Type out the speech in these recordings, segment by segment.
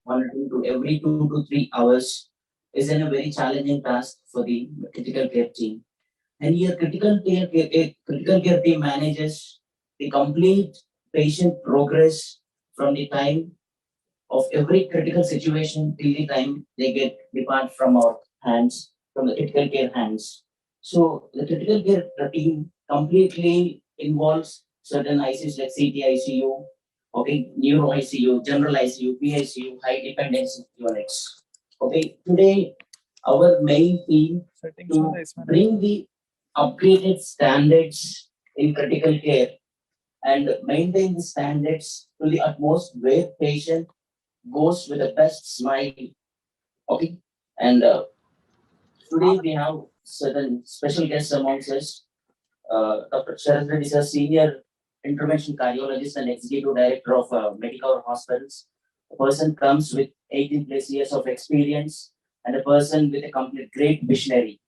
monitoring to every 2 to 3 hours is a very challenging task for the critical care team. And here, critical care team manages the complete patient progress from the time of every critical situation till the time they get depart from our hands, from the critical care hands. So the critical care team completely involves certain ICUs like CT ICU, okay, neuro ICU, general ICU, PICU, high dependence units. Okay, today our main theme to bring the upgraded standards in critical care and maintain the standards to the utmost where patient goes with the best smile. Okay, and today we have certain special guests amongst us. Dr. Sharat Reddy is a senior intervention cardiologist and executive director of Medicover hospitals. A person comes with 18 plus years of experience and a person with a complete great visionary.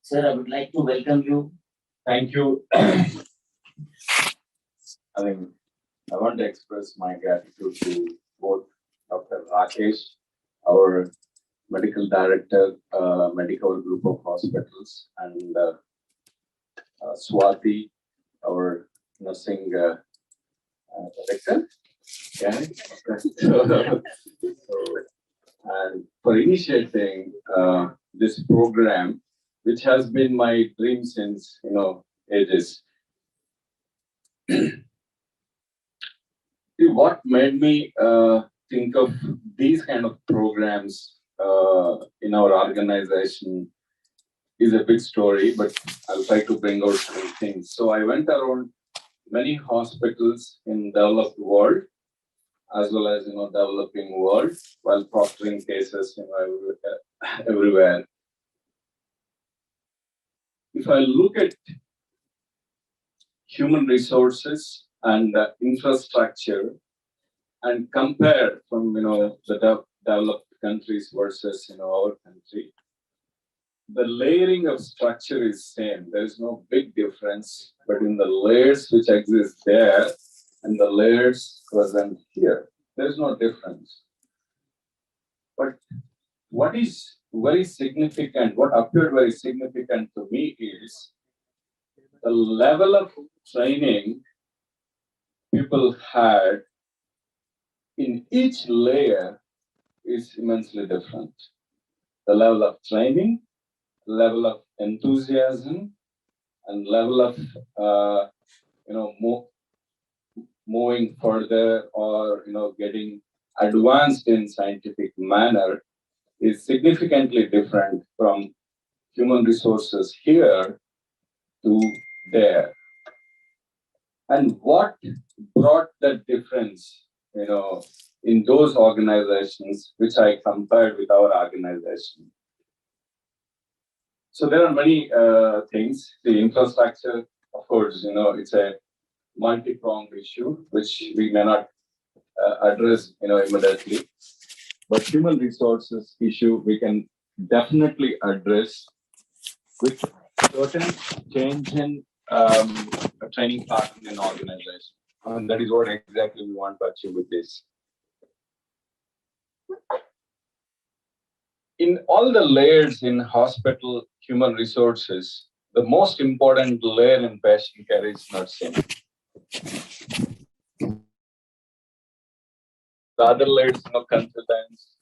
Sir, I would like to welcome you. Thank you. I mean, I want to express my gratitude to both Dr. Rakesh, our medical director, Medicover group of hospitals, and Swati, our nursing director. Yeah. And for initiating this program, which has been my dream since ages. See, what made me think of these kind of programs in our organization is a big story, but I'll try to bring out some things. So I went around many hospitals in developed world as well as developing world while proctoring cases everywhere. If I look at human resources and infrastructure and compare from the developed countries versus our country, the layering of structure is same. There is no big difference, but in the layers which exist there and the layers present here, there is no difference. But what is very significant, what appeared very significant to me is the level of training people had in each layer is immensely different. The level of training, level of enthusiasm, and level of moving further or getting advanced in scientific manner is significantly different from human resources here to there. And what brought that difference, in those organizations which I compared with our organization? So there are many things. The infrastructure, of course, it's a multi-pronged issue which we may not address, immediately. But human resources issue we can definitely address with certain change in a training pattern in organization. And that is what exactly we want to achieve with this. In all the layers in hospital human resources, the most important layer in patient care is nursing. The other layers, consultants,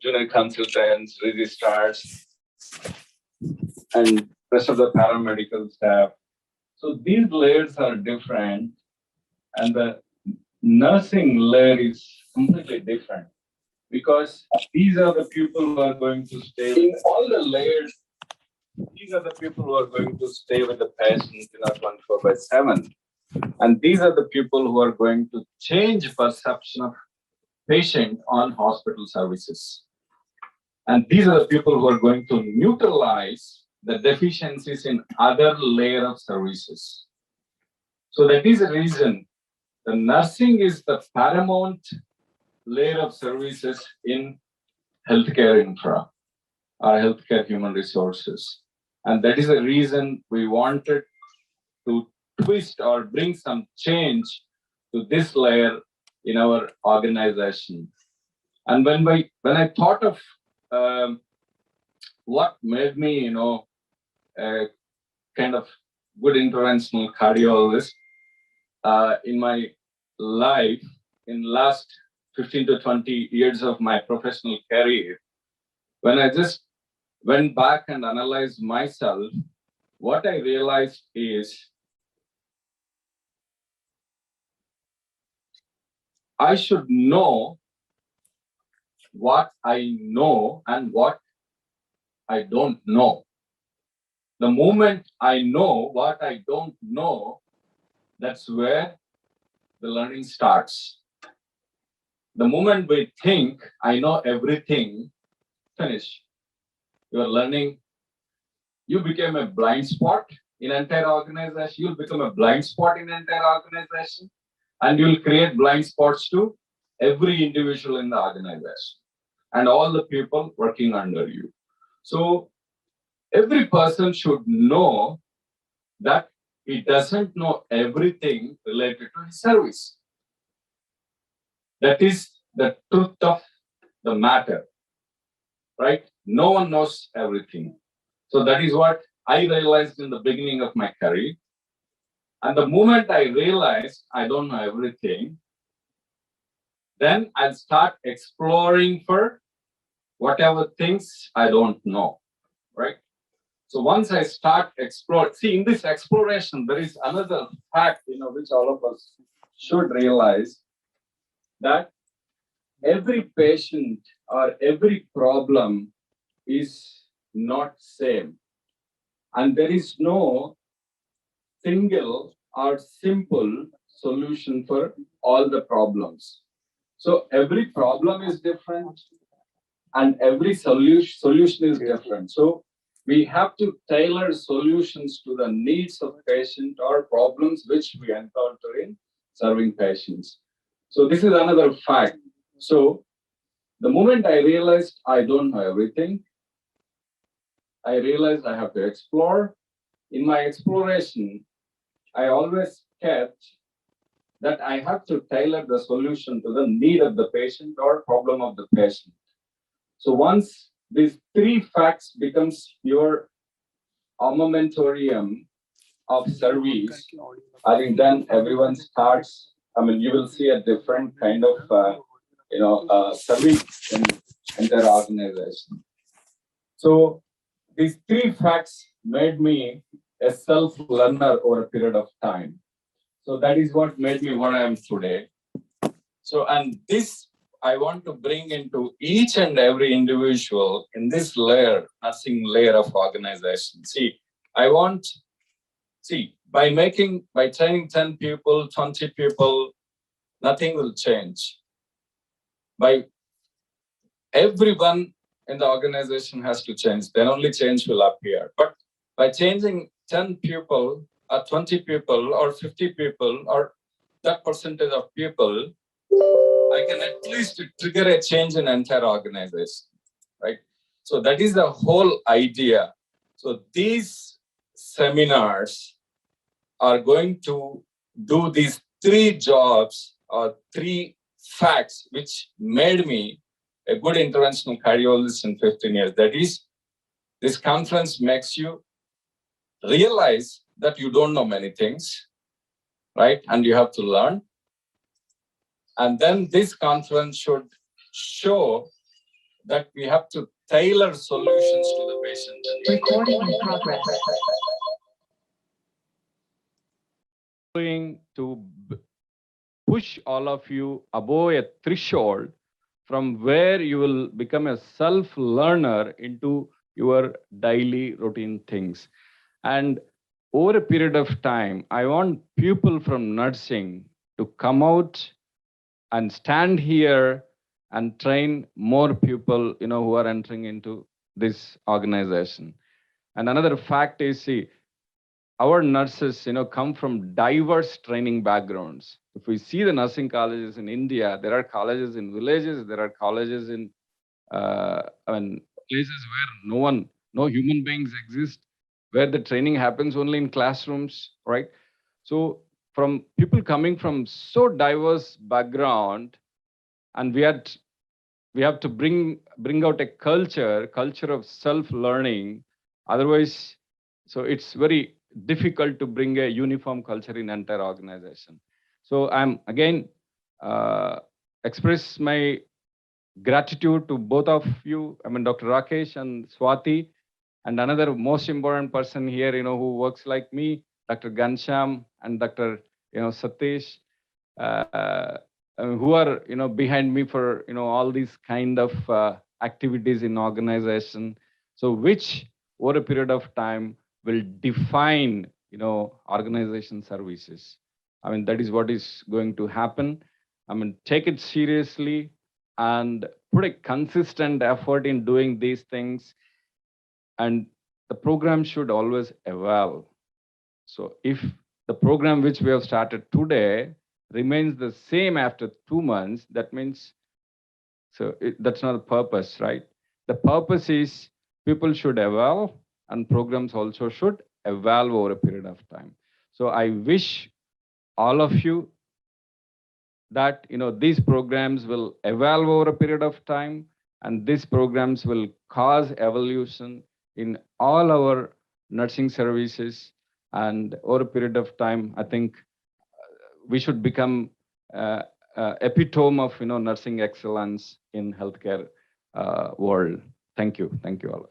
junior consultants, registrars, and rest of the paramedical staff. So these layers are different, and the nursing layer is completely different because these are the people who are going to stay in all the layers. These are the people who are going to stay with the patient 24/7. And these are the people who are going to change perception of patient on hospital services. And these are the people who are going to neutralize the deficiencies in other layer of services. So that is the reason the nursing is the paramount layer of services in healthcare infra or healthcare human resources. And that is the reason we wanted to twist or bring some change to this layer in our organization. And when I thought of what made me, a kind of good interventional cardiologist in my life, in last 15 to 20 years of my professional career, when I just went back and analyzed myself, what I realized is I should know what I know and what I don't know. The moment I know what I don't know, that's where the learning starts. The moment we think I know everything, finish. Your learning, you became a blind spot in entire organization, you'll become a blind spot in entire organization, and you'll create blind spots to every individual in the organization and all the people working under you. So every person should know that he doesn't know everything related to his service. That is the truth of the matter, right? No one knows everything. So that is what I realized in the beginning of my career. And the moment I realized I don't know everything, then I'll start exploring for whatever things I don't know, right? So once I start exploring, see, in this exploration, there is another fact, which all of us should realize, that every patient or every problem is not same. And there is no single or simple solution for all the problems. So every problem is different and every solution is different. So we have to tailor solutions to the needs of patient or problems which we encounter in serving patients. So this is another fact. So the moment I realized I don't know everything, I realized I have to explore. In my exploration, I always kept that I have to tailor the solution to the need of the patient or problem of the patient. So once these three facts becomes your armamentarium of service, I think then everyone starts. You will see a different kind of service in their organization. So these three facts made me a self-learner over a period of time. So that is what made me what I am today. So, and this I want to bring into each and every individual in this layer, nursing layer of organization. By training 10 people, 20 people, nothing will change. By everyone in the organization has to change, then only change will appear. But by changing 10 people or 20 people or 50 people or that percentage of people, I can at least trigger a change in entire organization, right? So that is the whole idea. So these seminars are going to do these three jobs or three facts which made me a good interventional cardiologist in 15 years. That is, this conference makes you realize that you don't know many things, right? And you have to learn. And then this conference should show that we have to tailor solutions to the patient. Recording in progress. Going to push all of you above a threshold from where you will become a self-learner into your daily routine things. And over a period of time, I want people from nursing to come out and stand here and train more people, who are entering into this organization. And another fact is, see, our nurses, come from diverse training backgrounds. If we see the nursing colleges in India, there are colleges in villages, there are colleges in places where no human beings exist, where the training happens only in classrooms, right? So from people coming from so diverse background, and we are we have to bring out a culture of self learning. Otherwise, so it's very difficult to bring a uniform culture in entire organization. So I'm again express my gratitude to both of you. I mean, Dr. Rakesh and Swati, and another most important person here, who works like me, Dr. Gansham and Dr. Satish, uh, who are behind me for all these kind of activities in organization. So which over a period of time will define organization services. I mean, that is what is going to happen. I mean, take it seriously and put a consistent effort in doing these things, and the program should always evolve. So if the program which we have started today remains the same after 2 months, that means that's not the purpose, right? The purpose is people should evolve and programs also should evolve over a period of time. So I wish all of you that these programs will evolve over a period of time, and these programs will cause evolution in all our nursing services, and over a period of time I think we should become uh, epitome of nursing excellence in healthcare world. Thank you all.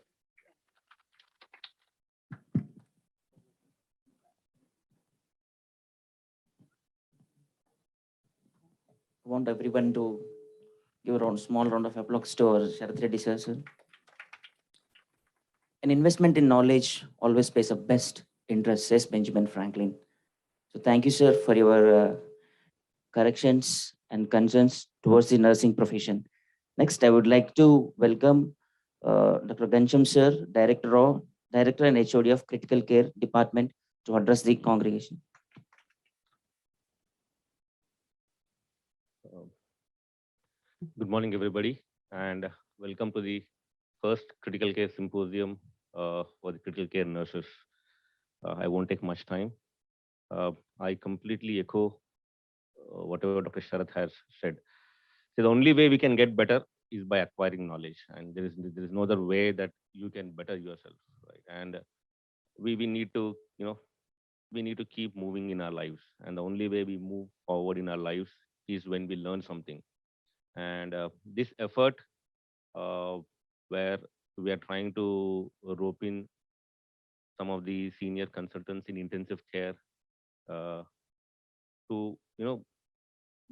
I want everyone to give a small round of applause to our Sharath Reddy sir. An investment in knowledge always pays the best interest, says Benjamin Franklin. So thank you, sir, for your corrections and concerns towards the nursing profession. Next, I would like to welcome Dr. Gancham, sir, Director and HOD of Critical Care Department, to address the congregation. Good morning, everybody, and welcome to the first Critical Care Symposium for the critical care nurses. I won't take much time. I completely echo whatever Dr. Sharath has said. So the only way we can get better is by acquiring knowledge, and there is no other way that you can better yourself, right? And we need to we need to keep moving in our lives, and the only way we move forward in our lives is when we learn something. And this effort, uh, where we are trying to rope in some of the senior consultants in intensive care uh, to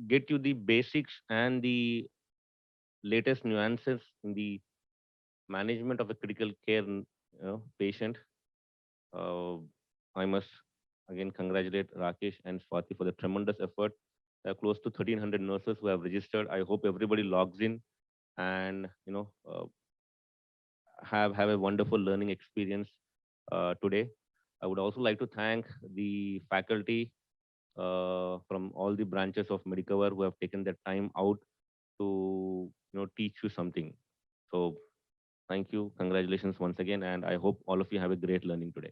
get you the basics and the latest nuances in the management of a critical care patient. uh, I must again congratulate Rakesh and Swati for the tremendous effort. There are close to 1,300 nurses who have registered. I hope everybody logs in and have a wonderful learning experience today. I would also like to thank the faculty from all the branches of Medicover who have taken their time out to teach you something. So thank you, congratulations once again, and I hope all of you have a great learning today.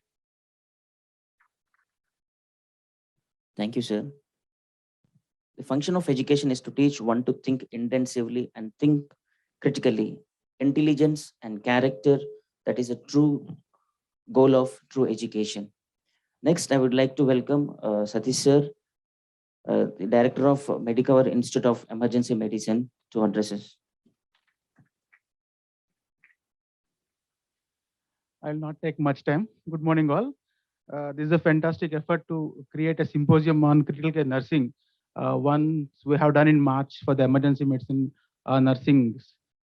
Thank you, sir. The function of education is to teach one to think intensively and think critically. Intelligence and character, that is a true goal of true education. Next, I would like to welcome Satish sir, the Director of Medicover Institute of Emergency Medicine, to address us. I'll not take much time. Good morning, all. This is a fantastic effort to create a symposium on critical care nursing. One we have done in March for the emergency medicine nursing,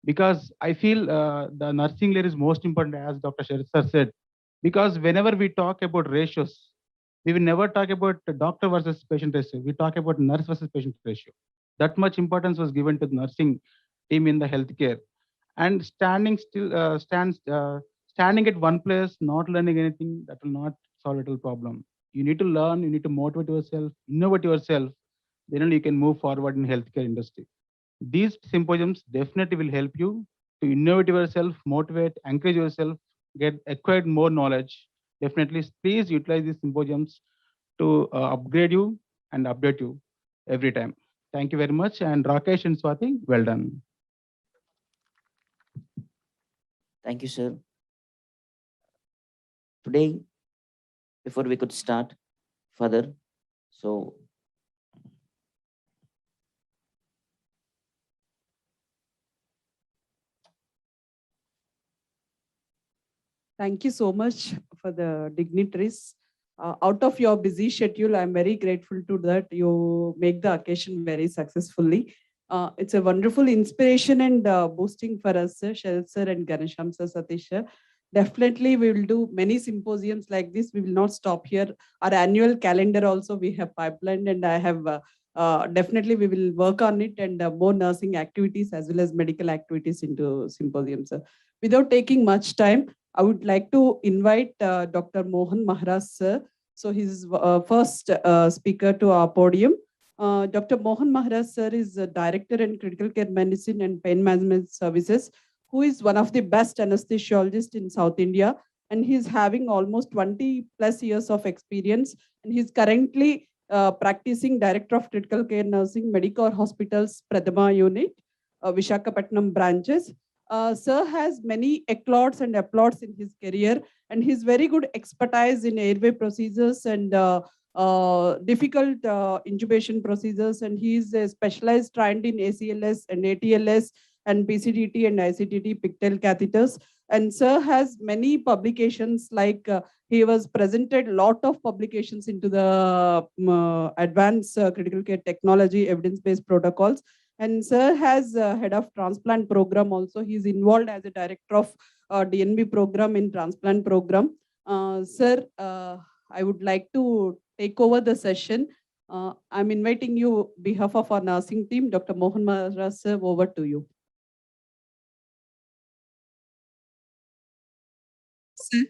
because I feel the nursing layer is most important, as Dr. Sharad sir said. Because whenever we talk about ratios, we will never talk about the doctor versus patient ratio. We talk about nurse versus patient ratio. That much importance was given to the nursing team in the healthcare, and standing at one place, not learning anything, that will not solve a little problem. You need to learn, you need to motivate yourself, innovate yourself, then only you can move forward in healthcare industry. These symposiums definitely will help you to innovate yourself, motivate, encourage yourself, get acquired more knowledge. Definitely, please utilize these symposiums to upgrade you and update you every time. Thank you very much. And Rakesh and Swati, well done. Thank you, sir. Today, before we could start further, so thank you so much for the dignitaries. Out of your busy schedule, I'm very grateful to that you make the occasion very successfully. It's a wonderful inspiration and boosting for us, sir, Sharad sir and Ganesham sir, Satish sir. Definitely, we will do many symposiums like this. We will not stop here. Our annual calendar also we have pipeline, and I have definitely we will work on it and more nursing activities as well as medical activities into symposiums. Sir. Without taking much time, I would like to invite Dr. Mohan Maharaj sir. So he's first speaker to our podium. Dr. Mohan Maharaj sir is Director in Critical Care Medicine and Pain Management Services, who is one of the best anesthesiologists in South India. And he's having almost 20 plus years of experience. And he's currently practicing Director of Critical Care Nursing, Medicover Hospitals, Pradama Unit, Vishakhapatnam branches. Sir has many accolades and applauds in his career, and he's very good expertise in airway procedures and difficult intubation procedures, and he's specialized trained in ACLS and ATLS and PCDT and ICTT pigtail catheters. And sir has many publications like he was presented a lot of publications into the advanced critical care technology evidence-based protocols. And sir has head of transplant program also. He's involved as a director of DNB program in transplant program. Sir, I would like to take over the session. I'm inviting you behalf of our nursing team, Dr. Mohan Maharaj sir, over to you. Sir, you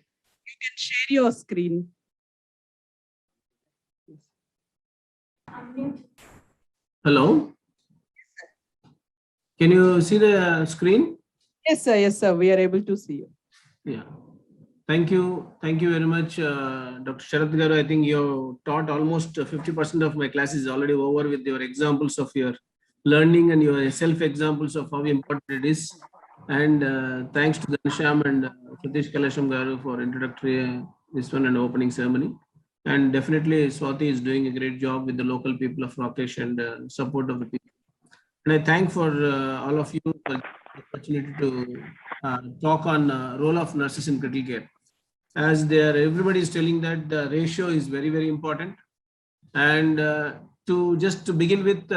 can share your screen. Hello. Can you see the screen? Yes, sir. Yes, sir. We are able to see you. Yeah. Thank you. Thank you very much, Dr. Sharad Garu. I think you taught almost 50% of my classes already over with your examples of your learning and your self-examples of how important it is. And thanks to Ganesham and Satish Kalasham Garu for introductory this one and opening ceremony. And definitely Swati is doing a great job with the local people of Rakesh and support of the people. And I thank for all of you for the opportunity to talk on role of nurses in critical care. As everybody is telling that the ratio is very, very important. And to begin with,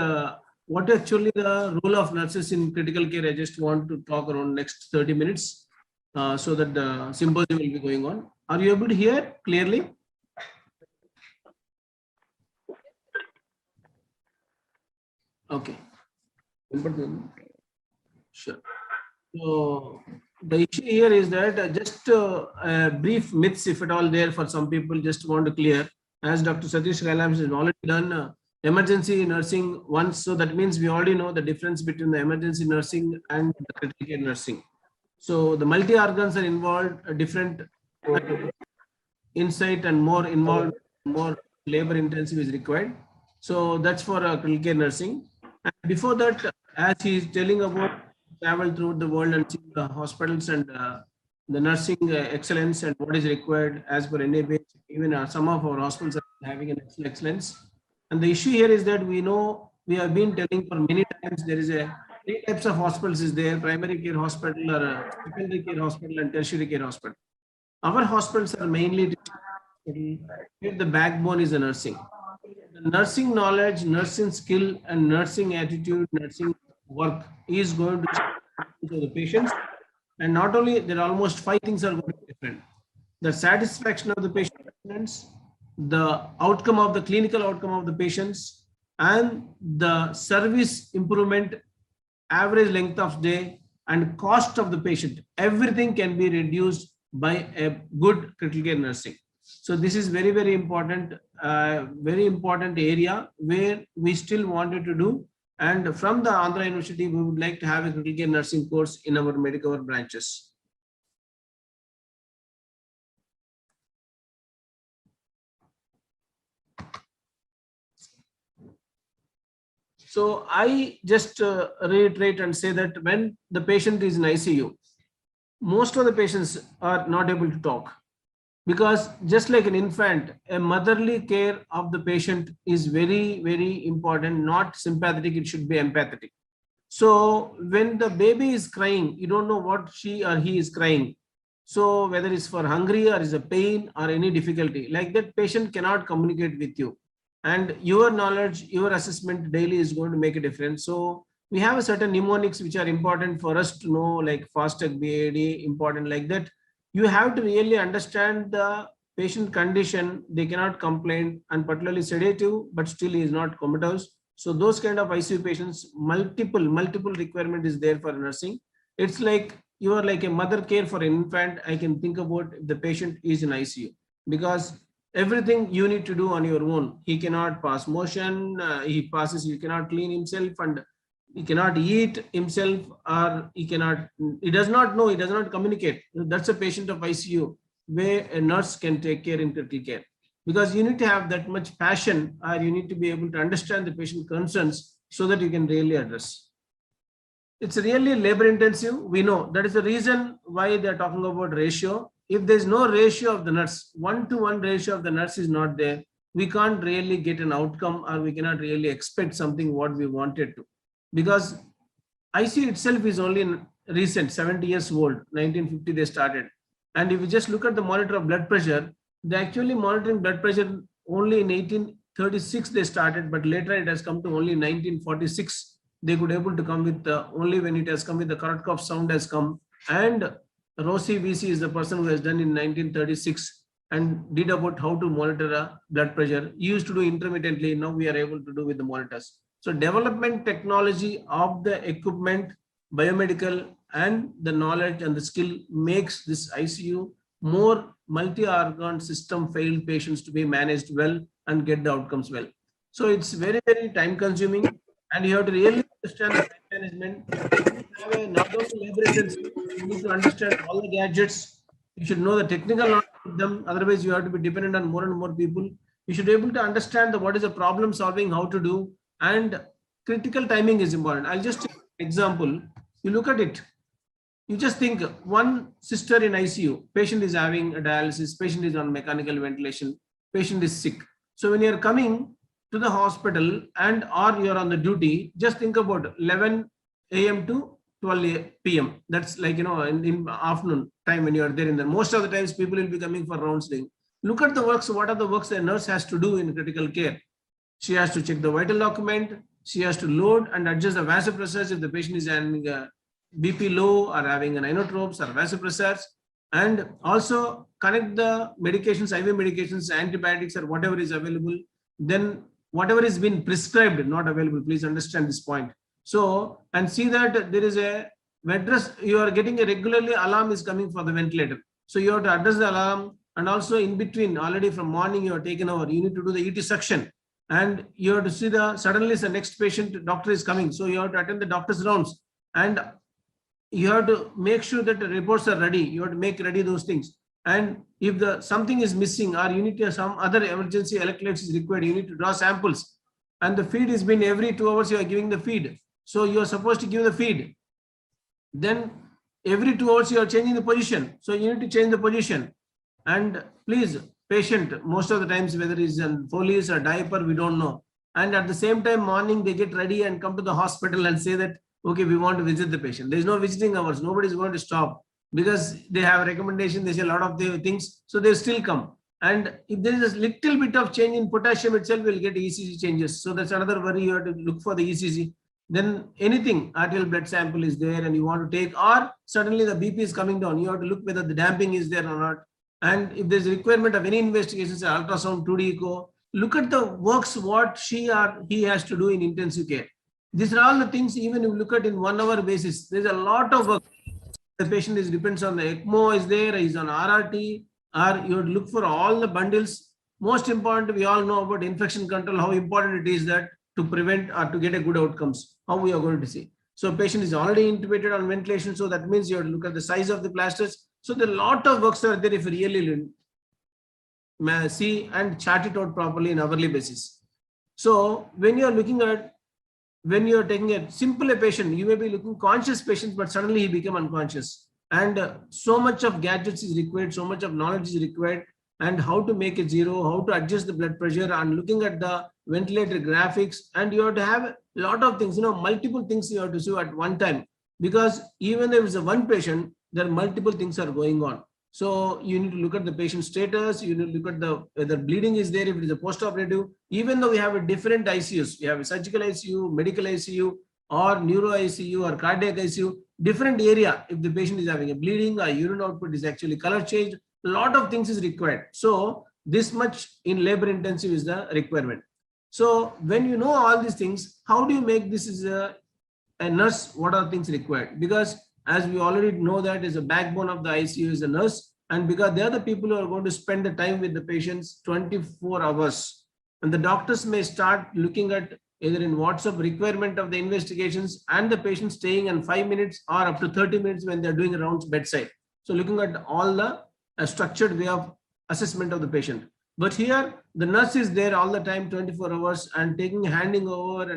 what actually the role of nurses in critical care, I just want to talk around next 30 minutes so that the symposium will be going on. Are you able to hear clearly? Okay. Sure. So the issue here is that just brief myths, if at all there for some people, just want to clear. As Dr. Satish Kailam has already done emergency nursing once, so that means we already know the difference between the emergency nursing and the critical care nursing. So the multi-organs are involved, different insight and more involved, more labor intensive is required. So that's for critical care nursing. And before that, as he is telling about travel throughout the world and see the hospitals and the nursing excellence and what is required as per NABH, even some of our hospitals are having an excellence. And the issue here is that we know, we have been telling for many times, there is three types of hospitals is there: primary care hospital, or secondary care hospital, and tertiary care hospital. Our hospitals are mainly where the backbone is the nursing. The nursing knowledge, nursing skill, and nursing attitude, nursing work is going to the patients. And not only, there are almost 5 things are going to be different: the satisfaction of the patients, the outcome of the clinical outcome of the patients, and the service improvement, average length of stay, and cost of the patient. Everything can be reduced by a good critical care nursing. So this is very, very important area where we still wanted to do. And from the Andhra University, we would like to have a critical care nursing course in our Medicover branches. So I just reiterate and say that when the patient is in ICU, most of the patients are not able to talk, because just like an infant, a motherly care of the patient is very, very important, not sympathetic, it should be empathetic. So when the baby is crying, you don't know what she or he is crying. So whether it's for hungry or is a pain or any difficulty, like that patient cannot communicate with you. And your knowledge, your assessment daily is going to make a difference. So we have a certain mnemonics which are important for us to know, like FASTag BAD, important like that. You have to really understand the patient condition. They cannot complain, and particularly sedative, but still he is not comatose. So those kind of ICU patients, multiple requirement is there for nursing. It's like you are like a mother care for an infant. I can think about if the patient is in ICU, because everything you need to do on your own. He cannot pass motion, he cannot clean himself, and he cannot eat himself, or he does not know, he does not communicate. That's a patient of ICU where a nurse can take care in critical care, because you need to have that much passion, or you need to be able to understand the patient concerns so that you can really address. It's really labor intensive. We know that is the reason why they're talking about ratio. If there's no ratio of the nurse, 1-to-1 ratio of the nurse is not there, we can't really get an outcome, or we cannot really expect something what we wanted to. Because ICU itself is only recent, 70 years old, 1950 they started. And if you just look at the monitor of blood pressure, they actually monitoring blood pressure only in 1836 they started, but later it has come to only 1946. They could able to come with only when it has come with the Korotkov sound has come. And Rossi VC is the person who has done in 1936 and did about how to monitor a blood pressure. He used to do intermittently. Now we are able to do with the monitors. So development technology of the equipment, biomedical, and the knowledge and the skill makes this ICU more multi-organ system failed patients to be managed well and get the outcomes well. So it's very, very time consuming, and you have to really understand the time management. You have a not only labor intensive, you need to understand all the gadgets. You should know the technical knowledge of them. Otherwise, you have to be dependent on more and more people. You should be able to understand what is the problem solving, how to do, and critical timing is important. I'll just take an example. You look at it. You just think one sister in ICU, patient is having a dialysis, patient is on mechanical ventilation, patient is sick. So when you're coming to the hospital and or you're on the duty, just think about 11 a.m. to 12 p.m. That's like, in afternoon time when you are there in there. Most of the times people will be coming for rounds doing. Look at the works. What are the works the nurse has to do in critical care? She has to check the vital document. She has to load and adjust the vasopressors if the patient is having BP low or having an inotropes or vasopressors, and also connect the medications, IV medications, antibiotics, or whatever is available. Then whatever is been prescribed, not available. Please understand this point. So, and see that there is a address, you are getting a regularly alarm is coming for the ventilator. So you have to address the alarm, and also in between already from morning you are taken over. You need to do the ET suction, and you have to see suddenly the next patient doctor is coming. So you have to attend the doctor's rounds, and you have to make sure that the reports are ready. You have to make ready those things. And if something is missing, or you need to have some other emergency electrolytes is required, you need to draw samples. And the feed is been every 2 hours you are giving the feed. So you are supposed to give the feed. Then every 2 hours you are changing the position. So you need to change the position. And please, patient, most of the times whether it's in Foley's or diaper, we don't know. And at the same time, morning they get ready and come to the hospital and say that, okay, we want to visit the patient. There is no visiting hours. Nobody is going to stop, because they have a recommendation. They say a lot of the things. So they still come. And if there is a little bit of change in potassium itself, we'll get ECG changes. So that's another worry. You have to look for the ECG. Then anything, arterial blood sample is there and you want to take, or suddenly the BP is coming down. You have to look whether the damping is there or not. And if there's a requirement of any investigations, ultrasound, 2D echo, look at the works what she or he has to do in intensive care. These are all the things, even if you look at in 1 hour basis, there's a lot of work. The patient depends on the ECMO is there, is on RRT, or you would look for all the bundles. Most important, we all know about infection control, how important it is that to prevent or to get a good outcomes, how we are going to see. So patient is already intubated on ventilation. So that means you have to look at the size of the plasters. So there are a lot of works are there if you really see and chart it out properly in hourly basis. So when you are looking at, when you are taking a simple patient, you may be looking conscious patient, but suddenly he become unconscious. and so much of gadgets is required, so much of knowledge is required, and how to make a zero, how to adjust the blood pressure, and looking at the ventilator graphics, and you have to have a lot of things, multiple things you have to do at one time, because even if it's a one patient, there are multiple things are going on. So you need to look at the patient status, you need to look at the whether bleeding is there, if it is a post-operative. Even though we have a different ICUs, we have a surgical ICU, medical ICU, or neuro ICU, or cardiac ICU, different area. If the patient is having a bleeding, or urine output is actually color changed, a lot of things is required. So this much in labor intensive is the requirement. So when you know all these things, how do you make this is a nurse? What are things required? Because as we already know that is a backbone of the ICU is the nurse, and because they are the people who are going to spend the time with the patients 24 hours. And the doctors may start looking at either in WhatsApp requirement of the investigations and the patient staying in 5 minutes or up to 30 minutes when they're doing rounds bedside. So looking at all the structured way of assessment of the patient. But here the nurse is there all the time, 24 hours, and taking handing over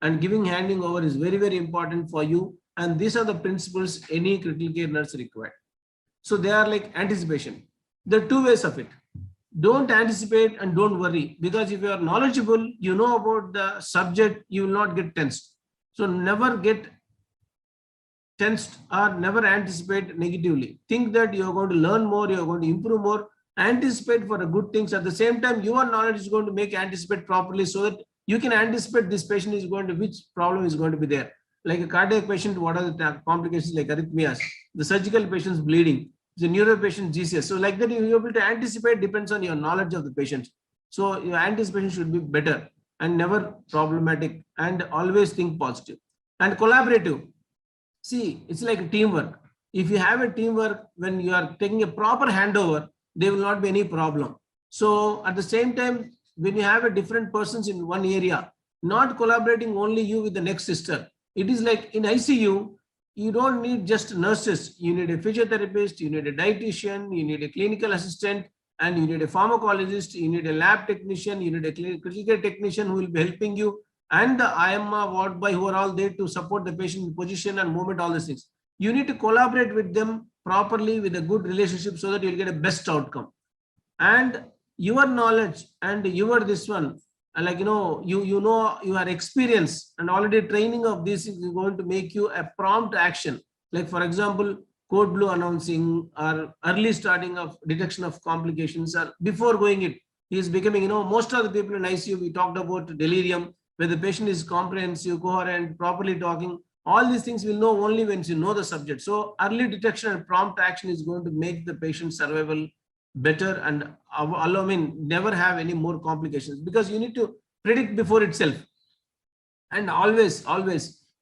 and giving handing over is very, very important for you. And these are the principles any critical care nurse required. So they are like anticipation. There are two ways of it. Don't anticipate and don't worry, because if you are knowledgeable, you know about the subject, you will not get tensed. So never get tensed or never anticipate negatively. Think that you are going to learn more, you are going to improve more, anticipate for the good things. At the same time, your knowledge is going to make anticipate properly, so that you can anticipate this patient is going to, which problem is going to be there. Like a cardiac patient, what are the complications like arrhythmias? The surgical patient's bleeding, the neuro patient GCS. So like that, you're able to anticipate, depends on your knowledge of the patient. So your anticipation should be better and never problematic, and always think positive and collaborative. See, it's like a teamwork. If you have a teamwork, when you are taking a proper handover, there will not be any problem. So at the same time, when you have a different persons in one area, not collaborating only you with the next sister. It is like in ICU, you don't need just nurses. You need a physiotherapist, you need a dietitian, you need a clinical assistant, and you need a pharmacologist, you need a lab technician, you need a critical care technician who will be helping you, and the IMA, ward boy, who are all there to support the patient position and movement, all these things. You need to collaborate with them properly with a good relationship, so that you'll get a best outcome. And your knowledge and your this one, like your experience and already training of this is going to make you a prompt action. Like for example, code blue announcing or early starting of detection of complications, or before going it, he is becoming, most of the people in ICU, we talked about delirium, where the patient is comprehensive, coherent, properly talking. All these things will know only when you know the subject. So early detection and prompt action is going to make the patient survival better and never have any more complications, because you need to predict before itself. And always,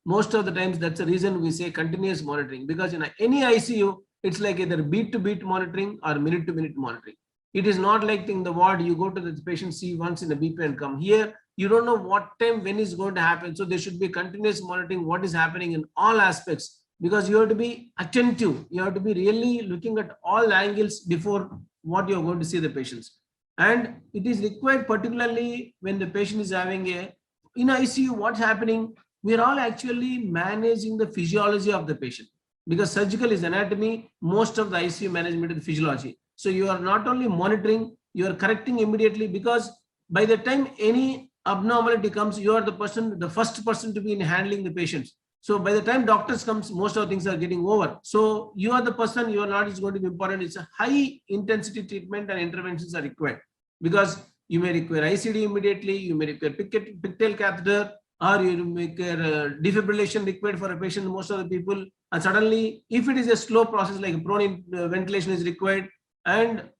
most of the times, that's the reason we say continuous monitoring, because in any ICU, it's like either beat to beat monitoring or minute to minute monitoring. It is not like in the ward, you go to the patient, see once in a BP and come. Here, you don't know what time, when is going to happen. So there should be continuous monitoring what is happening in all aspects, because you have to be attentive. You have to be really looking at all angles before what you're going to see the patients. And it is required particularly when the patient is having in ICU, what's happening? We're all actually managing the physiology of the patient, because surgical is anatomy, most of the ICU management is physiology. So you are not only monitoring, you are correcting immediately, because by the time any abnormality comes, you are the first person to be in handling the patients. So by the time doctors comes, most of the things are getting over. So you are the person, your knowledge is going to be important. It's a high intensity treatment and interventions are required, because you may require ICD immediately, you may require pigtail catheter, or you may require defibrillation required for a patient, most of the people. And suddenly, if it is a slow process, like prone ventilation is required, and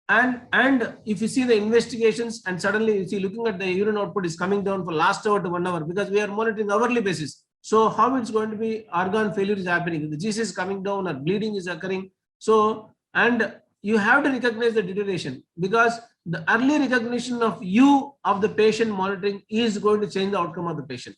if you see the investigations and suddenly you see looking at the urine output is coming down for last hour to 1 hour, because we are monitoring hourly basis. So how it's going to be, organ failure is happening, the GC is coming down or bleeding is occurring. So, and you have to recognize the deterioration, because the early recognition of the patient monitoring is going to change the outcome of the patient.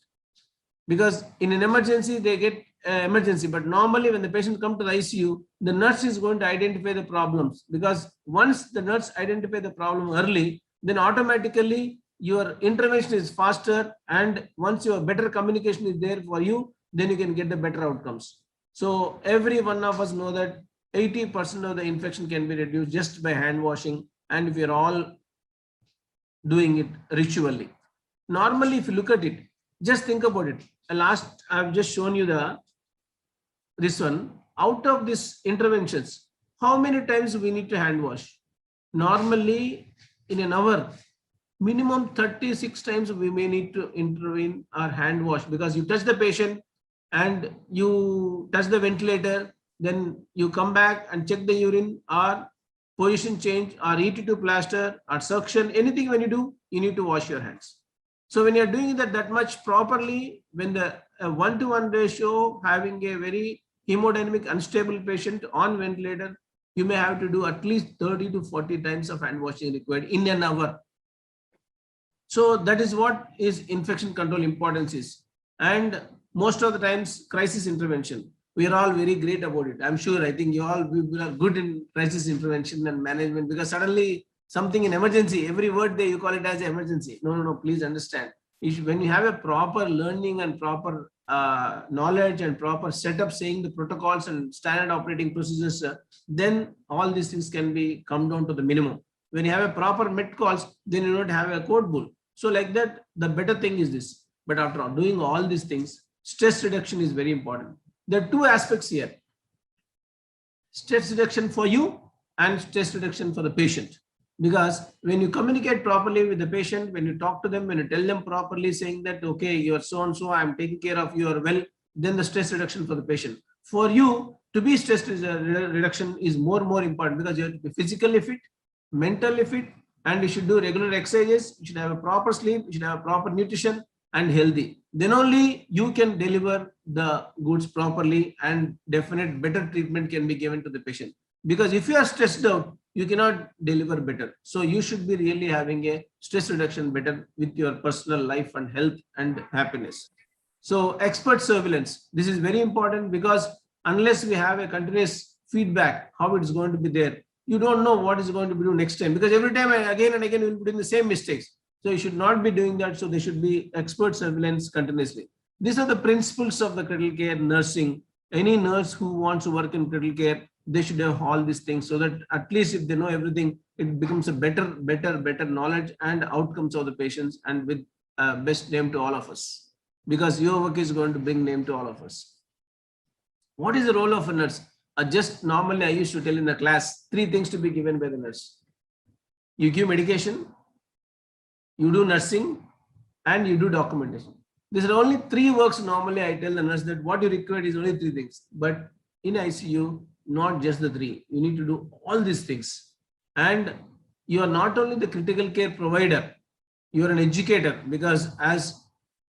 Because in an emergency, they get emergency, but normally when the patient comes to the ICU, the nurse is going to identify the problems, because once the nurse identify the problem early, then automatically your intervention is faster, and once your better communication is there for you, then you can get the better outcomes. So every one of us know that 80% of the infection can be reduced just by hand washing, and if you're all doing it ritually. Normally, if you look at it, just think about it. I've just shown you this one. Out of these interventions, how many times we need to hand wash? Normally, in an hour, minimum 36 times we may need to intervene or hand wash, because you touch the patient and you touch the ventilator, then you come back and check the urine or position change or ET2 plaster or suction, anything when you do, you need to wash your hands. So when you're doing that much properly, when the 1-to-1 ratio, having a very hemodynamic unstable patient on ventilator, you may have to do at least 30 to 40 times of hand washing required in an hour. So that is what is infection control importance is. And most of the times crisis intervention, we are all very great about it. I'm sure, I think you all are good in crisis intervention and management, because suddenly something in emergency, every word there you call it as emergency. No, please understand. When you have a proper learning and proper knowledge and proper setup saying the protocols and standard operating procedures, then all these things can be come down to the minimum. When you have a proper met calls, then you don't have a code bull. So like that, the better thing is this. But after doing all these things, stress reduction is very important. There are two aspects here: stress reduction for you and stress reduction for the patient. Because when you communicate properly with the patient, when you talk to them, when you tell them properly saying that, okay, you're so and so, I'm taking care of you, are well, then the stress reduction for the patient. For you to be stress reduction is more important, because you have to be physically fit, mentally fit, and you should do regular exercises, you should have a proper sleep, you should have a proper nutrition and healthy. Then only you can deliver the goods properly, and definite better treatment can be given to the patient. Because if you are stressed out, you cannot deliver better. So you should be really having a stress reduction better with your personal life and health and happiness. So expert surveillance, this is very important, because unless we have a continuous feedback, how it's going to be there, you don't know what is going to be do next time, because every time again and again you will be doing the same mistakes. So you should not be doing that. So there should be expert surveillance continuously. These are the principles of the critical care nursing. Any nurse who wants to work in critical care, they should have all these things, so that at least if they know everything, it becomes a better knowledge and outcomes of the patients, and with best name to all of us, because your work is going to bring name to all of us. What is the role of a nurse? Just normally I used to tell in the class, 3 things to be given by the nurse. You give medication, you do nursing, and you do documentation. These are only 3 works. Normally I tell the nurse that what you require is only 3 things, but in ICU, not just the 3. You need to do all these things. And you are not only the critical care provider, you are an educator, because as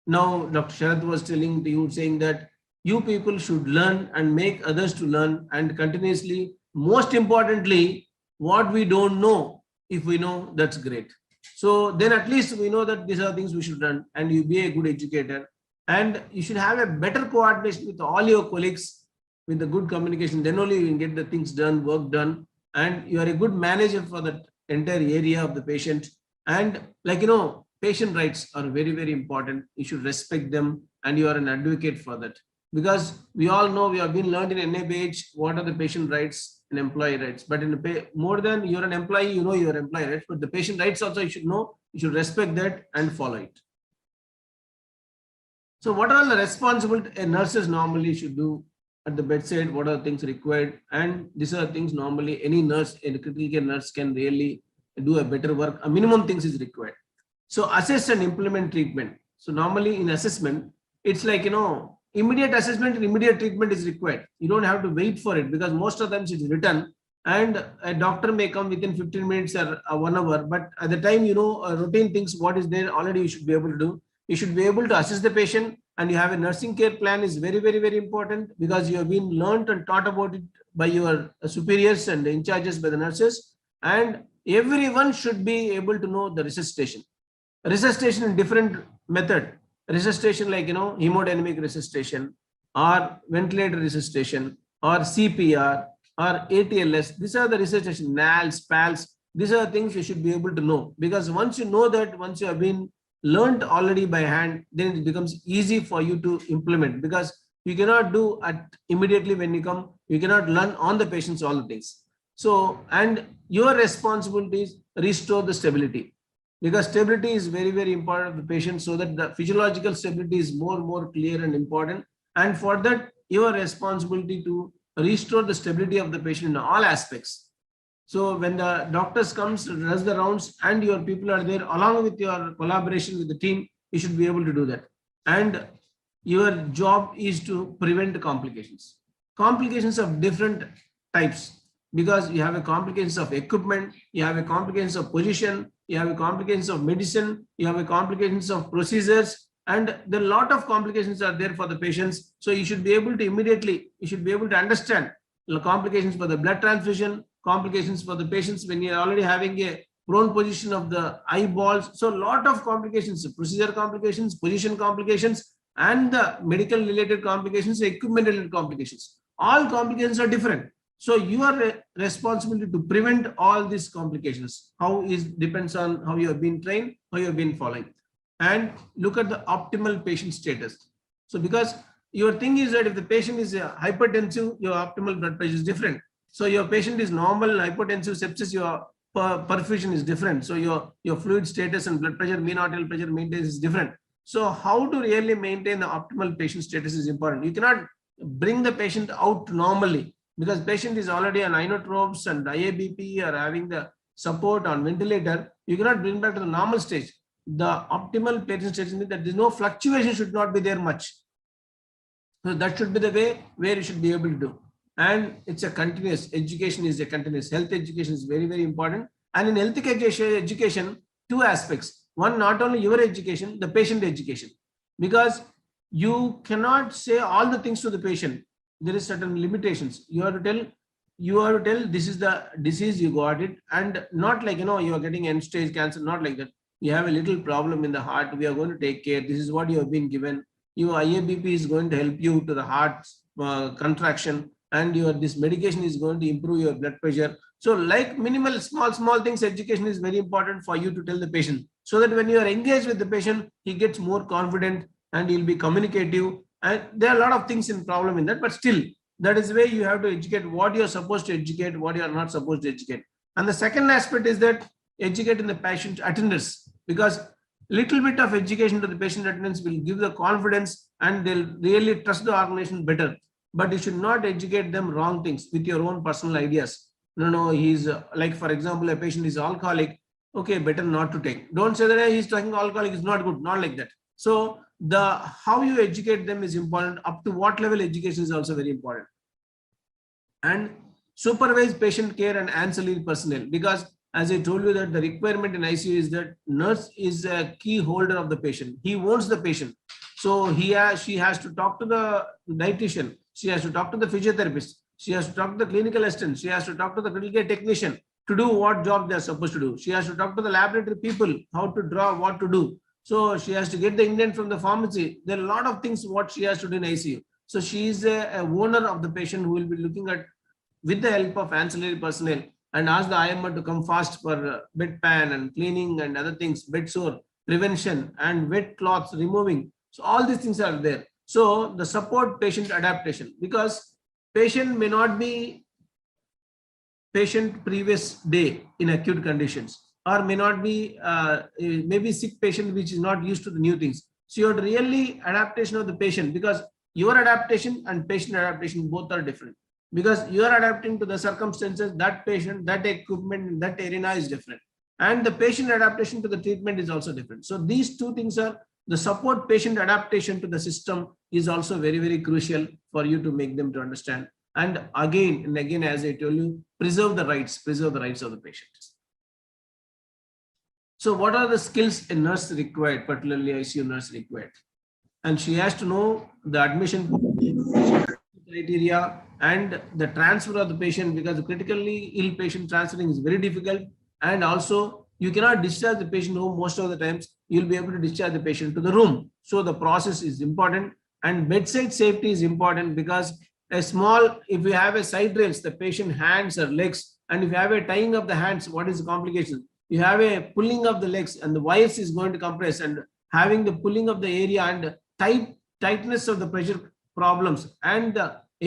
now Dr. Sharath was telling to you, saying that you people should learn and make others to learn, and continuously, most importantly, what we don't know, if we know, that's great. So then at least we know that these are things we should learn, and you be a good educator, and you should have a better coordination with all your colleagues, with the good communication. Then only you can get the things done, work done, and you are a good manager for that entire area of the patient. And patient rights are very important. You should respect them, and you are an advocate for that. Because we all know, we have been learned in NABH what are the patient rights and employee rights. But in more than you're an employee, you know your employee rights, but the patient rights also you should know, you should respect that and follow it. So what are the responsibilities a nurses normally should do at the bedside? What are the things required? And these are things normally any nurse, a critical care nurse, can really do a better work. A minimum things is required. So assess and implement treatment. So normally in assessment, it's like, immediate assessment and immediate treatment is required. You don't have to wait for it, because most of the times it's written, and a doctor may come within 15 minutes or 1 hour. But at the time, routine things, what is there already, you should be able to do. You should be able to assess the patient, and you have a nursing care plan is very important, because you have been learned and taught about it by your superiors and in charges by the nurses. And everyone should be able to know the resuscitation. Resuscitation in different method. Resuscitation like, hemodynamic resuscitation, or ventilator resuscitation, or CPR, or ATLS. These are the resuscitation, NALS, PALS. These are the things you should be able to know, because once you know that, once you have been learned already by hand, then it becomes easy for you to implement, because You cannot do at immediately when you come. You cannot learn on the patients all the things. So, and your responsibility is restore the stability, because stability is very, very important for the patient, so that the physiological stability is more clear and important. And for that, your responsibility to restore the stability of the patient in all aspects. So when the doctors comes, does the rounds, and your people are there, along with your collaboration with the team, you should be able to do that. And your job is to prevent complications. Complications of different types, because you have a complications of equipment, you have a complications of position, you have a complications of medicine, you have a complications of procedures, and there are a lot of complications are there for the patients. So you should be able to immediately, you should be able to understand the complications for the blood transfusion, complications for the patients when you are already having a prone position of the eyeballs. So a lot of complications, procedure complications, position complications, and the medical related complications, equipment related complications. All complications are different. So your responsibility to prevent all these complications. How is depends on how you have been trained, how you have been following. And look at the optimal patient status. So because your thing is that if the patient is hypertensive, your optimal blood pressure is different. So your patient is normal, hypertensive, sepsis, your perfusion is different. So your fluid status and blood pressure, mean arterial pressure maintenance is different. So how to really maintain the optimal patient status is important. You cannot bring the patient out normally, because patient is already on inotropes and IABP or having the support on ventilator. You cannot bring back to the normal stage. The optimal patient status means that there is no fluctuation, should not be there much. So that should be the way where you should be able to do. And it's a continuous education, is a continuous. Health education is very, very important. And in health education, two aspects. One, not only your education, the patient education, because you cannot say all the things to the patient. There is certain limitations. You have to tell this is the disease, you got it, and not like, you are getting end stage cancer, not like that. You have a little problem in the heart, we are going to take care. This is what you have been given. Your IABP is going to help you to the heart contraction, and this medication is going to improve your blood pressure. So like minimal, small things, education is very important for you to tell the patient, so that when you are engaged with the patient, he gets more confident and he'll be communicative. And there are a lot of things in problem in that, but still, that is where you have to educate what you are supposed to educate, what you are not supposed to educate. And the second aspect is that educating the patient attenders, because little bit of education to the patient attendants will give the confidence and they'll really trust the organization better. But you should not educate them wrong things with your own personal ideas. No, he's like, for example, a patient is alcoholic. Okay, better not to take. Don't say that hey, he's taking alcoholic is not good, not like that. So the how you educate them is important. Up to what level education is also very important. And supervise patient care and ancillary personnel, because as I told you that the requirement in ICU is that nurse is a key holder of the patient. He owns the patient. So she has to talk to the dietitian. She has to talk to the physiotherapist. She has to talk to the clinical assistant. She has to talk to the critical care technician to do what job they are supposed to do. She has to talk to the laboratory people, how to draw, what to do. So she has to get the indent from the pharmacy. There are a lot of things what she has to do in ICU. So she is a owner of the patient who will be looking at, with the help of ancillary personnel, and ask the IMR to come fast for bedpan and cleaning and other things, bed sore prevention and wet cloths removing. So all these things are there. So the support patient adaptation, because patient may not be patient previous day in acute conditions, or may not be maybe sick patient which is not used to the new things. So you have really adaptation of the patient, because your adaptation and patient adaptation both are different, because you are adapting to the circumstances, that patient, that equipment, that arena is different, and the patient adaptation to the treatment is also different. So these two things are the support patient adaptation to the system is also very, very crucial for you to make them to understand. And again, as I told you, preserve the rights of the patient. So what are the skills a nurse required, particularly ICU nurse required? And she has to know the admission criteria and the transfer of the patient, because the critically ill patient transferring is very difficult. And also you cannot discharge the patient home most of the times. You'll be able to discharge the patient to the room. So the process is important, and bedside safety is important, because if you have a side rails, the patient hands or legs, and if you have a tying of the hands, what is the complication? You have a pulling of the legs and the wires is going to compress, and having the pulling of the area and tightness of the pressure problems and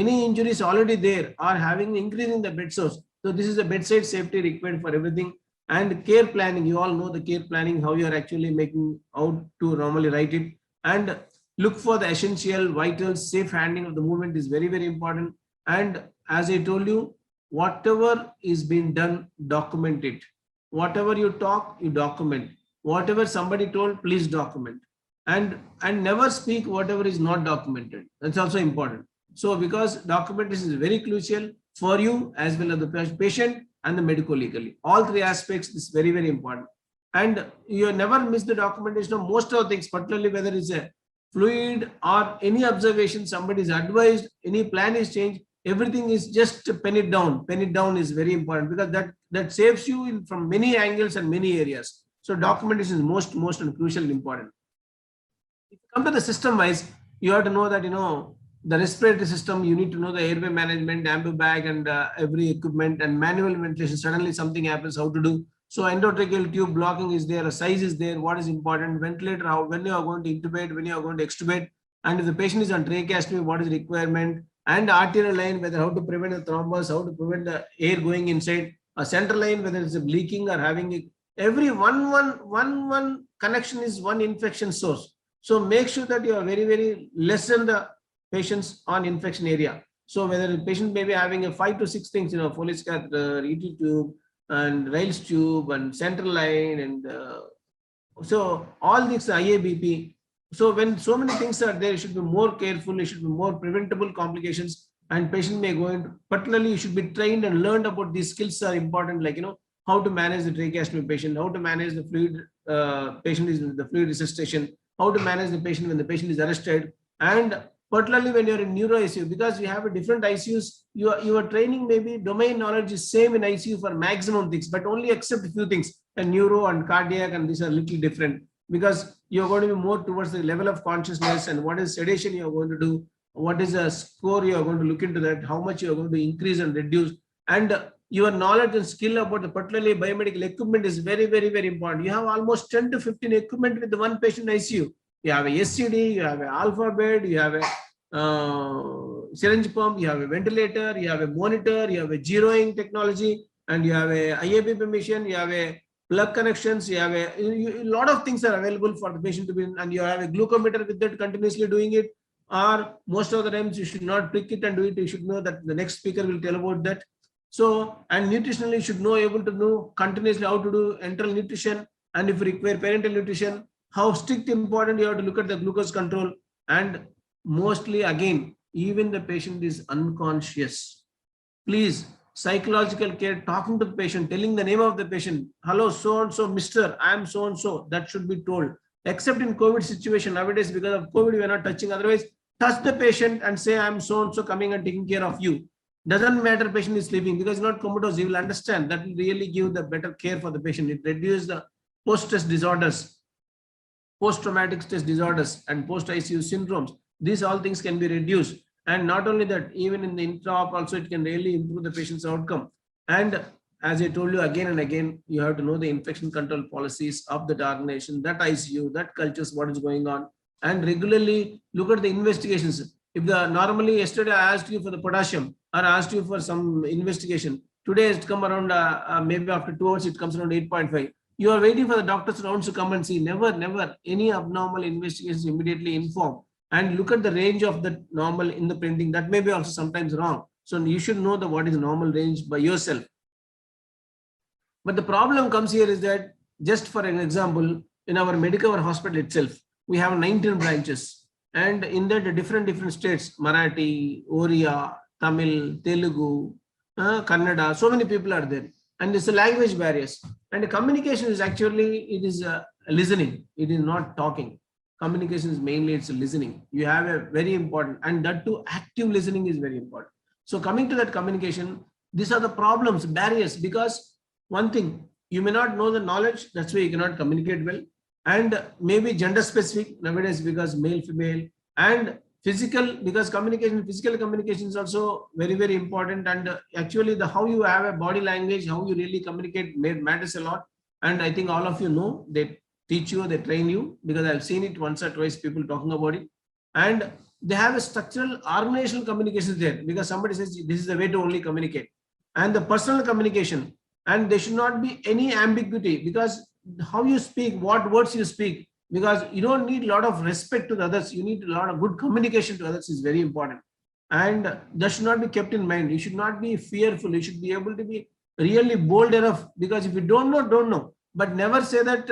any injuries already there are having increasing the bed source. So this is a bedside safety required for everything. And care planning, you all know the care planning, how you are actually making out to normally write it. And look for the essential, vital, safe handling of the movement is very, very important. And as I told you, whatever is being done, document it. Whatever you talk, you document. Whatever somebody told, please document. And never speak whatever is not documented. That's also important. So because documentation is very crucial for you as well as the patient and the medical legally. All three aspects is very, very important. And you never miss the documentation of most of the things, particularly whether it's a fluid or any observation, somebody is advised, any plan is changed, everything is just pen it down. Pen it down is very important because that saves you from many angles and many areas. So documentation is most and crucial and important. If you come to the system wise, you have to know that, the respiratory system, you need to know the airway management, ambu bag and every equipment and manual ventilation. Suddenly something happens, how to do. So endotracheal tube blocking is there, a size is there, what is important, ventilator, how, when you are going to intubate, when you are going to extubate, and if the patient is on tracheostomy, what is the requirement, and arterial line, whether how to prevent the thrombus, how to prevent the air going inside, a central line, whether it's leaking or having it. Every one connection is one infection source. So make sure that you are very, very less than the patients on infection area. So whether the patient may be having a 5 to 6 things, Foley's catheter, ET tube, and Rails tube, and central line, and so all these IABP. So when so many things are there, you should be more careful. You should be more preventable complications, and patient may go into. Particularly, you should be trained and learned about these skills are important. Like how to manage the tracheostomy patient, how to manage the fluid patient is the fluid resuscitation, how to manage the patient when the patient is arrested, and particularly when you're in neuro ICU, because you have a different ICUs, your training maybe domain knowledge is same in ICU for maximum things, but only except a few things, and neuro and cardiac, and these are a little different because you're going to be more towards the level of consciousness and what is sedation you're going to do, what is the score you're going to look into that, how much you're going to increase and reduce, and your knowledge and skill about the particularly biomedical equipment is very, very, very important. You have almost 10 to 15 equipment with the one patient ICU. You have a SCD, you have an alpha bed, you have a syringe pump, you have a ventilator, you have a monitor, you have a zeroing technology, and you have a IABP machine, you have a plug connections, you have a lot of things are available for the patient to be in, and you have a glucometer with that continuously doing it, or most of the times you should not pick it and do it. You should know that the next speaker will tell about that. So, and nutritionally, you should know, able to know continuously how to do enteral nutrition, and if you require parenteral nutrition, how strict important you have to look at the glucose control. And mostly again, even the patient is unconscious, please, psychological care, talking to the patient, telling the name of the patient, hello, so and so, Mr. I am so and so, that should be told. Except in COVID situation nowadays, because of COVID, we are not touching. Otherwise, touch the patient and say, I am so and so coming and taking care of you. Doesn't matter patient is sleeping, because not comatose, he will understand. That will really give the better care for the patient. It reduces the post-stress disorders, post-traumatic stress disorders, and post-ICU syndromes. These all things can be reduced. And not only that, even in the intra-op also, it can really improve the patient's outcome. And as I told you again and again, you have to know the infection control policies of that organization, that ICU, that cultures, what is going on, and regularly look at the investigations. If normally yesterday I asked you for the potassium, or I asked you for some investigation, today it's come around maybe after 2 hours, it comes around 8.5. You are waiting for the doctor's rounds to come and see. Never any abnormal investigations, immediately inform. And look at the range of the normal in the printing. That may be also sometimes wrong. So you should know what is normal range by yourself. But the problem comes here is that, just for an example, in our Medicover hospital itself, we have 19 branches. And in that different states, Marathi, Oriya, Tamil, Telugu, Kannada, so many people are there. And it's a language barriers. And the communication is actually, it is listening. It is not talking. Communication is mainly, it's listening. You have a very important, and that too, active listening is very important. So coming to that communication, these are the problems, barriers, because one thing, you may not know the knowledge, that's why you cannot communicate well. And maybe gender specific nowadays, because male, female, and physical, because physical communication is also very, very important. And actually how you have a body language, how you really communicate matters a lot. And I think all of you know, they teach you, they train you, because I've seen it once or twice, people talking about it. And they have a structural organizational communication there, because somebody says this is the way to only communicate, and the personal communication, and there should not be any ambiguity, because how you speak, what words you speak, because you don't need a lot of respect to the others, you need a lot of good communication to others is very important, and that should not be kept in mind. You should not be fearful, you should be able to be really bold enough, because if you don't know, but never say that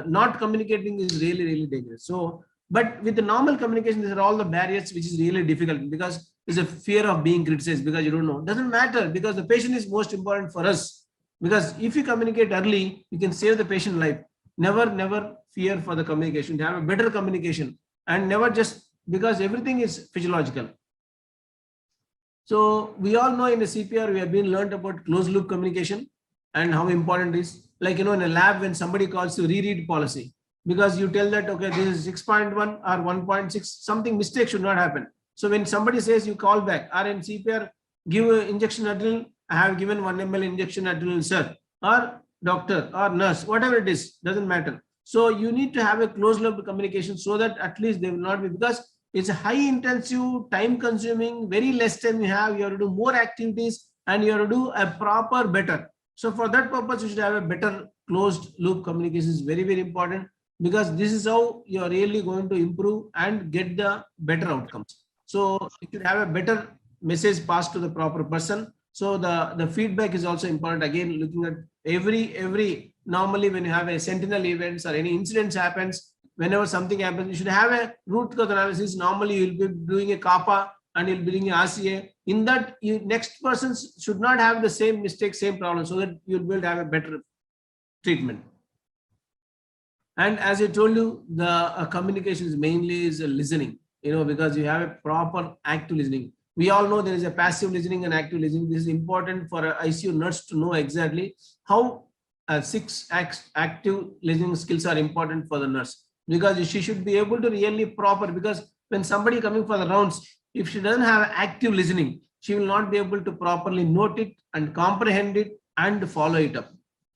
not communicating is really dangerous. So but with the normal communication, these are all the barriers which is really difficult, because there's a fear of being criticized because you don't know. Doesn't matter, because the patient is most important for us, because if you communicate early, you can save the patient life. Never fear for the communication, to have a better communication, and never just because everything is physiological. So we all know in the CPR, we have been learned about closed loop communication and how important it is. Like, in a lab, when somebody calls to reread policy, because you tell that, okay, this is 6.1 or 1.6, something mistake should not happen. So when somebody says you call back, or in CPR, give an injection adrenaline, I have given 1 ml injection adrenaline, sir, or doctor or nurse, whatever it is, doesn't matter. So you need to have a closed loop communication, so that at least they will not be, because it's a high intensive, time consuming, very less time you have to do more activities, and you have to do a proper better. So for that purpose, you should have a better closed loop communication is very important, because this is how you are really going to improve and get the better outcomes. So you should have a better message passed to the proper person. So the feedback is also important. Again, looking at every normally when you have a sentinel events or any incidents happens, whenever something happens, you should have a root cause analysis. Normally you will be doing a kappa and you'll be doing a RCA. In that, next person should not have the same mistake, same problem, so that you'll be able to have a better treatment. And as I told you, the communication is mainly is listening, because you have a proper active listening. We all know there is a passive listening and active listening. This is important for an ICU nurse to know exactly how 6 active listening skills are important for the nurse, because she should be able to really proper, because when somebody coming for the rounds, if she doesn't have active listening, she will not be able to properly note it and comprehend it and follow it up.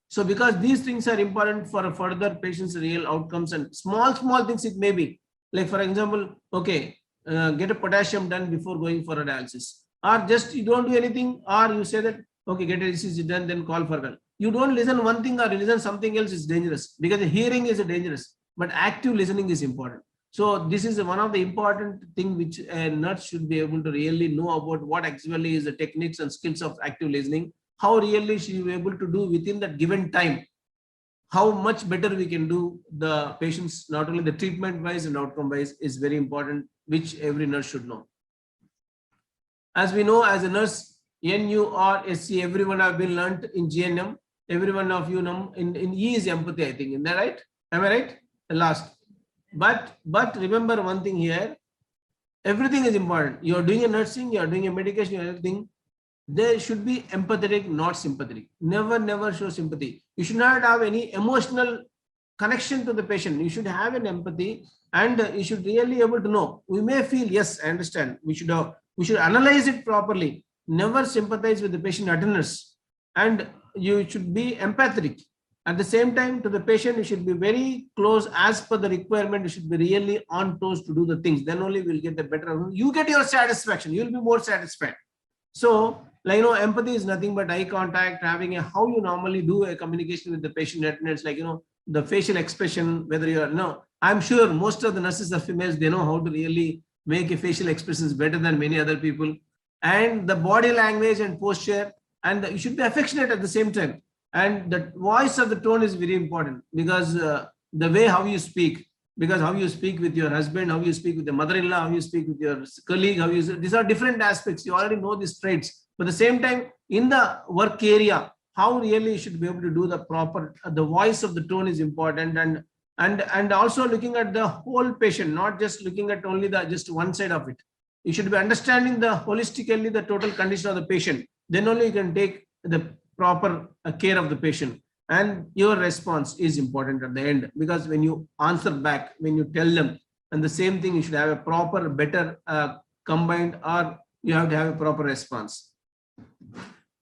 So because these things are important for further patient's real outcomes, and small things it may be, like for example, okay, get a potassium done before going for a dialysis, or just you don't do anything, or you say that, okay, get a ECG done, then call for help. You don't listen one thing or you listen something else, is dangerous, because the hearing is dangerous, but active listening is important. So this is one of the important thing which a nurse should be able to really know about, what actually is the techniques and skills of active listening, how really she will be able to do within that given time, how much better we can do the patients, not only the treatment wise and outcome wise, is very important, which every nurse should know. As we know, as a nurse, NU or SC, everyone have been learnt in GNM. Every one of you know in E is empathy, I think. Is that right? Am I right? The last. But remember one thing here, everything is important. You are doing a nursing, you are doing a medication, everything. There should be empathetic, not sympathetic. Never show sympathy. You should not have any emotional connection to the patient. You should have an empathy, and you should really able to know. We may feel, yes, I understand. We should analyze it properly. Never sympathize with the patient attenders, and you should be empathetic. At the same time, to the patient, you should be very close as per the requirement. You should be really on toes to do the things. Then only we'll get the better. You get your satisfaction. You'll be more satisfied. So, empathy is nothing but eye contact, having how you normally do a communication with the patient attendants, the facial expression, whether you're, I'm sure most of the nurses are females, they know how to really make a facial expressions better than many other people, and the body language and posture, and you should be affectionate at the same time. And the voice of the tone is very important, because the way how you speak, because how you speak with your husband, how you speak with your mother-in-law, how you speak with your colleague, these are different aspects. You already know these traits. But at the same time, in the work area, how really you should be able to do the proper, the voice of the tone is important, and also looking at the whole patient, not just looking at only just one side of it. You should be understanding the holistically the total condition of the patient. Then only you can take the proper care of the patient. And your response is important at the end, because when you answer back, when you tell them, and the same thing, you should have a proper, better combined, or you have to have a proper response.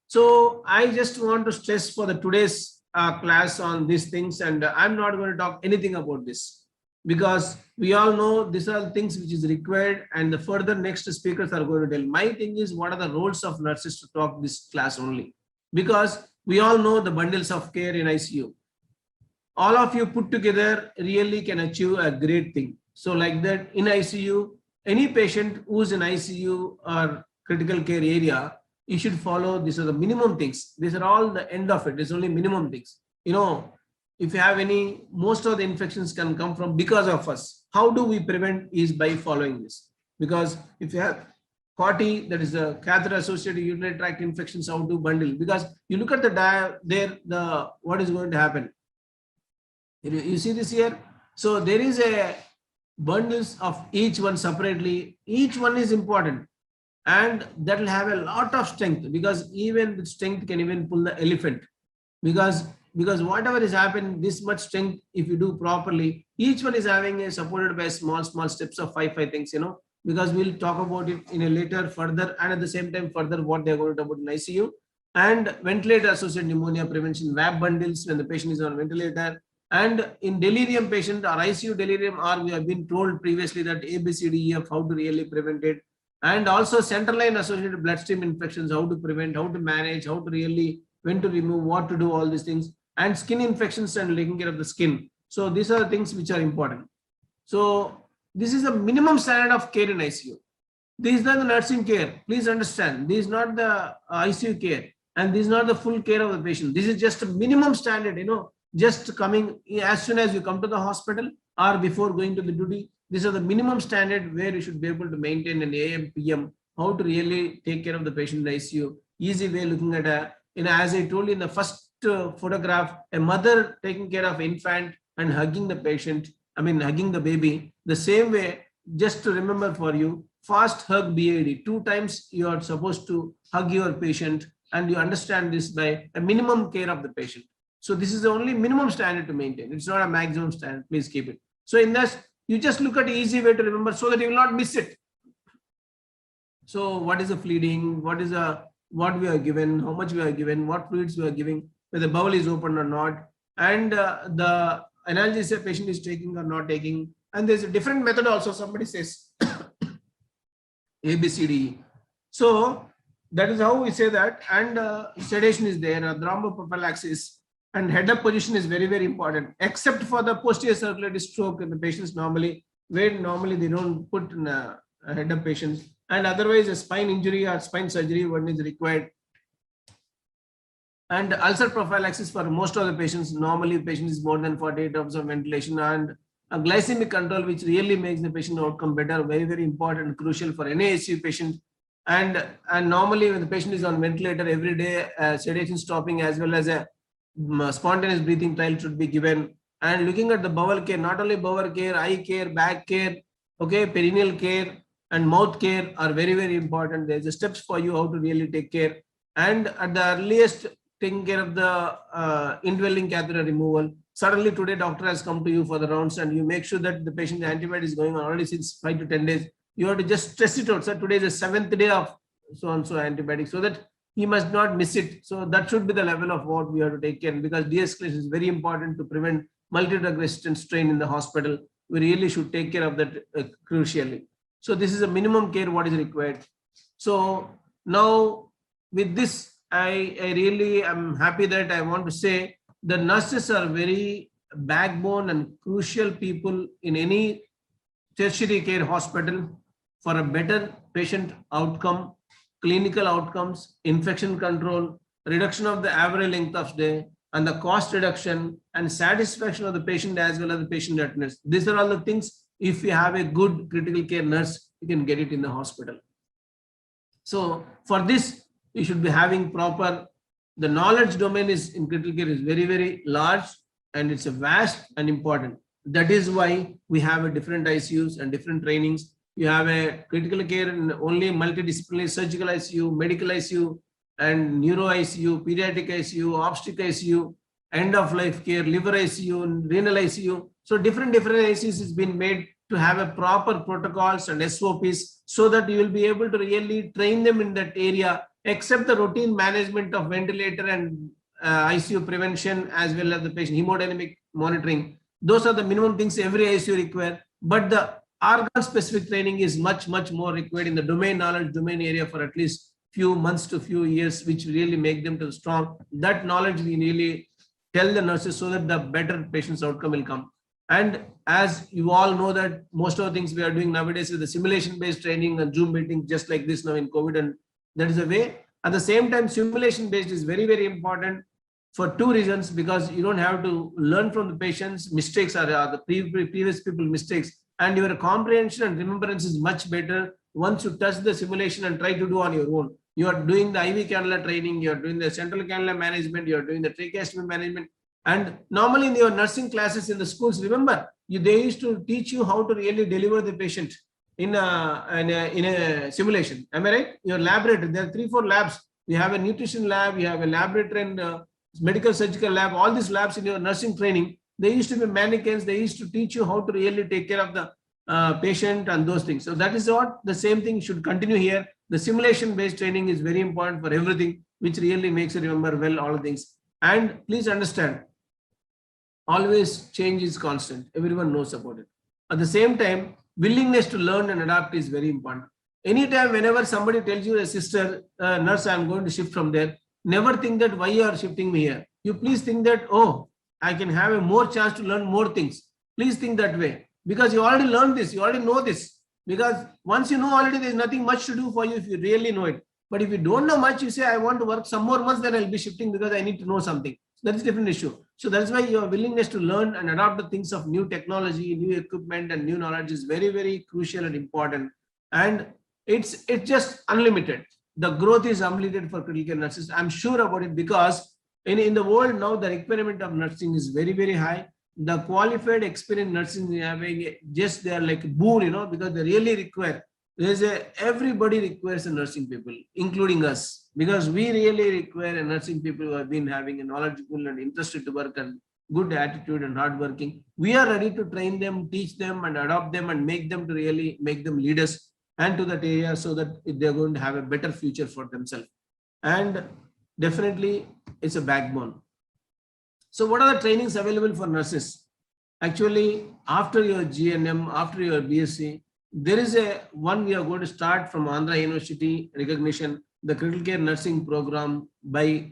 So I just want to stress for the today's class on these things, and I'm not going to talk anything about this. because we all know these are things which is required, and the further next speakers are going to tell. My thing is, what are the roles of nurses to talk this class only, because we all know the bundles of care in ICU. All of you put together really can achieve a great thing. So like that, in ICU, any patient who's in ICU or critical care area, you should follow. These are the minimum things. These are all the end of it. It's only minimum things. You know, if you have any, most of the infections can come from because of us. How do we prevent is by following this. Because if you have COTI, that is the catheter associated urinary tract infections, how to bundle. Because you look at the what is going to happen. You see this here. So there is a bundles of each one separately. Each one is important, and that will have a lot of strength, because even with strength can even pull the elephant, because whatever is happening, this much strength, if you do properly, each one is having a supported by small steps of five things, you know, because we'll talk about it in a later further, and at the same time further what they're going to talk about in ICU. And ventilator associated pneumonia prevention, VAP bundles when the patient is on ventilator. And in delirium patient or ICU delirium, or we have been told previously that ABCDEF, how to really prevent it. And also central line associated bloodstream infections, how to prevent, how to manage, how to really, when to remove, what to do, all these things. And skin infections and taking care of the skin. So these are the things which are important. So this is a minimum standard of care in ICU. This is not the nursing care. Please understand, this is not the ICU care, and this is not the full care of the patient. This is just a minimum standard, you know, just coming as soon as you come to the hospital or before going to the duty. These are the minimum standard where you should be able to maintain an AM, PM, how to really take care of the patient in ICU. Easy way looking at a, you know, as I told you in the first photograph, a mother taking care of infant and hugging the patient, hugging the baby. The same way, just to remember for you, fast hug BAD. 2 times you are supposed to hug your patient, and you understand this by a minimum care of the patient. So this is the only minimum standard to maintain. It's not a maximum standard. Please keep it. So in this, you just look at easy way to remember so that you will not miss it. So what is the feeding? What we are given? How much we are given? What fluids we are giving? Whether the bowel is open or not, and the analgesia patient is taking or not taking. And there's a different method also. Somebody says ABCD. So that is how we say that. And sedation is there. Thromboprophylaxis. And head-up position is very, very important, except for the posterior circulatory stroke in the patients normally, where normally they don't put in a head-up patients. And otherwise, a spine injury or spine surgery when is required. And ulcer prophylaxis for most of the patients, normally the patient is more than 48 hours of ventilation, and a glycemic control, which really makes the patient outcome better, very, very important, crucial for any ICU patient. And normally when the patient is on ventilator every day, sedation stopping as well as a spontaneous breathing trial should be given. And looking at the bowel care, not only bowel care, eye care, back care, okay, perineal care and mouth care are very, very important. There's a steps for you how to really take care. And at the earliest, taking care of the indwelling catheter removal. Suddenly today doctor has come to you for the rounds, and you make sure that the patient's antibiotic is going on already since 5 to 10 days. You have to just stress it out. So today is the 7th day of so-and-so antibiotic, so that he must not miss it. So that should be the level of what we have to take care, because de-escalation is very important to prevent multi-drug resistant strain in the hospital. We really should take care of that crucially. So this is a minimum care what is required. So now with this, I really am happy that I want to say the nurses are very backbone and crucial people in any tertiary care hospital for a better patient outcome, clinical outcomes, infection control, reduction of the average length of stay, and the cost reduction and satisfaction of the patient as well as the patient attendance. These are all the things. If you have a good critical care nurse, you can get it in the hospital. So for this, you should be having proper, the knowledge domain is in critical care is very, very large, and it's a vast and important. That is why we have a different ICUs and different trainings. You have a critical care and only multidisciplinary surgical ICU, medical ICU, and neuro ICU, pediatric ICU, obstetric ICU, end of life care, liver ICU, renal ICU. So different ICUs has been made to have a proper protocols and SOPs, so that you will be able to really train them in that area, except the routine management of ventilator and ICU prevention as well as the patient hemodynamic monitoring. Those are the minimum things every ICU require. But the organ specific training is much, much more required in the domain knowledge, domain area for at least few months to few years, which really make them to strong. That knowledge we really tell the nurses so that the better patient's outcome will come. And as you all know that most of the things we are doing nowadays with the simulation based training and Zoom meetings, just like this now in COVID, and that is a way. At the same time, simulation based is very, very important for two reasons, because you don't have to learn from the patient's mistakes or the previous people mistakes, and your comprehension and remembrance is much better once you touch the simulation and try to do on your own. You are doing the IV cannula training, you are doing the central cannula management, you are doing the tracheostomy management. And normally in your nursing classes in the schools, remember, they used to teach you how to really deliver the patient in a simulation. Am I right? Your laboratory, there are 3-4 labs. You have a nutrition lab, you have a laboratory and medical surgical lab. All these labs in your nursing training, they used to be mannequins. They used to teach you how to really take care of the patient and those things. So that is what the same thing should continue here. The simulation based training is very important for everything, which really makes you remember well all the things. And please understand, always change is constant. Everyone knows about it. At the same time, willingness to learn and adapt is very important. Anytime, whenever somebody tells you, a sister, nurse, I'm going to shift from there, never think that why you are shifting me here. You please think that, oh, I can have a more chance to learn more things. Please think that way, because you already learned this, you already know this. Because once you know already, there's nothing much to do for you if you really know it. But if you don't know much, you say, I want to work some more months, then I'll be shifting because I need to know something. That's a different issue. So that's why your willingness to learn and adopt the things of new technology, new equipment, and new knowledge is very, very crucial and important. And it's just unlimited. The growth is unlimited for critical care nurses. I'm sure about it, because in the world now, the requirement of nursing is very, very high. The qualified, experienced nursing having just, they are like boon, because they really require. Everybody requires a nursing people, including us, because we really require a nursing people who have been having a knowledgeable and interested to work and good attitude and hardworking. We are ready to train them, teach them, and adopt them, and make them to really make them leaders and to that area, so that they're going to have a better future for themselves. And definitely it's a backbone. So what are the trainings available for nurses? Actually, after your GNM, after your BSc, there is one we are going to start from Andhra University recognition, the critical care nursing program by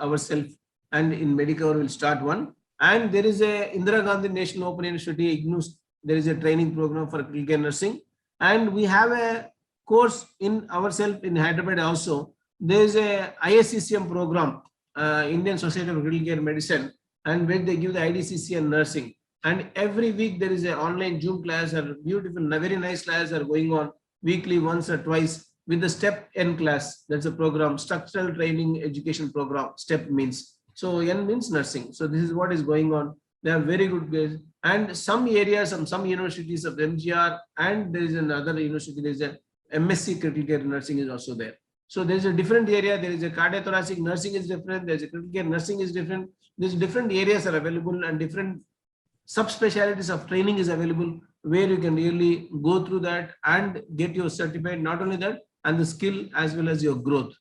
ourselves, and in Medicover will start one. And there is a Indira Gandhi National Open University, IGNOU, there is a training program for critical care nursing. And we have a course in ourselves in Hyderabad also. There is a ISCCM program, Indian Society of Critical Care Medicine, and where they give the IDCC and nursing. And every week there is an online Zoom class, or beautiful, very nice classes are going on weekly, once or twice, with the STEP N class. That's a program, structural training education program. STEP means, so N means nursing. So this is what is going on. They are very good guys. And some areas and some universities of MGR, and there is another university, there is a MSc critical care nursing is also there. So there is a different area. There is a cardiothoracic nursing is different. There is a critical care nursing is different. There's different areas are available, and different subspecialties of training is available, where you can really go through that and get your certificate. Not only that, and the skill as well as your growth.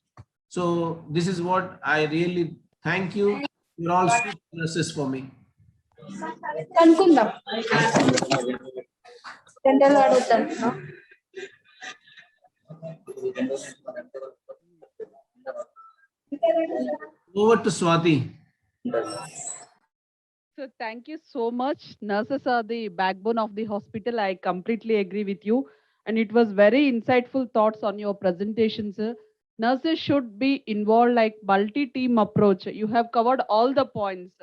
So this is what I really thank you. You're all super nurses for me. కనుక్కుందాం general అడుగుతాను Over to Swati. So thank you so much. Nurses are the backbone of the hospital. I completely agree with you. And it was very insightful thoughts on your presentation, sir. Nurses should be involved like multi-team approach. You have covered all the points.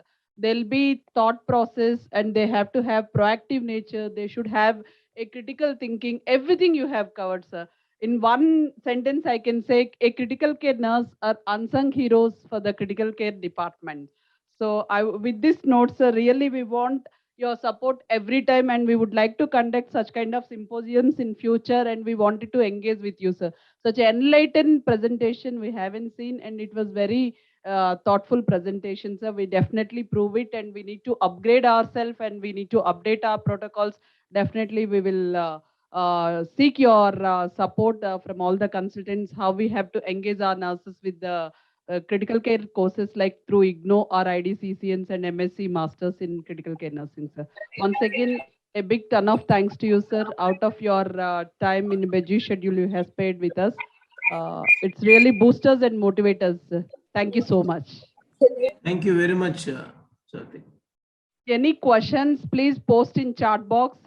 There'll be thought process, and they have to have proactive nature. They should have a critical thinking. Everything you have covered, sir. In one sentence, I can say a critical care nurse are unsung heroes for the critical care department. So with this note, sir, really we want your support every time, and we would like to conduct such kind of symposiums in future, and we wanted to engage with you, sir. Such an enlightened presentation we haven't seen, and it was very thoughtful presentation, sir. We definitely prove it, and we need to upgrade ourselves, and we need to update our protocols. Definitely we will seek your support from all the consultants, how we have to engage our nurses with the critical care courses like through IGNO or IDCCNs and MSc Masters in Critical Care Nursing, sir. Once again, a big ton of thanks to you, sir. Out of your time in busy schedule you have spent with us. It's really boost us and motivate us. Sir. Thank you so much. Thank you very much, Swati. Any questions, please post in chat box.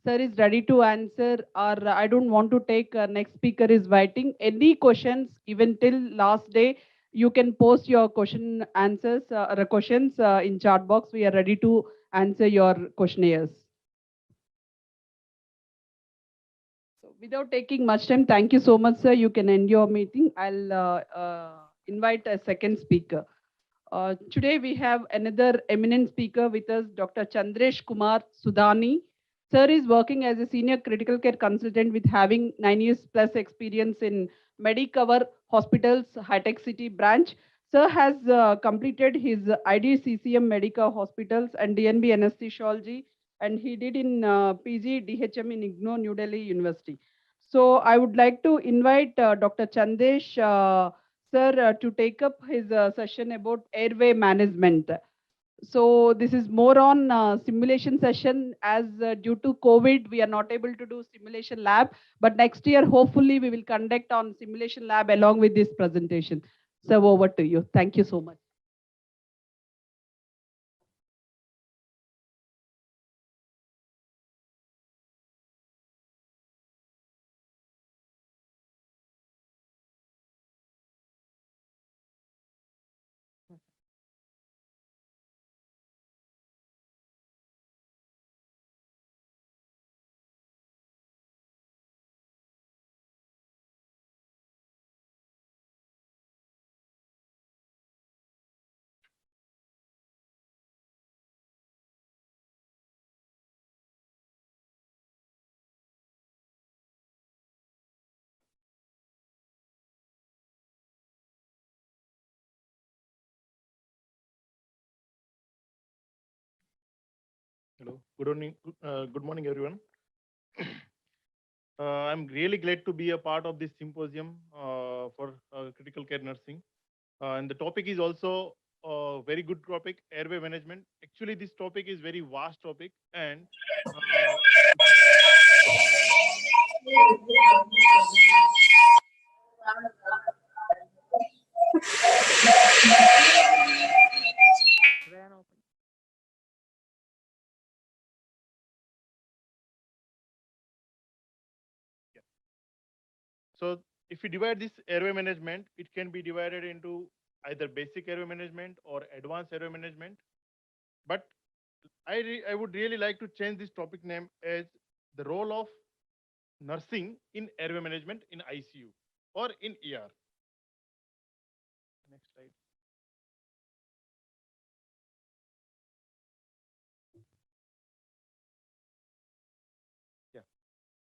Sir is ready to answer, or I don't want to take next speaker is waiting. Any questions, even till last day, you can post your question answers, questions in chat box. We are ready to answer your questionnaires. So without taking much time, thank you so much, sir. You can end your meeting. I'll invite a second speaker. Today we have another eminent speaker with us, Dr. Chandresh Kumar Sudani. Sir is working as a senior critical care consultant with having 9 years plus experience in Medicover Hospitals, High-Tech City branch. Sir has completed his IDCCM Medica Hospitals and DNB Anesthesiology, and he did in PG DHM in IGNO, New Delhi University. So I would like to invite Dr. Chandesh sir, to take up his session about airway management. So this is more on simulation session as due to COVID, we are not able to do simulation lab, but next year, hopefully we will conduct on simulation lab along with this presentation. So over to you. Thank you so much. Hello, good morning, everyone. I'm really glad to be a part of this symposium for critical care nursing. And the topic is also a very good topic, airway management. Actually, this topic is very vast topic, and so if you divide this airway management, it can be divided into either basic airway management or advanced airway management. But I would really like to change this topic name as the role of nursing in airway management in ICU or in ER. Next slide. Yeah.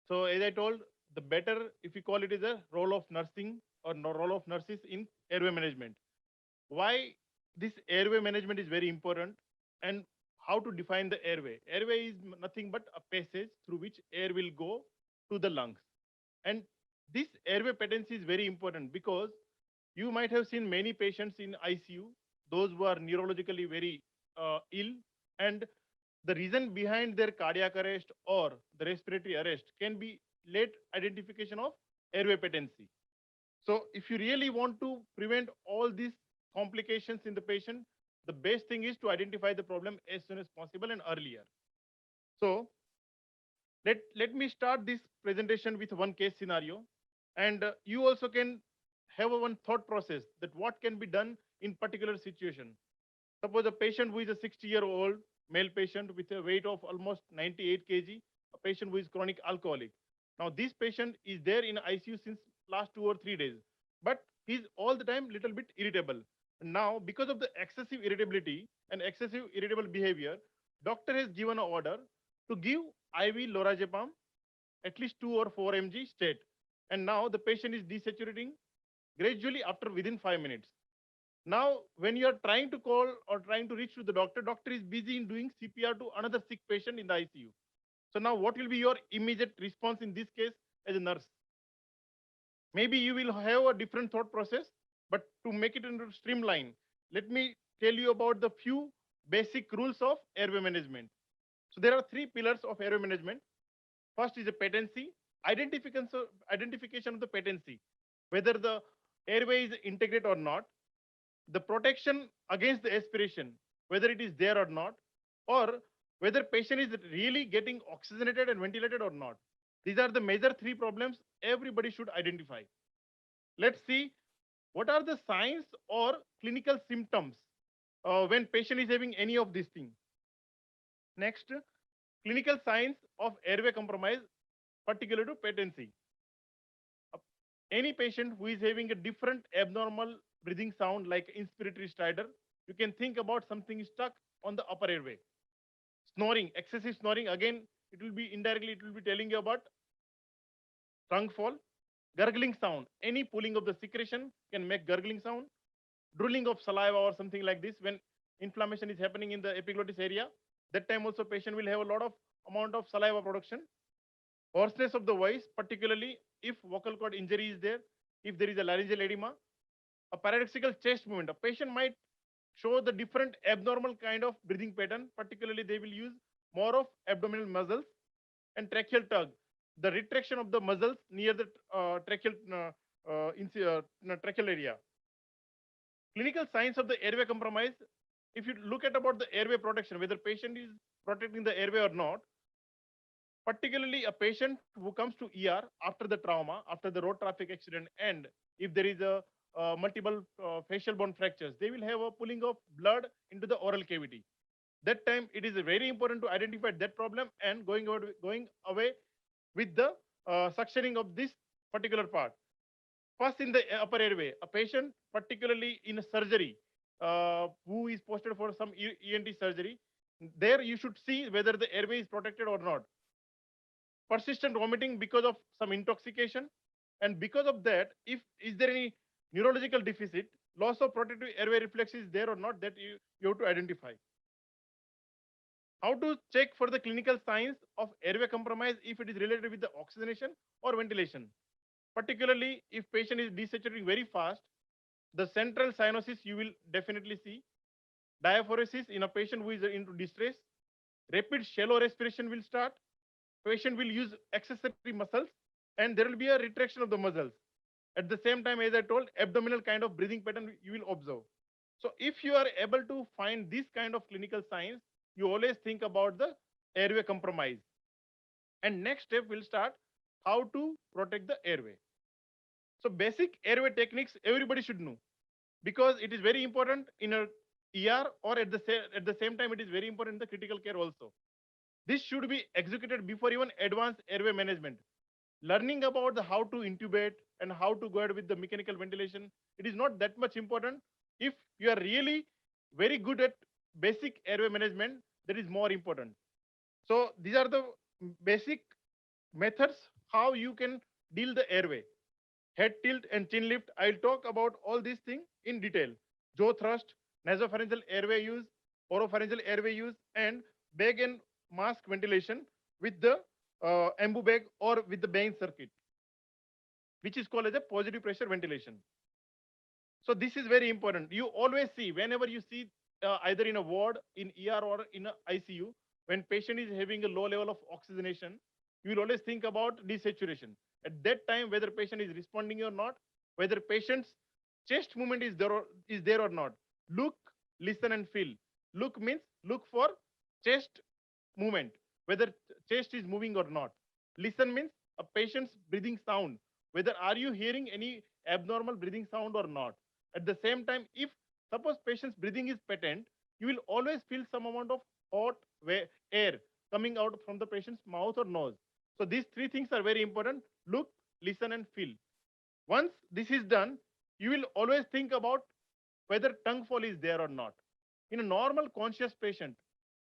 So as I told, the better if you call it is a role of nursing or no role of nurses in airway management. Why this airway management is very important and how to define the airway. Airway is nothing but a passage through which air will go to the lungs. And this airway patency is very important because you might have seen many patients in ICU, those who are neurologically very ill, and the reason behind their cardiac arrest or the respiratory arrest can be late identification of airway patency. So if you really want to prevent all these complications in the patient, the best thing is to identify the problem as soon as possible and earlier. So let me start this presentation with one case scenario, and you also can have a one thought process that what can be done in particular situation. Suppose a patient who is a 60-year-old male patient with a weight of almost 98 kg, a patient who is chronic alcoholic. Now this patient is there in ICU since last 2 or 3 days, but he's all the time little bit irritable. Now because of the excessive irritability and excessive irritable behavior, doctor has given an order to give IV lorazepam at least 2 or 4 mg straight. And now the patient is desaturating gradually after within 5 minutes. Now, when you are trying to call or trying to reach to the doctor, doctor is busy in doing CPR to another sick patient in the ICU. So now what will be your immediate response in this case as a nurse? Maybe you will have a different thought process But to make it into streamline, let me tell you about the few basic rules of airway management. So there are three pillars of airway management. First is a patency, identification of the patency, whether the airway is integrated or not, the protection against the aspiration, whether it is there or not, or whether patient is really getting oxygenated and ventilated or not. These are the major three problems everybody should identify. Let's see what are the signs or clinical symptoms when patient is having any of these things. Next, clinical signs of airway compromise, particular to patency. Any patient who is having a different abnormal breathing sound like inspiratory stridor, you can think about something stuck on the upper airway. Snoring, excessive snoring, again, it will be indirectly, it will be telling you about tongue fall. Gurgling sound, any pulling of the secretion can make gurgling sound. Drooling of saliva or something like this when inflammation is happening in the epiglottis area. That time also patient will have a lot of amount of saliva production. Hoarseness of the voice, particularly if vocal cord injury is there, if there is a laryngeal edema. A paradoxical chest movement, a patient might show the different abnormal kind of breathing pattern, particularly they will use more of abdominal muscles. And tracheal tug, the retraction of the muscles near the tracheal area. Clinical signs of the airway compromise, if you look at about the airway protection, whether patient is protecting the airway or not, particularly a patient who comes to ER after the trauma, after the road traffic accident, and if there is a multiple facial bone fractures, they will have a pulling of blood into the oral cavity. That time, it is very important to identify that problem and going away with the suctioning of this particular part. First, in the upper airway, a patient, particularly in a surgery, who is posted for some ENT surgery, there you should see whether the airway is protected or not. Persistent vomiting because of some intoxication, and because of that, if is there any neurological deficit, loss of protective airway reflex is there or not, that you have to identify. How to check for the clinical signs of airway compromise if it is related with the oxygenation or ventilation? Particularly if patient is desaturating very fast, the central cyanosis you will definitely see. Diaphoresis in a patient who is into distress. Rapid shallow respiration will start. Patient will use accessory muscles and there will be a retraction of the muscles. At the same time, as I told, abdominal kind of breathing pattern you will observe. So if you are able to find this kind of clinical signs, you always think about the airway compromise. And next step will start how to protect the airway. So basic airway techniques everybody should know because it is very important in a ER or at the same time it is very important in the critical care also. This should be executed before even advanced airway management. Learning about the how to intubate and how to go ahead with the mechanical ventilation, it is not that much important. If you are really very good at basic airway management, that is more important. So these are the basic methods how you can deal the airway. Head tilt and chin lift. I'll talk about all these things in detail. Jaw thrust, nasopharyngeal airway use, oropharyngeal airway use, and bag and mask ventilation with the ambu bag or with the Bain circuit, which is called as a positive pressure ventilation. So this is very important. You always see, whenever you see either in a ward, in ER or in a ICU, when patient is having a low level of oxygenation, you will always think about desaturation. At that time, whether patient is responding or not, whether patient's chest movement is there or not. Look, listen and feel. Look means look for chest movement, whether chest is moving or not. Listen means a patient's breathing sound, whether are you hearing any abnormal breathing sound or not. At the same time, if suppose patient's breathing is patent, you will always feel some amount of hot air coming out from the patient's mouth or nose. So these three things are very important. Look, listen and feel. Once this is done, you will always think about whether tongue fall is there or not. In a normal conscious patient,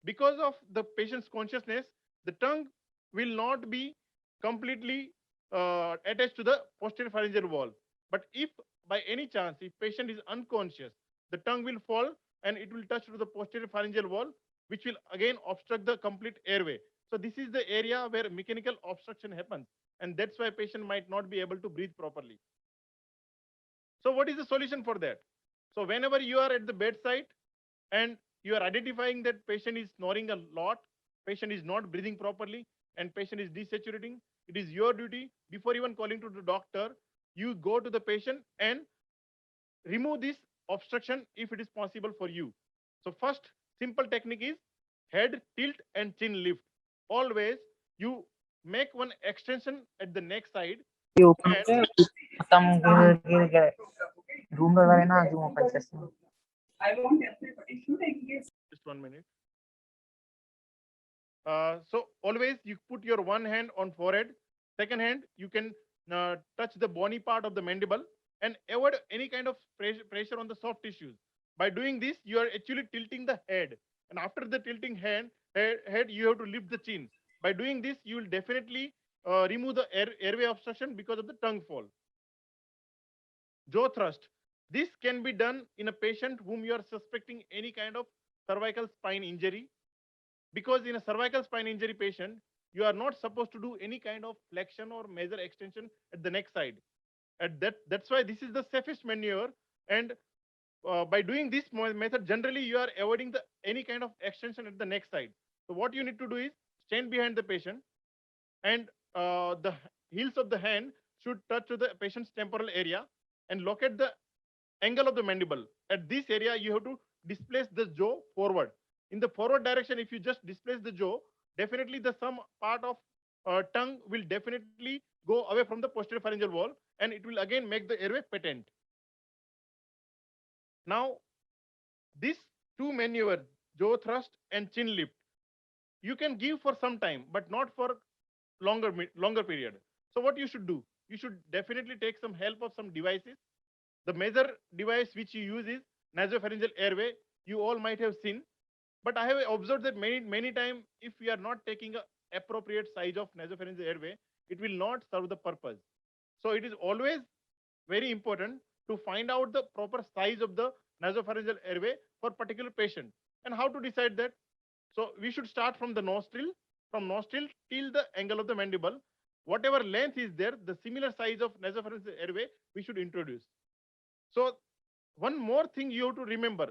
because of the patient's consciousness, the tongue will not be completely attached to the posterior pharyngeal wall. But if by any chance, if patient is unconscious, the tongue will fall and it will touch to the posterior pharyngeal wall, which will again obstruct the complete airway. So this is the area where mechanical obstruction happens. And that's why patient might not be able to breathe properly. So what is the solution for that? So whenever you are at the bedside and you are identifying that patient is snoring a lot, patient is not breathing properly, and patient is desaturating, it is your duty, before even calling to the doctor, you go to the patient and remove this obstruction if it is possible for you. So first simple technique is head tilt and chin lift. Always you make one extension at the neck side and మొత్తం room లో ఎవరైనా Zoom open చేస్తాను. just 1 minute. So always you put your one hand on forehead, second hand you can touch the bony part of the mandible and avoid any kind of pressure on the soft tissues. By doing this, you are actually tilting the head, and after the tilting head you have to lift the chin. By doing this, you will definitely remove the airway obstruction because of the tongue fall. Jaw thrust. This can be done in a patient whom you are suspecting any kind of cervical spine injury, because in a cervical spine injury patient, you are not supposed to do any kind of flexion or major extension at the neck side. That's why this is the safest maneuver. And by doing this method, generally you are avoiding any kind of extension at the neck side. So what you need to do is stand behind the patient, and the heels of the hand should touch to the patient's temporal area and locate the angle of the mandible. At this area, you have to displace the jaw forward. In the forward direction, if you just displace the jaw, definitely the some part of tongue will definitely go away from the posterior pharyngeal wall, and it will again make the airway patent. Now, this two maneuver, jaw thrust and chin lift, you can give for some time, but not for longer period. So what you should do? You should definitely take some help of some devices. The major device which you use is nasopharyngeal airway. You all might have seen, but I have observed that many times, if we are not taking a appropriate size of nasopharyngeal airway, it will not serve the purpose. So it is always very important to find out the proper size of the nasopharyngeal airway for particular patient. And how to decide that? So we should start from the nostril, till the angle of the mandible. Whatever length is there, the similar size of nasopharyngeal airway we should introduce. So one more thing you have to remember: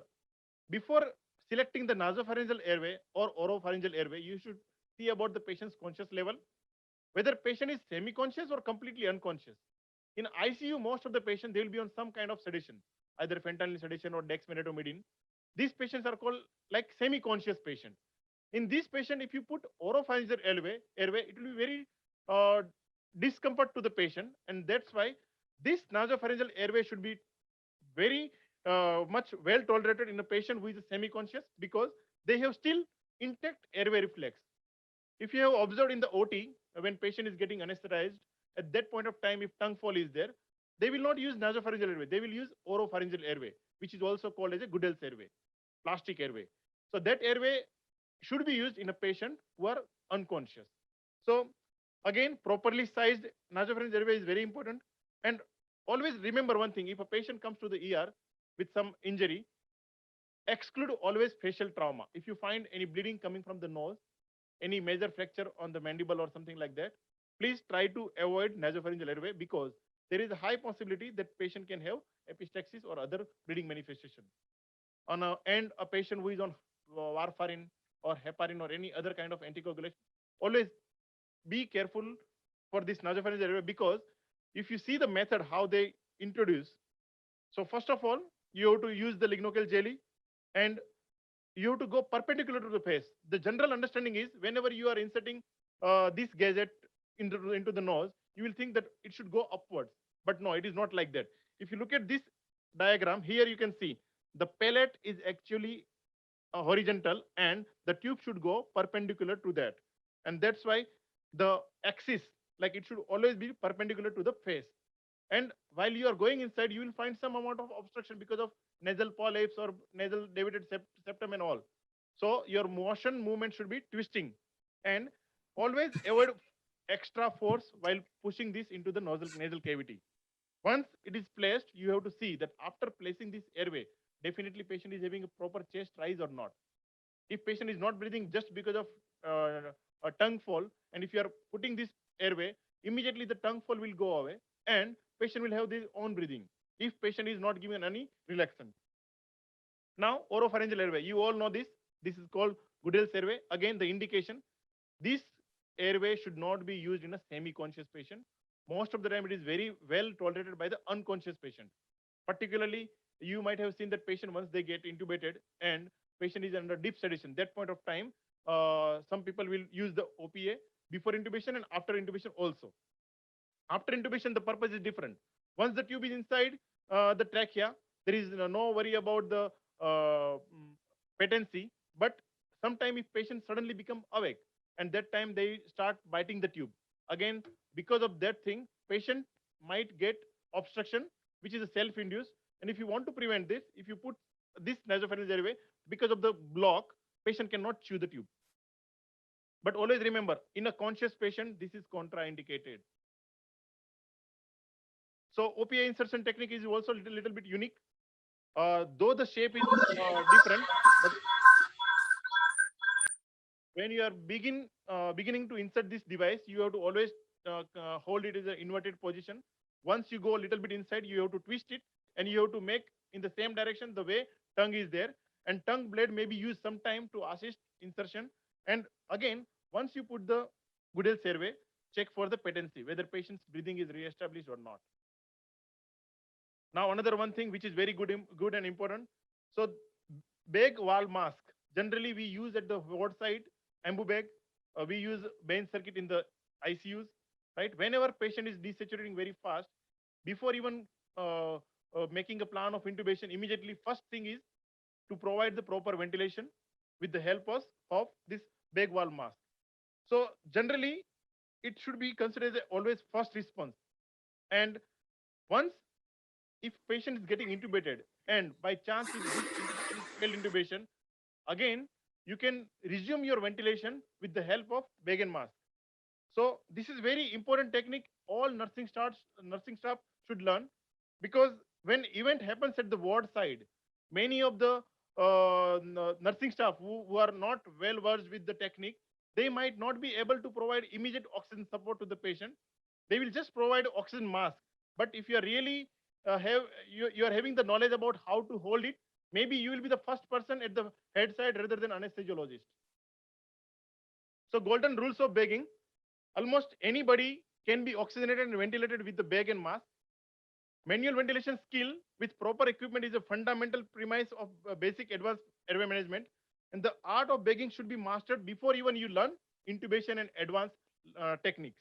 before selecting the nasopharyngeal airway or oropharyngeal airway, you should see about the patient's conscious level, whether patient is semi-conscious or completely unconscious. In ICU, most of the patients, they will be on some kind of sedation, either fentanyl sedation or dexmedetomidine. These patients are called like semi-conscious patient. In this patient, if you put oropharyngeal airway, it will be very discomfort to the patient, and that's why this nasopharyngeal airway should be very much well tolerated in a patient who is semi-conscious, because they have still intact airway reflex. If you have observed in the OT, when patient is getting anesthetized, at that point of time, if tongue fall is there, they will not use nasopharyngeal airway. They will use oropharyngeal airway, which is also called as a Goodell's airway, plastic airway. So that airway should be used in a patient who are unconscious. So again, properly sized nasopharyngeal airway is very important. And always remember one thing: if a patient comes to the ER with some injury, exclude always facial trauma. If you find any bleeding coming from the nose, any major fracture on the mandible or something like that, please try to avoid nasopharyngeal airway, because there is a high possibility that patient can have epistaxis or other bleeding manifestation. And a patient who is on warfarin or heparin or any other kind of anticoagulation, always be careful for this nasopharyngeal airway, because if you see the method how they introduce, so first of all, you have to use the lignocaine jelly, and you have to go perpendicular to the face. The general understanding is whenever you are inserting this gadget into the nose, you will think that it should go upwards. But no, it is not like that. If you look at this diagram, here you can see the palate is actually horizontal and the tube should go perpendicular to that. And that's why the axis, like it should always be perpendicular to the face. And while you are going inside, you will find some amount of obstruction because of nasal polyps or nasal deviated septum and all. So your movement should be twisting, and always avoid extra force while pushing this into the nasal cavity. Once it is placed, you have to see that after placing this airway, definitely patient is having a proper chest rise or not. If patient is not breathing just because of a tongue fall, and if you are putting this airway, immediately the tongue fall will go away and patient will have their own breathing. if patient is not given any relaxant. Now, oropharyngeal airway, you all know this. This is called Goodell's airway. Again, the indication, this airway should not be used in a semi-conscious patient. Most of the time, it is very well tolerated by the unconscious patient. Particularly, you might have seen that patient once they get intubated and patient is under deep sedation. That point of time, some people will use the OPA before intubation and after intubation also. After intubation, the purpose is different. Once the tube is inside the trachea, there is no worry about the patency. But sometime if patient suddenly become awake, and that time they start biting the tube. Again, because of that thing, patient might get obstruction, which is a self-induced. And if you want to prevent this, if you put this nasopharyngeal airway, because of the block, patient cannot chew the tube. But always remember, in a conscious patient, this is contraindicated. So OPA insertion technique is also a little bit unique. Though the shape is different, but when you are beginning to insert this device, you have to always hold it as an inverted position. Once you go a little bit inside, you have to twist it and you have to make in the same direction the way tongue is there. And tongue blade may be used sometime to assist insertion. And again, once you put the Goodell's airway, check for the patency, whether patient's breathing is reestablished or not. Now, another one thing which is very good and important. So, bag wall mask. Generally, we use at the ward side, ambu bag. We use bench circuit in the ICUs, right? Whenever patient is desaturating very fast, before even making a plan of intubation, immediately first thing is to provide the proper ventilation with the help of this bag wall mask. So, generally, it should be considered as always first response. And once if patient is getting intubated and by chance if this intubation is failed intubation, again, you can resume your ventilation with the help of bag and mask. So this is very important technique. All nursing staff should learn, because when event happens at the ward side, many of the nursing staff who are not well versed with the technique, they might not be able to provide immediate oxygen support to the patient. They will just provide oxygen mask. But if you are really you are having the knowledge about how to hold it, maybe you will be the first person at the bedside rather than anesthesiologist. So golden rules of bagging: almost anybody can be oxygenated and ventilated with the bag and mask. Manual ventilation skill with proper equipment is a fundamental premise of basic advanced airway management. And the art of bagging should be mastered before even you learn intubation and advanced techniques.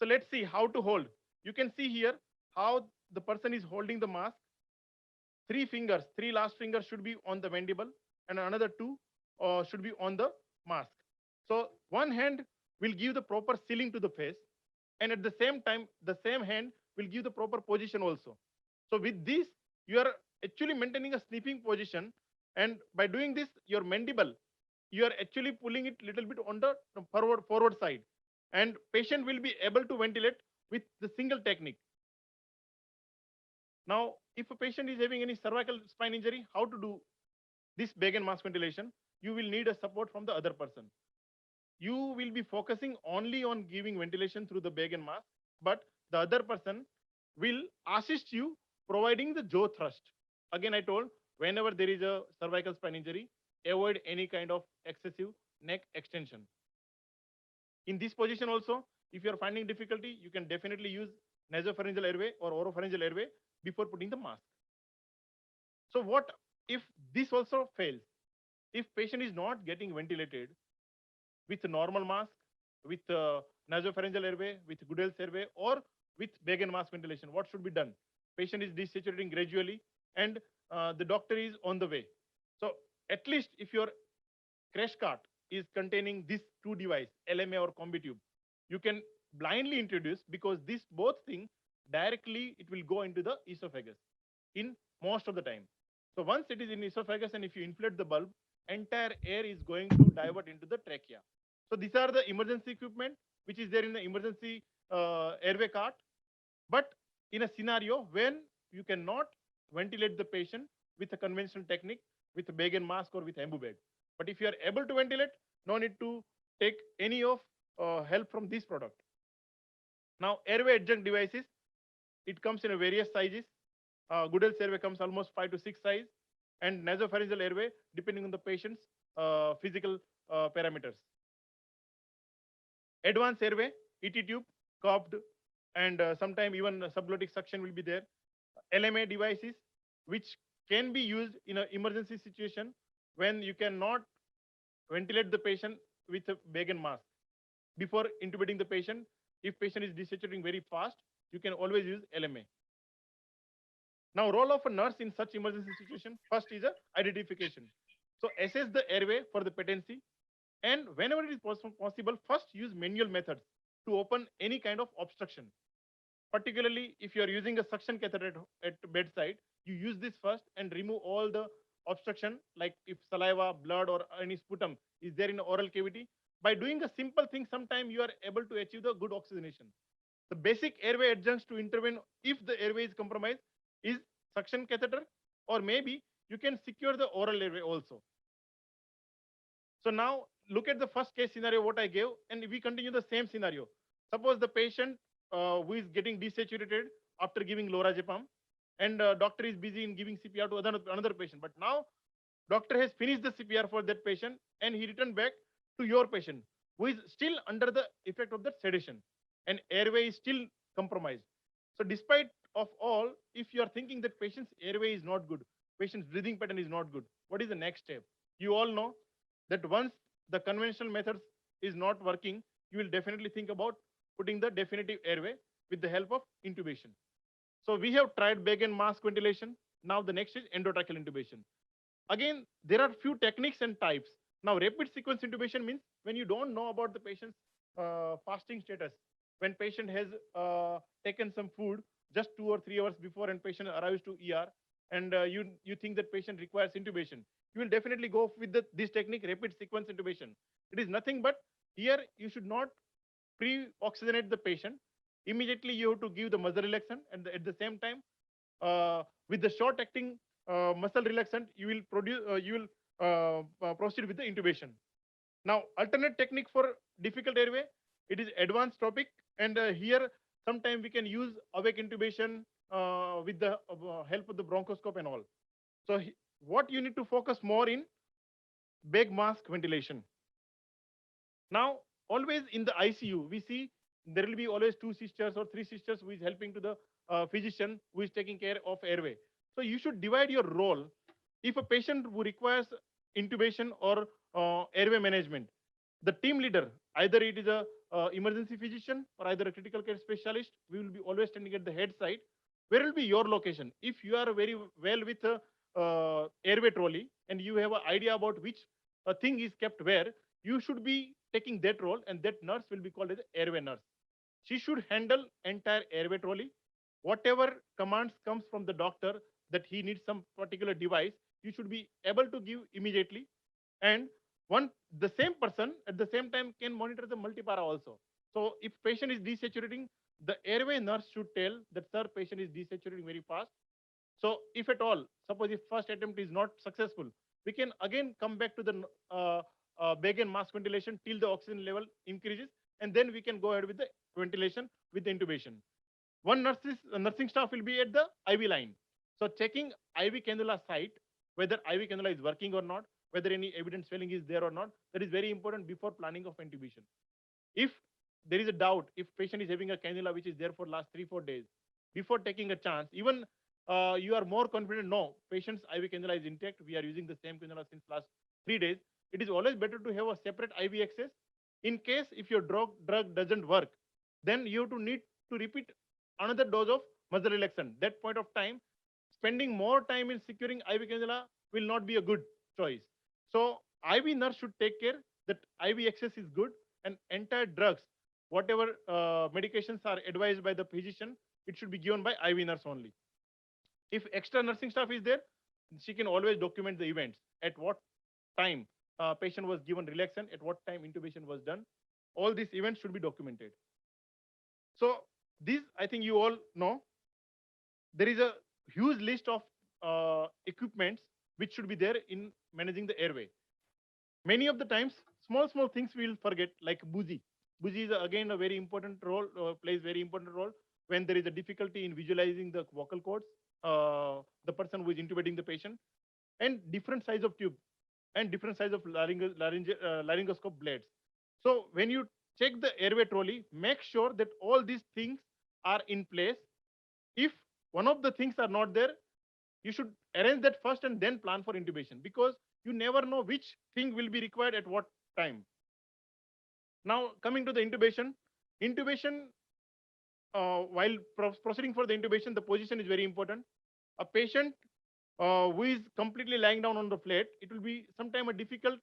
So let's see how to hold. You can see here how the person is holding the mask. Three last fingers should be on the mandible and another two should be on the mask. So one hand will give the proper sealing to the face, and at the same time, the same hand will give the proper position also. So with this, you are actually maintaining a sniffing position, and by doing this, your mandible, you are actually pulling it little bit on the forward side, and patient will be able to ventilate with the single technique. Now, if a patient is having any cervical spine injury, how to do this bag and mask ventilation? You will need a support from the other person. You will be focusing only on giving ventilation through the bag and mask, but the other person will assist you providing the jaw thrust. Again, I told, whenever there is a cervical spine injury, avoid any kind of excessive neck extension. In this position also, if you are finding difficulty, you can definitely use nasopharyngeal airway or oropharyngeal airway before putting the mask. So what if this also fails? If patient is not getting ventilated with normal mask, with nasopharyngeal airway, with Goodell's airway, or with bag and mask ventilation, what should be done? Patient is desaturating gradually, and the doctor is on the way. So at least if your crash cart is containing these two devices, LMA or combi tube, you can blindly introduce, because these both things directly it will go into the esophagus in most of the time. So once it is in esophagus and if you inflate the bulb, entire air is going to divert into the trachea. So these are the emergency equipment which is there in the emergency airway cart. But in a scenario when you cannot ventilate the patient with a conventional technique, with a bag and mask or with ambu bag. But if you are able to ventilate, no need to take any of help from this product. Now, airway adjunct devices, it comes in a various sizes. Goodell's airway comes almost 5 to 6 size, and nasopharyngeal airway depending on the patient's physical parameters. Advanced airway, ET tube, curved, and sometime even subglottic suction will be there. LMA devices, which can be used in an emergency situation when you cannot ventilate the patient with a bag and mask. Before intubating the patient, if patient is desaturating very fast, you can always use LMA. Now, role of a nurse in such emergency situation, first is a identification. So assess the airway for the patency, and whenever it is possible, first use manual methods to open any kind of obstruction. Particularly if you are using a suction catheter at bedside, you use this first and remove all the obstruction, like if saliva, blood, or any sputum is there in the oral cavity. By doing a simple thing, sometimes you are able to achieve the good oxygenation. The basic airway adjuncts to intervene if the airway is compromised is suction catheter, or maybe you can secure the oral airway also. So now look at the first case scenario what I gave, and we continue the same scenario. Suppose the patient who is getting desaturated after giving lorazepam, and doctor is busy in giving CPR to another patient. But now doctor has finished the CPR for that patient, and he returned back to your patient who is still under the effect of that sedation, and airway is still compromised. So despite of all, if you are thinking that patient's airway is not good, patient's breathing pattern is not good, what is the next step? You all know that once the conventional methods is not working, you will definitely think about putting the definitive airway with the help of intubation. So we have tried bag and mask ventilation. Now the next is endotracheal intubation. Again, there are few techniques and types. Now, rapid sequence intubation means when you don't know about the patient's fasting status, when patient has taken some food just 2 or 3 hours before and patient arrives to ER, and you think that patient requires intubation, you will definitely go with this technique, rapid sequence intubation. It is nothing but here you should not pre-oxygenate the patient. Immediately you have to give the muscle relaxant, and at the same time, with the short-acting muscle relaxant, you will proceed with the intubation. Now, alternate technique for difficult airway, it is advanced topic, and here sometimes we can use awake intubation with the help of the bronchoscope and all. So what you need to focus more in bag mask ventilation. Now, always in the ICU, we see there will be always 2 sisters or 3 sisters who is helping to the physician who is taking care of airway. So you should divide your role. If a patient who requires intubation or airway management, the team leader, either it is a emergency physician or either a critical care specialist, we will be always standing at the head side. Where will be your location? If you are very well with a airway trolley and you have an idea about which thing is kept where, you should be taking that role, and that nurse will be called as airway nurse. She should handle entire airway trolley. Whatever commands comes from the doctor that he needs some particular device, you should be able to give immediately. And the same person at the same time can monitor the multipara also. So if patient is desaturating, the airway nurse should tell that sir, patient is desaturating very fast. So if at all, suppose if first attempt is not successful, we can again come back to the bag and mask ventilation till the oxygen level increases, and then we can go ahead with the ventilation with the intubation. One nursing staff will be at the IV line. So checking IV cannula site, whether IV cannula is working or not, whether any evident swelling is there or not, that is very important before planning of intubation. If there is a doubt, if patient is having a cannula which is there for last 3-4 days, before taking a chance, even you are more confident, no, patient's IV cannula is intact, we are using the same cannula since last 3 days, it is always better to have a separate IV access. In case if your drug doesn't work, then you have to need to repeat another dose of muscle relaxant. That point of time, spending more time in securing IV cannula will not be a good choice. So IV nurse should take care that IV access is good, and entire drugs, whatever medications are advised by the physician, it should be given by IV nurse only. If extra nursing staff is there, she can always document the events. At what time patient was given relaxant, at what time intubation was done. All these events should be documented. So this, I think you all know, there is a huge list of equipments which should be there in managing the airway. Many of the times, small things we will forget, like buji. Buji is again a very important role, plays very important role when there is a difficulty in visualizing the vocal cords. the person who is intubating the patient, and different size of tube and different size of laryngoscope blades. So when you check the airway trolley, make sure that all these things are in place. If one of the things are not there, you should arrange that first and then plan for intubation, because you never know which thing will be required at what time. Now coming to the intubation, while proceeding for the intubation, the position is very important. A patient who is completely lying down on the plate, it will be sometime a difficult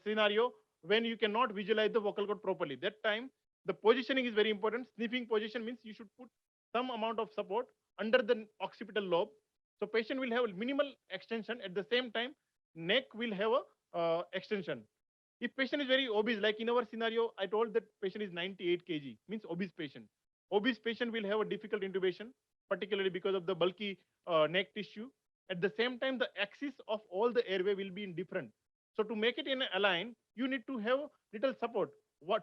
scenario when you cannot visualize the vocal cord properly. That time, the positioning is very important. Sniffing position means you should put some amount of support under the occipital lobe. So patient will have minimal extension. At the same time, neck will have a extension. If patient is very obese, like in our scenario, I told that patient is 98 kg, means obese patient. Obese patient will have a difficult intubation, particularly because of the bulky neck tissue. At the same time, the axis of all the airway will be in different. So to make it in a line, you need to have little support.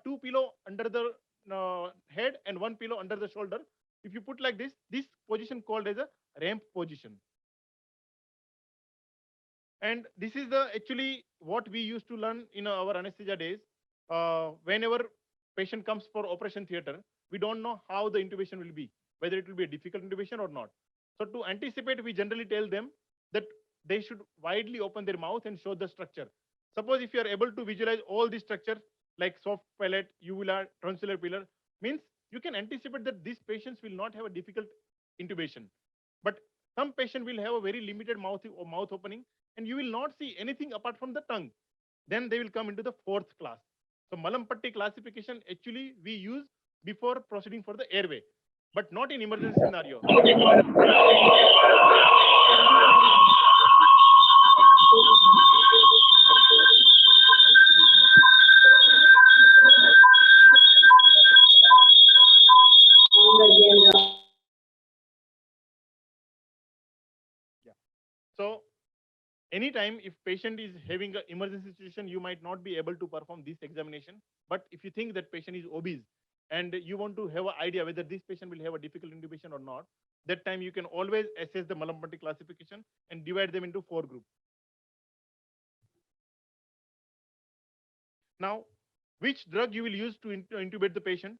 Two pillow under the head and one pillow under the shoulder. If you put like this position called as a ramp position. And this is the actually what we used to learn in our anesthesia days. Whenever patient comes for operation theater, we don't know how the intubation will be, whether it will be a difficult intubation or not. So to anticipate, we generally tell them that they should widely open their mouth and show the structure. Suppose if you are able to visualize all these structures like soft palate, uvula, tonsillar pillar, means you can anticipate that these patients will not have a difficult intubation. But some patient will have a very limited mouth opening, and you will not see anything apart from the tongue. Then they will come into the fourth class. So Malampatti classification actually we use before proceeding for the airway, but not in emergency scenario. Yeah. So anytime if patient is having an emergency situation, you might not be able to perform this examination. But if you think that patient is obese and you want to have an idea whether this patient will have a difficult intubation or not, that time you can always assess the Malampatti classification and divide them into 4 groups. Now, which drug you will use to intubate the patient?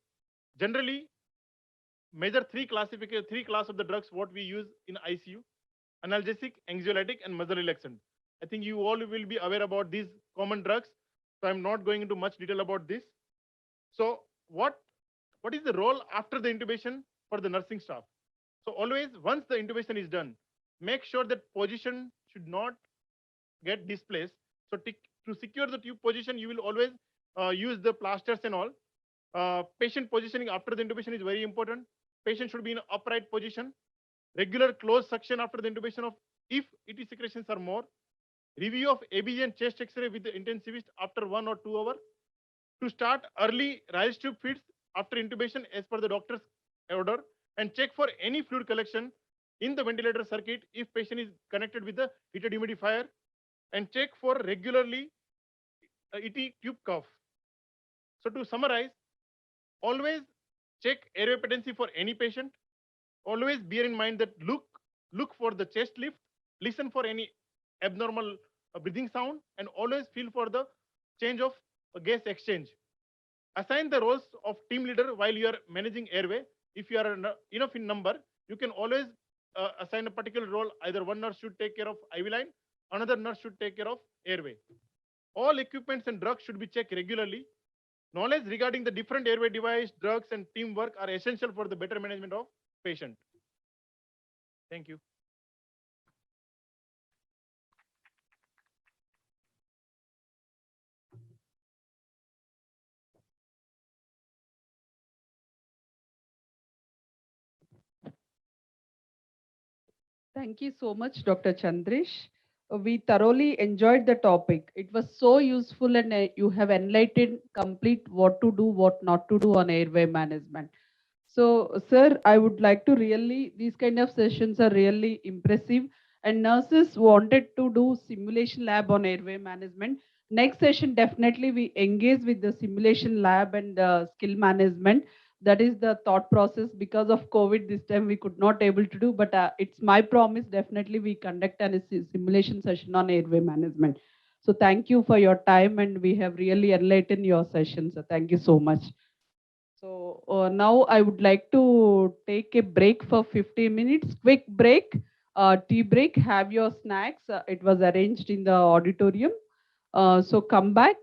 Generally, major three class of the drugs what we use in ICU: analgesic, anxiolytic, and muscle relaxant. I think you all will be aware about these common drugs, so I'm not going into much detail about this. So what is the role after the intubation for the nursing staff? So always once the intubation is done, make sure that position should not get displaced. So to secure the tube position, you will always use the plasters and all. Patient positioning after the intubation is very important. Patient should be in upright position. Regular closed suction after the intubation of if ET secretions are more. Review of ABG and chest X-ray with the intensivist after 1 or 2 hours. To start early rise tube feeds after intubation as per the doctor's order, and check for any fluid collection in the ventilator circuit if patient is connected with the heated humidifier, and check for regularly ET tube cuff. So to summarize, always check airway patency for any patient. Always bear in mind that look for the chest lift, listen for any abnormal breathing sound, and always feel for the change of gas exchange. Assign the roles of team leader while you are managing airway. If you are enough in number, you can always assign a particular role. Either one nurse should take care of IV line, another nurse should take care of airway. All equipments and drugs should be checked regularly. Knowledge regarding the different airway device, drugs, and teamwork are essential for the better management of patient. Thank you. Thank you so much, Dr. Chandresh. We thoroughly enjoyed the topic. It was so useful, and you have enlightened complete what to do, what not to do on airway management. So, sir, I would like to really, these kind of sessions are really impressive. And nurses wanted to do simulation lab on airway management. Next session, definitely we engage with the simulation lab and skill management. That is the thought process. Because of COVID, this time we could not able to do, but it's my promise. Definitely, we conduct a simulation session on airway management. So thank you for your time, and we have really enlightened your session. So thank you so much. So now I would like to take a break for 50 minutes, quick break, tea break, have your snacks. It was arranged in the auditorium. So come back.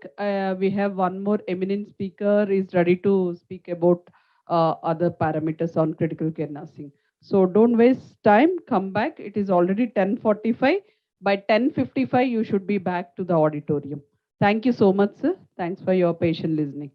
We have one more eminent speaker is ready to speak about other parameters on critical care nursing. So don't waste time. Come back. It is already 10:45. By 10:55, you should be back to the auditorium. Thank you so much, sir. Thanks for your patient listening.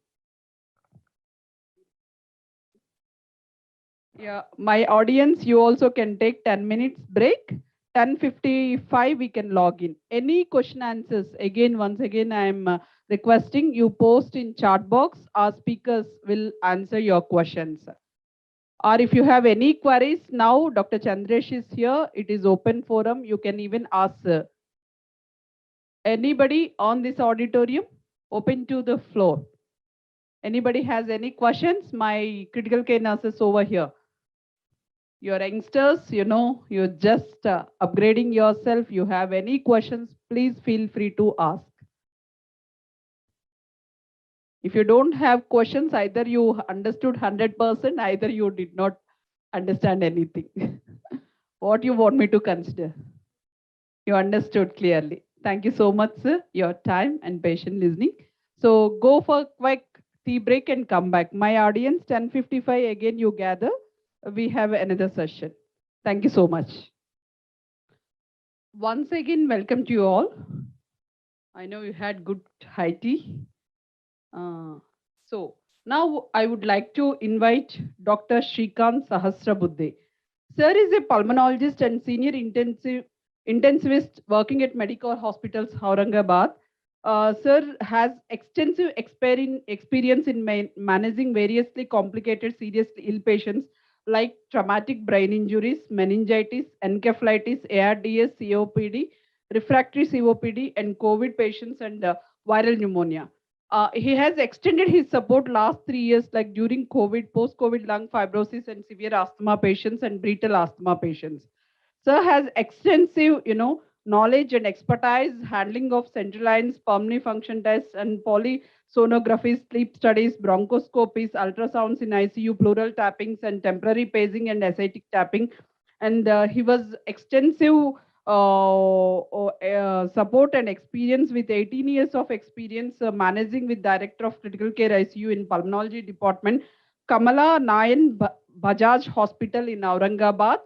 Yeah, my audience, you also can take 10 minutes break. 10:55, we can log in. Any question answers, again, once again, I'm requesting you post in chat box. Our speakers will answer your questions. Or if you have any queries now, Dr. Chandresh is here. It is open forum. You can even ask anybody on this auditorium, open to the floor. Anybody has any questions? My critical care nurses over here. You're youngsters, you're just upgrading yourself. You have any questions, please feel free to ask. If you don't have questions, either you understood 100%, either you did not understand anything. What you want me to consider? You understood clearly. Thank you so much, sir, your time and patient listening. So go for a quick tea break and come back. My audience, 10:55, again you gather. We have another session. Thank you so much. Once again, welcome to you all. I know you had good high tea. So now I would like to invite Dr. Shrikant Sahasrabuddhe. Sir is a pulmonologist and senior intensivist working at Medicover Hospitals, Aurangabad. Sir has extensive experience in managing variously complicated, seriously ill patients like traumatic brain injuries, meningitis, encephalitis, ARDS, COPD, refractory COPD, and COVID patients and viral pneumonia. He has extended his support last 3 years, like during COVID, post-COVID lung fibrosis and severe asthma patients and brittle asthma patients. Sir has extensive, knowledge and expertise handling of central lines, pulmonary function tests, and polysonographies, sleep studies, bronchoscopies, ultrasounds in ICU, pleural tappings, and temporary pacing and ascitic tapping. And he was extensive support and experience with 18 years of experience managing with Director of Critical Care ICU in Pulmonology Department, Kamala Nayan Bajaj Hospital in Aurangabad.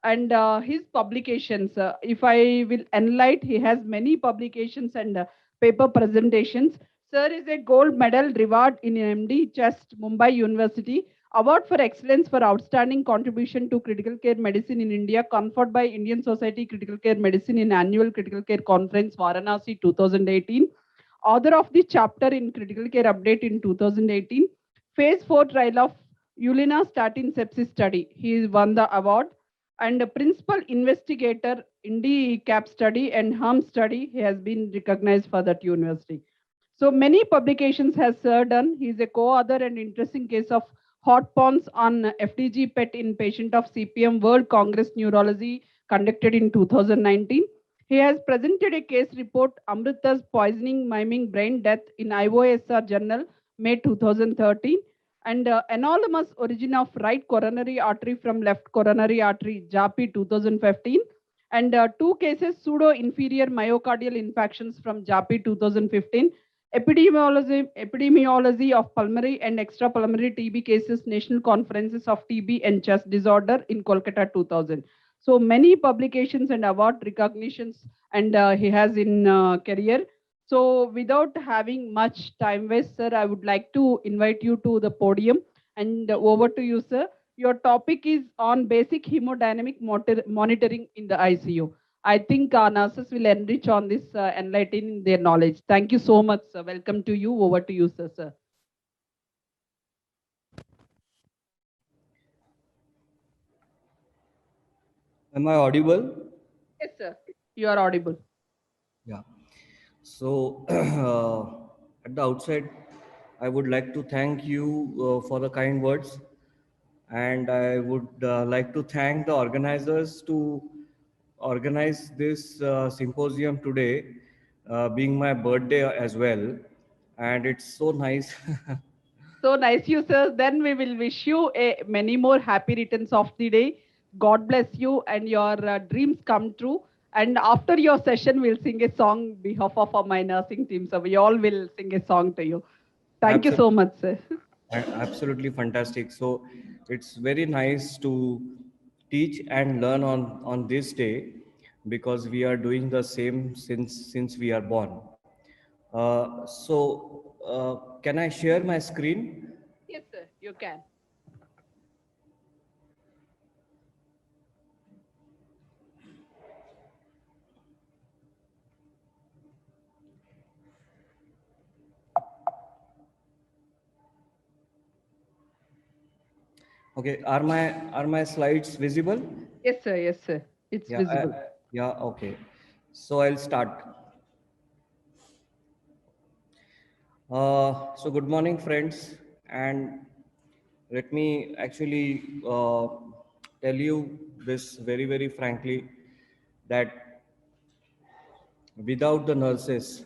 And his publications, if I will enlighten, he has many publications and paper presentations. Sir is a gold medal reward in MD Chest, Mumbai University, Award for Excellence for Outstanding Contribution to Critical Care Medicine in India, conferred by Indian Society Critical Care Medicine in Annual Critical Care Conference, Varanasi 2018. Author of the chapter in Critical Care Update in 2018. Phase 4 trial of Ulina statin sepsis study. He won the award. And principal investigator in the CAP study and HARM study, he has been recognized for that university. So many publications has Sir done. He is a co-author and interesting case of hot pawns on FDG PET in patient of CPM World Congress Neurology conducted in 2019. He has presented a case report, Amrita's poisoning miming brain death in IOSR journal, May 2013. And anomalous origin of right coronary artery from left coronary artery, JAPI 2015. And 2 cases pseudo-inferior myocardial infarctions from JAPI 2015. Epidemiology of pulmonary and extrapulmonary TB cases, National Conferences of TB and Chest Disorder in Kolkata 2000. So many publications and award recognitions, and he has in career. So without having much time waste, sir, I would like to invite you to the podium, and over to you, sir. Your topic is on basic hemodynamic monitoring in the ICU. I think our nurses will enrich on this, enlightening their knowledge. Thank you so much, sir. Welcome to you. Over to you, sir. Am I audible? Yes, sir. You are audible. Yeah. So at the outset, I would like to thank you for the kind words, and I would like to thank the organizers to organize this symposium today, being my birthday as well. And it's so nice. So nice, you sir. Then we will wish you many more happy returns of the day. God bless you and your dreams come true. And after your session, we'll sing a song behalf of my nursing team. So we all will sing a song to you. Thank you so much, sir. Absolutely fantastic. So it's very nice to teach and learn on this day, because we are doing the same since we are born. Can I share my screen? Yes, sir, you can. Okay, are my slides visible? Yes, sir. Yes, sir. It's Yeah, visible. yeah, okay. So I'll start. So good morning, friends, and let me actually tell you this very, very frankly, that without the nurses,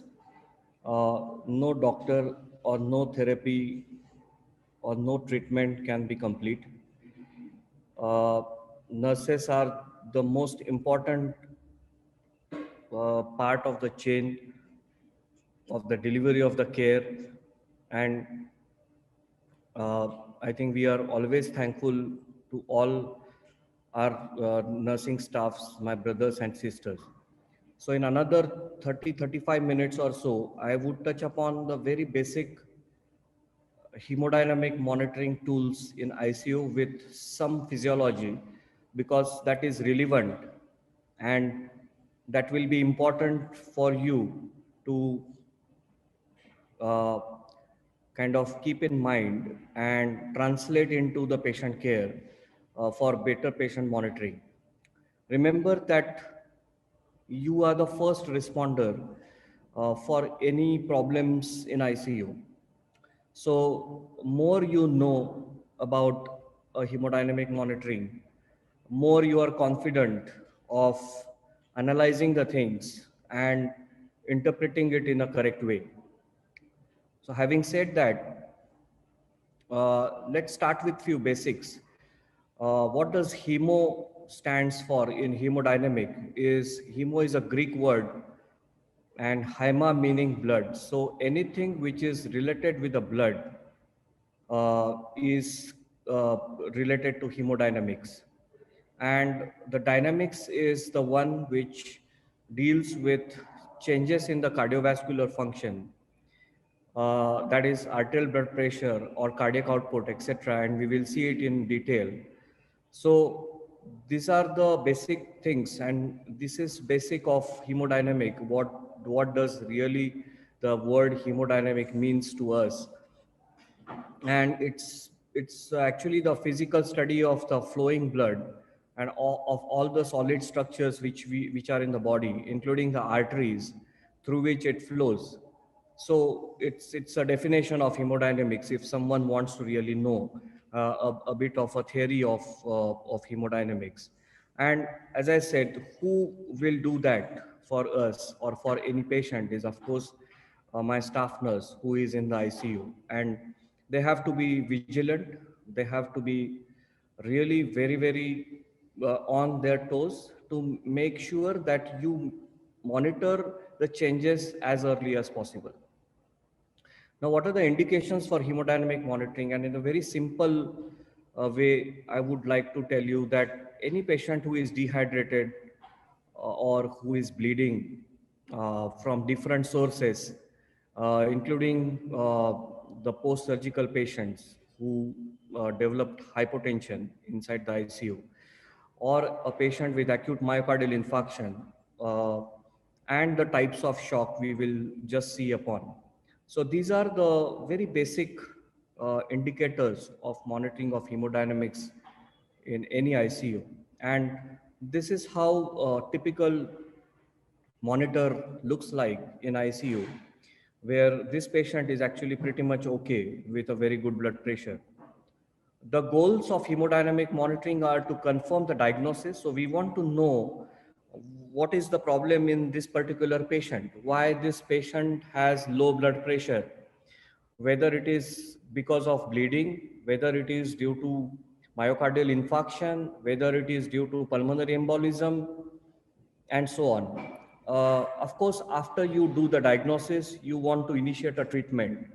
no doctor or no therapy or no treatment can be complete. Uh, Nurses are the most important part of the chain of the delivery of the care, and uh, I think we are always thankful to all our nursing staffs, my brothers and sisters. So in another 30-35 minutes or so, I would touch upon the very basic hemodynamic monitoring tools in ICU with some physiology, because that is relevant and that will be important for you to uh, kind of keep in mind and translate into the patient care for better patient monitoring. Remember that you are the first responder for any problems in ICU. So more you know about hemodynamic monitoring, more you are confident of analyzing the things and interpreting it in a correct way. So having said that, let's start with few basics. What does hemo stands for in hemodynamic? Is hemo is a Greek word, and hyma meaning blood. So anything which is related with the blood is related to hemodynamics. And the dynamics is the one which deals with changes in the cardiovascular function, that is arterial blood pressure or cardiac output, etc. And we will see it in detail. So these are the basic things, and this is basic of hemodynamic. What does really the word hemodynamic means to us? And it's actually the physical study of the flowing blood and of all the solid structures which are in the body, including the arteries through which it flows. So it's a definition of hemodynamics if someone wants to really know a bit of a theory of hemodynamics. And as I said, who will do that for us or for any patient is, of course, my staff nurse who is in the ICU. And they have to be vigilant. They have to be really very, very on their toes to make sure that you monitor the changes as early as possible. Now, what are the indications for hemodynamic monitoring? And in a very simple way, I would like to tell you that any patient who is dehydrated or who is bleeding from different sources, including the post-surgical patients who developed hypotension inside the ICU, or a patient with acute myocardial infarction, and the types of shock we will just see upon. So these are the very basic indicators of monitoring of hemodynamics in any ICU. And this is how a typical monitor looks like in ICU, where this patient is actually pretty much okay with a very good blood pressure. The goals of hemodynamic monitoring are to confirm the diagnosis. So we want to know what is the problem in this particular patient, why this patient has low blood pressure, whether it is because of bleeding, whether it is due to myocardial infarction, whether it is due to pulmonary embolism, and so on. Of course, after you do the diagnosis, you want to initiate a treatment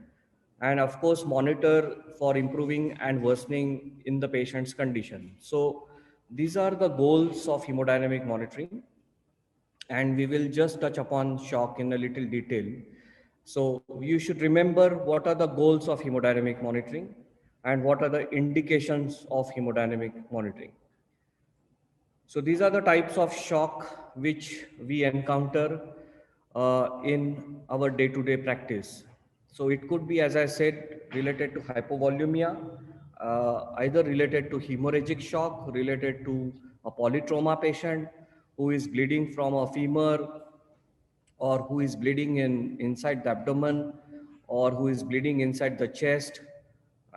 and of course monitor for improving and worsening in the patient's condition. So these are the goals of hemodynamic monitoring, and we will just touch upon shock in a little detail. So you should remember what are the goals of hemodynamic monitoring and what are the indications of hemodynamic monitoring. So these are the types of shock which we encounter in our day-to-day practice. So it could be, as I said, related to hypovolemia, either related to hemorrhagic shock, related to a polytrauma patient who is bleeding from a femur, or who is bleeding inside the abdomen, or who is bleeding inside the chest,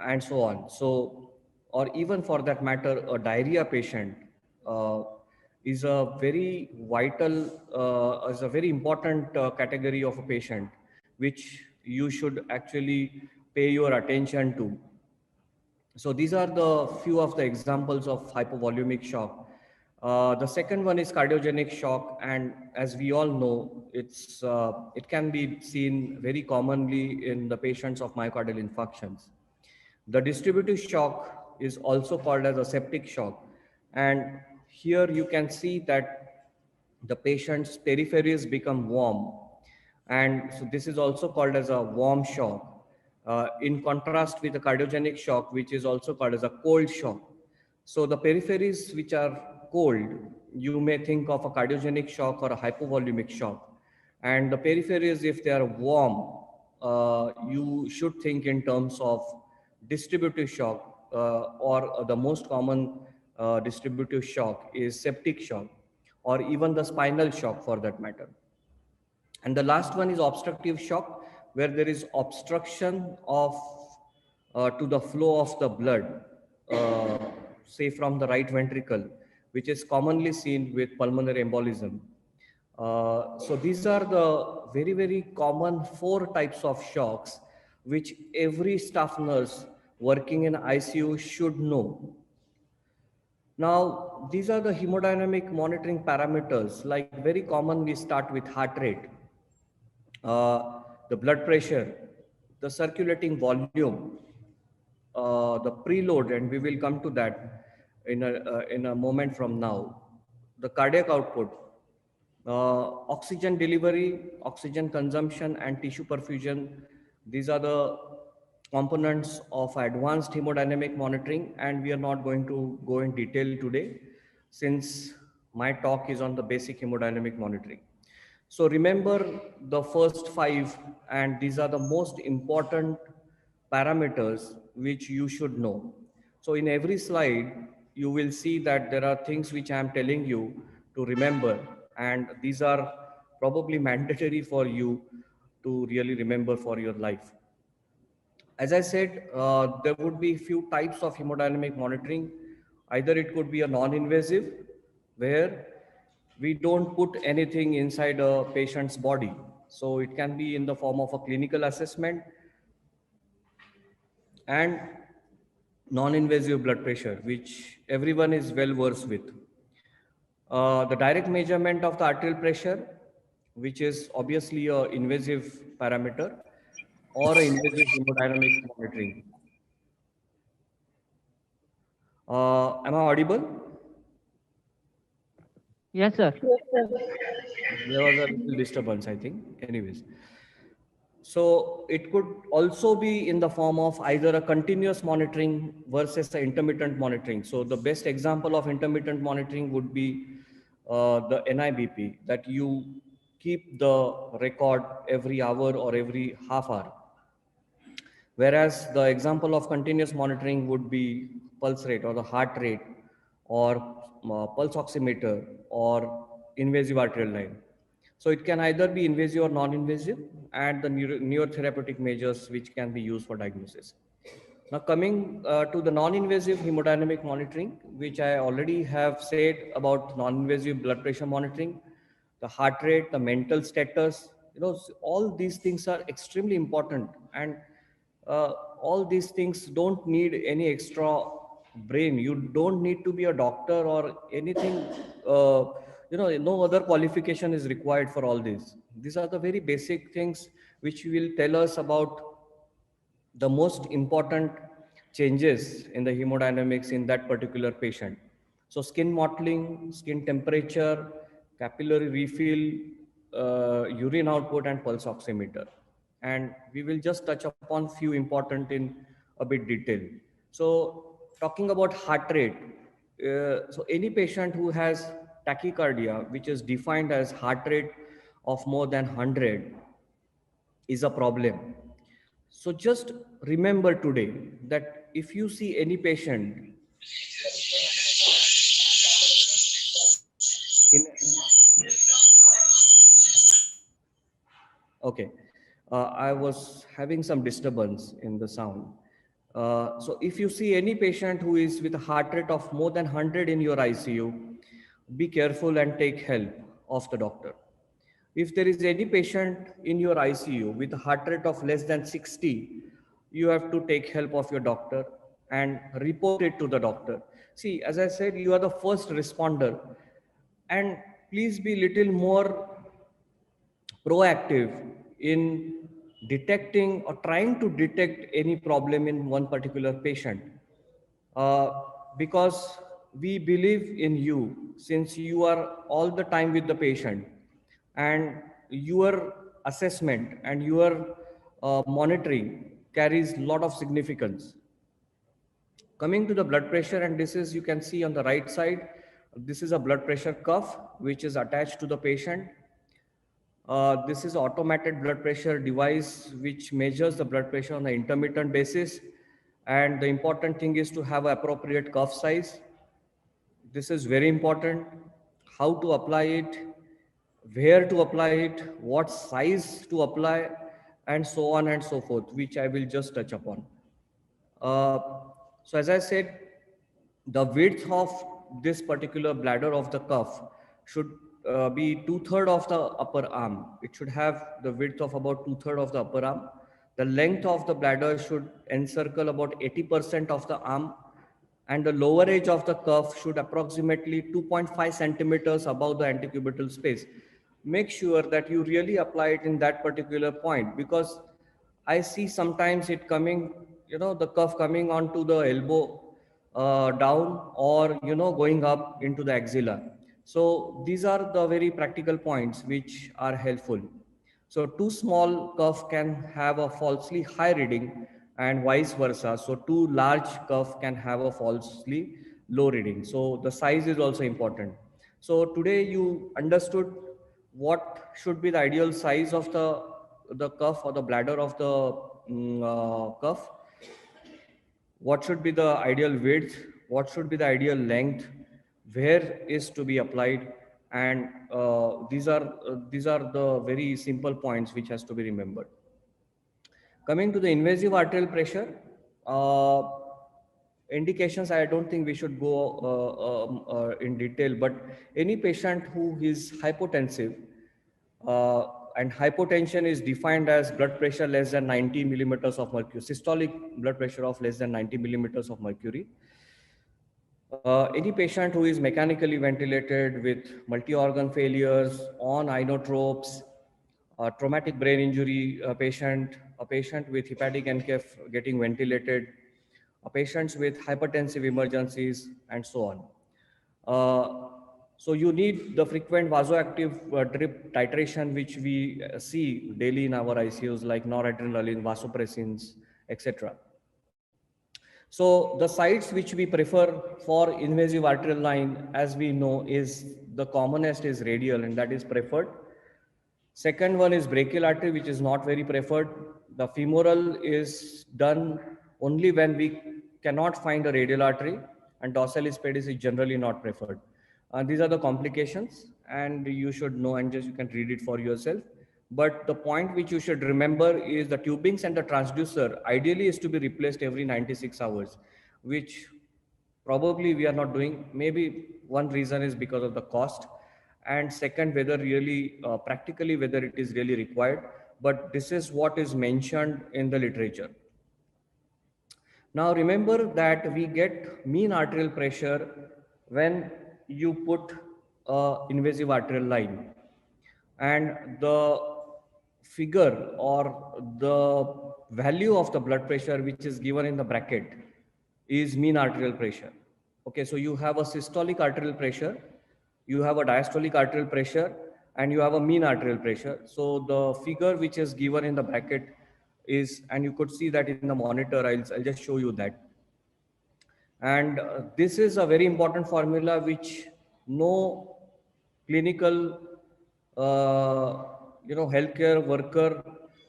and so on. So, or even for that matter, a diarrhea patient is a very vital, is a very important category of a patient, which you should actually pay your attention to. So these are the few of the examples of hypovolemic shock. The second one is cardiogenic shock, and as we all know, it can be seen very commonly in the patients of myocardial infarctions. The distributive shock is also called as a septic shock, and here you can see that the patient's peripheries become warm, and so this is also called as a warm shock, in contrast with the cardiogenic shock, which is also called as a cold shock. So the peripheries which are cold, you may think of a cardiogenic shock or a hypovolemic shock, and the peripheries, if they are warm, you should think in terms of distributive shock, or the most common distributive shock is septic shock, or even the spinal shock for that matter. And the last one is obstructive shock, where there is obstruction of to the flow of the blood, uh, say from the right ventricle, which is commonly seen with pulmonary embolism. So these are the very, very common 4 types of shocks which every staff nurse working in ICU should know. Now, these are the hemodynamic monitoring parameters. Like very commonly start with heart rate, the blood pressure, the circulating volume, the preload, and we will come to that in a moment from now. The cardiac output, oxygen delivery, oxygen consumption, and tissue perfusion. These are the components of advanced hemodynamic monitoring, and we are not going to go in detail today since my talk is on the basic hemodynamic monitoring. So remember the first 5, and these are the most important parameters which you should know. So in every slide, you will see that there are things which I am telling you to remember, and these are probably mandatory for you to really remember for your life. As I said, there would be few types of hemodynamic monitoring. Either it could be a non-invasive, where we don't put anything inside a patient's body. So it can be in the form of a clinical assessment, and non-invasive blood pressure, which everyone is well versed with. The direct measurement of the arterial pressure, which is obviously a invasive parameter, or a invasive hemodynamic monitoring. Am I audible? Yes, sir. There was a little disturbance, I think. Anyways. So it could also be in the form of either a continuous monitoring versus an intermittent monitoring. So the best example of intermittent monitoring would be the NIBP, that you keep the record every hour or every half hour. Whereas the example of continuous monitoring would be pulse rate or the heart rate, or pulse oximeter, or invasive arterial line. So it can either be invasive or non-invasive, and the neurotherapeutic measures which can be used for diagnosis. Now coming to the non-invasive hemodynamic monitoring, which I already have said about non-invasive blood pressure monitoring, the heart rate, the mental status, all these things are extremely important, and all these things don't need any extra brain. You don't need to be a doctor or anything. No other qualification is required for all this. These are the very basic things which will tell us about the most important changes in the hemodynamics in that particular patient. So skin mottling, skin temperature, capillary refill, urine output, and pulse oximeter. And we will just touch upon few important in a bit detail. So talking about heart rate, so any patient who has tachycardia, which is defined as heart rate of more than 100, is a problem. So just remember today that if you see any patient in, okay, I was having some disturbance in the sound. So if you see any patient who is with a heart rate of more than 100 in your ICU, be careful and take help of the doctor. If there is any patient in your ICU with a heart rate of less than 60, you have to take help of your doctor and report it to the doctor. See, as I said, you are the first responder, and please be little more proactive in detecting or trying to detect any problem in one particular patient. Because we believe in you, since you are all the time with the patient, and your assessment and your monitoring carries a lot of significance. Coming to the blood pressure, and this is, you can see on the right side, this is a blood pressure cuff which is attached to the patient. This is automated blood pressure device which measures the blood pressure on an intermittent basis. And the important thing is to have appropriate cuff size. This is very important. How to apply it, where to apply it, what size to apply, and so on and so forth, which I will just touch upon. Uh, so as I said, the width of this particular bladder of the cuff should be 2/3 of the upper arm. It should have the width of about 2/3 of the upper arm. The length of the bladder should encircle about 80% of the arm, and the lower edge of the cuff should approximately 2.5 centimeters above the antecubital space. Make sure that you really apply it in that particular point, because I see sometimes it coming, the cuff coming onto the elbow down, or, going up into the axilla. So these are the very practical points which are helpful. So too small cuff can have a falsely high reading, and vice versa. So too large cuff can have a falsely low reading. So the size is also important. So today you understood what should be the ideal size of the cuff or the bladder of the cuff, what should be the ideal width, what should be the ideal length, where is to be applied, and these are the very simple points which has to be remembered. Coming to the invasive arterial pressure, uh, indications, I don't think we should go in detail, but any patient who is hypotensive, and hypotension is defined as blood pressure less than 90 millimeters of mercury, systolic blood pressure of less than 90 millimeters of mercury. Any patient who is mechanically ventilated with multi-organ failures, on inotropes, a traumatic brain injury patient, a patient with hepatic NCAF getting ventilated, patients with hypertensive emergencies, and so on. So you need the frequent vasoactive drip titration, which we see daily in our ICUs, like noradrenaline, vasopressins, etc. So the sites which we prefer for invasive arterial line, as we know, is the commonest is radial, and that is preferred. Second one is brachial artery, which is not very preferred. The femoral is done only when we cannot find a radial artery, and dorsalis pedis is generally not preferred. These are the complications, and you should know, and just you can read it for yourself. But the point which you should remember is the tubings and the transducer ideally is to be replaced every 96 hours, which probably we are not doing. Maybe one reason is because of the cost, and second, whether really practically whether it is really required. But this is what is mentioned in the literature. Now remember that we get mean arterial pressure when you put a invasive arterial line, and the figure or the value of the blood pressure which is given in the bracket is mean arterial pressure. Okay, so you have a systolic arterial pressure, you have a diastolic arterial pressure, and you have a mean arterial pressure. So the figure which is given in the bracket is, and you could see that in the monitor, I'll just show you that. And this is a very important formula which no clinical healthcare worker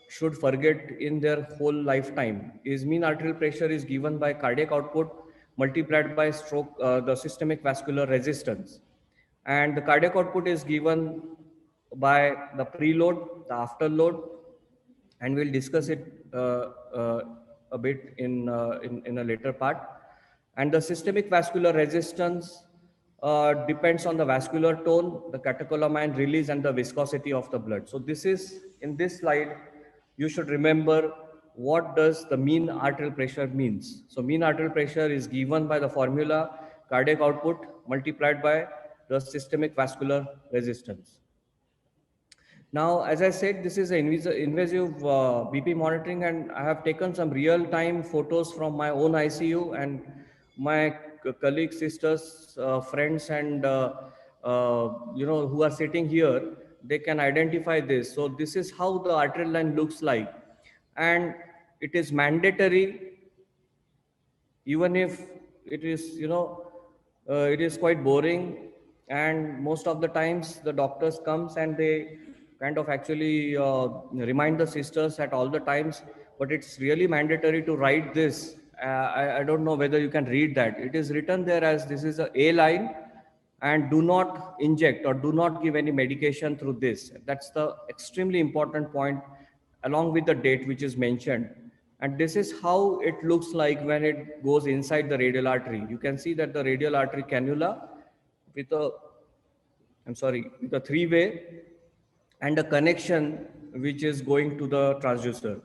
should forget in their whole lifetime. Is mean arterial pressure is given by cardiac output multiplied by stroke, the systemic vascular resistance, and the cardiac output is given by the preload, the afterload, and we'll discuss it a bit in a later part. And the systemic vascular resistance depends on the vascular tone, the catecholamine release, and the viscosity of the blood. So this is, in this slide, you should remember what does the mean arterial pressure means. So mean arterial pressure is given by the formula cardiac output multiplied by the systemic vascular resistance. Now, as I said, this is an invasive BP monitoring, and I have taken some real-time photos from my own ICU, and my colleagues, sisters, friends, and who are sitting here, they can identify this. So this is how the arterial line looks like, and it is mandatory, even if it is, it is quite boring, and most of the times the doctors comes and they kind of actually remind the sisters at all the times, but it's really mandatory to write this. I don't know whether you can read that. It is written there as this is a line, and do not inject or do not give any medication through this. That's the extremely important point, along with the date which is mentioned. And this is how it looks like when it goes inside the radial artery. You can see that the radial artery cannula with a, with a three-way and a connection which is going to the transducer.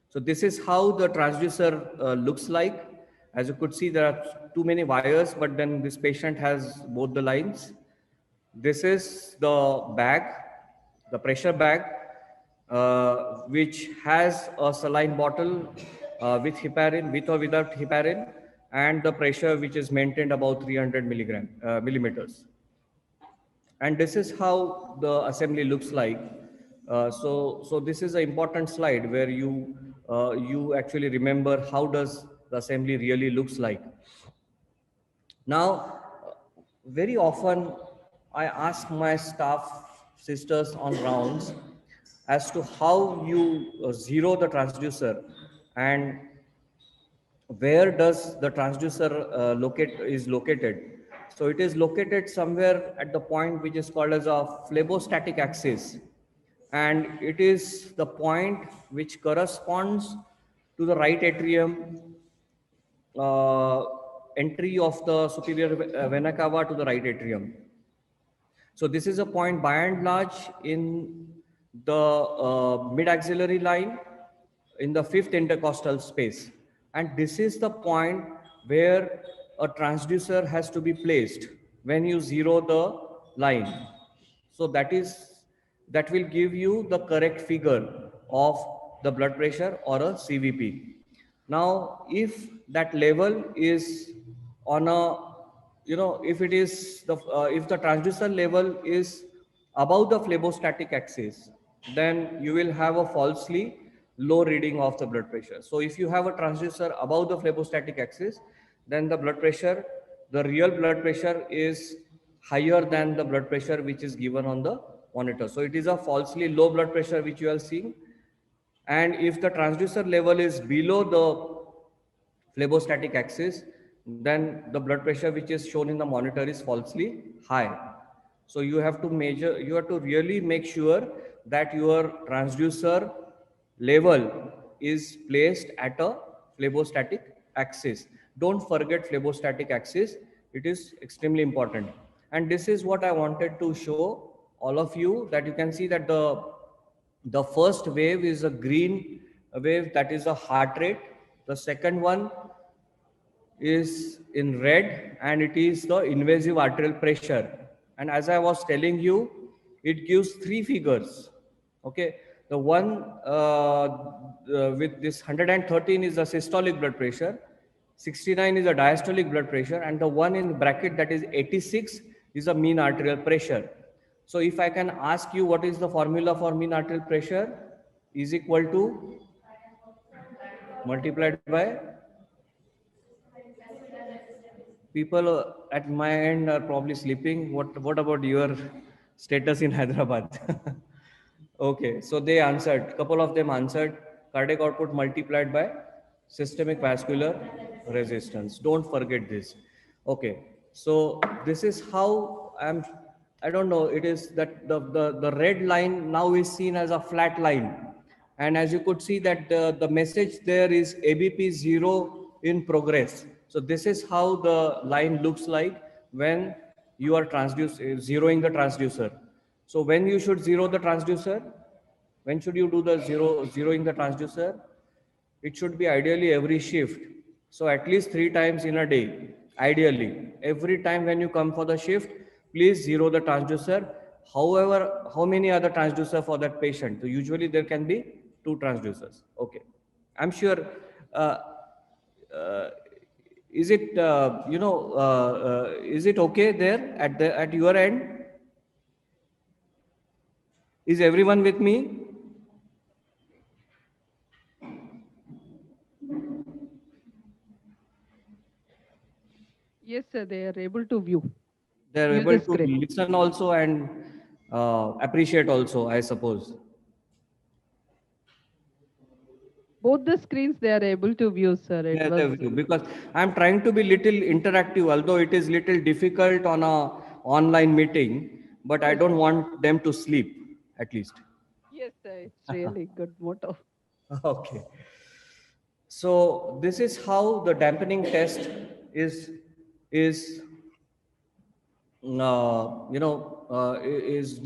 So this is how the transducer looks like. As you could see, there are too many wires, but then this patient has both the lines. This is the bag, the pressure bag, which has a saline bottle with heparin, with or without heparin, and the pressure which is maintained about 300 millimeters. And this is how the assembly looks like. So this is an important slide where you actually remember how does the assembly really looks like. Now, very often I ask my staff sisters on rounds as to how you zero the transducer and where does the transducer is located. So it is located somewhere at the point which is called as a phlebostatic axis, and it is the point which corresponds to the right atrium entry of the superior vena cava to the right atrium. So this is a point by and large in the mid-axillary line in the fifth intercostal space. And this is the point where a transducer has to be placed when you zero the line. So that will give you the correct figure of the blood pressure or a CVP. Now, if that level is on a, if it is if the transducer level is above the phlebostatic axis, then you will have a falsely low reading of the blood pressure. So if you have a transducer above the phlebostatic axis, then the blood pressure, the real blood pressure is higher than the blood pressure which is given on the monitor. So it is a falsely low blood pressure which you are seeing. And if the transducer level is below the phlebostatic axis, then the blood pressure which is shown in the monitor is falsely high. So you have to measure, you have to really make sure that your transducer level is placed at a phlebostatic axis. Don't forget phlebostatic axis. It is extremely important. And this is what I wanted to show all of you, that you can see that the first wave is a green wave, that is a heart rate. The second one is in red, and it is the invasive arterial pressure. And as I was telling you, it gives three figures. Okay, the one with this 113 is the systolic blood pressure, 69 is the diastolic blood pressure, and the one in the bracket, that is 86, is the mean arterial pressure. So if I can ask you, what is the formula for mean arterial pressure? Is equal to multiplied by, people at my end are probably sleeping. What about your status in Hyderabad? Okay, so they answered, couple of them answered cardiac output multiplied by systemic vascular resistance. Don't forget this. Okay, so this is how I don't know, it is that the red line now is seen as a flat line. And as you could see that the message there is ABP 0 in progress. So this is how the line looks like when you are zeroing the transducer. So when you should zero the transducer? When should you do the zeroing the transducer? It should be ideally every shift. So at least 3 times in a day, ideally. Every time when you come for the shift, please zero the transducer. However, how many other transducer for that patient? So usually there can be 2 transducers. Okay. I'm sure, uh, uh, is it, is it okay there at your end? Is everyone with me? Yes, sir, they are able to view. They're View able the to screen. listen also and appreciate also, I suppose. Both the screens they are able to view, sir. It Yeah, was because I'm trying to be little interactive, although it is little difficult on a online meeting, but I don't want them to sleep at least. yes, sir. It's really good motto. Okay. So this is how the dampening test is is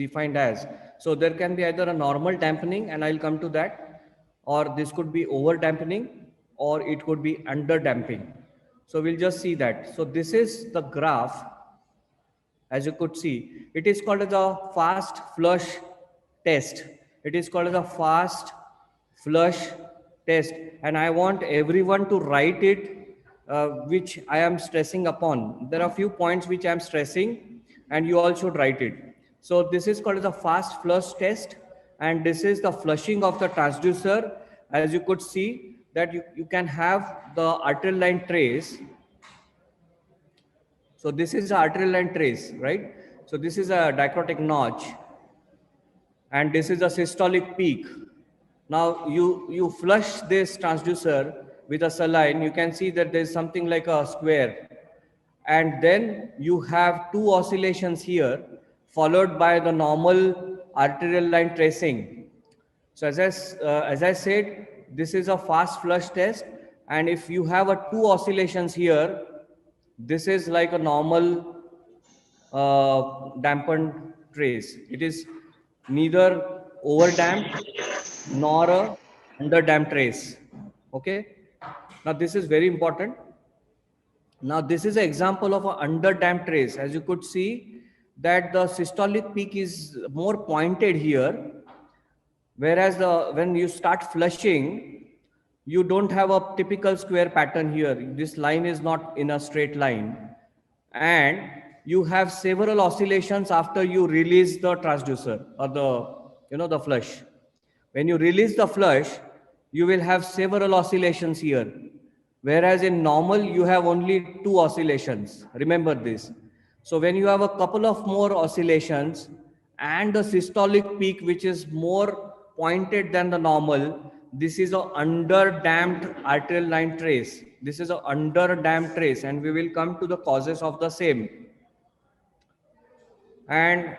defined as. So there can be either a normal dampening, and I'll come to that, or this could be over dampening, or it could be under damping. So we'll just see that. So this is the graph. As you could see, it is called as a fast flush test. It is called as a fast flush test, and I want everyone to write it, which I am stressing upon. There are a few points which I am stressing, and you all should write it. So this is called as a fast flush test, and this is the flushing of the transducer. As you could see that you can have the arterial line trace. So this is the arterial line trace, right? So this is a dichrotic notch, and this is a systolic peak. Now you flush this transducer with a saline, you can see that there is something like a square, and then you have 2 oscillations here, followed by the normal arterial line tracing. So as I said, this is a fast flush test, and if you have a 2 oscillations here, this is like a normal dampened trace. It is neither over damped nor a under damped trace. Okay. Now this is very important. Now this is an example of an under damped trace. As you could see that the systolic peak is more pointed here, whereas when you start flushing, you don't have a typical square pattern here. This line is not in a straight line, and you have several oscillations after you release the transducer or the flush. When you release the flush, you will have several oscillations here, whereas in normal you have only 2 oscillations. Remember this. So when you have a couple of more oscillations and the systolic peak which is more pointed than the normal, this is a under damped arterial line trace. This is a under damped trace, and we will come to the causes of the same. And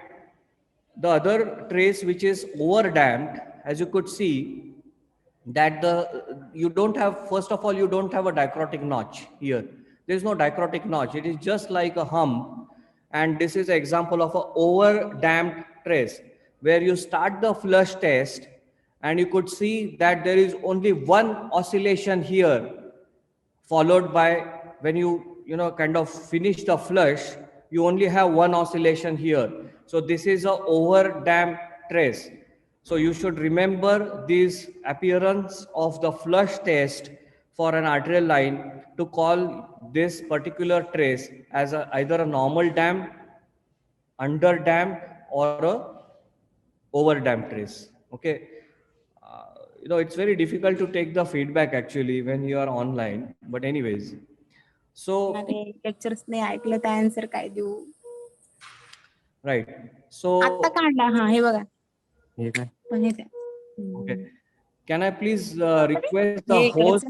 the other trace which is over damped, as you could see, that you don't have, first of all, you don't have a dichrotic notch here. There is no dichrotic notch. It is just like a hump. And this is an example of a over damped trace where you start the flush test and you could see that there is only one oscillation here, followed by, when you kind of finish the flush, you only have one oscillation here. So this is a over damped trace. So you should remember this appearance of the flush test for an arterial line to call this particular trace as either a normal damped, under damped, or a over damped trace. Okay. It's very difficult to take the feedback actually when you are online, but anyways. So lectures नाही ऐकलं तर answer काय देऊ right. So आता काढला हा हे बघा हे काय? पण हे काय Okay. Can I please request the हे इकडे host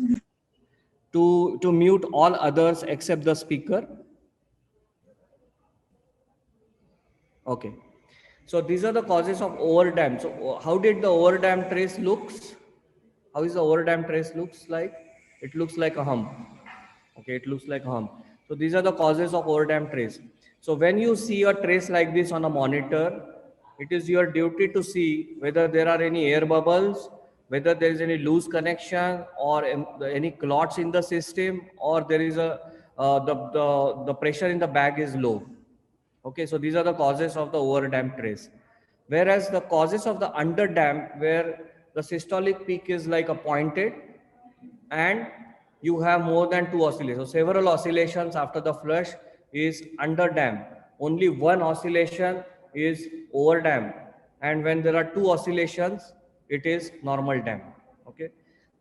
to mute all others except the speaker? Okay. So these are the causes of overdam. So how did the overdam trace looks? How is the overdam trace looks like? It looks like a hump. Okay, it looks like a hump. So these are the causes of overdam trace. So when you see a trace like this on a monitor, it is your duty to see whether there are any air bubbles, whether there is any loose connection or any clots in the system, or there is the pressure in the bag is low. Okay, so these are the causes of the overdam trace. Whereas the causes of the underdam, where the systolic peak is like a pointed and you have more than two oscillations. So several oscillations after the flush is underdam. Only one oscillation is overdam. And when there are two oscillations, it is normal dam. Okay.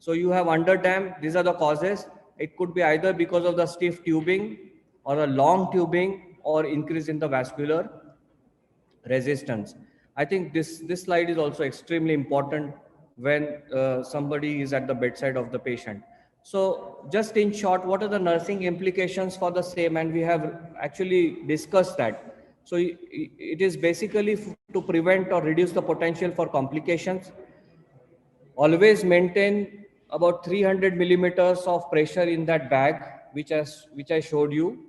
So you have underdam. These are the causes. It could be either because of the stiff tubing or a long tubing or increase in the vascular resistance. I think this slide is also extremely important when somebody is at the bedside of the patient. So just in short, what are the nursing implications for the same? And we have actually discussed that. So it is basically to prevent or reduce the potential for complications. Always maintain about 300 millimeters of pressure in that bag, which I showed you.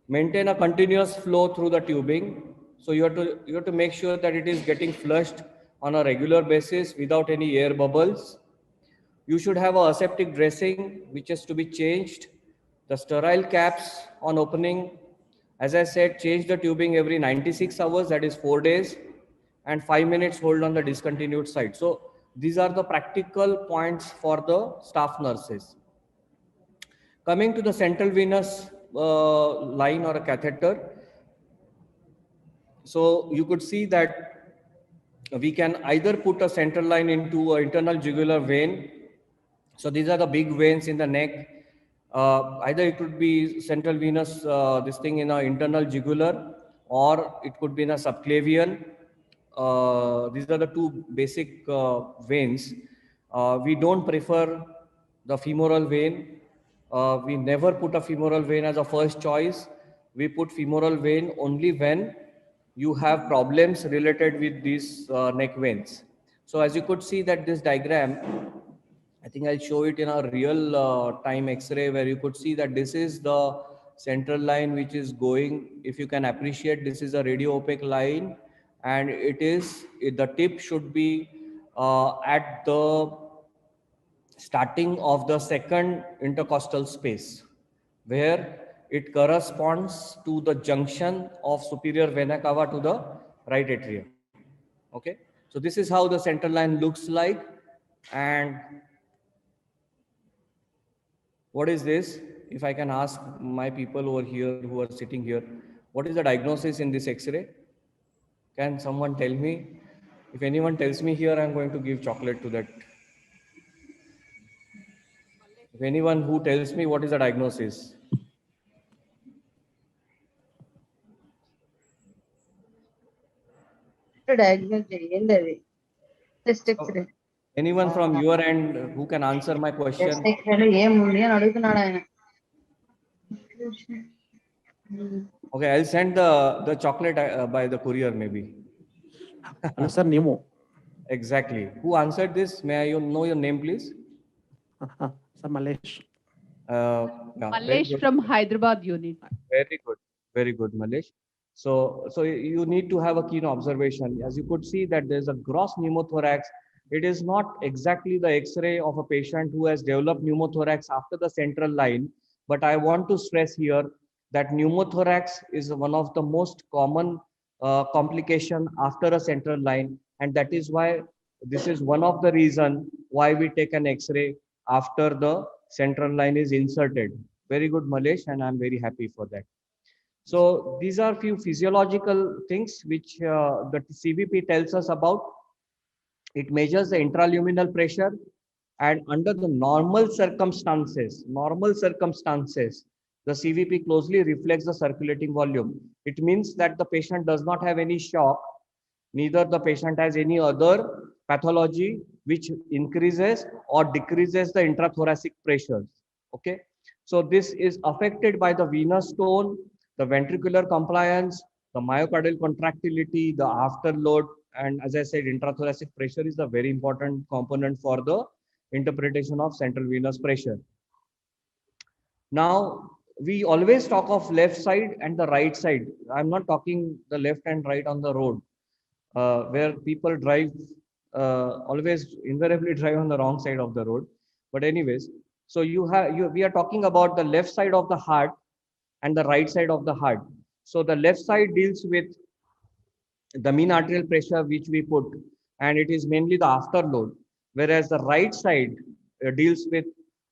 Maintain a continuous flow through the tubing. So you have to make sure that it is getting flushed on a regular basis without any air bubbles. You should have a aseptic dressing which is to be changed. The sterile caps on opening, as I said, change the tubing every 96 hours, that is 4 days, and 5 minutes hold on the discontinued side. So these are the practical points for the staff nurses. Coming to the central venous line or a catheter. So you could see that we can either put a central line into an internal jugular vein. So these are the big veins in the neck. Either it could be central venous, this thing in an internal jugular, or it could be in a subclavian. These are the two basic veins. We don't prefer the femoral vein. We never put a femoral vein as a first choice. We put femoral vein only when you have problems related with these neck veins. So as you could see that this diagram, I think I'll show it in a real time X-ray where you could see that this is the central line which is going. If you can appreciate, this is a radio opaque line, and the tip should be at the starting of the second intercostal space, where it corresponds to the junction of superior vena cava to the right atrium. Okay, so this is how the central line looks like. And what is this? If I can ask my people over here who are sitting here, what is the diagnosis in this X-ray? Can someone tell me? If anyone tells me here, I'm going to give chocolate to that. If anyone who tells me what is the diagnosis? Test X-ray. Anyone from your end who can answer my question? Test X-ray ఏం ఉంది అని అడుగుతున్నాడు ఆయన Okay, I'll send the chocolate by the courier maybe. Hello, sir, Nemo. Exactly. Who answered this? May I know your name, please? Sir, Malesh. Yeah, very Malesh good. from Hyderabad unit. Very good, Malesh. So you need to have a keen observation. As you could see that there's a gross pneumothorax. It is not exactly the X-ray of a patient who has developed pneumothorax after the central line. But I want to stress here that pneumothorax is one of the most common complication after a central line, and that is why this is one of the reason why we take an X-ray after the central line is inserted. Very good, Malesh, and I'm very happy for that. So these are few physiological things which the CVP tells us about. It measures the intraluminal pressure, and under the normal circumstances, the CVP closely reflects the circulating volume. It means that the patient does not have any shock, neither the patient has any other pathology which increases or decreases the intrathoracic pressures. Okay, so this is affected by the venous tone, the ventricular compliance, the myocardial contractility, the afterload, and as I said, intrathoracic pressure is a very important component for the interpretation of central venous pressure. Now, we always talk of left side and the right side. I'm not talking the left and right on the road, where people drive, always invariably drive on the wrong side of the road. But anyways, so we are talking about the left side of the heart and the right side of the heart. So the left side deals with the mean arterial pressure which we put, and it is mainly the afterload, whereas the right side deals with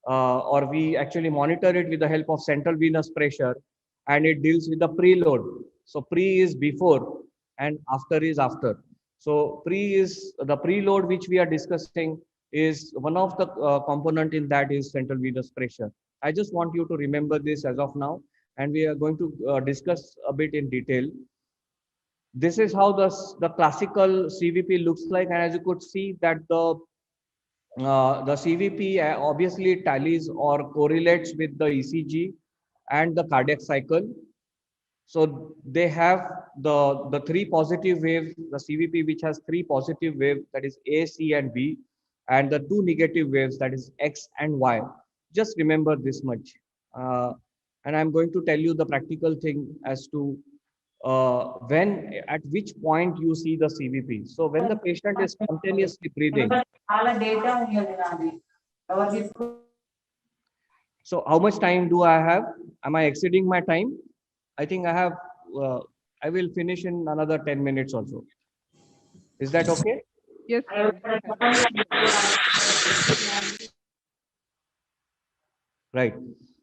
or we actually monitor it with the help of central venous pressure, and it deals with the preload. So pre is before and after is after. So pre is the preload which we are discussing is one of the component in that is central venous pressure. I just want you to remember this as of now, and we are going to discuss a bit in detail. This is how the classical CVP looks like, and as you could see that the CVP obviously tallies or correlates with the ECG and the cardiac cycle. So they have the three positive waves, the CVP which has three positive waves, that is A, C, and B, and the two negative waves, that is X and Y. Just remember this much. And I'm going to tell you the practical thing as to at which point you see the CVP. So when the patient is spontaneously breathing. So how much time do I have? Am I exceeding my time? I think I will finish in another 10 minutes or so. Is that okay? Yes. Right.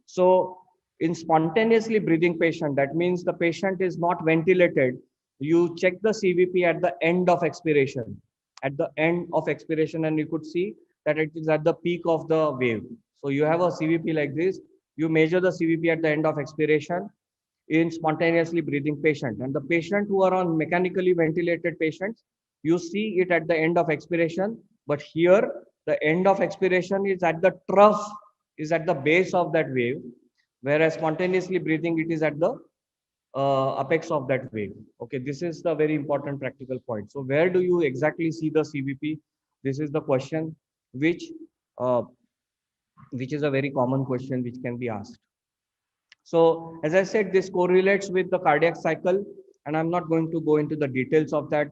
So in spontaneously breathing patient, that means the patient is not ventilated. You check the CVP at the end of expiration. At the end of expiration, and you could see that it is at the peak of the wave. So you have a CVP like this. You measure the CVP at the end of expiration in spontaneously breathing patient, and the patient who are on mechanically ventilated patients, you see it at the end of expiration. But here the end of expiration is at the trough, is at the base of that wave, whereas spontaneously breathing it is at the apex of that wave. Okay, this is the very important practical point. So where do you exactly see the CVP? This is the question uh, which is a very common question which can be asked. So as I said, this correlates with the cardiac cycle, and I'm not going to go into the details of that.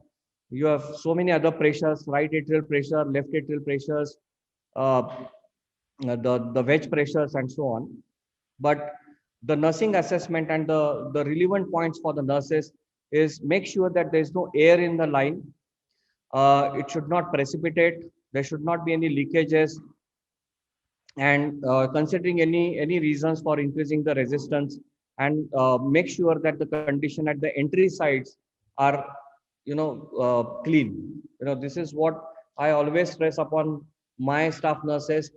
You have so many other pressures, right atrial pressure, left atrial pressures, uh, the wedge pressures, and so on. But the nursing assessment and the relevant points for the nurses is make sure that there is no air in the line. It should not precipitate. There should not be any leakages, and considering any reasons for increasing the resistance, and make sure that the condition at the entry sites are clean. This is what I always stress upon my staff nurses,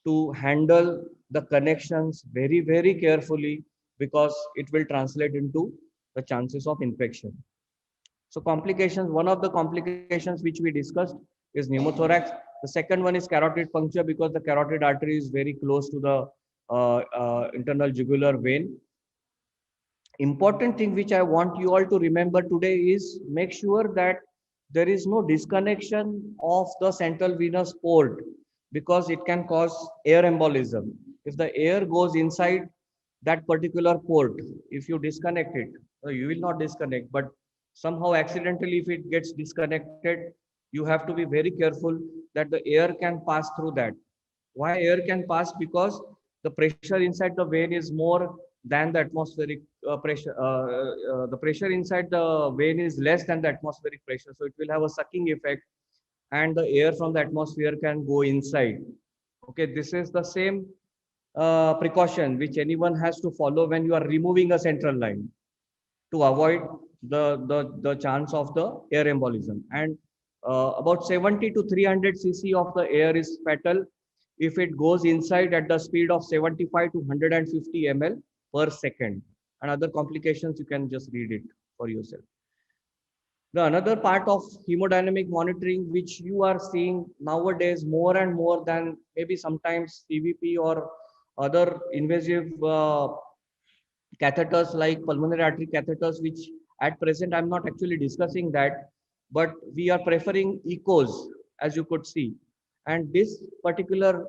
to handle the connections very carefully, because it will translate into the chances of infection. So complications, one of the complications which we discussed is pneumothorax. The second one is carotid puncture, because the carotid artery is very close to the internal jugular vein. Important thing which I want you all to remember today is make sure that there is no disconnection of the central venous port, because it can cause air embolism. If the air goes inside that particular port, if you disconnect it, you will not disconnect, but somehow accidentally if it gets disconnected, you have to be very careful that the air can pass through that. Why air can pass? Because the pressure inside the vein is more than the atmospheric pressure. The pressure inside the vein is less than the atmospheric pressure, so it will have a sucking effect, and the air from the atmosphere can go inside. Okay, this is the same precaution which anyone has to follow when you are removing a central line to avoid the chance of the air embolism. And about 70 to 300 cc of the air is fatal if it goes inside at the speed of 75 to 150 ml per second. And other complications, you can just read it for yourself. The another part of hemodynamic monitoring, which you are seeing nowadays more and more than maybe sometimes CVP or other invasive catheters like pulmonary artery catheters, which at present I'm not actually discussing that, but we are preferring echos, as you could see. And this particular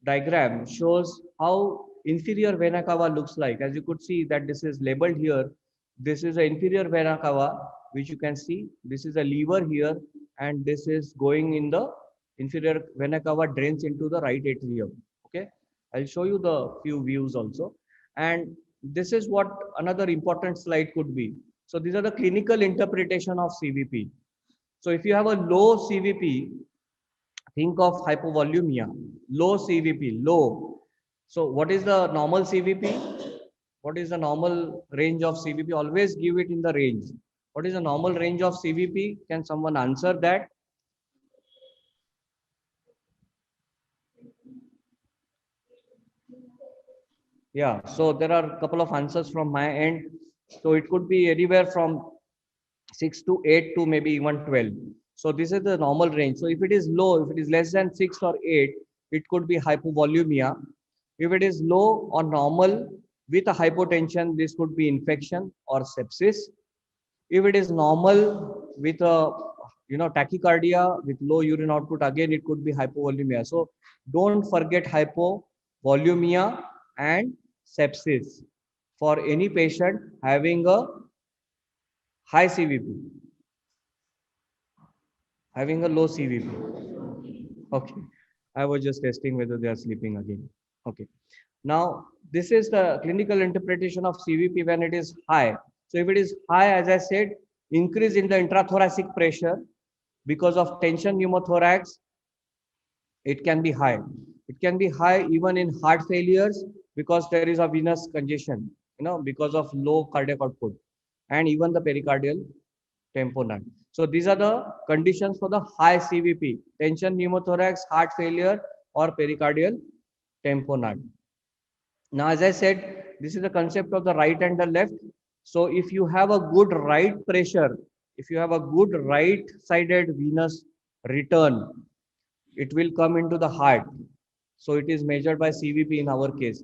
diagram shows how inferior vena cava looks like. As you could see that this is labeled here. This is the inferior vena cava, which you can see. This is a lever here, and this is going in the inferior vena cava drains into the right atrium. Okay, I'll show you the few views also. And this is what another important slide could be. So these are the clinical interpretation of CVP. So if you have a low CVP, think of hypovolemia, low CVP, low. So what is the normal CVP? What is the normal range of CVP? Always give it in the range. What is the normal range of CVP? Can someone answer that? Yeah, so there are a couple of answers from my end. So it could be anywhere from 6 to 8 to maybe even 12. So this is the normal range. So if it is low, if it is less than 6 or 8, it could be hypovolemia. If it is low or normal with a hypotension, this could be infection or sepsis. If it is normal with a tachycardia with low urine output, again it could be hypovolemia. So don't forget hypovolemia and sepsis for any patient having a high CVP, having a low CVP. Okay, I was just testing whether they are sleeping again. Okay, now this is the clinical interpretation of CVP when it is high. So if it is high, as I said, increase in the intrathoracic pressure because of tension pneumothorax, it can be high. It can be high even in heart failures because there is a venous congestion, because of low cardiac output, and even the pericardial tamponade. So these are the conditions for the high CVP: tension pneumothorax, heart failure, or pericardial tamponade. Now, as I said, this is the concept of the right and the left. So if you have a good right pressure, if you have a good right-sided venous return, it will come into the heart. So it is measured by CVP in our case.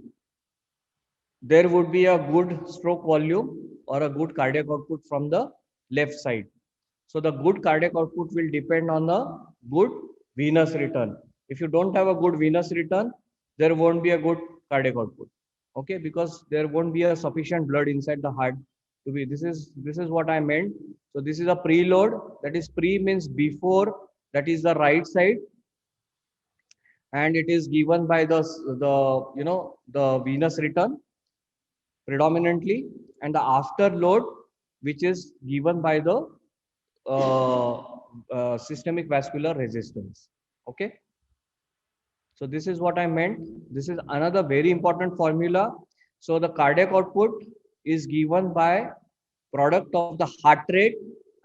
There would be a good stroke volume or a good cardiac output from the left side. So the good cardiac output will depend on the good venous return. If you don't have a good venous return, there won't be a good cardiac output. Okay, because there won't be a sufficient blood inside the heart to be. This is what I meant. So this is a preload. That is, pre means before. That is the right side, and it is given by the venous return predominantly, and the after load, which is given by the systemic vascular resistance. Okay, so this is what I meant. This is another very important formula. So the cardiac output is given by product of the heart rate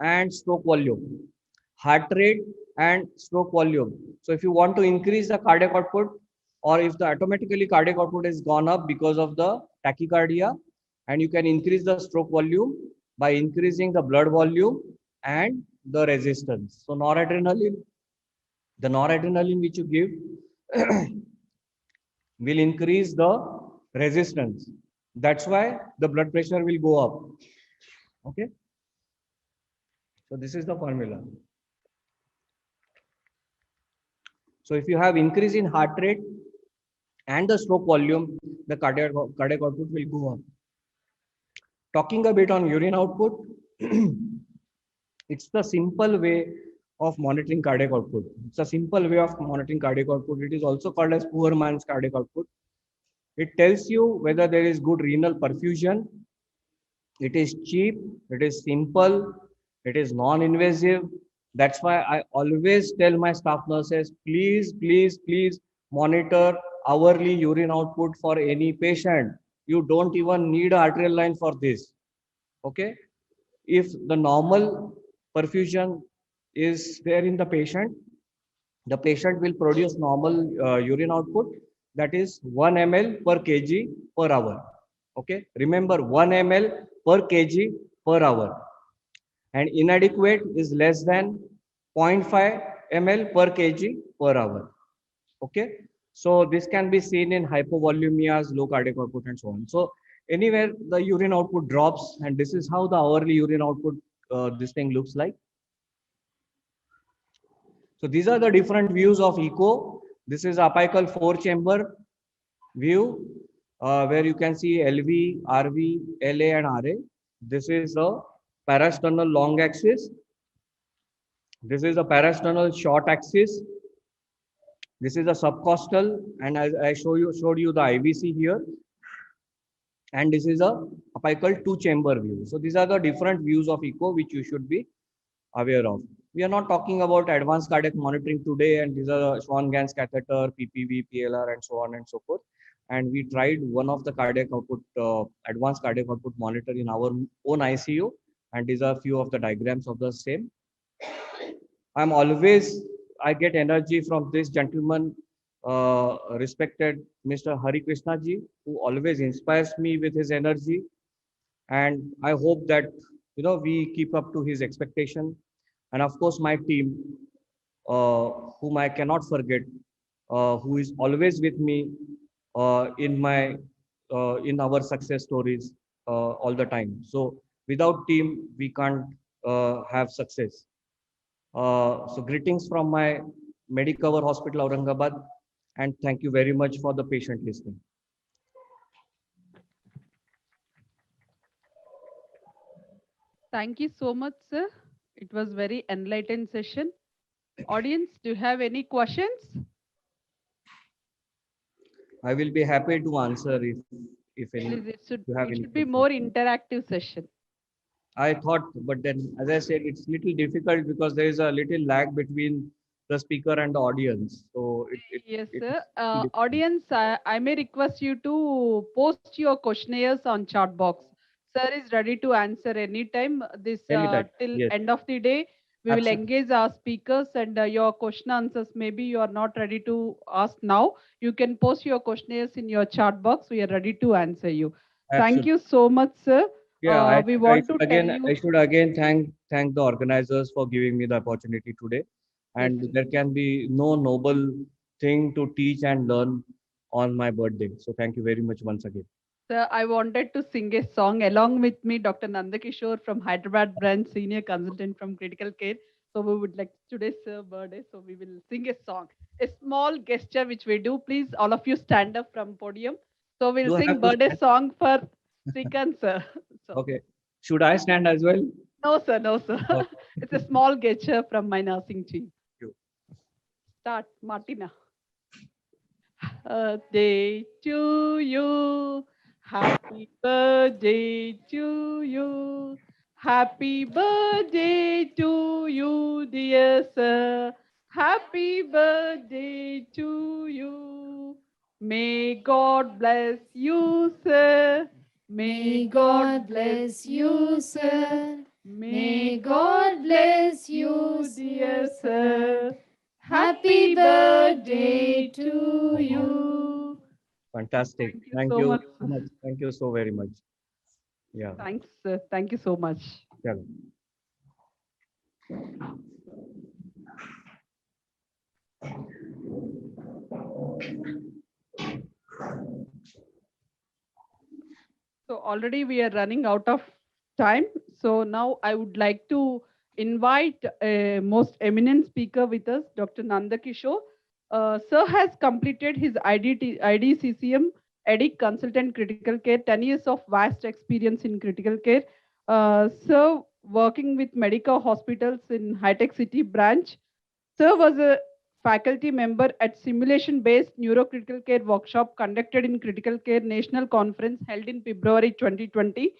and stroke volume. Heart rate and stroke volume. So if you want to increase the cardiac output, or if the automatically cardiac output has gone up because of the tachycardia, and you can increase the stroke volume by increasing the blood volume and the resistance. So noradrenaline, the noradrenaline which you give will increase the resistance. That's why the blood pressure will go up. Okay. So this is the formula. So if you have increase in heart rate and the stroke volume, the cardiac output will go up. Talking a bit on urine output, it's the simple way of monitoring cardiac output. It's a simple way of monitoring cardiac output. It is also called as poor man's cardiac output. It tells you whether there is good renal perfusion. It is cheap, it is simple, it is non-invasive. That's why I always tell my staff nurses, please monitor hourly urine output for any patient. You don't even need an arterial line for this. Okay. If the normal perfusion is there in the patient will produce normal urine output, that is 1 ml per kg per hour. Okay, remember 1 ml per kg per hour, and inadequate is less than 0.5 ml per kg per hour. Okay, so this can be seen in hypovolemias, low cardiac output, and so on. So anywhere the urine output drops, and this is how the hourly urine output this thing looks like. So these are the different views of echo. This is apical 4-chamber view where you can see LV, RV, LA, and RA. This is a parasternal long axis. This is a parasternal short axis. This is a subcostal, and I showed you the IVC here. And this is a apical 2-chamber view. So these are the different views of echo which you should be aware of. We are not talking about advanced cardiac monitoring today, and these are Schwann-Ganz catheter, PPV, PLR, and so on and so forth. And we tried one of the cardiac output, advanced cardiac output monitor in our own ICU, and these are a few of the diagrams of the same. I get energy from this gentleman, respected Mr. Hari Krishna ji, who always inspires me with his energy. And I hope that, we keep up to his expectation. And of course, my team, whom I cannot forget, who is always with me in our success stories all the time. So without team, we can't have success. So greetings from my Medicover Hospital, Aurangabad, and thank you very much for the patient listening. Thank you so much, sir. It was very enlightened session. Audience, do you have any questions? I will be happy to answer if any. Please, it should, you have it any should be questions. more interactive session. I thought, but then, as I said, it's little difficult because there is a little lag between the speaker and the audience. So Yes, it sir. is difficult. Audience, I may request you to post your questionnaires on chat box. Sir is ready to answer anytime. This Anytime. till Yes. end of the day, we will Absolutely. engage our speakers, and your question answers. Maybe you are not ready to ask now. You can post your questionnaires in your chat box. We are ready to answer you. Thank Absolutely. you so much, sir. Yeah, I We think I want should to tell again, you. I should again thank the organizers for giving me the opportunity today. And Yes. there can be no noble thing to teach and learn on my birthday. So thank you very much once again. Sir, I wanted to sing a song along with me, Dr. Nandakishore from Hyderabad branch, senior consultant from critical care. So we would like today's birthday, so we will sing a song. A small gesture which we do. Please, all of you stand up from podium. So we'll Do I sing have to birthday stand? song for Srikant sir. So Okay. Should I stand as well? no sir, no sir. Okay. It's a small gesture from my nursing team. Thank you. Start, Martina. Birthday to you. Happy birthday to you. Happy birthday to you, dear sir. Happy birthday to you. May God bless you, sir. May God bless you, sir. May God bless you, dear sir. Happy birthday to you. Fantastic. Thank you so much. so much. Thank you so very much. Yeah. Thanks, sir. Thank you so much. Yeah. already we are running out of time. So now I would like to invite a most eminent speaker with us, Dr. Nanda Kishore. Sir has completed his IDCCM EDIC Consultant Critical Care, 10 years of vast experience in critical care. Sir working with medical hospitals in High Tech City branch. Sir was a faculty member at simulation-based neurocritical care workshop conducted in Critical Care National Conference held in February 2020.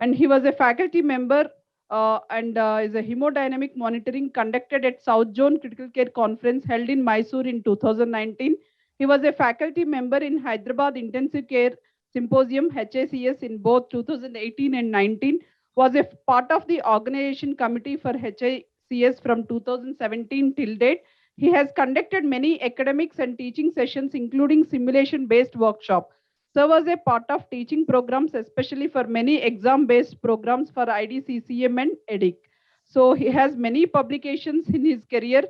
And he was a faculty member and is a hemodynamic monitoring conducted at South Zone Critical Care Conference held in Mysore in 2019. He was a faculty member in Hyderabad Intensive Care Symposium HACS in both 2018 and 19. Was a part of the organization committee for HACS from 2017 till date. He has conducted many academics and teaching sessions, including simulation-based workshop. Sir was a part of teaching programs, especially for many exam-based programs for IDCCM and EDIC. So he has many publications in his career.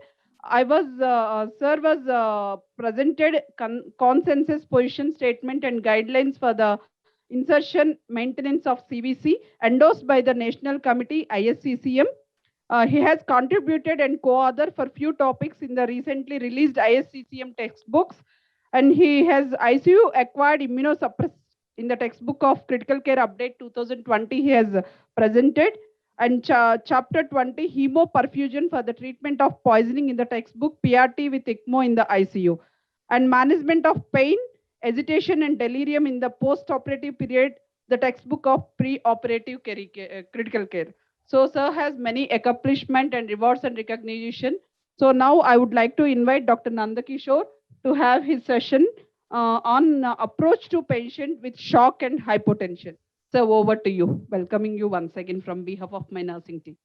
Sir was presented consensus position statement and guidelines for the insertion maintenance of CVC endorsed by the National Committee ISCCM. He has contributed and co-authored for few topics in the recently released ISCCM textbooks, and he has ICU acquired immunosuppress in the textbook of Critical Care Update 2020. He has presented, and chapter 20 hemoperfusion for the treatment of poisoning in the textbook PRT with ECMO in the ICU, and management of pain, agitation, and delirium in the post-operative period, the textbook of pre-operative critical care. So, sir has many accomplishment and rewards and recognition. So now I would like to invite Dr. Nanda Kishore to have his session on approach to patient with shock and hypotension. So over to you. Welcoming you once again from behalf of my nursing team.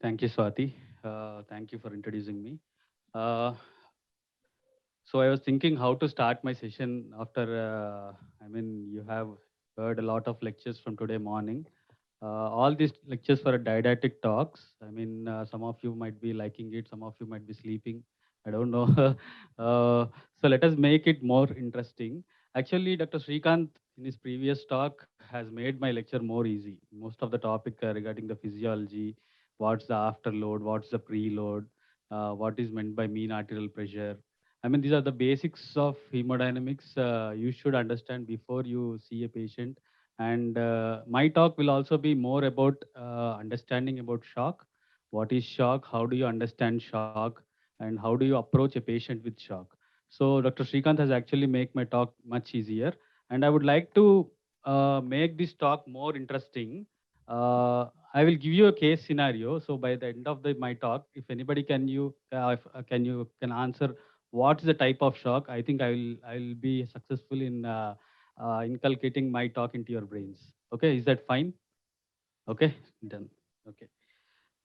Thank you, Swati. Thank you for introducing me. So I was thinking how to start my session after, you have heard a lot of lectures from today morning. All these lectures were didactic talks. Some of you might be liking it, some of you might be sleeping. I don't know. So let us make it more interesting. Actually, Dr. Srikanth in his previous talk has made my lecture more easy. Most of the topic regarding the physiology, what's the afterload, what's the preload, what is meant by mean arterial pressure. These are the basics of hemodynamics you should understand before you see a patient. And my talk will also be more about understanding about shock. What is shock? How do you understand shock? And how do you approach a patient with shock? So Dr. Srikanth has actually made my talk much easier. And I would like to make this talk more interesting. I will give you a case scenario. So by the end of my talk, if anybody can answer what's the type of shock, I think I'll be successful in inculcating my talk into your brains. Okay, is that fine? Okay, done. Okay.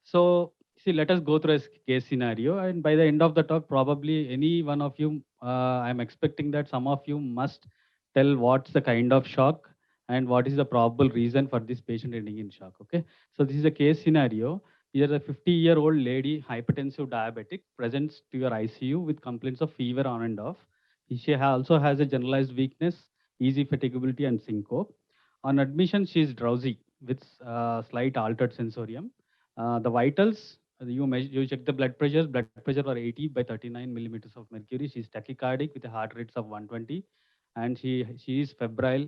So see, let us go through a case scenario, and by the end of the talk, probably any one of you, I'm expecting that some of you must tell what's the kind of shock and what is the probable reason for this patient ending in shock. Okay, so this is a case scenario. Here, a 50-year-old lady, hypertensive diabetic, presents to your ICU with complaints of fever on and off. She also has a generalized weakness, easy fatigability, and syncope. On admission, she is drowsy with slight altered sensorium. The vitals, you check the blood pressure. Blood pressure were 80 by 39 millimeters of mercury. She's tachycardic with a heart rates of 120, and she is febrile.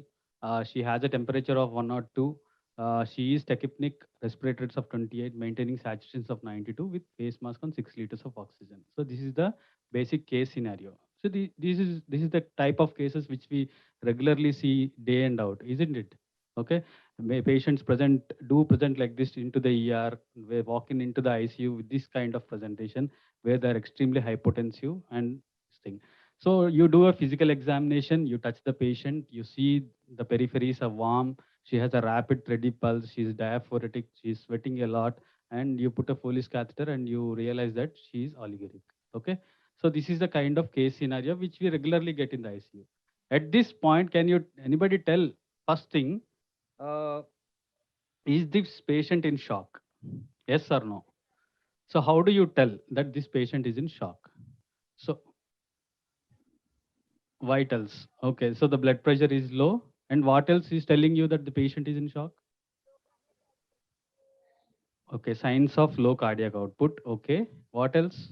She has a temperature of 102. She is tachypnic, respiratory rates of 28, maintaining saturations of 92 with face mask on 6 liters of oxygen. So this is the basic case scenario. So this is the type of cases which we regularly see day and out, isn't it? Okay, patients present like this into the ER. They walk into the ICU with this kind of presentation where they're extremely hypotensive and this thing. So you do a physical examination, you touch the patient, you see the peripheries are warm, she has a rapid thready pulse, she's diaphoretic, she's sweating a lot, and you put a Foley's catheter and you realize that she is oliguric. Okay. So this is the kind of case scenario which we regularly get in the ICU. At this point, can you anybody tell first thing, uh, is this patient in shock? Yes or no? So how do you tell that this patient is in shock? So vitals. Okay. So the blood pressure is low. And what else is telling you that the patient is in shock? Okay. Signs of low cardiac output. Okay. What else?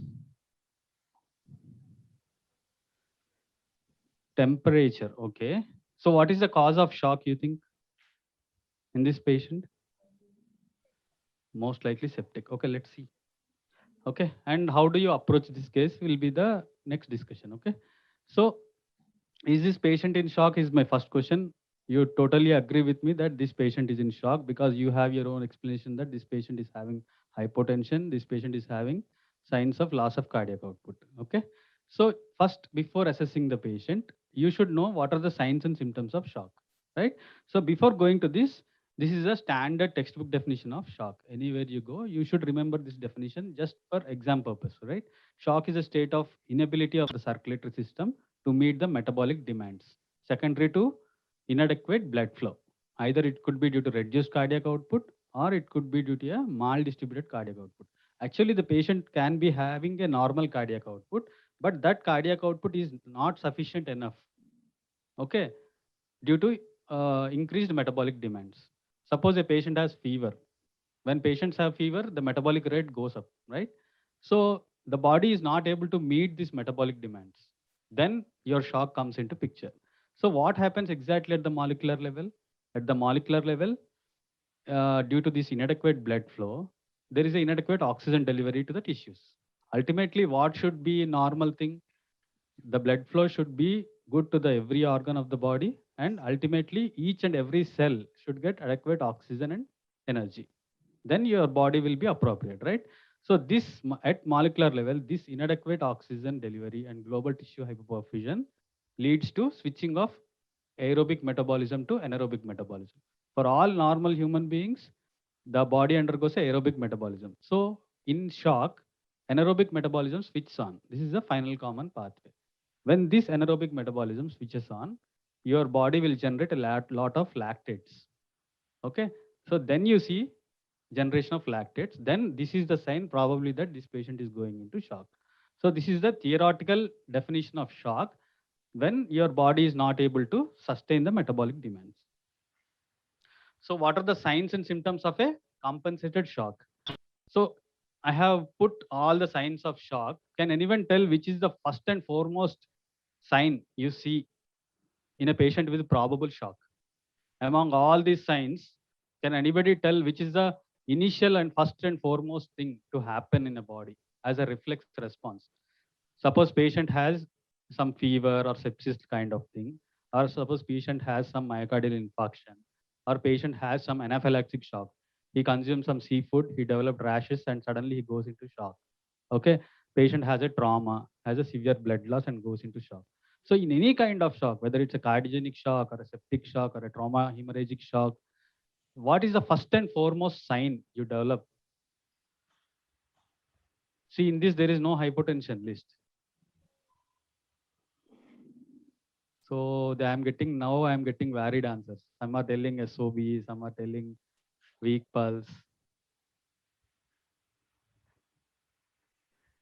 Temperature. Okay. So what is the cause of shock, you think, in this patient? Most likely septic. Okay. Let's see. Okay. And how do you approach this case will be the next discussion. Okay. So is this patient in shock is my first question. You totally agree with me that this patient is in shock because you have your own explanation that this patient is having hypotension, this patient is having signs of loss of cardiac output. Okay. So first, before assessing the patient, you should know what are the signs and symptoms of shock, right? So before going to this is a standard textbook definition of shock. Anywhere you go, you should remember this definition just for exam purpose, right? Shock is a state of inability of the circulatory system to meet the metabolic demands, secondary to inadequate blood flow. Either it could be due to reduced cardiac output or it could be due to a mal-distributed cardiac output. Actually, the patient can be having a normal cardiac output, but that cardiac output is not sufficient enough, okay, due to increased metabolic demands. Suppose a patient has fever. When patients have fever, the metabolic rate goes up, right? So the body is not able to meet these metabolic demands. Then your shock comes into picture. So what happens exactly at the molecular level? At the molecular level, due to this inadequate blood flow, there is an inadequate oxygen delivery to the tissues. Ultimately, what should be a normal thing? The blood flow should be good to the every organ of the body, and ultimately each and every cell should get adequate oxygen and energy. Then your body will be appropriate, right? So this at molecular level, this inadequate oxygen delivery and global tissue hypoperfusion leads to switching of aerobic metabolism to anaerobic metabolism. For all normal human beings, the body undergoes aerobic metabolism. So in shock, anaerobic metabolism switches on. This is the final common pathway. When this anaerobic metabolism switches on, your body will generate a lot of lactates. Okay. So then you see generation of lactates. Then this is the sign probably that this patient is going into shock. So this is the theoretical definition of shock when your body is not able to sustain the metabolic demands. So what are the signs and symptoms of a compensated shock? So I have put all the signs of shock. Can anyone tell which is the first and foremost sign you see in a patient with probable shock? Among all these signs, can anybody tell which is the initial and first and foremost thing to happen in a body as a reflex response? Suppose patient has some fever or sepsis kind of thing, or suppose patient has some myocardial infarction, or patient has some anaphylactic shock. He consumes some seafood, he developed rashes, and suddenly he goes into shock. Okay, patient has a trauma, has a severe blood loss, and goes into shock. So in any kind of shock, whether it's a cardiogenic shock or a septic shock or a trauma hemorrhagic shock, what is the first and foremost sign you develop? See, in this, there is no hypotension list. So I'm getting varied answers. Some are telling SOB, some are telling weak pulse.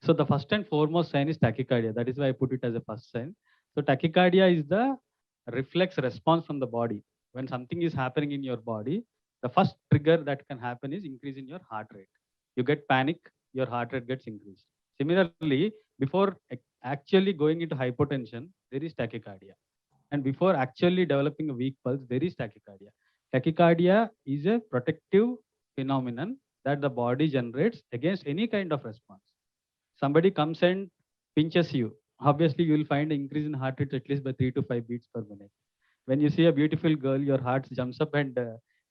So the first and foremost sign is tachycardia. That is why I put it as a first sign. So tachycardia is the reflex response from the body. When something is happening in your body, the first trigger that can happen is increase in your heart rate. You get panic, your heart rate gets increased. Similarly, before actually going into hypotension, there is tachycardia. And before actually developing a weak pulse, there is tachycardia. Tachycardia is a protective phenomenon that the body generates against any kind of response. Somebody comes and pinches you, obviously you will find an increase in heart rate at least by 3 to 5 beats per minute. When you see a beautiful girl, your heart jumps up and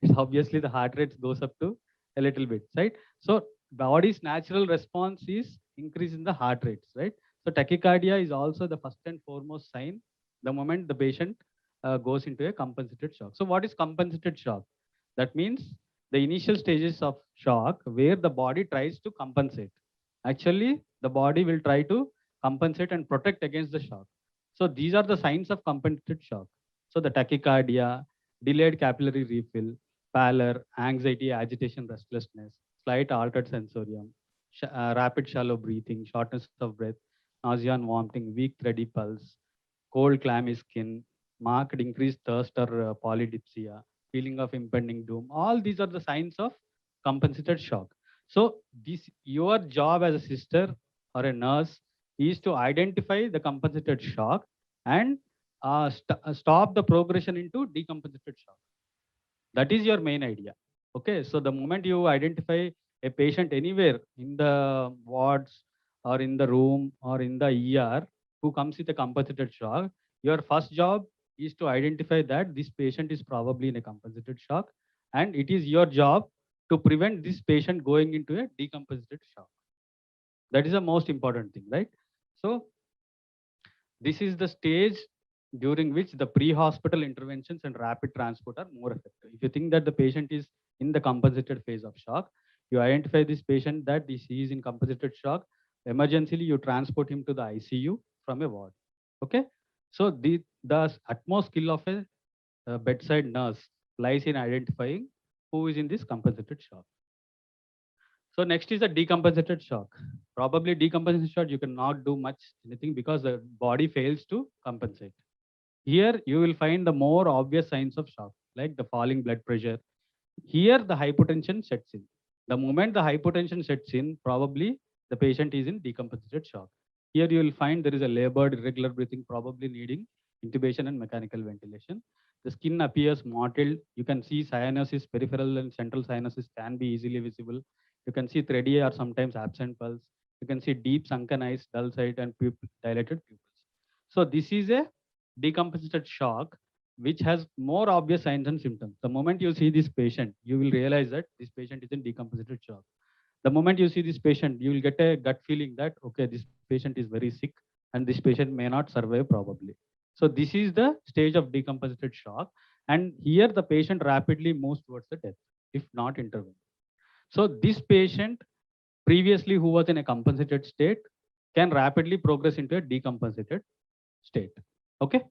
it's obviously the heart rate goes up to a little bit, right? So body's natural response is increase in the heart rates, right? So tachycardia is also the first and foremost sign the moment the patient goes into a compensated shock. So what is compensated shock? That means the initial stages of shock where the body tries to compensate. Actually, the body will try to compensate and protect against the shock. So these are the signs of compensated shock. So the tachycardia, delayed capillary refill, pallor, anxiety, agitation, restlessness, slight altered sensorium, rapid shallow breathing, shortness of breath, nausea and vomiting, weak thready pulse, cold clammy skin, marked increased thirst or polydipsia, feeling of impending doom. All these are the signs of compensated shock. So this your job as a sister or a nurse is to identify the compensated shock and stop the progression into decompensated shock. That is your main idea. Okay, so the moment you identify a patient anywhere in the wards or in the room or in the ER who comes with a compensated shock, your first job is to identify that this patient is probably in a compensated shock, and it is your job to prevent this patient going into a decompensated shock. That is the most important thing, right? So this is the stage during which the pre-hospital interventions and rapid transport are more effective. If you think that the patient is in the compensated phase of shock, you identify this patient that he is in compensated shock, emergently you transport him to the ICU from a ward. Okay, so the utmost skill of a bedside nurse lies in identifying who is in this compensated shock. So next is a decompensated shock. Probably decompensated shock, you cannot do much anything because the body fails to compensate. Here you will find the more obvious signs of shock, like the falling blood pressure. Here the hypotension sets in. The moment the hypotension sets in, probably the patient is in decompensated shock. Here you will find there is a labored irregular breathing, probably needing intubation and mechanical ventilation. The skin appears mottled. You can see cyanosis, peripheral and central cyanosis can be easily visible. You can see thready or sometimes absent pulse. You can see deep sunken eyes, dull sight, and dilated pupils. So this is a decompensated shock which has more obvious signs and symptoms. The moment you see this patient, you will realize that this patient is in decompensated shock. The moment you see this patient, you will get a gut feeling that, okay, this patient is very sick and this patient may not survive probably. So this is the stage of decompensated shock. And here the patient rapidly moves towards the death if not intervened. So this patient previously who was in a compensated state can rapidly progress into a decompensated state. Okay.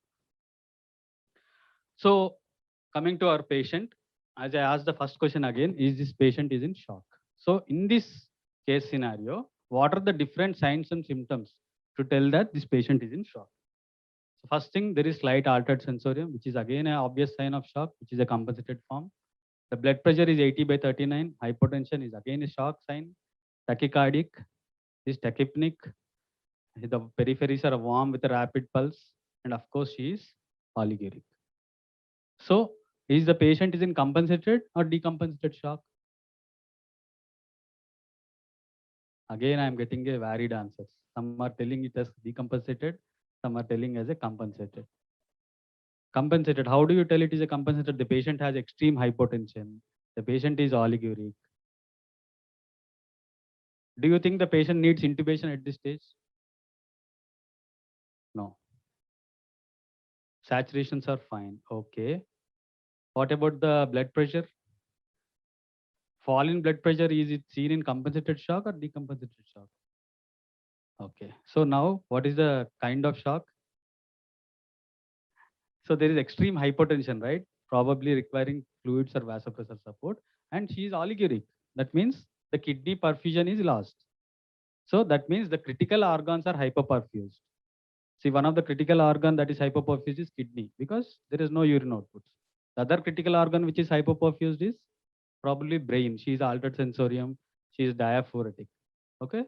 So coming to our patient, as I asked the first question again, is this patient is in shock? So in this case scenario, what are the different signs and symptoms to tell that this patient is in shock? So first thing, there is slight altered sensorium, which is again an obvious sign of shock, which is a compensated form. The blood pressure is 80/39. Hypotension is again a shock sign. Tachycardic is tachypneic. The peripheries are warm with a rapid pulse. And of course, she is oliguric. So is the patient is in compensated or decompensated shock? Again, I am getting a varied answers. Some are telling it as decompensated, some are telling as a compensated. Compensated, how do you tell it is a compensated? The patient has extreme hypotension. The patient is oliguric. Do you think the patient needs intubation at this stage? No. Saturations are fine. Okay. What about the blood pressure? Fall in blood pressure, is it seen in compensated shock or decompensated shock? Okay. So now what is the kind of shock? So there is extreme hypotension, right? Probably requiring fluids or vasopressor support. And she is oliguric. That means the kidney perfusion is lost. So that means the critical organs are hypoperfused. See, one of the critical organ that is hypoperfused is kidney because there is no urine outputs. The other critical organ which is hypoperfused is probably brain. She is altered sensorium. She is diaphoretic. Okay.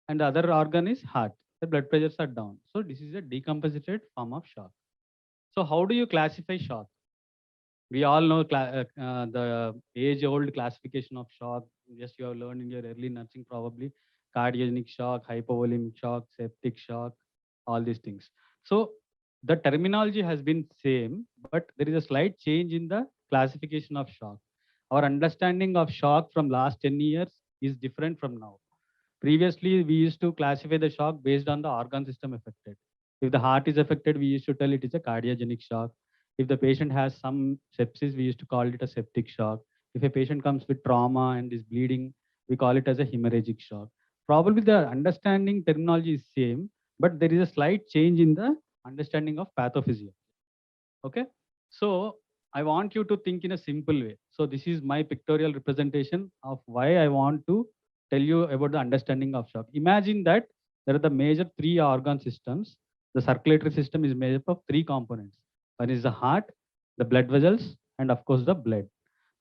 And the other organ is heart. The blood pressures are down. So this is a decompensated form of shock. So how do you classify shock? We all know the age-old classification of shock. Yes, you have learned in your early nursing probably. Cardiogenic shock, hypovolemic shock, septic shock, all these things. So the terminology has been same, but there is a slight change in the classification of shock. Our understanding of shock from last 10 years is different from now. Previously, we used to classify the shock based on the organ system affected. If the heart is affected, we used to tell it is a cardiogenic shock. If the patient has some sepsis, we used to call it a septic shock. If a patient comes with trauma and is bleeding, we call it as a hemorrhagic shock. Probably the understanding terminology is same, but there is a slight change in the understanding of pathophysiology. Okay, so I want you to think in a simple way. So this is my pictorial representation of why I want to tell you about the understanding of shock. Imagine that there are the major three organ systems. The circulatory system is made up of three components. One is the heart, the blood vessels, and of course the blood.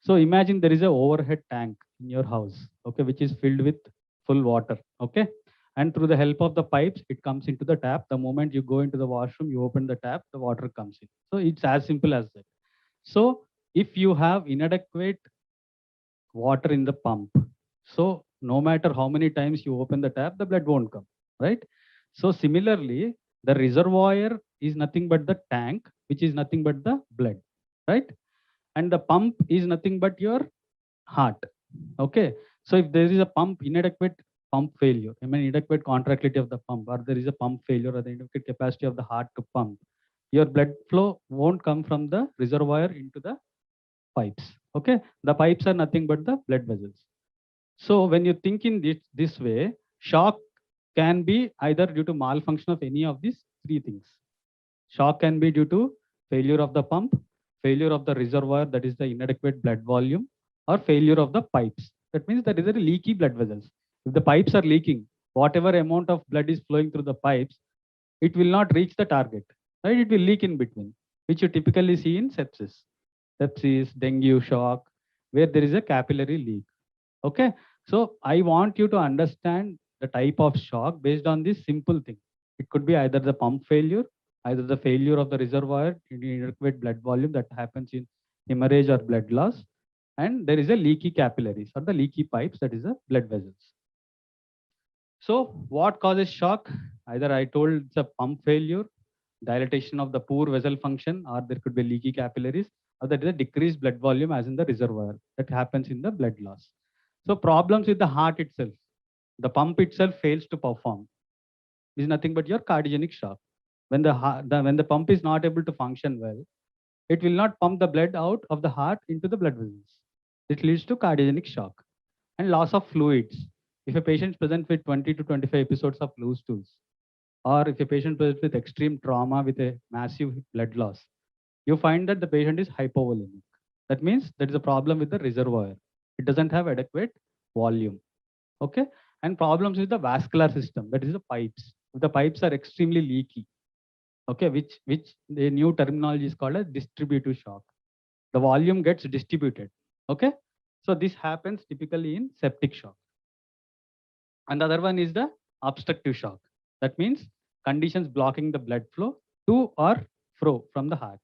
So imagine there is a overhead tank in your house, okay, which is filled with full water, okay, and through the help of the pipes, it comes into the tap. The moment you go into the washroom, you open the tap, the water comes in. So it's as simple as that. So if you have inadequate water in the pump, so no matter how many times you open the tap, the blood won't come, right? So similarly, the reservoir is nothing but the tank, which is nothing but the blood, right? And the pump is nothing but your heart. Okay. So if there is a pump inadequate pump failure, I mean inadequate contractility of the pump, or there is a pump failure or the inadequate capacity of the heart to pump, your blood flow won't come from the reservoir into the pipes. Okay. The pipes are nothing but the blood vessels. So when you think in this way, shock can be either due to malfunction of any of these three things. Shock can be due to failure of the pump, failure of the reservoir, that is the inadequate blood volume, or failure of the pipes. That means there is a leaky blood vessels. If the pipes are leaking, whatever amount of blood is flowing through the pipes, it will not reach the target, right? It will leak in between, which you typically see in sepsis, dengue shock, where there is a capillary leak. Okay, so I want you to understand the type of shock based on this simple thing. It could be either the pump failure, either the failure of the reservoir in inadequate blood volume that happens in hemorrhage or blood loss, and there is a leaky capillaries or the leaky pipes, that is the blood vessels. So what causes shock? Either I told it's a pump failure, dilatation of the poor vessel function, or there could be leaky capillaries, or there is a decreased blood volume as in the reservoir that happens in the blood loss. So problems with the heart itself, the pump itself fails to perform, is nothing but your cardiogenic shock. When when the pump is not able to function well, it will not pump the blood out of the heart into the blood vessels. It leads to cardiogenic shock and loss of fluids. If a patient presents with 20 to 25 episodes of loose stools, or if a patient presents with extreme trauma with a massive blood loss, you find that the patient is hypovolemic. That means there is a problem with the reservoir. It doesn't have adequate volume. Okay. And problems with the vascular system, that is the pipes. If the pipes are extremely leaky, okay, which the new terminology is called a distributive shock. The volume gets distributed. Okay. So this happens typically in septic shock. And the other one is the obstructive shock. That means conditions blocking the blood flow to or fro from the heart.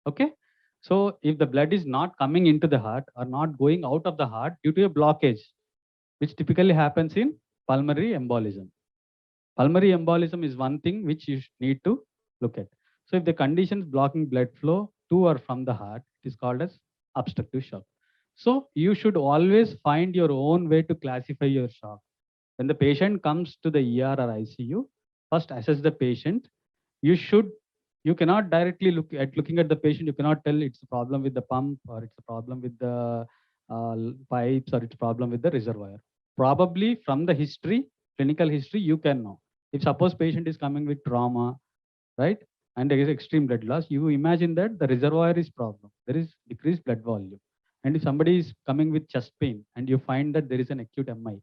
Okay. So if the blood is not coming into the heart or not going out of the heart due to a blockage, which typically happens in pulmonary embolism. Pulmonary embolism is one thing which you need to look at. So if the conditions blocking blood flow to or from the heart, it is called as obstructive shock. So you should always find your own way to classify your shock. When the patient comes to the ER or ICU, first assess the patient. You cannot directly looking at the patient, you cannot tell it's a problem with the pump or it's a problem with the pipes or it's a problem with the reservoir. Probably from the history, clinical history, you can know. If suppose patient is coming with trauma, right, and there is extreme blood loss, you imagine that the reservoir is problem. There is decreased blood volume. And if somebody is coming with chest pain and you find that there is an acute MI,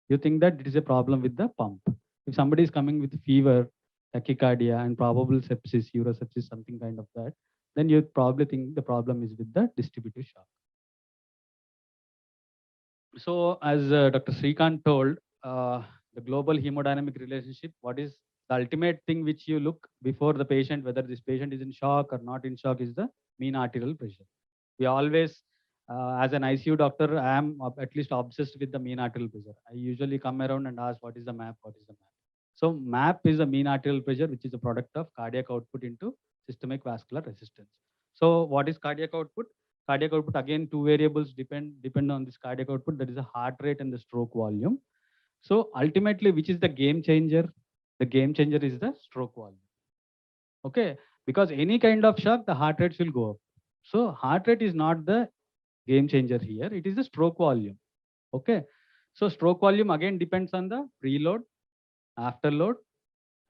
you think that it is a problem with the pump. If somebody is coming with fever, tachycardia, and probable sepsis, urosepsis, something kind of that, then you probably think the problem is with the distributive shock. So as Dr. Srikanth told, the global hemodynamic relationship, what is the ultimate thing which you look before the patient, whether this patient is in shock or not in shock, is the mean arterial pressure. We always, as an ICU doctor, I am at least obsessed with the mean arterial pressure. I usually come around and ask, what is the MAP? What is the MAP? So MAP is the mean arterial pressure, which is a product of cardiac output into systemic vascular resistance. So what is cardiac output? Cardiac output, again, two variables depend on this cardiac output. That is the heart rate and the stroke volume. So ultimately, which is the game changer? The game changer is the stroke volume. Okay, because any kind of shock, the heart rates will go up. So heart rate is not the game changer here. It is the stroke volume. Okay, So stroke volume again depends on the preload, afterload,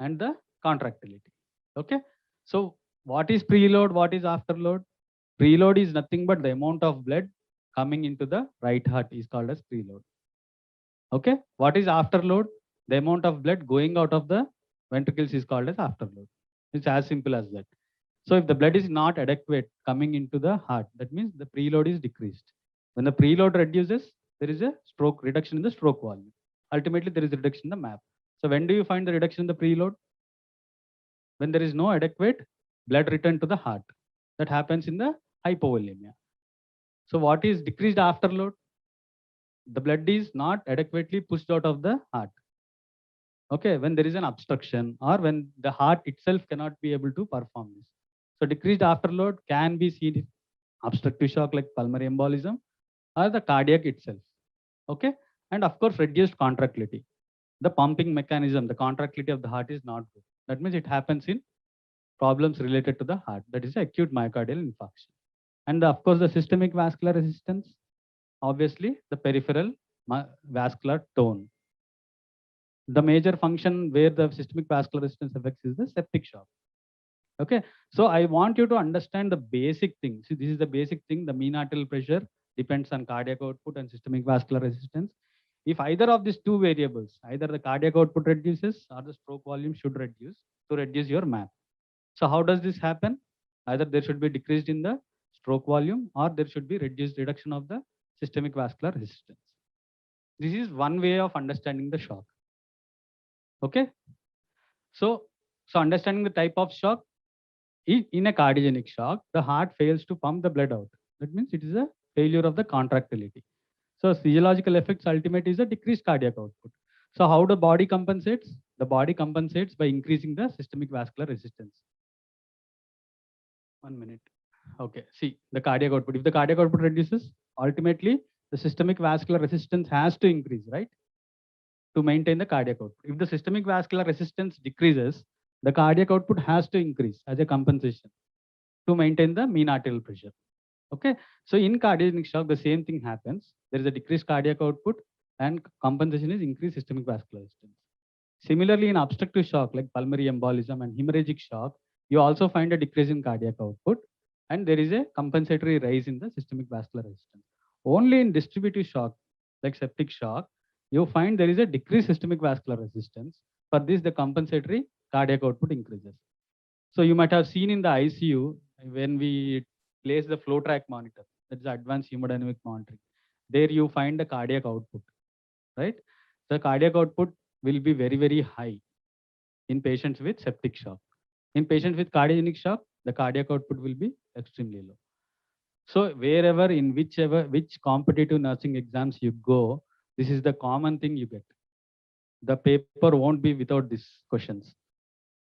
and the contractility. Okay. So what is preload? What is afterload? Preload is nothing but the amount of blood coming into the right heart is called as preload. Okay. What is afterload? The amount of blood going out of the ventricles is called as afterload. It's as simple as that. So if the blood is not adequate coming into the heart, that means the preload is decreased. When the preload reduces, there is a stroke reduction in the stroke volume. Ultimately, there is a reduction in the MAP. So when do you find the reduction in the preload? When there is no adequate blood return to the heart. That happens in the hypovolemia. So what is decreased afterload? The blood is not adequately pushed out of the heart. Okay, when there is an obstruction or when the heart itself cannot be able to perform this. So decreased afterload can be seen in obstructive shock like pulmonary embolism or the cardiac itself. Okay, and of course reduced contractility. The pumping mechanism, the contractility of the heart is not good. That means it happens in problems related to the heart. That is acute myocardial infarction. And of course the systemic vascular resistance, obviously the peripheral vascular tone. The major function where the systemic vascular resistance affects is the septic shock. Okay, so I want you to understand the basic thing. See, this is the basic thing. The mean arterial pressure depends on cardiac output and systemic vascular resistance. If either of these two variables, either the cardiac output reduces or the stroke volume should reduce to reduce your MAP. So how does this happen? Either there should be decreased in the stroke volume or there should be reduction of the systemic vascular resistance. This is one way of understanding the shock. Okay. So understanding the type of shock, in a cardiogenic shock, the heart fails to pump the blood out. That means it is a failure of the contractility. So physiological effects ultimate is a decreased cardiac output. So how the body compensates? The body compensates by increasing the systemic vascular resistance. 1 minute. Okay, see the cardiac output. If the cardiac output reduces, ultimately the systemic vascular resistance has to increase, right? To maintain the cardiac output. If the systemic vascular resistance decreases, the cardiac output has to increase as a compensation to maintain the mean arterial pressure. Okay, so in cardiogenic shock, the same thing happens. There is a decreased cardiac output and compensation is increased systemic vascular resistance. Similarly, in obstructive shock like pulmonary embolism and hemorrhagic shock, you also find a decrease in cardiac output and there is a compensatory rise in the systemic vascular resistance. Only in distributive shock like septic shock, you find there is a decreased systemic vascular resistance. For this, the compensatory cardiac output increases. So you might have seen in the ICU when we place the flow track monitor, that's the advanced hemodynamic monitoring. There you find the cardiac output, right? The cardiac output will be very, very high in patients with septic shock. In patients with cardiogenic shock, the cardiac output will be extremely low. So wherever, in which competitive nursing exams you go, this is the common thing you get. The paper won't be without these questions.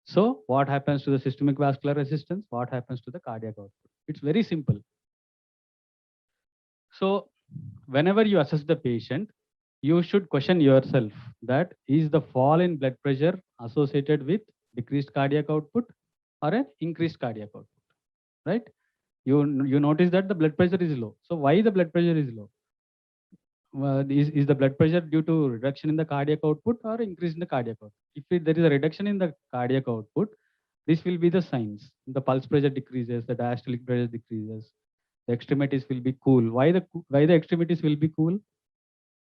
So what happens to the systemic vascular resistance? What happens to the cardiac output? It's very simple. So whenever you assess the patient, you should question yourself that is the fall in blood pressure associated with decreased cardiac output or an increased cardiac output, right? You notice that the blood pressure is low. So why the blood pressure is low? Is the blood pressure due to reduction in the cardiac output or increase in the cardiac output? If there is a reduction in the cardiac output, this will be the signs. The pulse pressure decreases, the diastolic pressure decreases, the extremities will be cool. Why the extremities will be cool?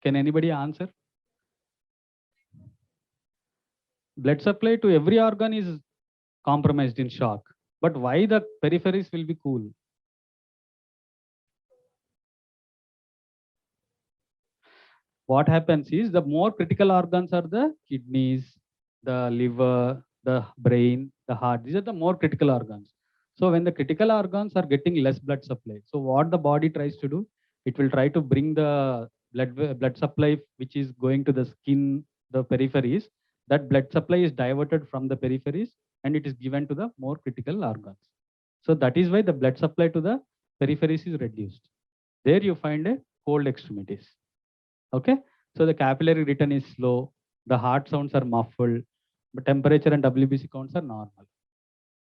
Can anybody answer? Blood supply to every organ is compromised in shock, but why the peripheries will be cool? What happens is the more critical organs are the kidneys, the liver, the brain, the heart. These are the more critical organs. So when the critical organs are getting less blood supply, so what the body tries to do, it will try to bring the blood supply which is going to the skin, the peripheries. That blood supply is diverted from the peripheries and it is given to the more critical organs. So that is why the blood supply to the peripheries is reduced. There you find a cold extremities. Okay, so the capillary return is slow, the heart sounds are muffled, but temperature and WBC counts are normal.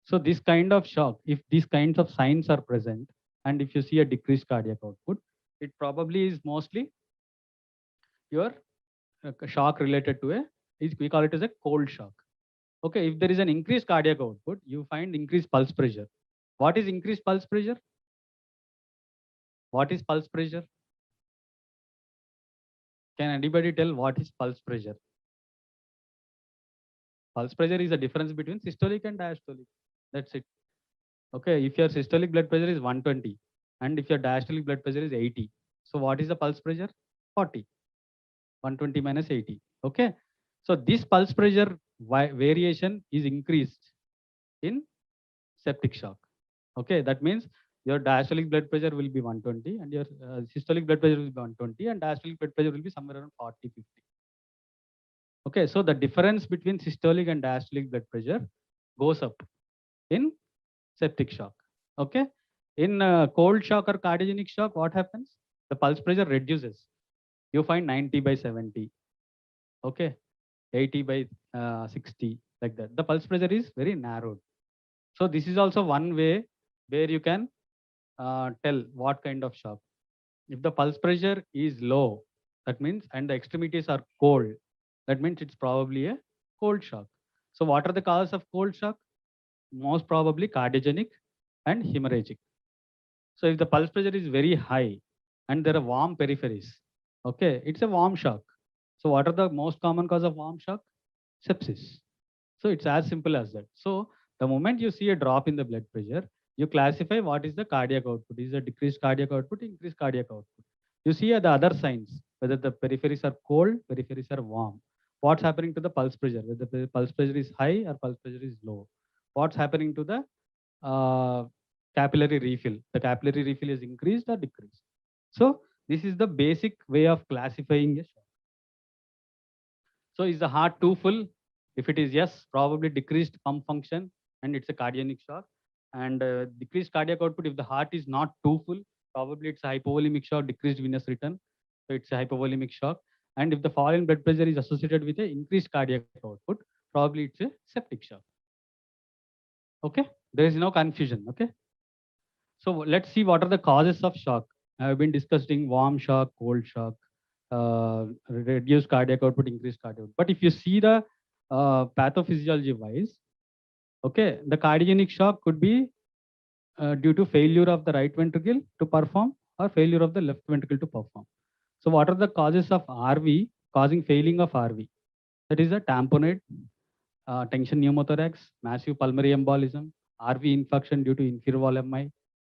So this kind of shock, if these kinds of signs are present, and if you see a decreased cardiac output, it probably is mostly your shock related to we call it as a cold shock. Okay, if there is an increased cardiac output, you find increased pulse pressure. What is increased pulse pressure? What is pulse pressure? Can anybody tell what is pulse pressure? Pulse pressure is the difference between systolic and diastolic. That's it. Okay, if your systolic blood pressure is 120 and if your diastolic blood pressure is 80, so what is the pulse pressure? 40. 120 minus 80. Okay, so this pulse pressure variation is increased in septic shock. Okay, that means your diastolic blood pressure will be 120 and your systolic blood pressure will be 120 and diastolic blood pressure will be somewhere around 40, 50. Okay, so the difference between systolic and diastolic blood pressure goes up in septic shock. Okay, in cold shock or cardiogenic shock, what happens? The pulse pressure reduces. You find 90 by 70. Okay, 80 by 60, like that. The pulse pressure is very narrowed. So this is also one way where you can tell what kind of shock. If the pulse pressure is low, that means, and the extremities are cold, that means it's probably a cold shock. So what are the causes of cold shock? Most probably cardiogenic and hemorrhagic. So if the pulse pressure is very high and there are warm peripheries, okay, it's a warm shock. So what are the most common cause of warm shock? Sepsis. So it's as simple as that. So the moment you see a drop in the blood pressure, you classify what is the cardiac output. Is it decreased cardiac output, increased cardiac output? You see the other signs, whether the peripheries are cold, peripheries are warm. What's happening to the pulse pressure? Whether the pulse pressure is high or pulse pressure is low. What's happening to the capillary refill? The capillary refill is increased or decreased. So this is the basic way of classifying a shock. So is the heart too full? If it is yes, probably decreased pump function and it's a cardiogenic shock. And decreased cardiac output, if the heart is not too full, probably it's a hypovolemic shock, decreased venous return. So it's a hypovolemic shock. And if the fall in blood pressure is associated with a increased cardiac output, probably it's a septic shock. Okay, there is no confusion. Okay, so let's see what are the causes of shock. I have been discussing warm shock, cold shock, reduced cardiac output, increased cardiac output. But if you see the pathophysiology wise, okay, the cardiogenic shock could be due to failure of the right ventricle to perform or failure of the left ventricle to perform. So what are the causes of RV causing failing of RV? That is a tamponade, tension pneumothorax, massive pulmonary embolism, RV infection due to inferior wall MI,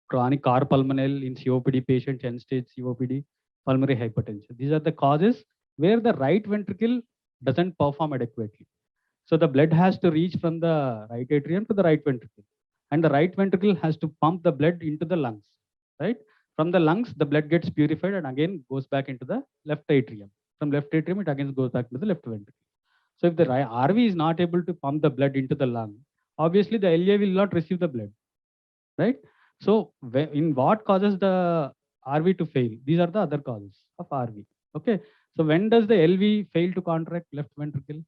chronic carpulmonale in COPD patients, end stage COPD, pulmonary hypertension. These are the causes where the right ventricle doesn't perform adequately. So the blood has to reach from the right atrium to the right ventricle. And the right ventricle has to pump the blood into the lungs, right? From the lungs, the blood gets purified and again goes back into the left atrium. From left atrium, it again goes back to the left ventricle. So if the RV is not able to pump the blood into the lung, obviously the LA will not receive the blood, right? So in what causes the RV to fail? These are the other causes of RV. Okay. So when does the LV fail to contract left ventricle?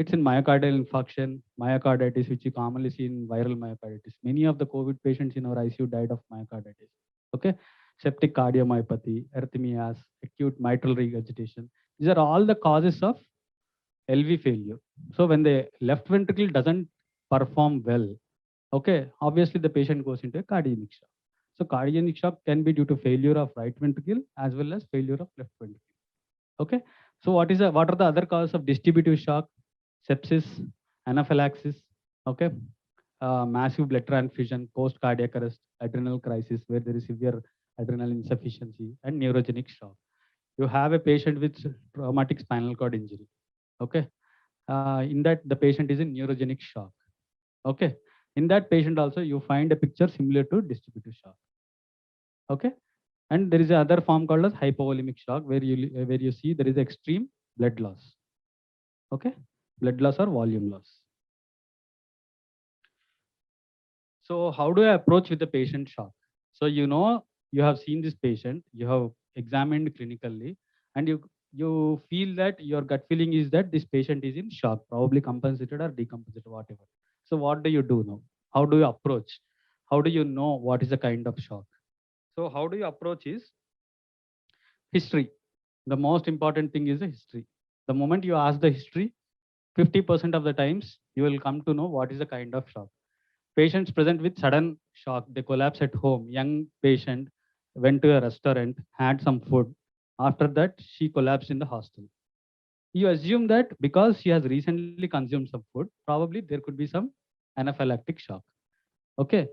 It's in myocardial infarction, myocarditis, which you commonly see in viral myocarditis. Many of the COVID patients in our ICU died of myocarditis. Okay. Septic cardiomyopathy, arrhythmias, acute mitral regurgitation. These are all the causes of LV failure. So when the left ventricle doesn't perform well, okay, obviously the patient goes into a cardiogenic shock. So cardiogenic shock can be due to failure of right ventricle as well as failure of left ventricle. Okay. So what are the other causes of distributive shock? Sepsis, anaphylaxis, okay, massive blood transfusion, post cardiac arrest, adrenal crisis where there is severe adrenal insufficiency, and neurogenic shock. You have a patient with traumatic spinal cord injury. Okay. In that, the patient is in neurogenic shock. Okay. In that patient also, you find a picture similar to distributive shock. Okay. And there is another form called as hypovolemic shock where you see there is extreme blood loss. Okay. Blood loss or volume loss. So how do I approach with the patient shock? So you have seen this patient, you have examined clinically, and you feel that your gut feeling is that this patient is in shock, probably compensated or decompensated, whatever. So what do you do now? How do you approach? How do you know what is the kind of shock? So how do you approach is history. The most important thing is the history. The moment you ask the history, 50% of the times you will come to know what is the kind of shock. Patients present with sudden shock, they collapse at home. Young patient went to a restaurant, had some food. After that, she collapsed in the hostel. You assume that because she has recently consumed some food, probably there could be some anaphylactic shock. Okay.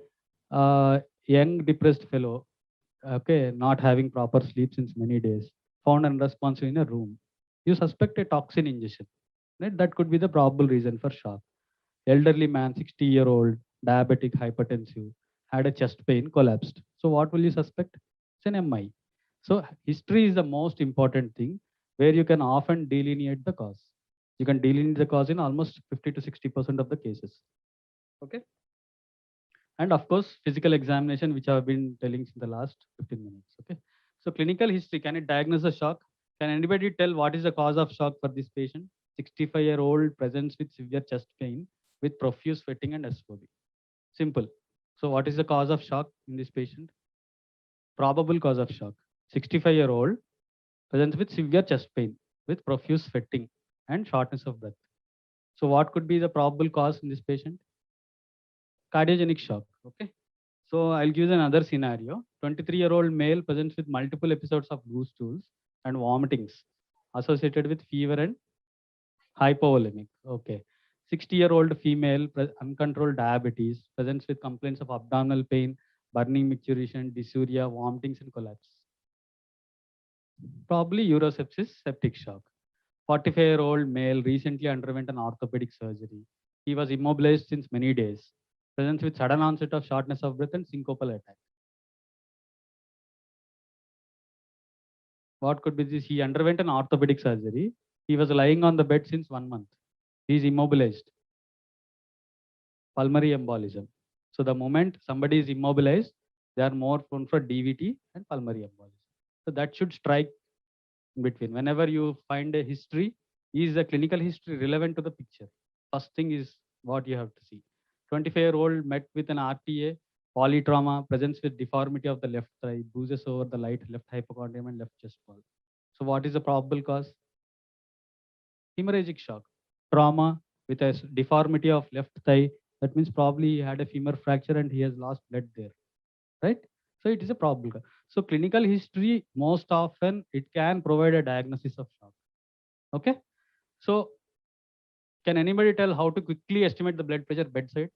Young depressed fellow, okay, not having proper sleep since many days, found unresponsive in a room. You suspect a toxin ingestion. Right? That could be the probable reason for shock. Elderly man, 60-year-old, diabetic, hypertensive, had a chest pain, collapsed. So what will you suspect? It's an MI. So history is the most important thing where you can often delineate the cause. You can delineate the cause in almost 50 to 60% of the cases. Okay. And of course, physical examination, which I've been telling in the last 15 minutes. Okay. So clinical history, can it diagnose a shock? Can anybody tell what is the cause of shock for this patient? 65-year-old presents with severe chest pain with profuse sweating and SOB. Simple. So what is the cause of shock in this patient? Probable cause of shock. 65-year-old presents with severe chest pain with profuse sweating and shortness of breath. So what could be the probable cause in this patient? Cardiogenic shock. Okay. So I'll give you another scenario. 23-year-old male presents with multiple episodes of loose stools and vomitings associated with fever and hypovolemic. Okay. 60-year-old female, uncontrolled diabetes, presents with complaints of abdominal pain, burning micturition, dysuria, vomitings, and collapse. Probably urosepsis, septic shock. 45-year-old male recently underwent an orthopedic surgery. He was immobilized since many days. Presents with sudden onset of shortness of breath and syncopal attack. What could be this? He underwent an orthopedic surgery. He was lying on the bed since 1 month. He is immobilized. Pulmonary embolism. So the moment somebody is immobilized, they are more prone for DVT and pulmonary embolism. So that should strike in between. Whenever you find a history, is the clinical history relevant to the picture? First thing is what you have to see. 25-year-old met with an RTA, polytrauma, presents with deformity of the left thigh, bruises over the left hypochondrium and left chest wall. So what is the probable cause? Hemorrhagic shock. Trauma with a deformity of left thigh. That means probably he had a femur fracture and he has lost blood there. Right? So it is a probable cause. So clinical history, most often it can provide a diagnosis of shock. Okay. So can anybody tell how to quickly estimate the blood pressure bedside?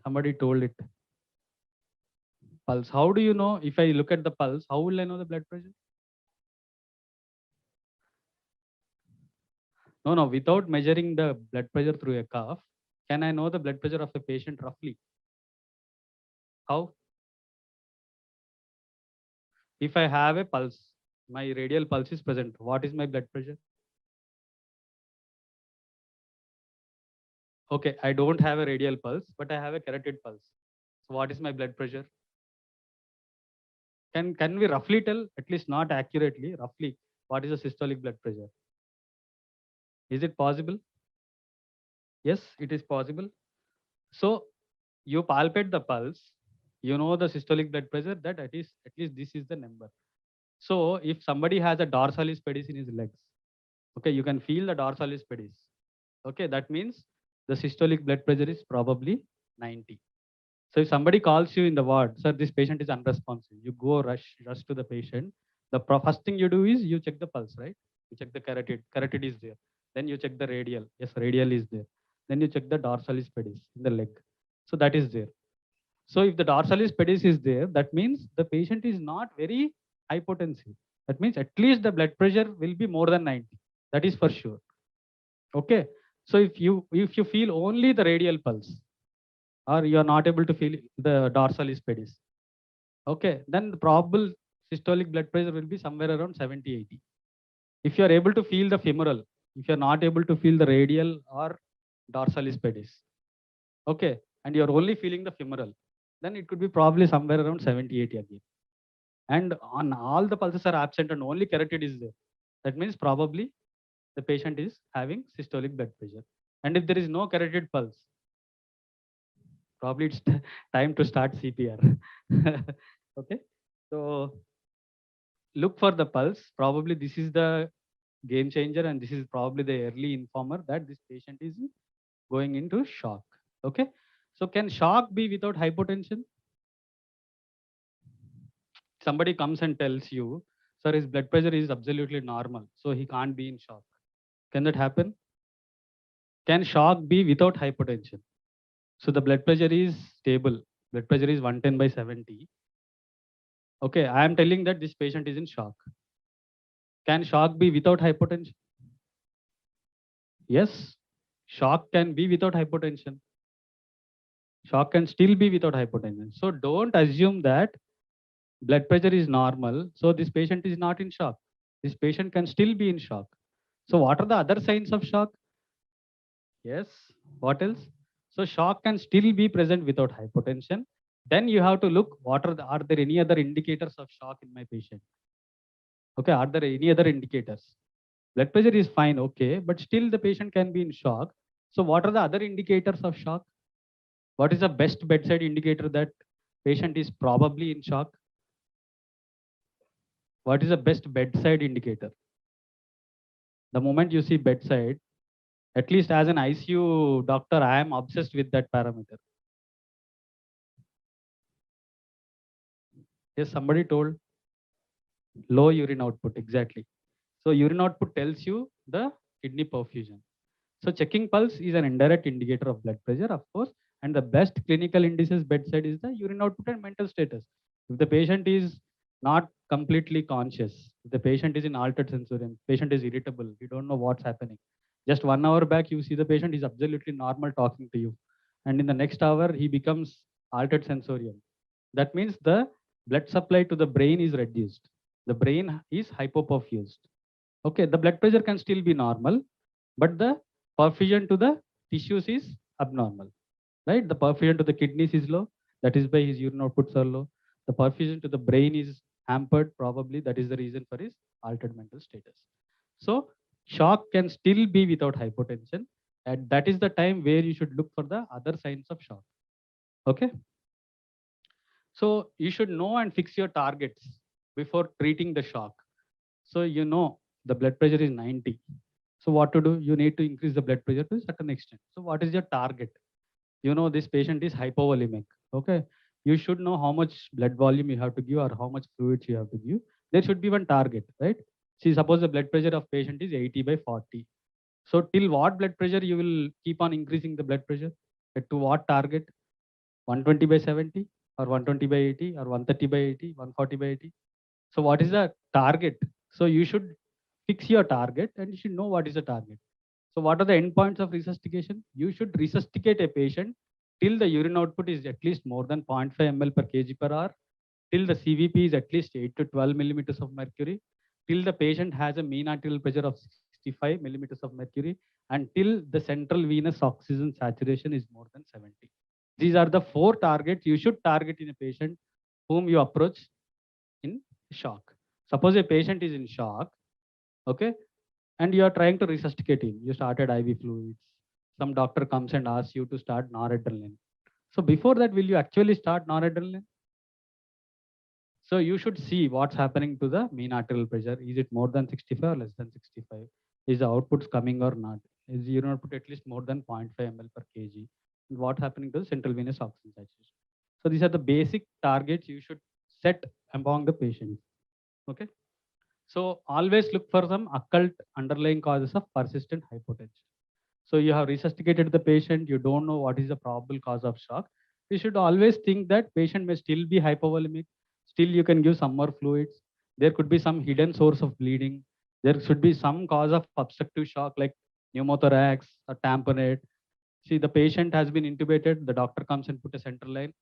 Somebody told it. Pulse. How do you know if I look at the pulse? How will I know the blood pressure? No, without measuring the blood pressure through a cuff, can I know the blood pressure of a patient roughly? How? If I have a pulse, my radial pulse is present. What is my blood pressure? Okay, I don't have a radial pulse, but I have a carotid pulse. So what is my blood pressure? Can we roughly tell, at least not accurately, roughly, what is the systolic blood pressure? Is it possible? Yes, it is possible. So you palpate the pulse, you know the systolic blood pressure, that at least this is the number. So if somebody has a dorsalis pedis in his legs, okay, you can feel the dorsalis pedis. Okay, that means the systolic blood pressure is probably 90. So if somebody calls you in the ward, sir, this patient is unresponsive, you go rush to the patient. The first thing you do is you check the pulse, right? You check the carotid is there. Then you check the radial. Yes, radial is there. Then you check the dorsalis pedis in the leg. So that is there. So if the dorsalis pedis is there, that means the patient is not very hypotensive. That means at least the blood pressure will be more than 90. That is for sure. Okay. So if you feel only the radial pulse, or you are not able to feel the dorsalis pedis, okay, then the probable systolic blood pressure will be somewhere around 70-80. If you are able to feel the femoral, if you are not able to feel the radial or dorsalis pedis, okay, and you are only feeling the femoral, then it could be probably somewhere around 70-80 again. And on all the pulses are absent and only carotid is there. That means probably the patient is having systolic blood pressure. And if there is no carotid pulse, probably it's time to start CPR. Okay. So look for the pulse. Probably this is the game changer, and this is probably the early informer that this patient is going into shock. Okay. So can shock be without hypotension? Somebody comes and tells you, sir, his blood pressure is absolutely normal, so he can't be in shock. Can that happen? Can shock be without hypotension? So the blood pressure is stable. Blood pressure is 110/70. Okay, I am telling that this patient is in shock. Can shock be without hypotension? Yes, shock can be without hypotension. Shock can still be without hypotension. So don't assume that blood pressure is normal, so this patient is not in shock. This patient can still be in shock. So what are the other signs of shock? Yes, what else? So shock can still be present without hypotension. Then you have to look, are there any other indicators of shock in my patient? Okay, are there any other indicators? Blood pressure is fine, okay, but still the patient can be in shock. So what are the other indicators of shock? What is the best bedside indicator that patient is probably in shock? What is the best bedside indicator? The moment you see bedside, at least as an ICU doctor, I am obsessed with that parameter. Yes, somebody told low urine output, exactly. So urine output tells you the kidney perfusion. So checking pulse is an indirect indicator of blood pressure, of course, and the best clinical indices bedside is the urine output and mental status. If the patient is not completely conscious, if the patient is in altered sensorium, patient is irritable, we don't know what's happening. Just 1 hour back, you see the patient is absolutely normal talking to you. And in the next hour, he becomes altered sensorium. That means the blood supply to the brain is reduced. The brain is hypoperfused. Okay, the blood pressure can still be normal, but the perfusion to the tissues is abnormal, right? The perfusion to the kidneys is low. That is why his urine outputs are low. The perfusion to the brain is hampered, probably. That is the reason for his altered mental status. So shock can still be without hypotension. And that is the time where you should look for the other signs of shock. Okay. So you should know and fix your targets before treating the shock. So you know the blood pressure is 90. So what to do? You need to increase the blood pressure to a certain extent. So what is your target? You know this patient is hypovolemic. Okay. You should know how much blood volume you have to give or how much fluids you have to give. There should be one target, right? See, suppose the blood pressure of patient is 80/40. So till what blood pressure you will keep on increasing the blood pressure? To what target? 120/70 or 120/80 or 130/80, 140/80. So what is the target? So you should fix your target and you should know what is the target. So what are the endpoints of resuscitation? You should resuscitate a patient till the urine output is at least more than 0.5 ml per kg per hour, till the CVP is at least 8 to 12 millimeters of mercury, till the patient has a mean arterial pressure of 65 millimeters of mercury, and till the central venous oxygen saturation is more than 70. These are the 4 targets you should target in a patient whom you approach in shock. Suppose a patient is in shock, okay, and you are trying to resuscitate him. You started IV fluids. Some doctor comes and asks you to start noradrenaline. So before that, will you actually start noradrenaline? So you should see what's happening to the mean arterial pressure. Is it more than 65 or less than 65? Is the outputs coming or not? Is the urine output at least more than 0.5 ml per kg? And what's happening to the central venous oxygen saturation? So these are the basic targets you should set among the patients. Okay. So always look for some occult underlying causes of persistent hypotension. So you have resuscitated the patient, you don't know what is the probable cause of shock. You should always think that patient may still be hypovolemic. Still you can give some more fluids. There could be some hidden source of bleeding. There should be some cause of obstructive shock like pneumothorax or tamponade. See, the patient has been intubated, the doctor comes and put a central line.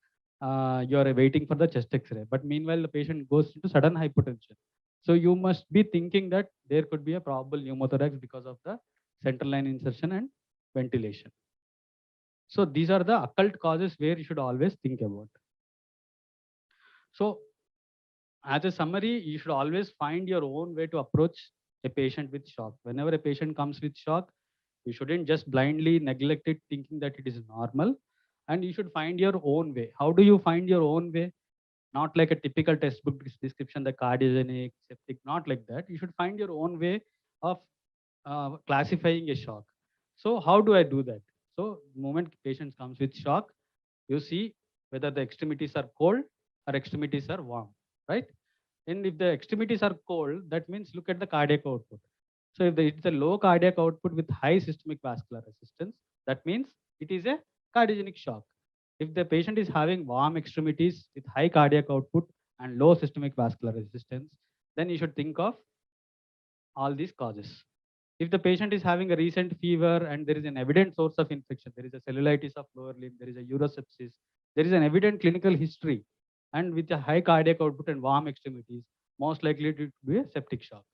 You are waiting for the chest X-ray. But meanwhile, the patient goes into sudden hypotension. So you must be thinking that there could be a probable pneumothorax because of the central line insertion and ventilation. So these are the occult causes where you should always think about. So as a summary, you should always find your own way to approach a patient with shock. Whenever a patient comes with shock, you shouldn't just blindly neglect it thinking that it is normal, and you should find your own way. How do you find your own way? not like a typical textbook description, the cardiogenic, septic, not like that. You should find your own way of classifying a shock. So how do I do that? So moment patient comes with shock, you see whether the extremities are cold or extremities are warm, right? And if the extremities are cold, that means look at the cardiac output. So if it's a low cardiac output with high systemic vascular resistance, that means it is a cardiogenic shock. If the patient is having warm extremities with high cardiac output and low systemic vascular resistance, then you should think of all these causes. If the patient is having a recent fever and there is an evident source of infection, there is a cellulitis of lower limb, there is a urosepsis, there is an evident clinical history, and with a high cardiac output and warm extremities, most likely it will be a septic shock.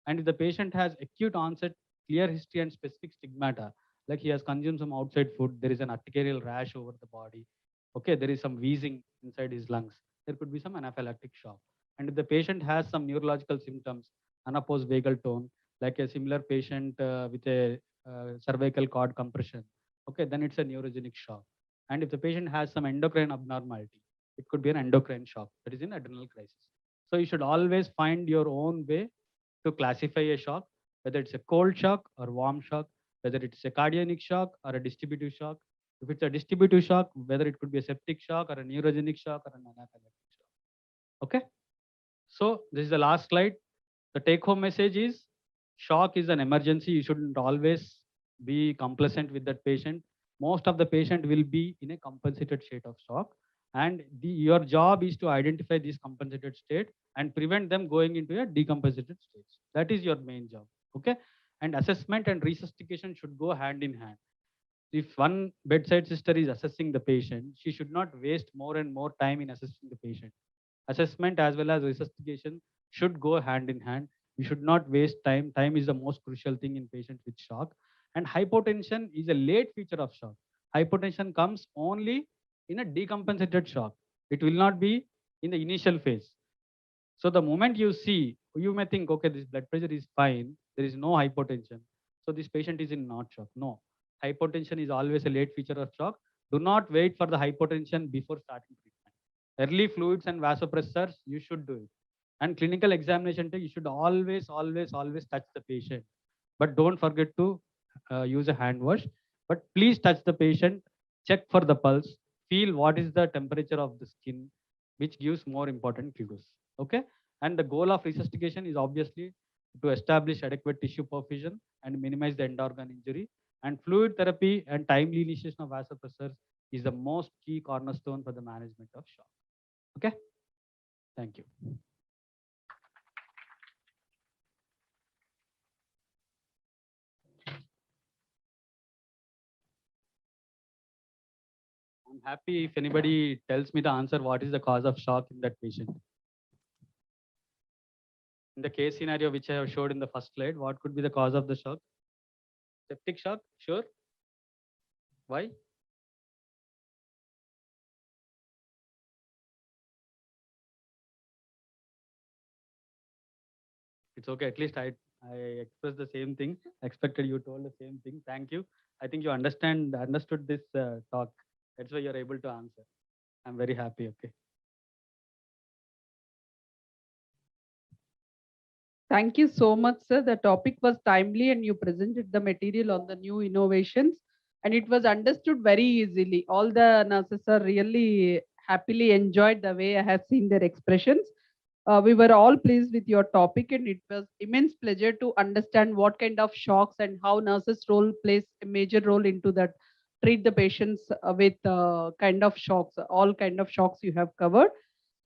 And if the patient has acute onset, clear history and specific stigmata, like he has consumed some outside food, there is an urticarial rash over the body, okay, there is some wheezing inside his lungs, there could be some anaphylactic shock. And if the patient has some neurological symptoms, unopposed vagal tone, like a similar patient with a cervical cord compression, okay, then it's a neurogenic shock. And if the patient has some endocrine abnormality, it could be an endocrine shock, that is in adrenal crisis. So you should always find your own way to classify a shock, whether it's a cold shock or warm shock, whether it's a cardiogenic shock or a distributive shock. If it's a distributive shock, whether it could be a septic shock or a neurogenic shock or an anaphylactic shock. Okay. So this is the last slide. The take home message is shock is an emergency. You shouldn't always be complacent with that patient. Most of the patient will be in a compensated state of shock. And your job is to identify this compensated state and prevent them going into a decompensated state. That is your main job. Okay. And assessment and resuscitation should go hand in hand. If one bedside sister is assessing the patient, she should not waste more and more time in assessing the patient. Assessment as well as resuscitation should go hand in hand. You should not waste time. Time is the most crucial thing in patients with shock. And hypotension is a late feature of shock. Hypotension comes only in a decompensated shock. It will not be in the initial phase. So the moment you see, you may think, okay, this blood pressure is fine. There is no hypotension. So this patient is in not shock. No, hypotension is always a late feature of shock. Do not wait for the hypotension before starting treatment. Early fluids and vasopressors, you should do it. And clinical examination, you should always touch the patient. But don't forget to use a hand wash. But please touch the patient, check for the pulse, feel what is the temperature of the skin, which gives more important clues. Okay. And the goal of resuscitation is obviously to establish adequate tissue perfusion and minimize the end organ injury. And fluid therapy and timely initiation of vasopressors is the most key cornerstone for the management of shock. Okay. Thank you. I'm happy if anybody tells me the answer, what is the cause of shock in that patient. In the case scenario which I have showed in the first slide, what could be the cause of the shock? Septic shock, sure. Why? It's okay. At least I expressed the same thing. I expected you told the same thing. Thank you. I think you understood this talk. That's why you're able to answer. I'm very happy. Okay. Thank you so much, sir. The topic was timely and you presented the material on the new innovations and it was understood very easily. All the nurses are really happily enjoyed the way I have seen their expressions. We were all pleased with your topic and it was immense pleasure to understand what kind of shocks and how nurses role plays a major role into that treat the patients with kind of shocks, all kind of shocks you have covered.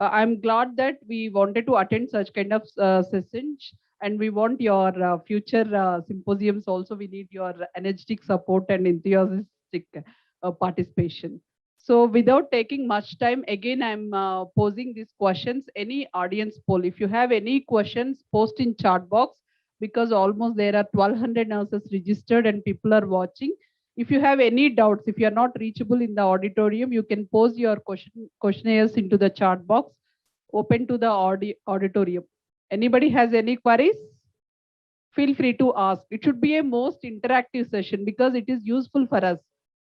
I'm glad that we wanted to attend such kind of sessions and we want your future symposiums also. We need your energetic support and enthusiastic participation. So without taking much time, again, I'm posing these questions. Any audience poll, if you have any questions, post in chat box because almost there are 1200 nurses registered and people are watching. If you have any doubts, if you are not reachable in the auditorium, you can post your questionnaires into the chat box open to the auditorium. Anybody has any queries? Feel free to ask. It should be a most interactive session because it is useful for us.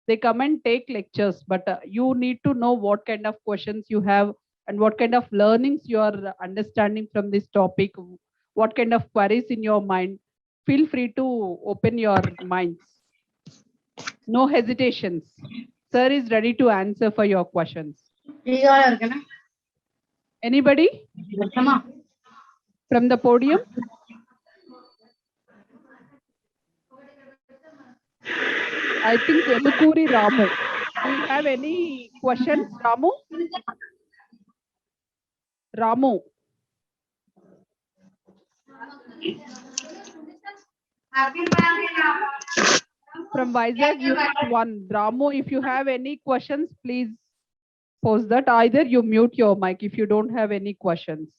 They come and take lectures, but you need to know what kind of questions you have and what kind of learnings you are understanding from this topic, what kind of queries in your mind. Feel free to open your minds. No hesitations. Sir is ready to answer for your questions. Anybody from the podium? I think Edukuri Ramu. Do you have any questions, Ramu? Ramu. From Vizag, Unit 1. Ramu, if you have any questions, please post that. Either you mute your mic if you don't have any questions.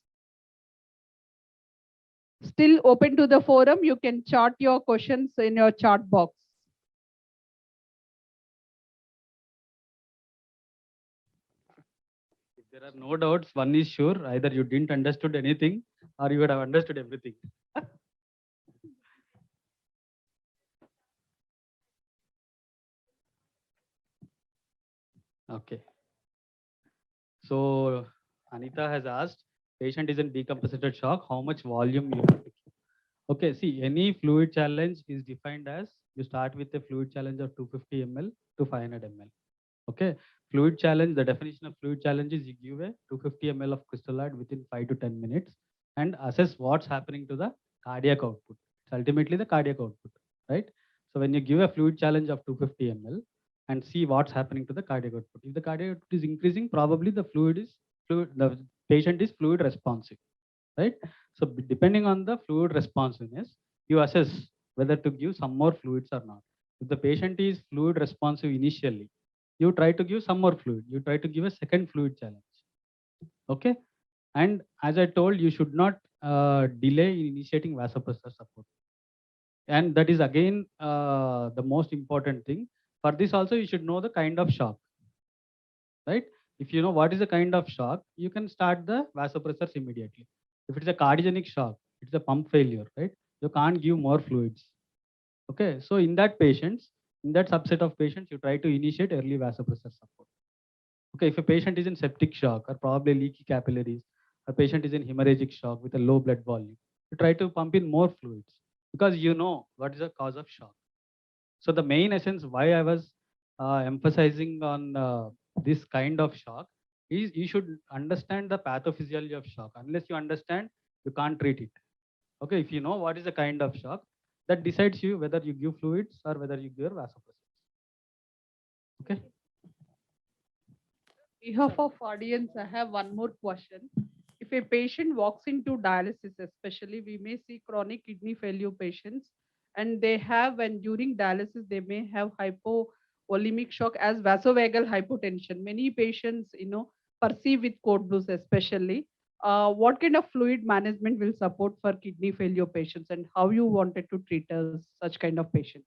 Still open to the forum. You can chart your questions in your chat box. If there are no doubts, one is sure, either you didn't understood anything or you would have understood everything. Okay. So Anita has asked, patient is in decompensated shock, how much volume you have to keep? Okay, see, any fluid challenge is defined as you start with a fluid challenge of 250 ml to 500 ml. Okay, fluid challenge, the definition of fluid challenge is you give a 250 ml of crystalloid within 5 to 10 minutes and assess what's happening to the cardiac output. It's ultimately the cardiac output, right? So when you give a fluid challenge of 250 ml and see what's happening to the cardiac output. If the cardiac output is increasing, probably the patient is fluid responsive, right? So depending on the fluid responsiveness, you assess whether to give some more fluids or not. If the patient is fluid responsive initially, you try to give some more fluid. You try to give a second fluid challenge. Okay. And as I told, you should not delay in initiating vasopressor support. And that is again the most important thing. For this also, you should know the kind of shock, right? If you know what is the kind of shock, you can start the vasopressors immediately. If it's a cardiogenic shock, it's a pump failure, right? You can't give more fluids. Okay, so in that patients, in that subset of patients, you try to initiate early vasopressor support. Okay, if a patient is in septic shock or probably leaky capillaries, a patient is in hemorrhagic shock with a low blood volume, you try to pump in more fluids because you know what is the cause of shock. So the main essence why I was emphasizing on this kind of shock is you should understand the pathophysiology of shock. Unless you understand, you can't treat it. Okay, if you know what is the kind of shock, that decides you whether you give fluids or whether you give vasopressors. Okay. Behalf of audience, I have one more question. If a patient walks into dialysis, especially we may see chronic kidney failure patients, and they have, and during dialysis, they may have hypovolemic shock as vasovagal hypotension. Many patients, perceive with code blues, especially. What kind of fluid management will support for kidney failure patients, and how you wanted to treat such kind of patients?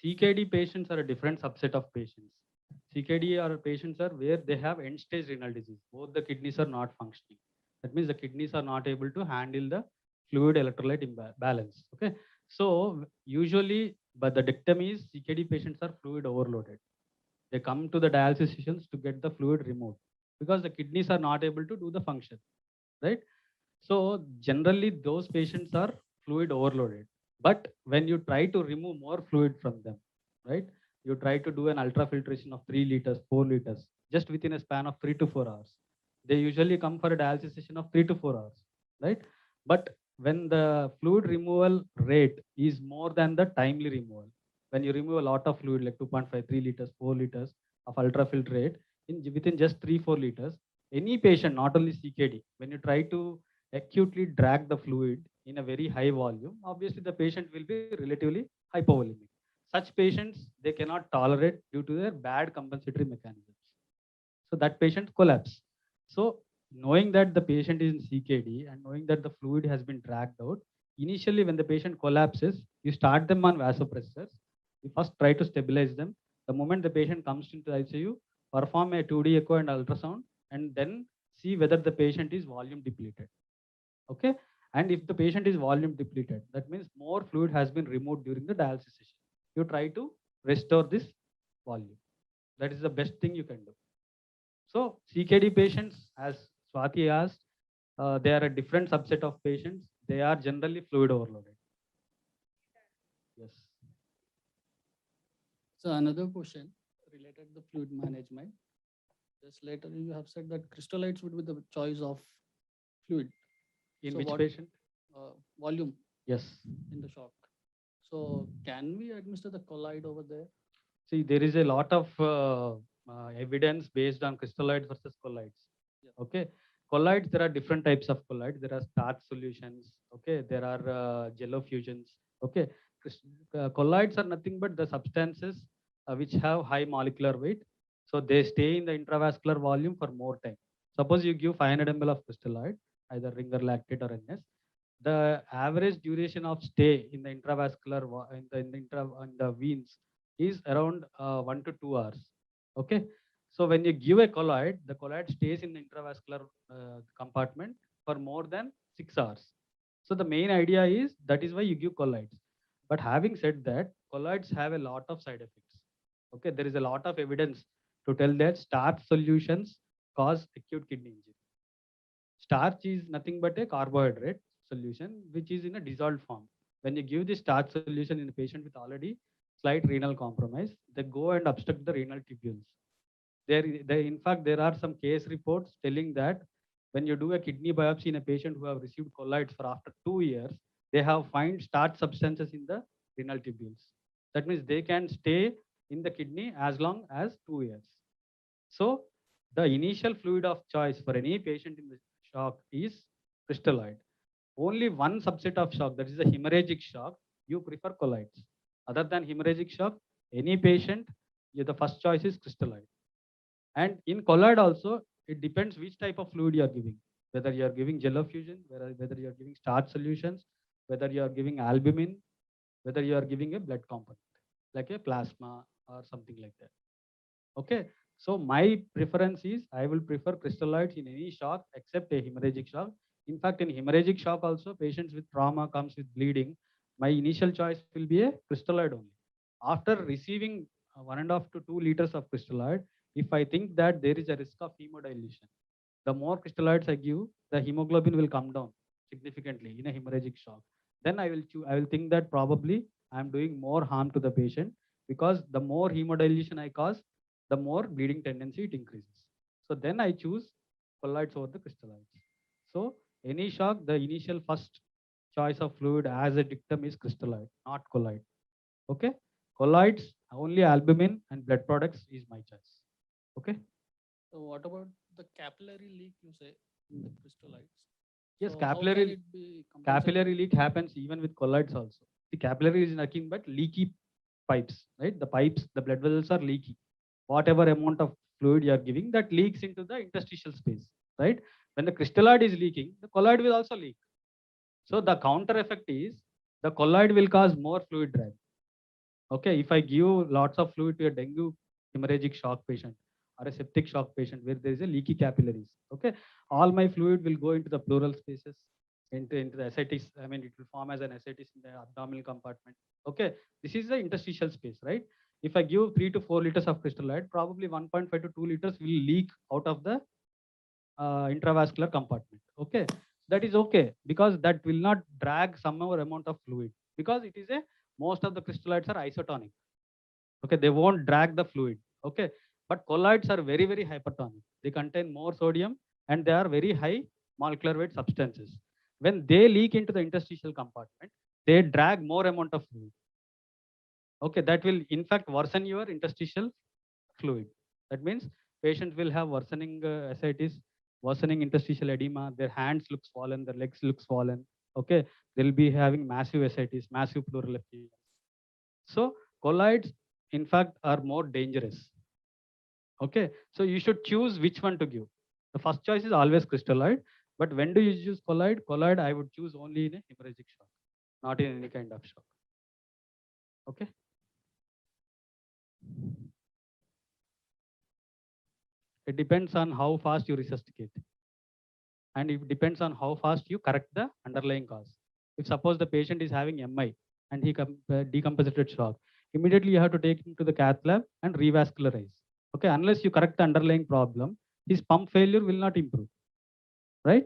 CKD patients are a different subset of patients. CKD are patients are where they have end stage renal disease. Both the kidneys are not functioning. That means the kidneys are not able to handle the fluid electrolyte imbalance. Okay. So usually, but the dictum is CKD patients are fluid overloaded. They come to the dialysis sessions to get the fluid removed because the kidneys are not able to do the function, right? So generally those patients are fluid overloaded. But when you try to remove more fluid from them, right? You try to do an ultrafiltration of 3 liters, 4 liters, just within a span of 3 to 4 hours. They usually come for a dialysis session of 3 to 4 hours, right? But when the fluid removal rate is more than the timely removal, when you remove a lot of fluid like 2.5, 3 liters, 4 liters of ultrafiltrate within just 3, 4 liters, any patient, not only CKD, when you try to acutely drag the fluid in a very high volume, obviously the patient will be relatively hypovolemic. Such patients, they cannot tolerate due to their bad compensatory mechanisms. So that patient collapse. So knowing that the patient is in CKD and knowing that the fluid has been dragged out, initially when the patient collapses, you start them on vasopressors. You first try to stabilize them. The moment the patient comes into the ICU, perform a 2D echo and ultrasound, and then see whether the patient is volume depleted. Okay. And if the patient is volume depleted, that means more fluid has been removed during the dialysis session. You try to restore this volume. That is the best thing you can do. So CKD patients, as Swati asked, they are a different subset of patients. They are generally fluid overloaded. Yes. So another question related to fluid management. Just later you have said that crystallites would be the choice of fluid. In So which what, patient? volume Yes. in the shock. So can we administer the colloid over there? See, there is a lot of evidence based on crystalloids versus colloids. Yeah. Okay. Colloids, there are different types of colloids. There are starch solutions. Okay. There are jello fusions. Okay. Colloids are nothing but the substances which have high molecular weight. So they stay in the intravascular volume for more time. Suppose you give 500 ml of crystalloid, either ringer lactate or NS. The average duration of stay in the intravascular in the veins is around 1 to 2 hours. Okay. So when you give a colloid, the colloid stays in the intravascular compartment for more than 6 hours. So the main idea is that is why you give colloids. But having said that, colloids have a lot of side effects. Okay. There is a lot of evidence to tell that starch solutions cause acute kidney injury. Starch is nothing but a carbohydrate solution which is in a dissolved form. When you give the starch solution in a patient with already slight renal compromise, they go and obstruct the renal tubules. In fact, there are some case reports telling that when you do a kidney biopsy in a patient who have received colloids for after 2 years, they have find starch substances in the renal tubules. That means they can stay in the kidney as long as 2 years. So the initial fluid of choice for any patient in the shock is crystalloid. Only one subset of shock, that is the hemorrhagic shock, you prefer colloids. Other than hemorrhagic shock, any patient, the first choice is crystalloid. And in colloid also, it depends which type of fluid you are giving. Whether you are giving jello fusion, whether you are giving starch solutions, whether you are giving albumin, whether you are giving a blood component, like a plasma or something like that. Okay. So my preference is I will prefer crystalloids in any shock except a hemorrhagic shock. In fact, in hemorrhagic shock also, patients with trauma comes with bleeding. My initial choice will be a crystalloid only. After receiving 1.5 to 2 liters of crystalloid, if I think that there is a risk of hemodilution, the more crystalloids I give, the hemoglobin will come down significantly in a hemorrhagic shock. Then I will think that probably I am doing more harm to the patient, because the more hemodilution I cause, the more bleeding tendency it increases. So then I choose colloids over the crystalloids. So any shock, the initial first choice of fluid as a dictum is crystalloid, not colloid. Okay. Colloids, only albumin and blood products is my choice. Okay. So what about the capillary leak you say in the crystallites? Yes, So how can capillary it be compensated? leak happens even with colloids also. The capillary is nothing but leaky pipes, right? The pipes, the blood vessels are leaky. Whatever amount of fluid you are giving, that leaks into the interstitial space, right? When the crystalloid is leaking, the colloid will also leak. So the counter effect is the colloid will cause more fluid drag. Okay, if I give lots of fluid to a dengue hemorrhagic shock patient or a septic shock patient where there is a leaky capillaries, okay, all my fluid will go into the pleural spaces, into the ascites. I mean, it will form as an ascites in the abdominal compartment. Okay, this is the interstitial space, right? If I give 3 to 4 liters of crystalloid, probably 1.5 to 2 liters will leak out of the intravascular compartment. Okay, that is okay because that will not drag some more amount of fluid, because it is a most of the crystalloids are isotonic. Okay, they won't drag the fluid. Okay, but colloids are very, very hypertonic. They contain more sodium and they are very high molecular weight substances. When they leak into the interstitial compartment, they drag more amount of fluid. Okay, that will in fact worsen your interstitial fluid. That means patients will have worsening ascites, worsening interstitial edema. Their hands look swollen, their legs look swollen. Okay, they'll be having massive ascites, massive pleural effusions. So colloids, in fact, are more dangerous. Okay, so you should choose which one to give. The first choice is always crystalloid, but when do you choose colloid? Colloid, I would choose only in a hemorrhagic shock, not in any kind of shock. Okay. It depends on how fast you resuscitate. And it depends on how fast you correct the underlying cause. If suppose the patient is having MI and he decompensated shock, immediately you have to take him to the cath lab and revascularize. Okay, unless you correct the underlying problem, his pump failure will not improve, right?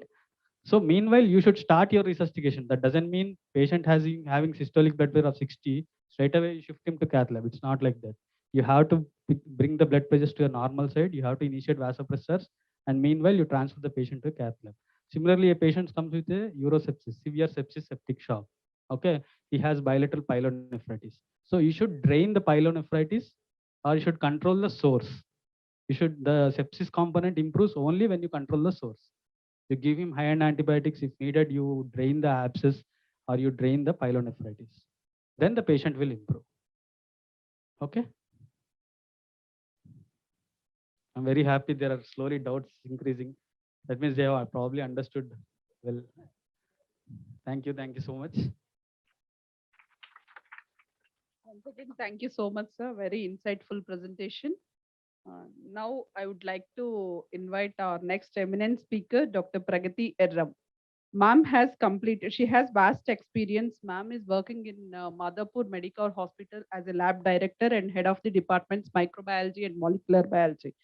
So meanwhile, you should start your resuscitation. That doesn't mean patient has having systolic blood pressure of 60, straight away you shift him to cath lab. It's not like that. You have to bring the blood pressures to a normal side. You have to initiate vasopressors, and meanwhile you transfer the patient to a cath lab. Similarly, a patient comes with a urosepsis, severe sepsis, septic shock. Okay, he has bilateral pyelonephritis. So you should drain the pyelonephritis, or you should control the source. The sepsis component improves only when you control the source. You give him high-end antibiotics. If needed, you drain the abscess or you drain the pyelonephritis. Then the patient will improve. Okay. I'm very happy there are slowly doubts increasing. That means they have probably understood well. Thank you. Thank you so much. Once again, thank you so much, sir. Very insightful presentation. Now, I would like to invite our next eminent speaker, Dr. Pragati Erram. Ma'am has completed, she has vast experience. Ma'am is working in Madhapur Medicover Hospital as a lab director and head of the departments microbiology and molecular biology.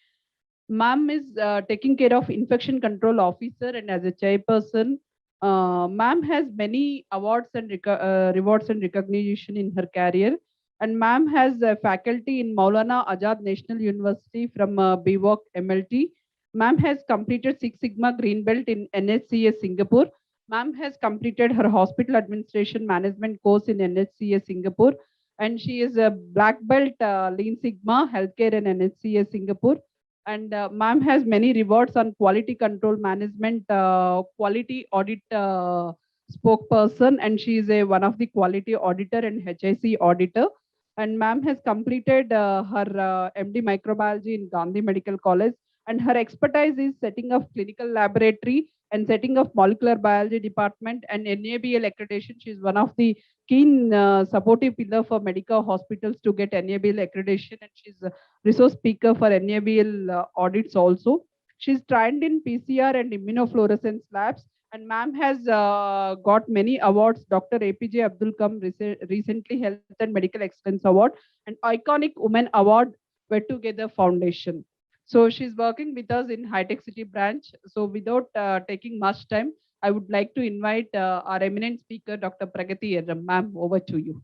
Ma'am is taking care of infection control officer and as a chairperson. Ma'am has many awards and rewards and recognition in her career. And ma'am has a faculty in Maulana Azad National University from BWOC MLT. Ma'am has completed Six Sigma Green Belt in NHCA Singapore. Ma'am has completed her hospital administration management course in NHCA Singapore. And she is a black belt Lean Sigma Healthcare in NHCA Singapore. And ma'am has many rewards on quality control management, quality audit spokesperson, and she is one of the quality auditor and HIC auditor. And ma'am has completed her MD microbiology in Gandhi Medical College, and her expertise is setting of clinical laboratory and setting of molecular biology department and NABL accreditation. She is one of the keen supportive pillar for medical hospitals to get NABL accreditation, and she's a resource speaker for NABL audits also. She's trained in PCR and immunofluorescence labs, and ma'am has got many awards. Dr. APJ Abdul Kam recently Health and Medical Excellence Award and Iconic Women Award were together foundation. So she's working with us in High Tech City branch. So without taking much time, I would like to invite our eminent speaker, Dr. Pragati Erram. Ma'am, over to you.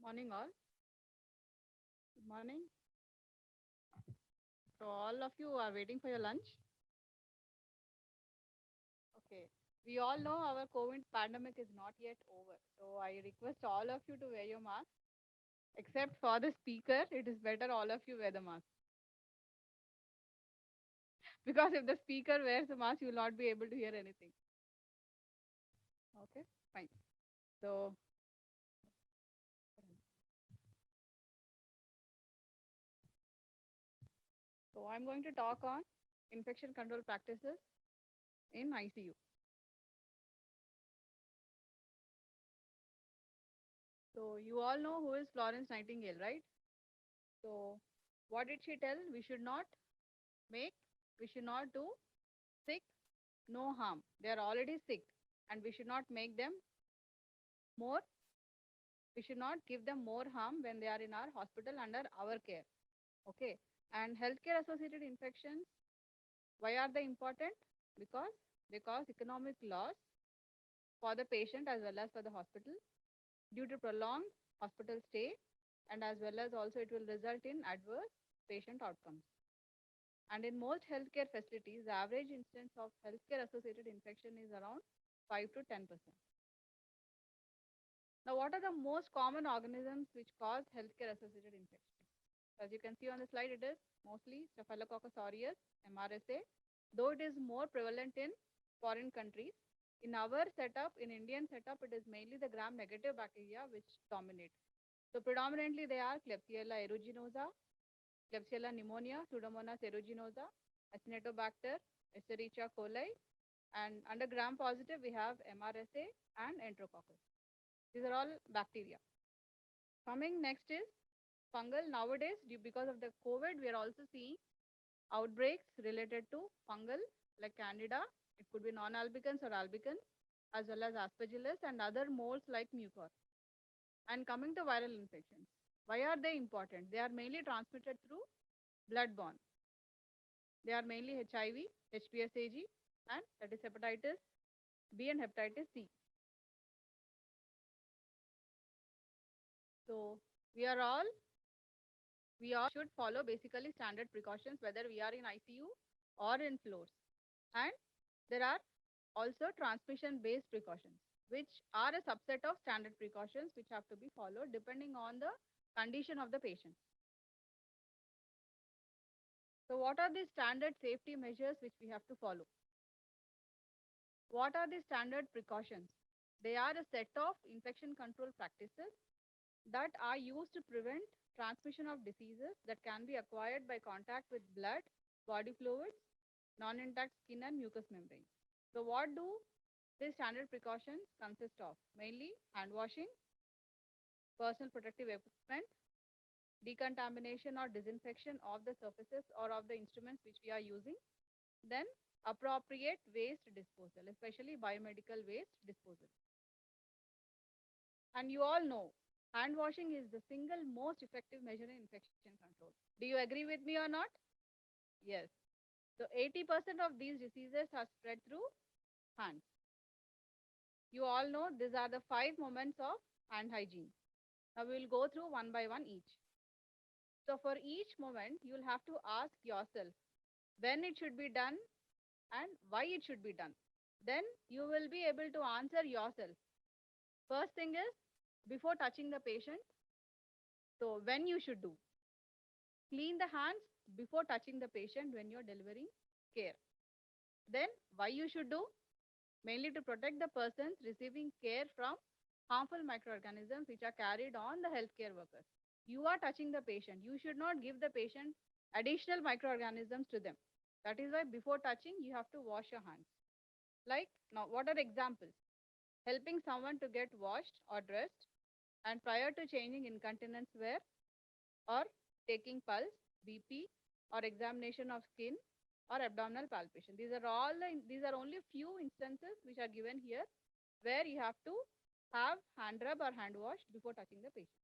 Morning all. Good morning. So all of you are waiting for your lunch? Okay. We all know our COVID pandemic is not yet over. So I request all of you to wear your mask. Except for the speaker, it is better all of you wear the mask. Because if the speaker wears the mask, you will not be able to hear anything. Okay, fine. So I'm going to talk on infection control practices in ICU. So you all know who is Florence Nightingale, right? So what did she tell? We should not do sick, no harm. They are already sick and we should not make them more, we should not give them more harm when they are in our hospital under our care. Okay. And healthcare associated infections, why are they important? Because economic loss for the patient as well as for the hospital due to prolonged hospital stay, and as well as also it will result in adverse patient outcomes. And in most healthcare facilities, the average incidence of healthcare associated infection is around 5 to 10%. Now, what are the most common organisms which cause healthcare associated infections? As you can see on the slide, it is mostly Staphylococcus aureus, MRSA, though it is more prevalent in foreign countries. In our setup, in Indian setup, it is mainly the gram-negative bacteria which dominate. So predominantly they are Klebsiella aeruginosa, Klebsiella pneumonia, Pseudomonas aeruginosa, Acinetobacter, Escherichia coli, and under gram-positive we have MRSA and Enterococcus. These are all bacteria. Coming next is fungal. Nowadays, because of the COVID, we are also seeing outbreaks related to fungal like Candida. It could be non-albicans or albicans, as well as Aspergillus and other molds like Mucor. And coming to viral infections, why are they important? They are mainly transmitted through bloodborne. They are mainly HIV, HPSAG, and that is hepatitis B and hepatitis C. So we all should follow basically standard precautions whether we are in ICU or in floors. And there are also transmission-based precautions, which are a subset of standard precautions which have to be followed depending on the condition of the patient. So what are the standard safety measures which we have to follow? What are the standard precautions? They are a set of infection control practices that are used to prevent transmission of diseases that can be acquired by contact with blood, body fluids, non-intact skin and mucous membrane. So what do these standard precautions consist of? Mainly hand washing, personal protective equipment, decontamination or disinfection of the surfaces or of the instruments which we are using, then appropriate waste disposal, especially biomedical waste disposal. And you all know, hand washing is the single most effective measure in infection control. Do you agree with me or not? Yes. So 80% of these diseases are spread through hands. You all know these are the 5 moments of hand hygiene. Now we will go through one by one each. So for each moment, you will have to ask yourself when it should be done and why it should be done. Then you will be able to answer yourself. First thing is before touching the patient. So when you should do. Clean the hands before touching the patient when you're delivering care. Then why you should do? Mainly to protect the persons receiving care from harmful microorganisms which are carried on the healthcare workers. You are touching the patient. You should not give the patient additional microorganisms to them. That is why before touching, you have to wash your hands. Like now, what are examples? Helping someone to get washed or dressed and prior to changing incontinence wear or taking pulse, BP or examination of skin or abdominal palpation. These are only few instances which are given here where you have to have hand rub or hand wash before touching the patient.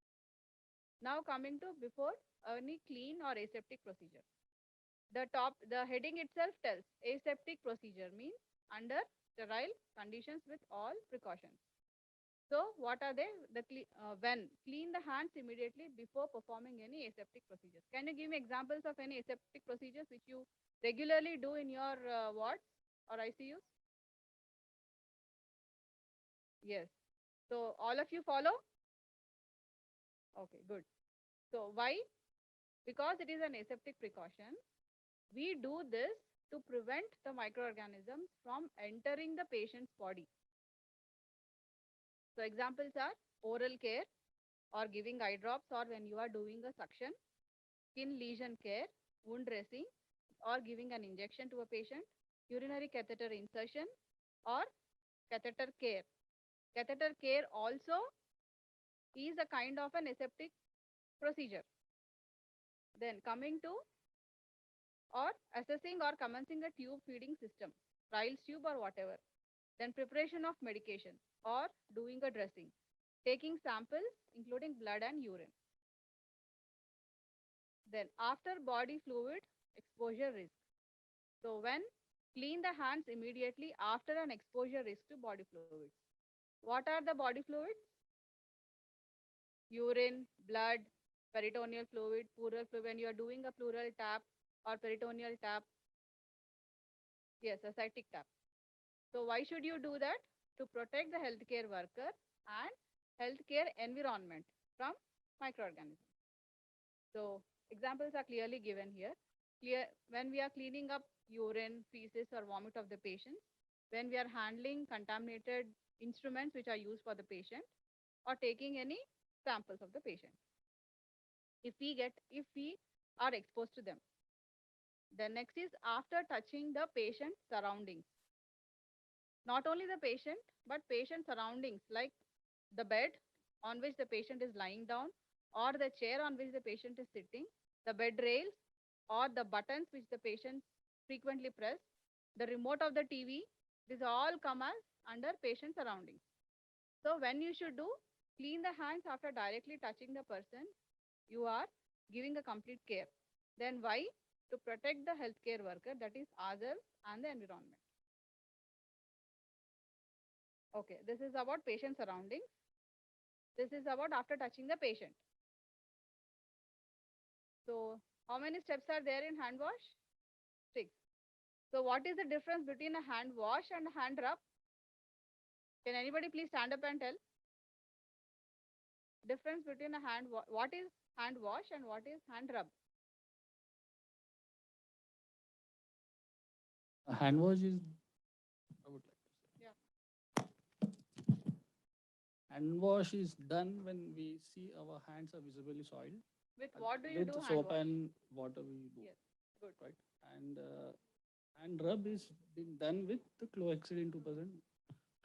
Now coming to before any clean or aseptic procedure. The heading itself tells aseptic procedure means under sterile conditions with all precautions. So what are they? When clean the hands immediately before performing any aseptic procedures. Can you give me examples of any aseptic procedures which you regularly do in your wards or ICUs? Yes. So all of you follow? Okay, good. So why? Because it is an aseptic precaution. We do this to prevent the microorganisms from entering the patient's body. So examples are oral care or giving eye drops, or when you are doing a suction, skin lesion care, wound dressing, or giving an injection to a patient, urinary catheter insertion, or catheter care. Catheter care also is a kind of an aseptic procedure. Then coming to or assessing or commencing a tube feeding system, trials tube or whatever. Then preparation of medication or doing a dressing, taking samples including blood and urine. Then after body fluid exposure risk. So when clean the hands immediately after an exposure risk to body fluids. What are the body fluids? Urine, blood, peritoneal fluid, pleural fluid. When you are doing a pleural tap or peritoneal tap, yes, ascitic tap. So why should you do that? To protect the healthcare worker and healthcare environment from microorganisms. So examples are clearly given here. When we are cleaning up urine, feces or vomit of the patient, when we are handling contaminated instruments which are used for the patient, or taking any samples of the patient. If we are exposed to them. The next is after touching the patient surroundings. Not only the patient, but patient surroundings like the bed on which the patient is lying down, or the chair on which the patient is sitting, the bed rails, or the buttons which the patient frequently press, the remote of the TV, these all come as under patient surroundings. So when you should do, clean the hands after directly touching the person, you are giving a complete care. Then why? To protect the healthcare worker, that is ourselves and the environment. Okay, this is about patient surroundings. This is about after touching the patient. So how many steps are there in hand wash? 6. So what is the difference between a hand wash and a hand rub? Can anybody please stand up and tell? Difference between a what is hand wash and what is hand rub? A hand wash is, I would like to say. Yeah. Hand wash is done when we see our hands are visibly soiled. With what do you With do hand soap wash? and water we do. Yes, good. Right. And hand rub is been done with the chlorhexidine 2%.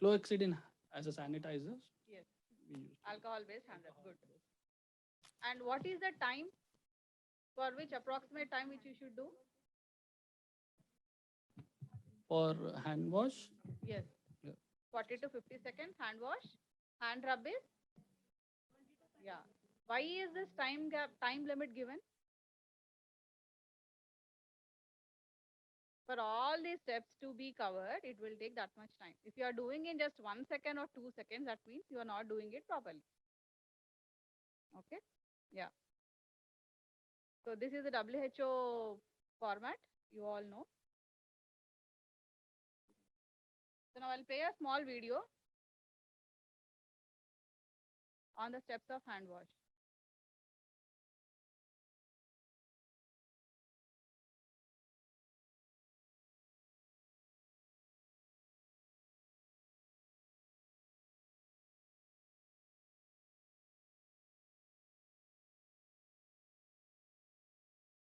Chlorhexidine as a sanitizer. Yes. We use. Alcohol based hand rub. Good. And what is the time for which approximate time which you should do? For hand wash, Yes. Yeah. 40 to 50 seconds hand wash. Hand rub is? Yeah. Why is this time limit given? For all these steps to be covered, it will take that much time. If you are doing in just 1 second or 2 seconds, that means you are not doing it properly. Okay? Yeah. So this is the WHO format. You all know. So now I'll play a small video on the steps of hand wash.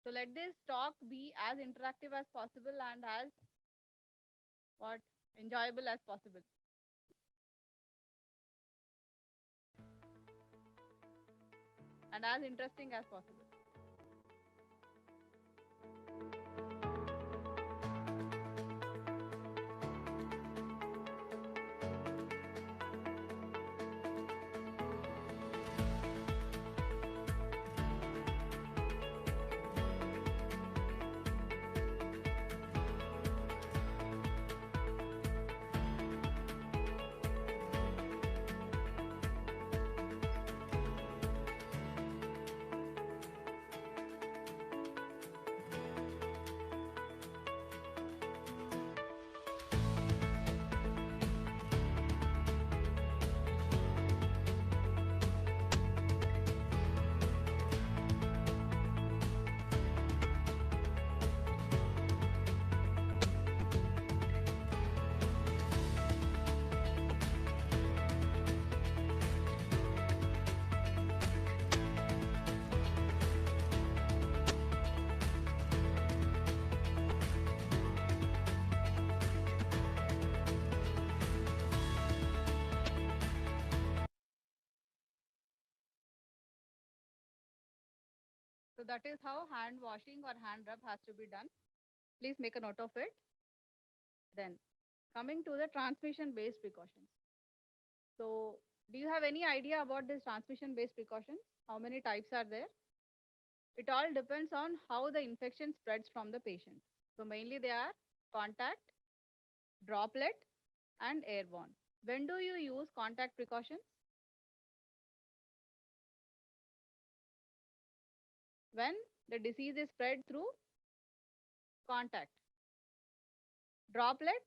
So let this talk be as interactive as possible and as enjoyable as possible. And as interesting as possible. So that is how hand washing or hand rub has to be done. Please make a note of it. Then coming to the transmission based precautions. So do you have any idea about this transmission based precautions? How many types are there? It all depends on how the infection spreads from the patient. So mainly they are contact, droplet, and airborne. When do you use contact precautions? When the disease is spread through contact. Droplet,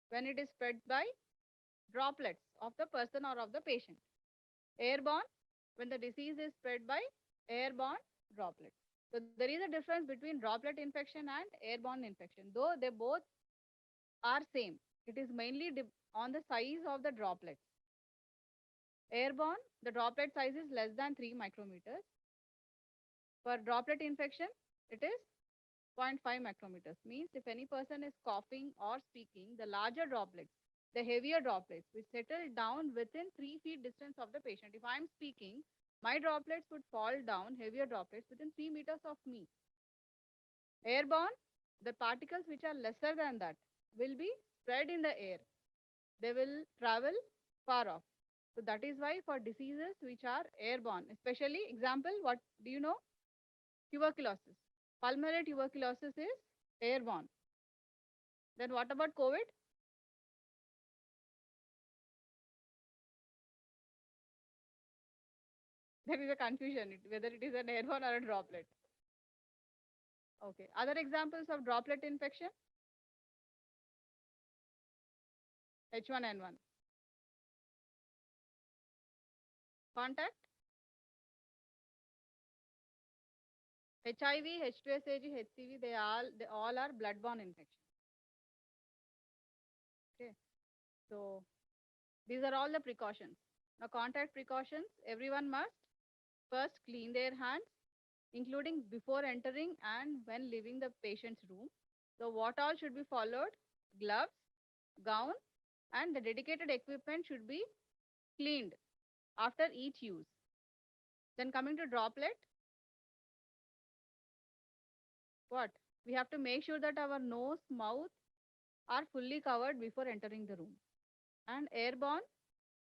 when it is spread by droplets of the person or of the patient. Airborne, when the disease is spread by airborne droplets. So there is a difference between droplet infection and airborne infection, though they both are same. It is mainly on the size of the droplets. Airborne, the droplet size is less than 3 micrometers. For droplet infection, it is 0.5 micrometers. Means if any person is coughing or speaking, the larger droplets, the heavier droplets, which settle down within 3 feet distance of the patient. If I am speaking, my droplets would fall down, heavier droplets, within 3 meters of me. Airborne, the particles which are lesser than that will be spread in the air. They will travel far off. So that is why for diseases which are airborne, especially example, what do you know? Tuberculosis. Pulmonary tuberculosis is airborne. Then what about COVID? There is a confusion whether it is an airborne or a droplet. Okay. Other examples of droplet infection? H1N1. Contact? HIV, H2SAG, HCV, they all are bloodborne infections. Okay. So these are all the precautions. Now contact precautions, everyone must first clean their hands, including before entering and when leaving the patient's room. So what all should be followed? Gloves, gown, and the dedicated equipment should be cleaned after each use. Then coming to droplet, what? We have to make sure that our nose, mouth are fully covered before entering the room. And airborne,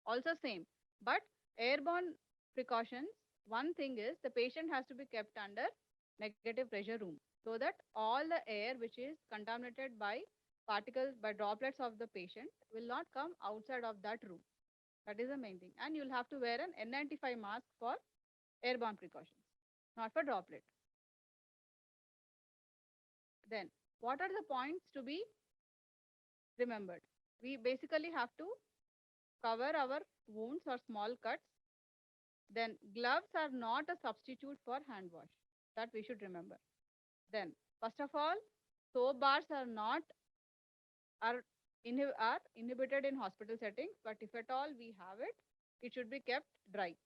also same. But airborne precautions, one thing is the patient has to be kept under negative pressure room so that all the air which is contaminated by particles, by droplets of the patient will not come outside of that room. That is the main thing. And you'll have to wear an N95 mask for airborne precautions, not for droplet. Then, what are the points to be remembered? We basically have to cover our wounds or small cuts. Then, gloves are not a substitute for hand wash. That we should remember. Then, first of all, soap bars are not are inhibited in hospital settings, but if at all we have it, it should be kept dry.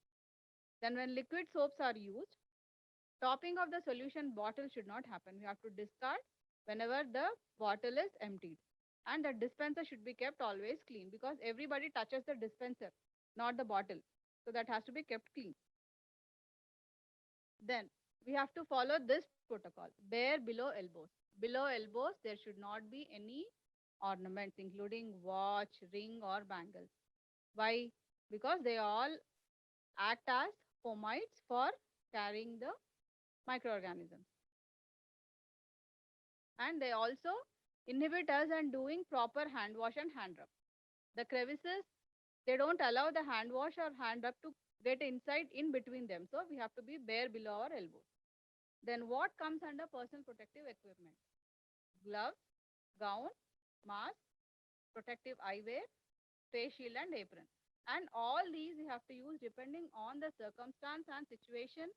Then when liquid soaps are used, topping of the solution bottle should not happen. We have to discard whenever the bottle is emptied. And the dispenser should be kept always clean because everybody touches the dispenser, not the bottle. So that has to be kept clean. Then we have to follow this protocol, bare below elbows. Below elbows, there should not be any ornaments, including watch, ring, or bangles. Why? Because they all act as fomites for carrying the microorganisms. And they also inhibit us in doing proper hand wash and hand rub. The crevices, they don't allow the hand wash or hand rub to get inside in between them. So we have to be bare below our elbows. Then what comes under personal protective equipment? Gloves, gown, mask, protective eyewear, face shield and apron. And all these we have to use depending on the circumstance and situation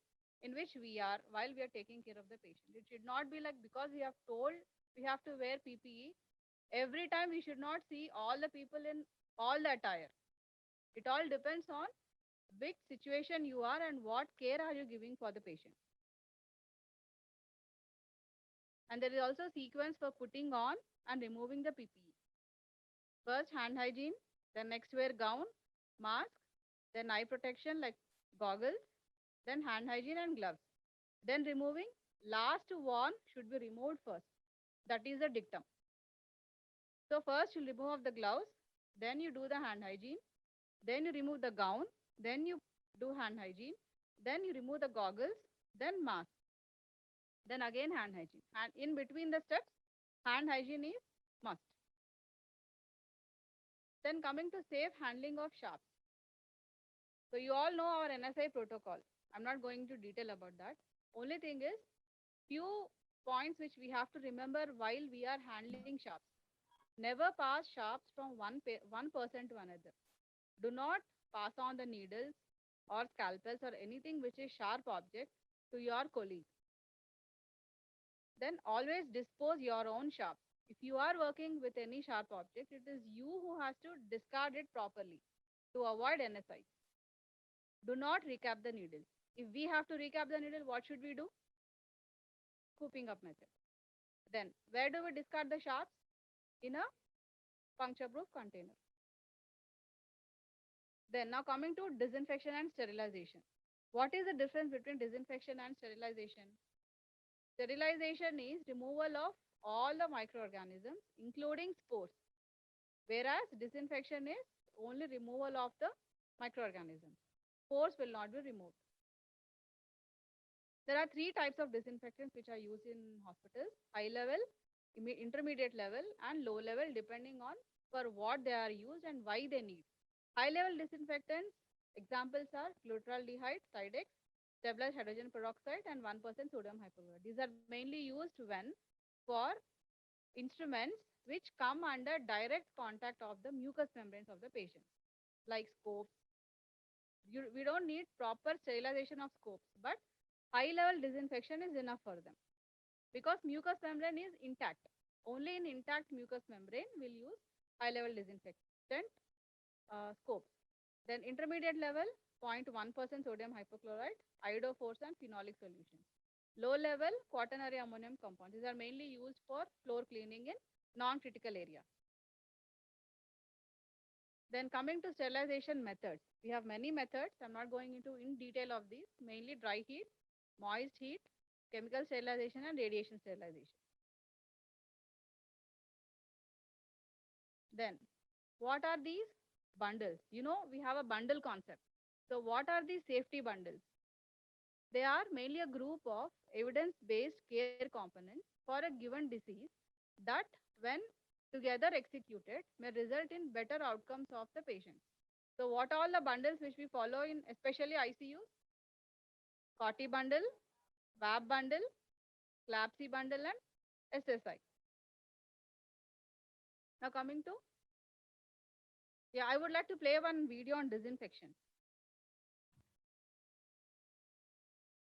in which we are while we are taking care of the patient. It should not be like because we have told we have to wear PPE, every time we should not see all the people in all the attire. It all depends on which situation you are and what care are you giving for the patient. And there is also a sequence for putting on and removing the PPE. First hand hygiene, then next wear gown, mask, then eye protection like goggles, then hand hygiene and gloves. Then removing, last one should be removed first. That is the dictum. So first you remove of the gloves, then you do the hand hygiene, then you remove the gown, then you do hand hygiene, then you remove the goggles, then mask, then again hand hygiene. And in between the steps, hand hygiene is must. Then coming to safe handling of sharps. So you all know our NSI protocol. I'm not going to detail about that. Only thing is few points which we have to remember while we are handling sharps. Never pass sharps from one person to another. Do not pass on the needles or scalpels or anything which is sharp object to your colleague. Then always dispose your own sharp. If you are working with any sharp object, it is you who has to discard it properly to avoid NSI. Do not recap the needle. If we have to recap the needle, what should we do? Scooping up method. Then where do we discard the sharps? In a puncture-proof container. Then now coming to disinfection and sterilization. What is the difference between disinfection and sterilization? Sterilization is removal of all the microorganisms, including spores, whereas disinfection is only removal of the microorganisms. Spores will not be removed. There are three types of disinfectants which are used in hospitals: high level, intermediate level, and low level, depending on for what they are used and why they need. High level disinfectants, examples are glutaraldehyde, Sidex, stabilized hydrogen peroxide, and 1% sodium hypochlorite. These are mainly used when for instruments which come under direct contact of the mucous membranes of the patient, like scopes. We don't need proper sterilization of scopes, but high level disinfection is enough for them because mucous membrane is intact. Only in intact mucous membrane will use high level disinfectant scopes. Then intermediate level, 0.1% sodium hypochlorite, iodophores and phenolic solutions. Low level, quaternary ammonium compounds. These are mainly used for floor cleaning in non-critical area. Then coming to sterilization methods. We have many methods. I'm not going into in detail of these. Mainly dry heat, moist heat, chemical sterilization and radiation sterilization. Then what are these bundles? You know, we have a bundle concept. So what are these safety bundles? They are mainly a group of evidence-based care components for a given disease that, when together executed, may result in better outcomes of the patient. So what are all the bundles which we follow in especially ICU? COTI bundle, WAB bundle, CLABSI bundle and SSI. Now coming to, I would like to play one video on disinfection.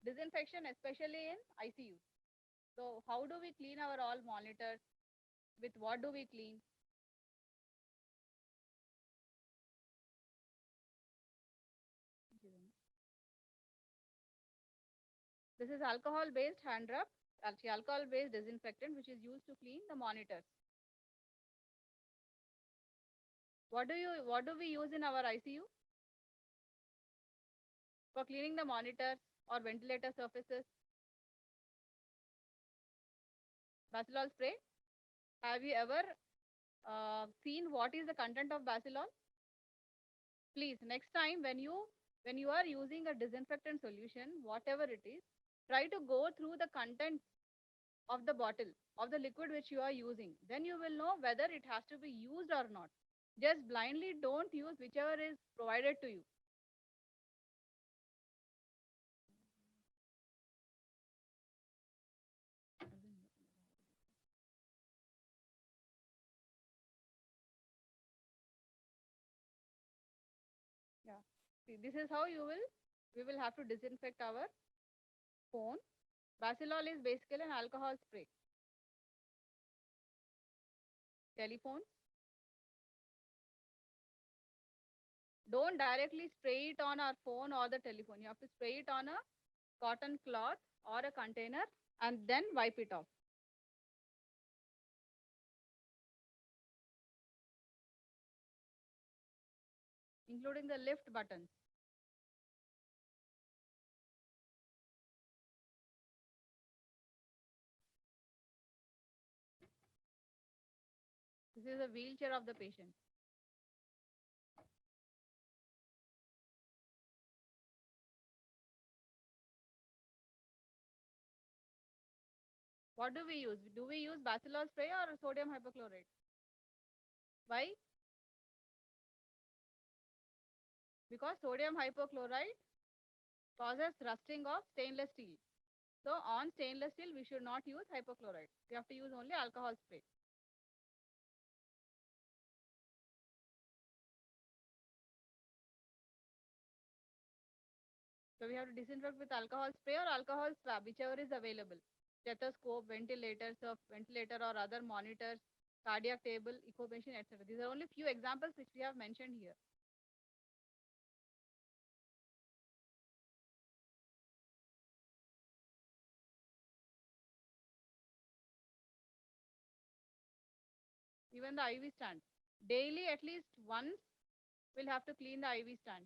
Disinfection, especially in ICU. So how do we clean our all monitors? With what do we clean? This is alcohol-based hand rub, actually alcohol-based disinfectant, which is used to clean the monitors. What do we use in our ICU? For cleaning the monitors or ventilator surfaces? Bacillol spray. Have you ever seen what is the content of bacillol? Please, next time when you are using a disinfectant solution, whatever it is, try to go through the content of the bottle, of the liquid which you are using. Then you will know whether it has to be used or not. Just blindly don't use whichever is provided to you. Yeah. See, this is how we will have to disinfect our phone. Bacillol is basically an alcohol spray. Telephone. Don't directly spray it on our phone or the telephone. You have to spray it on a cotton cloth or a container and then wipe it off. Including the lift buttons. This is a wheelchair of the patient. What do we use? Do we use bacillol spray or sodium hypochlorite? Why? Because sodium hypochlorite causes rusting of stainless steel. So on stainless steel, we should not use hypochlorite. We have to use only alcohol spray. So we have to disinfect with alcohol spray or alcohol swab, whichever is available. Stethoscope, ventilator or other monitors, cardiac table, echo machine, etc. These are only few examples which we have mentioned here. Even the IV stand. Daily at least once we'll have to clean the IV stand.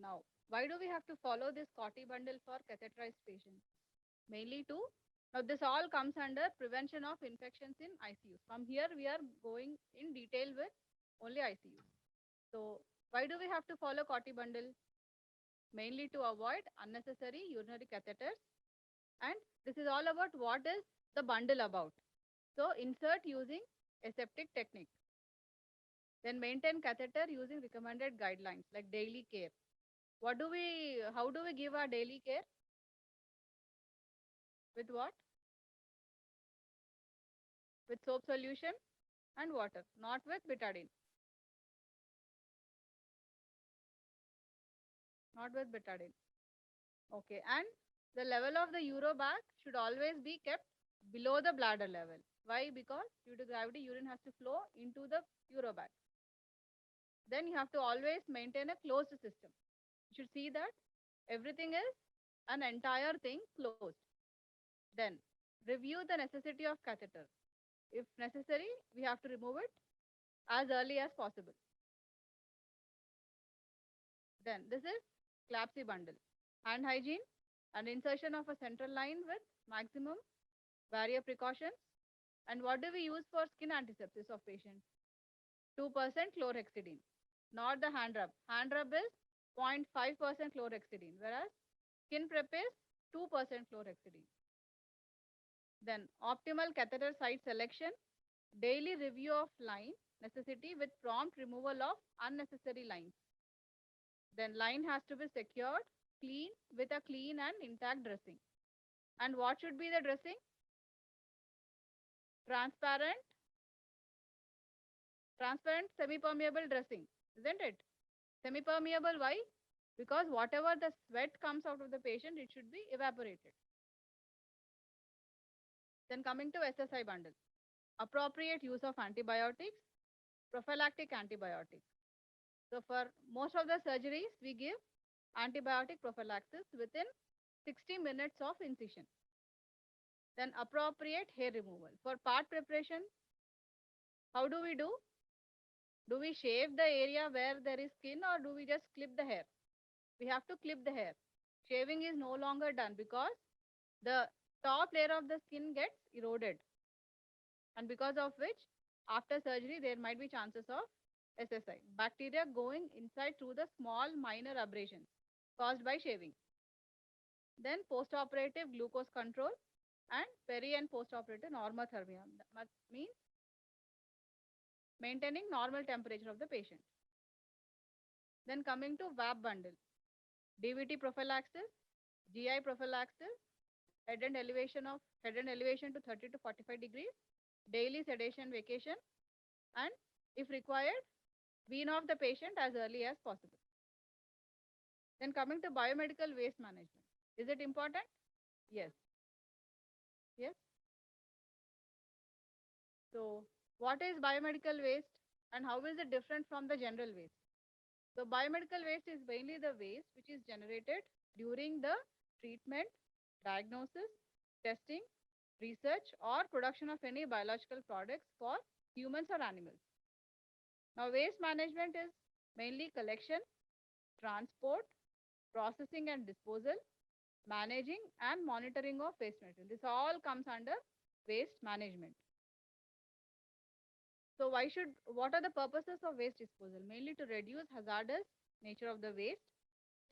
Now, why do we have to follow this COTI bundle for catheterized patients? Mainly to, now this all comes under prevention of infections in ICUs. From here, we are going in detail with only ICUs. So, why do we have to follow COTI bundle? Mainly to avoid unnecessary urinary catheters. And this is all about what is the bundle about. So, insert using aseptic technique. Then maintain catheter using recommended guidelines like daily care. How do we give our daily care? With what? With soap solution and water, not with betadine. Not with betadine. Okay, and the level of the urobag should always be kept below the bladder level. Why? Because due to gravity, urine has to flow into the urobag. Then you have to always maintain a closed system. You should see that everything is an entire thing closed. Then review the necessity of catheter. If necessary, we have to remove it as early as possible. Then this is CLAPSI bundle. Hand hygiene and insertion of a central line with maximum barrier precautions. And what do we use for skin antisepsis of patients? 2% chlorhexidine, not the hand rub. Hand rub is 0.5% chlorhexidine, whereas skin prep is 2% chlorhexidine. Then optimal catheter site selection, daily review of line necessity with prompt removal of unnecessary lines. Then line has to be secured, clean with a clean and intact dressing. And what should be the dressing? Transparent semi-permeable dressing, isn't it? Semi-permeable, why? Because whatever the sweat comes out of the patient, it should be evaporated. Then coming to SSI bundle, appropriate use of antibiotics, prophylactic antibiotics. So for most of the surgeries, we give antibiotic prophylaxis within 60 minutes of incision. Then appropriate hair removal. For part preparation, how do we do? Do we shave the area where there is skin or do we just clip the hair? We have to clip the hair. Shaving is no longer done because the top layer of the skin gets eroded. And because of which, after surgery, there might be chances of SSI, bacteria going inside through the small minor abrasions caused by shaving. Then post-operative glucose control and peri and post-operative normothermia. That means maintaining normal temperature of the patient. Then coming to VAP bundle, DVT prophylaxis, GI prophylaxis, head and elevation to 30 to 45 degrees, daily sedation vacation, and if required, wean off the patient as early as possible. Then coming to biomedical waste management. Is it important? Yes. Yes. So what is biomedical waste and how is it different from the general waste? So biomedical waste is mainly the waste which is generated during the treatment, diagnosis, testing, research or production of any biological products for humans or animals. Now waste management is mainly collection, transport, processing and disposal, managing and monitoring of waste material. This all comes under waste management. So what are the purposes of waste disposal? Mainly to reduce hazardous nature of the waste,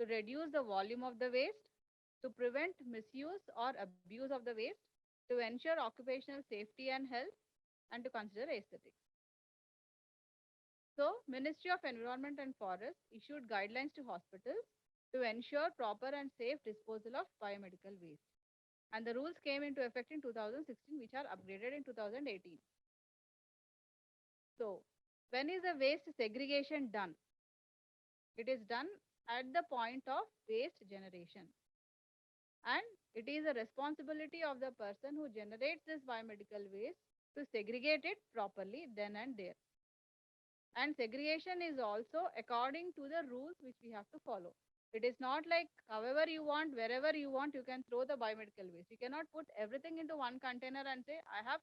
to reduce the volume of the waste, to prevent misuse or abuse of the waste, to ensure occupational safety and health, and to consider aesthetics. So Ministry of Environment and Forest issued guidelines to hospitals to ensure proper and safe disposal of biomedical waste. And the rules came into effect in 2016, which are upgraded in 2018. So when is the waste segregation done? It is done at the point of waste generation. And it is a responsibility of the person who generates this biomedical waste to segregate it properly then and there. And segregation is also according to the rules which we have to follow. It is not like however you want, wherever you want, you can throw the biomedical waste. You cannot put everything into one container and say, I have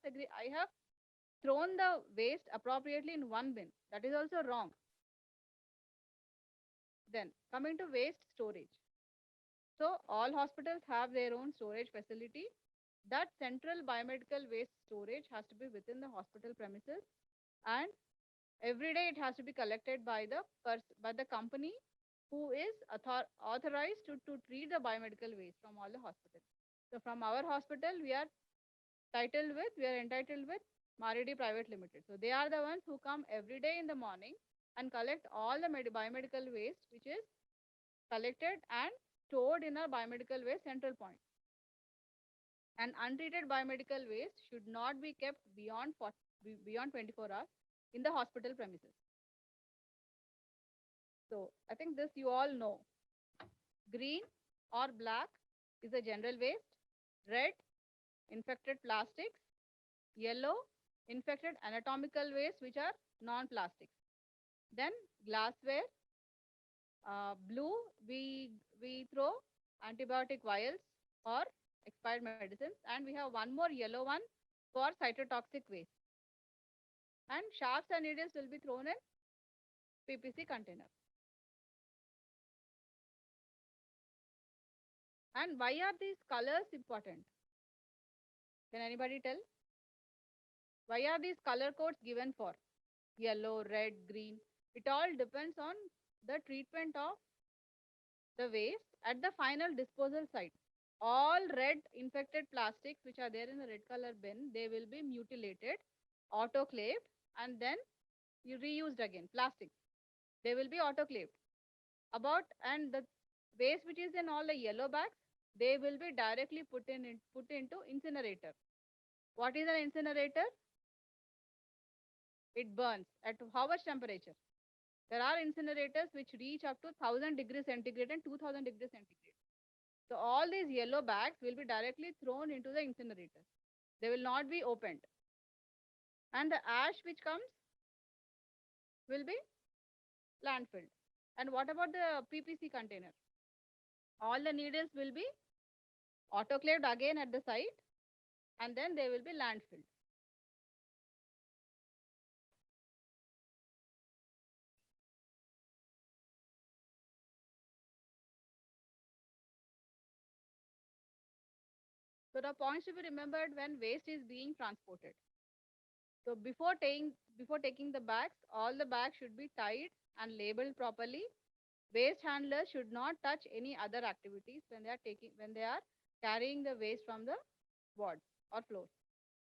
thrown the waste appropriately in one bin. That is also wrong. Then coming to waste storage. So all hospitals have their own storage facility. That central biomedical waste storage has to be within the hospital premises, and every day it has to be collected by the company who is authorized to treat the biomedical waste from all the hospitals. So from our hospital, we are entitled with Maridi Private Limited. So they are the ones who come every day in the morning and collect all the biomedical waste which is collected and stored in a biomedical waste central point. And untreated biomedical waste should not be kept beyond 24 hours in the hospital premises. So I think this you all know. Green or black is a general waste. Red, infected plastics. Yellow, infected anatomical waste which are non-plastics. Then glassware. Blue, we throw antibiotic vials or expired medicines, and we have one more yellow one for cytotoxic waste. And sharps and needles will be thrown in PPC container. And why are these colors important? Can anybody tell? Why are these color codes given for? Yellow, red, green. It all depends on the treatment of the waste at the final disposal site. All red infected plastics which are there in the red color bin, they will be mutilated, autoclaved, and then you reused again. Plastics, they will be autoclaved. And the waste which is in all the yellow bags, they will be directly put into incinerator. What is an incinerator? It burns at how much temperature? There are incinerators which reach up to 1000 degrees centigrade and 2000 degrees centigrade. So all these yellow bags will be directly thrown into the incinerator. They will not be opened. And the ash which comes will be landfilled. And what about the PPC container? All the needles will be autoclaved again at the site, and then they will be landfilled. So the points to be remembered when waste is being transported. So before taking the bags, all the bags should be tied and labeled properly. Waste handlers should not touch any other activities when they are carrying the waste from the wards or floors.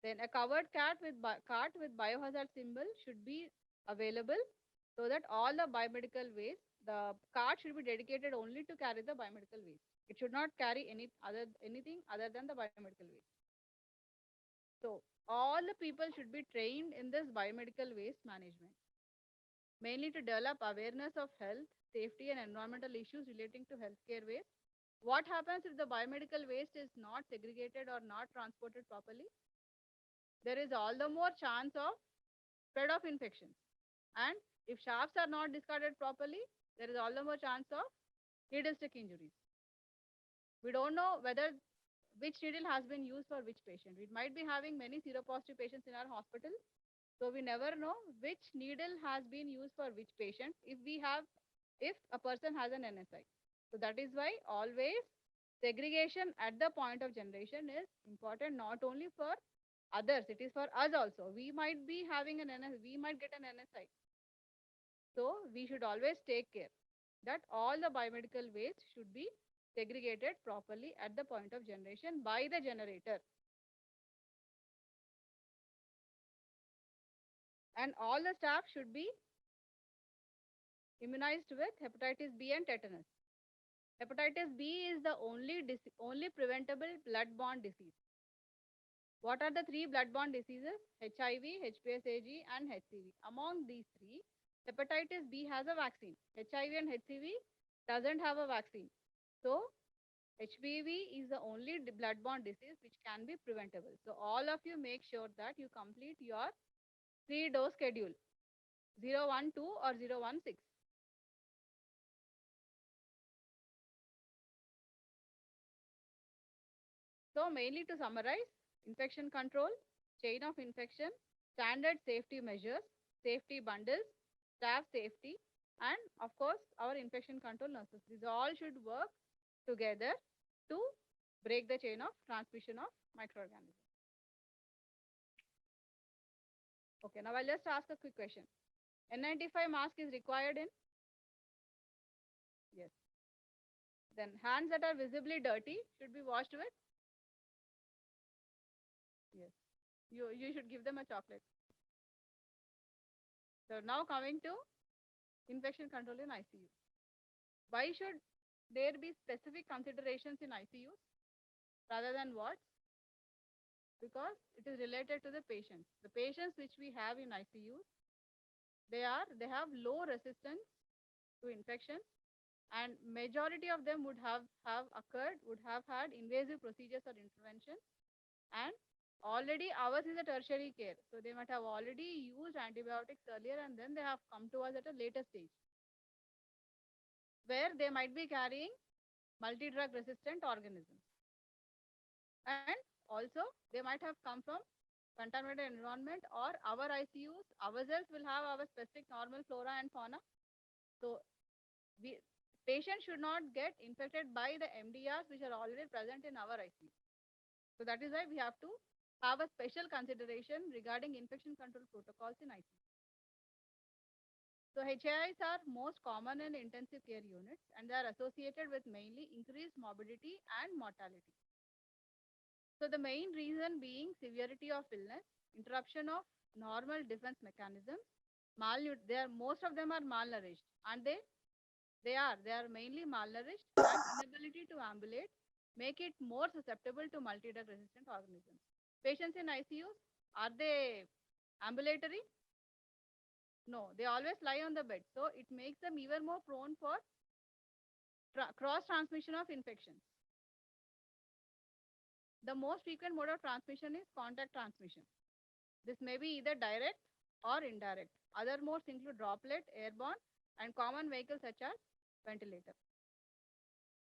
Then a covered cart with biohazard symbol should be available so that all the biomedical waste, the cart should be dedicated only to carry the biomedical waste. It should not carry anything other than the biomedical waste. So all the people should be trained in this biomedical waste management, mainly to develop awareness of health, safety, and environmental issues relating to healthcare waste. What happens if the biomedical waste is not segregated or not transported properly? there is all the more chance of spread of infections. And if shafts are not discarded properly, there is all the more chance of needle stick injuries. We don't know whether which needle has been used for which patient. We might be having many seropositive patients in our hospital, so we never know which needle has been used for which patient if a person has an NSI. So that is why always segregation at the point of generation is important, not only for others, it is for us also. We might be having we might get an NSI. So we should always take care that all the biomedical waste should be segregated properly at the point of generation by the generator. And all the staff should be immunized with hepatitis B and tetanus. Hepatitis B is the only preventable blood-borne disease. What are the three blood-borne diseases? HIV, HPSAG, and HCV. Among these three, hepatitis B has a vaccine. HIV and HCV doesn't have a vaccine. So HPV is the only blood-borne disease which can be preventable. So all of you make sure that you complete your 3-dose schedule, 012 or 016. So mainly to summarize, infection control, chain of infection, standard safety measures, safety bundles, staff safety, and of course our infection control nurses. These all should work together to break the chain of transmission of microorganisms. Okay, now I'll just ask a quick question. N95 mask is required in? Yes. Then hands that are visibly dirty should be washed with? Yes. You should give them a chocolate. So now coming to infection control in ICU. Why should there be specific considerations in ICU rather than wards? Because it is related to the patients. The patients which we have in ICU, they have low resistance to infection, and majority of them would have had invasive procedures or interventions, and already ours is a tertiary care. So they might have already used antibiotics earlier and then they have come to us at a later stage where they might be carrying multi-drug resistant organisms. And also they might have come from contaminated environment, or our ICUs ourselves will have our specific normal flora and fauna. So patients should not get infected by the MDRs which are already present in our ICU. So that is why we have to have a special consideration regarding infection control protocols in ICU. So HAIs are most common in intensive care units and they are associated with mainly increased morbidity and mortality. So the main reason being severity of illness, interruption of normal defense mechanisms, most of them are malnourished, and they are mainly malnourished, and inability to ambulate make it more susceptible to multi-drug resistant organisms. Patients in ICUs, are they ambulatory? No, they always lie on the bed. So it makes them even more prone for cross transmission of infections. The most frequent mode of transmission is contact transmission. This may be either direct or indirect. Other modes include droplet, airborne, and common vehicles such as ventilator.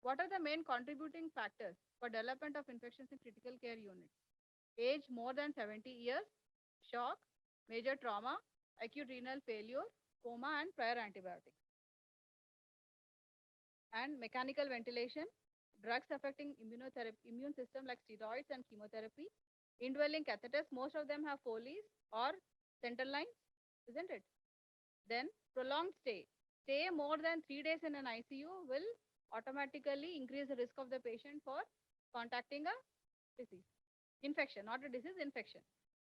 What are the main contributing factors for development of infections in critical care units? Age more than 70 years, shock, major trauma, acute renal failure, coma, and prior antibiotics. And mechanical ventilation, drugs affecting immune system like steroids and chemotherapy, indwelling catheters, most of them have Foley's or central lines, isn't it? Then prolonged stay. Stay more than 3 days in an ICU will automatically increase the risk of the patient for contacting a disease. Infection, not a disease, infection.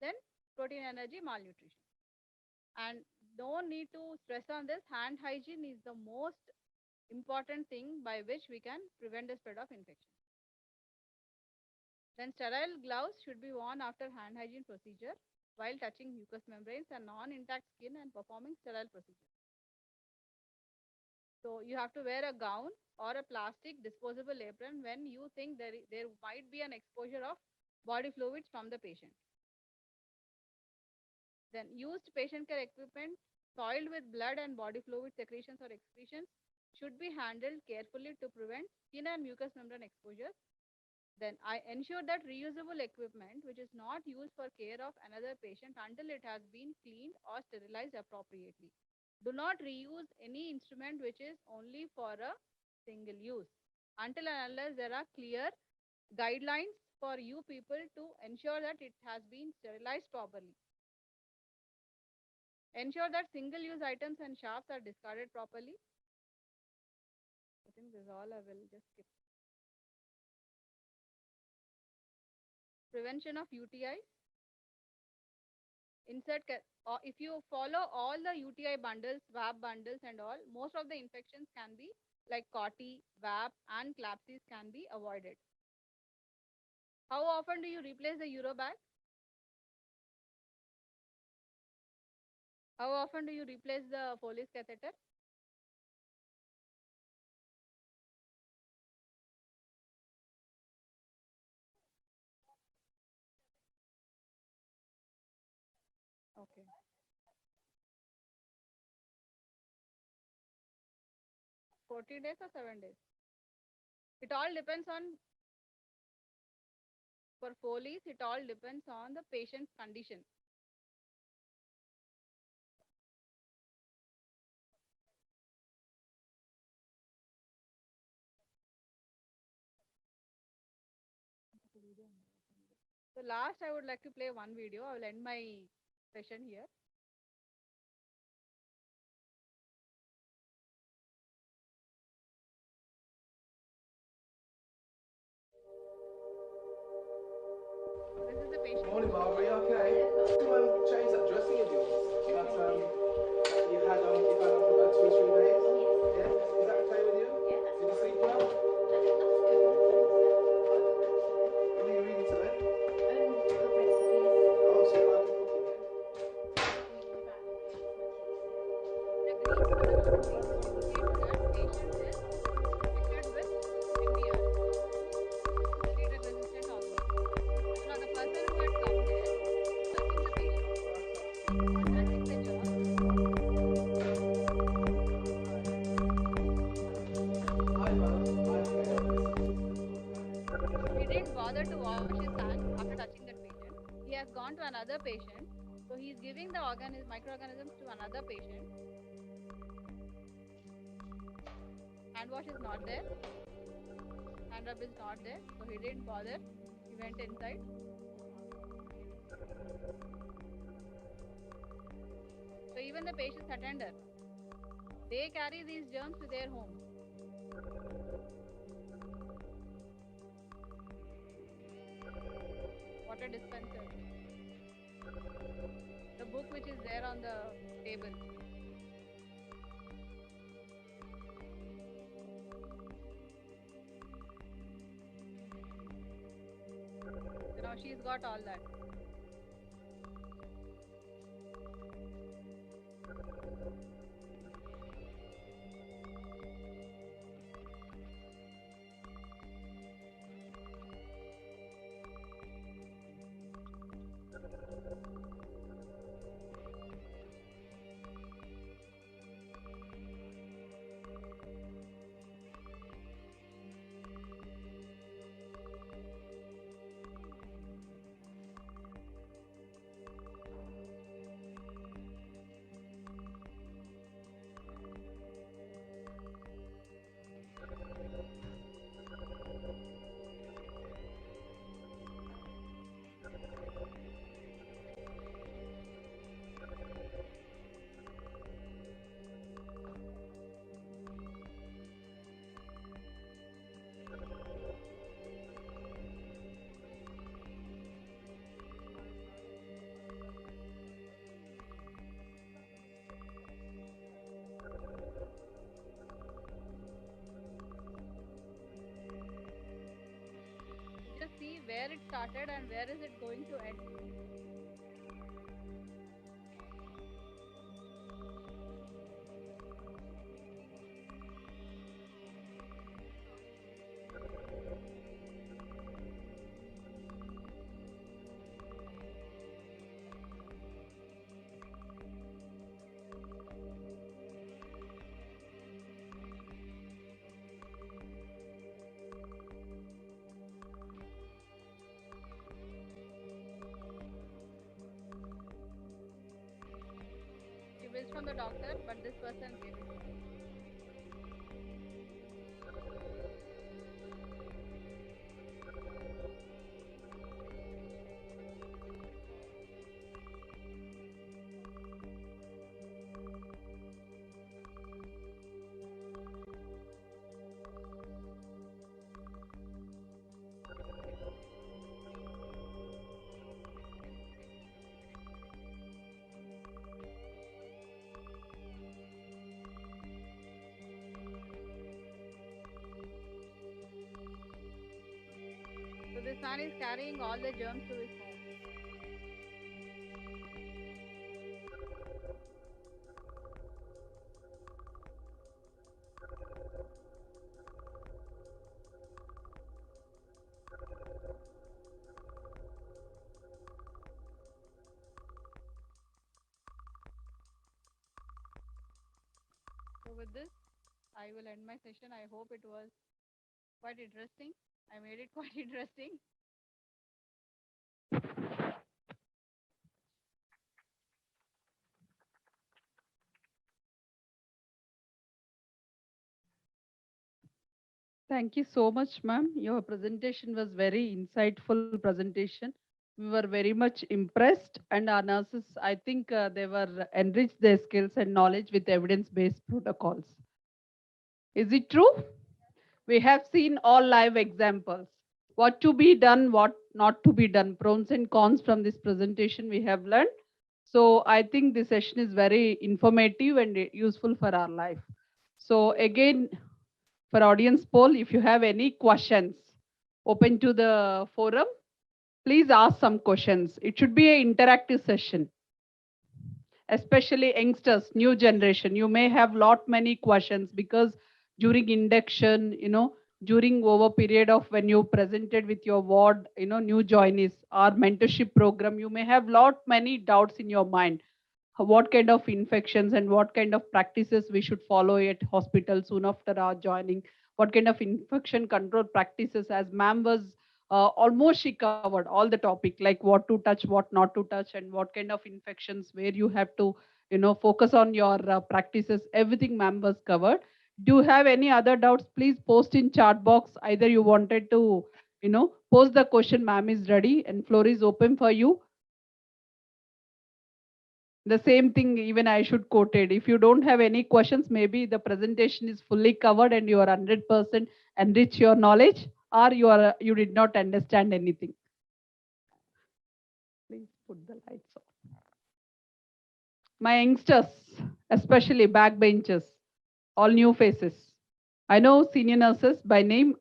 Then protein energy malnutrition. And no need to stress on this, hand hygiene is the most important thing by which we can prevent the spread of infection. Then sterile gloves should be worn after hand hygiene procedure while touching mucous membranes and non-intact skin and performing sterile procedure. So you have to wear a gown or a plastic disposable apron when you think there might be an exposure of body fluids from the patient. Then used patient care equipment soiled with blood and body fluid secretions or excretions should be handled carefully to prevent skin and mucous membrane exposure. Then I ensure that reusable equipment which is not used for care of another patient until it has been cleaned or sterilized appropriately. Do not reuse any instrument which is only for a single use until and unless there are clear guidelines for you people to ensure that it has been sterilized properly. Ensure that single-use items and shafts are discarded properly. I think this is all I will just skip. Prevention of UTIs. If you follow all the UTI bundles, WAP bundles and all, most of the infections can be like COTI, WAP and CLAPSIS can be avoided. How often do you replace the Eurobag? How often do you replace the Foley's catheter? Okay. Forty days or 7 days? It all depends on, for Foley's, it all depends on the patient's condition. So last, I would like to play one video. I will end my session here. This is the patient. Morning, Barbara. You okay? Change that dressing of yours that you've had on for about 2 or 3 days. Yeah. Is that okay with you? Yeah. Did you sleep well? What are you reading today? Oh, so you like the cooking, yeah? He didn't bother to wash his hands after touching that patient. He has gone to another patient. So he is giving the microorganisms to another patient. Hand wash is not there. Hand rub is not there. So he didn't bother. He went inside. So even the patient's attender, they carry these germs to their home. Water dispenser. The book which is there on the table. So now she's got all that. Just see where it started and where is it going to end. from the doctor, but this person gave it to me. So this man is carrying all the germs to his home. So with this, I will end my session. I hope it was quite interesting. I made it quite interesting. Thank you so much, ma'am. Your presentation was very insightful presentation. We were very much impressed, and our nurses, I think they were enriched their skills and knowledge with evidence-based protocols. Is it true? We have seen all live examples. What to be done, what not to be done, pros and cons from this presentation we have learned. So I think this session is very informative and useful for our life. So again, for audience poll, if you have any questions, open to the forum. Please ask some questions. It should be an interactive session, especially youngsters, new generation. You may have lot many questions because during induction, during over period of when you presented with your ward, new joinees or mentorship program, you may have lot many doubts in your mind. What kind of infections and what kind of practices we should follow at hospital soon after our joining, what kind of infection control practices, as ma'am was almost she covered all the topic, like what to touch, what not to touch, and what kind of infections where you have to focus on your practices. Everything ma'am was covered. Do you have any other doubts? Please post in chat box. Either you wanted to post the question, ma'am is ready and floor is open for you. The same thing even I should quote it. If you don't have any questions, maybe the presentation is fully covered and you are 100% enrich your knowledge, or you did not understand anything. Please put the lights on. My youngsters, especially backbenchers, all new faces. I know senior nurses by name,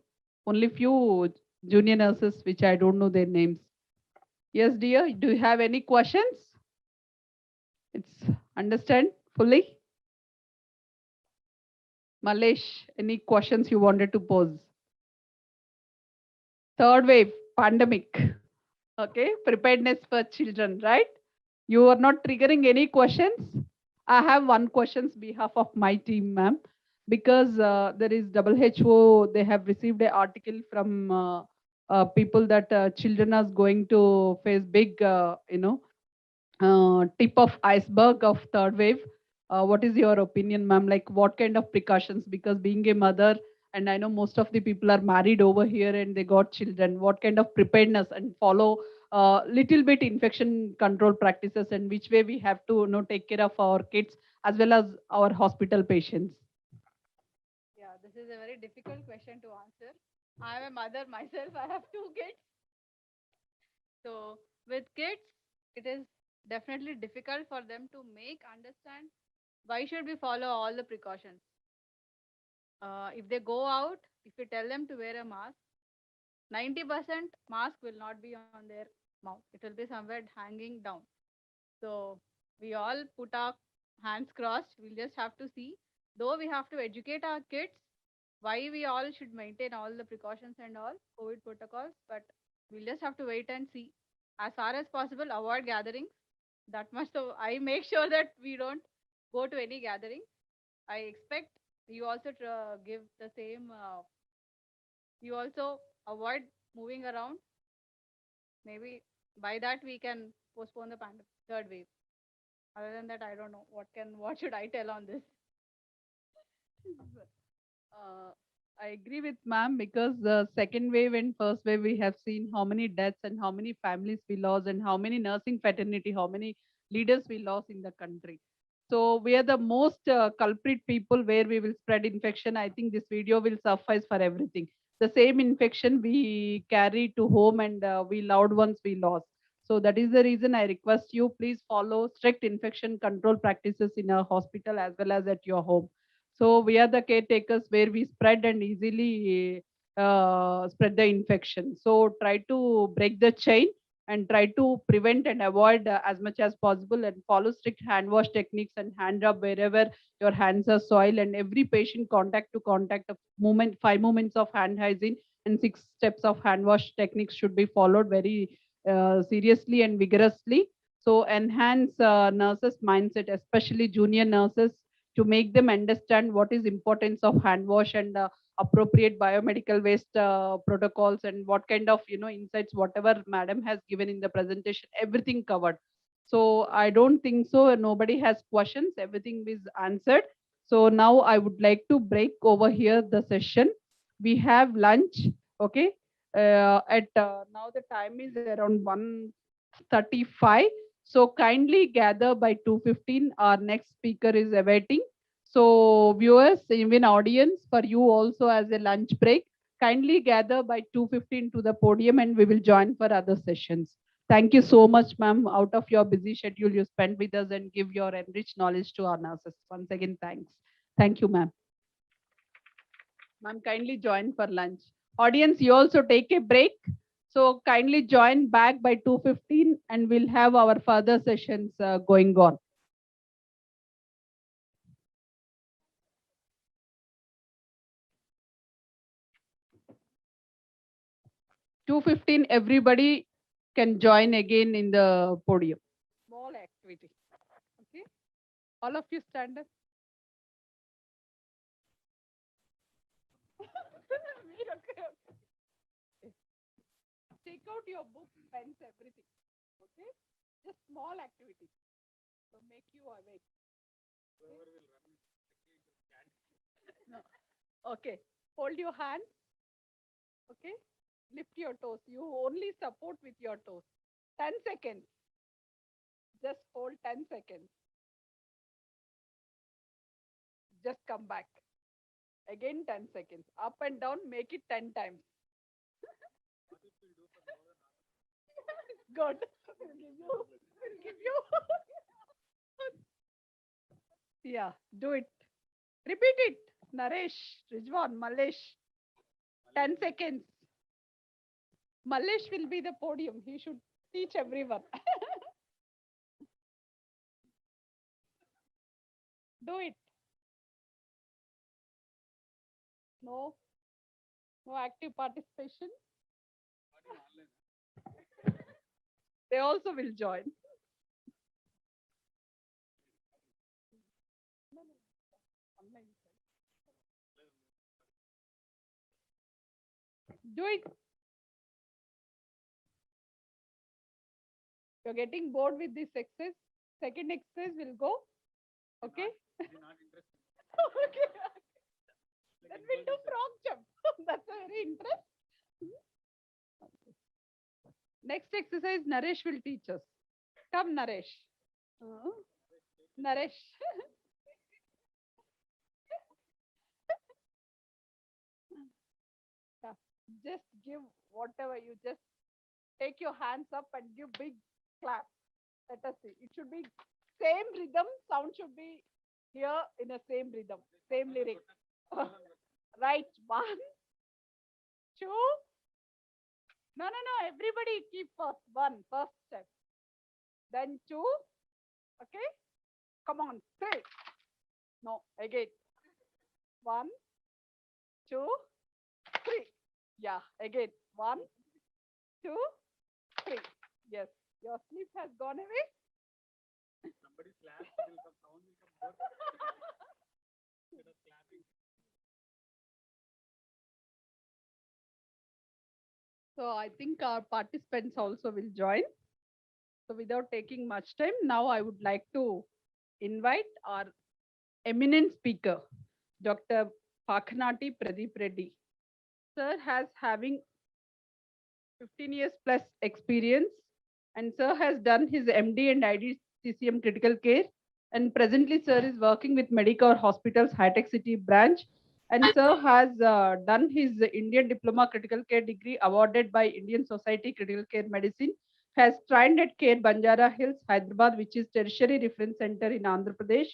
only few junior nurses which I don't know their names. Yes, dear, do you have any questions? It's understand fully? Malesh, any questions you wanted to pose? Third wave, pandemic. Okay, preparedness for children, right? You are not triggering any questions? I have one questions behalf of my team, ma'am, because there is WHO, they have received an article from people that children are going to face big, tip of iceberg of third wave. What is your opinion, ma'am? Like what kind of precautions? Because being a mother, and I know most of the people are married over here and they got children. What kind of preparedness and follow little bit infection control practices, and which way we have to take care of our kids as well as our hospital patients? Yeah, this is a very difficult question to answer. I am a mother myself. I have two kids. So with kids, it is definitely difficult for them to make understand why should we follow all the precautions. If they go out, if we tell them to wear a mask, 90% mask will not be on their mouth. It will be somewhere hanging down. So we all put our hands crossed. We'll just have to see. Though we have to educate our kids why we all should maintain all the precautions and all COVID protocols, but we'll just have to wait and see. As far as possible, avoid gatherings. That much. So I make sure that we don't go to any gathering. I expect you also give the same. You also avoid moving around. Maybe by that we can postpone the third wave. Other than that, I don't know what should I tell on this. Uh, I agree with ma'am because the second wave and first wave, we have seen how many deaths and how many families we lost and how many nursing fraternity, how many leaders we lost in the country. So we are the most culprit people where we will spread infection. I think this video will suffice for everything. The same infection we carry to home and we loved ones we lost. So that is the reason I request you, please follow strict infection control practices in a hospital as well as at your home. So we are the caretakers where we spread and easily spread the infection. So try to break the chain and try to prevent and avoid as much as possible and follow strict hand wash techniques and hand rub wherever your hands are soiled, and every patient contact to contact of movement, 5 movements of hand hygiene and 6 steps of hand wash techniques should be followed very seriously and vigorously. So enhance nurses mindset, especially junior nurses, to make them understand what is importance of hand wash and appropriate biomedical waste protocols and what kind of insights whatever madam has given in the presentation, everything covered. So I don't think so nobody has questions, everything is answered. So now I would like to break over here the session. We have lunch. Okay, at now the time is around 1:35. So kindly gather by 2:15. Our next speaker is awaiting. So viewers, even audience, for you also as a lunch break, kindly gather by 2:15 to the podium and we will join for other sessions. Thank you so much, ma'am. Out of your busy schedule, you spent with us and give your enriched knowledge to our nurses. Once again, thanks. Thank you, ma'am. Ma'am, kindly join for lunch. Audience, you also take a break. So kindly join back by 2:15 and we'll have our further sessions going on. (2:15), everybody can join again in the podium. Small activity. Okay. All of you stand up. Okay. Take out your books, pens, everything. Okay. Just small activity. So make you awake. No. Okay. Hold your hand. Okay. Lift your toes. You only support with your toes. 10 seconds. Just hold 10 seconds. Just come back. Again 10 seconds. Up and down, make it 10 times. Good. We'll give you. Yeah, do it. Repeat it. Naresh, Rijwan, Malesh. 10 seconds. Malesh will be the podium. He should teach everyone. Do it. No. No active participation. They also will join. Do it. You're getting bored with this exercise. Second exercise will go. Okay. Okay. Then we'll do frog jump. That's a very interest. Next exercise, Naresh will teach us. Come, Naresh. Naresh. Yeah. Just give whatever you just take your hands up and give big clap. Let us see. It should be same rhythm. Sound should be here in the same rhythm, same lyric. Right. One, two. No, no, no. Everybody keep first. One, first step. Then two. Okay. Come on. Three. No, again. One, two, three. Yeah, again. One, two, three. Yes. Your sleep has gone away. Somebody slaps, some sound will come instead of clapping. So I think our participants also will join. So without taking much time, now I would like to invite our eminent speaker, Dr. Pakhanati Pradeep Reddy. Sir has having 15 years plus experience, and sir has done his MD and IDCCM critical care. And presently, sir is working with Medicover Hospitals High Tech City branch. And sir has done his Indian Diploma Critical Care degree awarded by Indian Society Critical Care Medicine. Has trained at Care Banjara Hills, Hyderabad, which is tertiary reference center in Andhra Pradesh,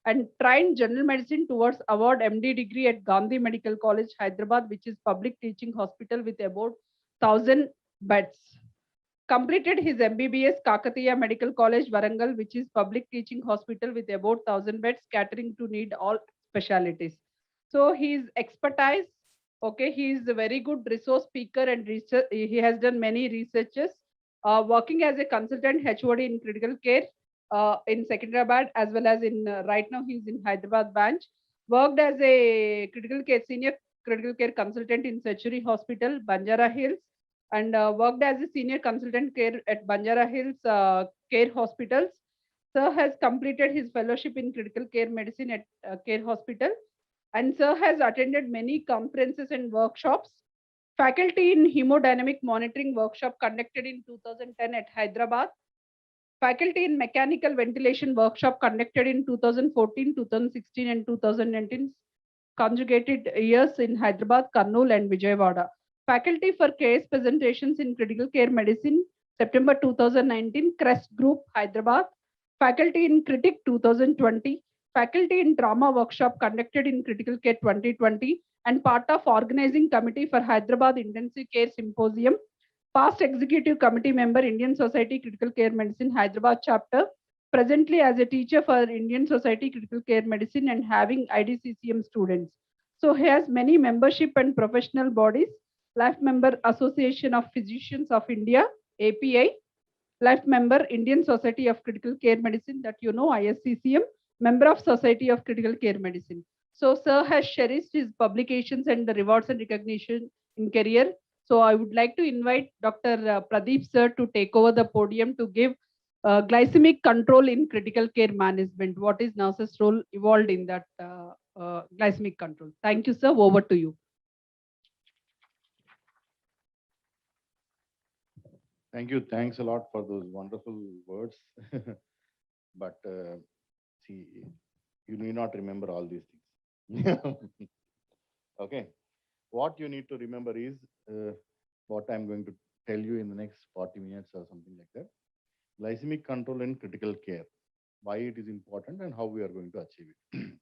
and trained general medicine towards award MD degree at Gandhi Medical College, Hyderabad, which is public teaching hospital with about 1,000 beds. Completed his MBBS Kakatiya Medical College, Warangal, which is public teaching hospital with about 1,000 beds, catering to need all specialities. So his expertise, okay, he is a very good resource speaker and research. He has done many researches, working as a consultant HOD in critical care in Secunderabad, as well as in right now he's in Hyderabad branch. Worked as a critical care senior critical care consultant in Century Hospital, Banjara Hills, and worked as a senior consultant care at Banjara Hills Care Hospitals. Sir has completed his fellowship in critical care medicine at Care Hospital, and sir has attended many conferences and workshops. Faculty in hemodynamic monitoring workshop conducted in 2010 at Hyderabad. Faculty in mechanical ventilation workshop conducted in 2014, 2016, and 2019, conjugated years in Hyderabad, Kurnool, and Vijayawada. Faculty for case presentations in critical care medicine, September 2019, Crest Group, Hyderabad. Faculty in Critic 2020. Faculty in trauma workshop conducted in critical care 2020, and part of organizing committee for Hyderabad Intensive Care Symposium. Past executive committee member, Indian Society Critical Care Medicine, Hyderabad chapter. Presently as a teacher for Indian Society Critical Care Medicine and having IDCCM students. So he has many membership and professional bodies. Life member Association of Physicians of India, API. Life member Indian Society of Critical Care Medicine, that you know, ISCCM. Member of Society of Critical Care Medicine. So sir has cherished his publications and the rewards and recognition in career. So I would like to invite Dr. Pradeep sir to take over the podium to give glycemic control in critical care management. What is nurse's role evolved in that glycemic control? Thank you, sir. Over to you. Thank you. Thanks a lot for those wonderful words. But see, you need not remember all these things. Okay. What you need to remember is what I'm going to tell you in the next 40 minutes or something like that. Glycemic control in critical care, why it is important and how we are going to achieve it.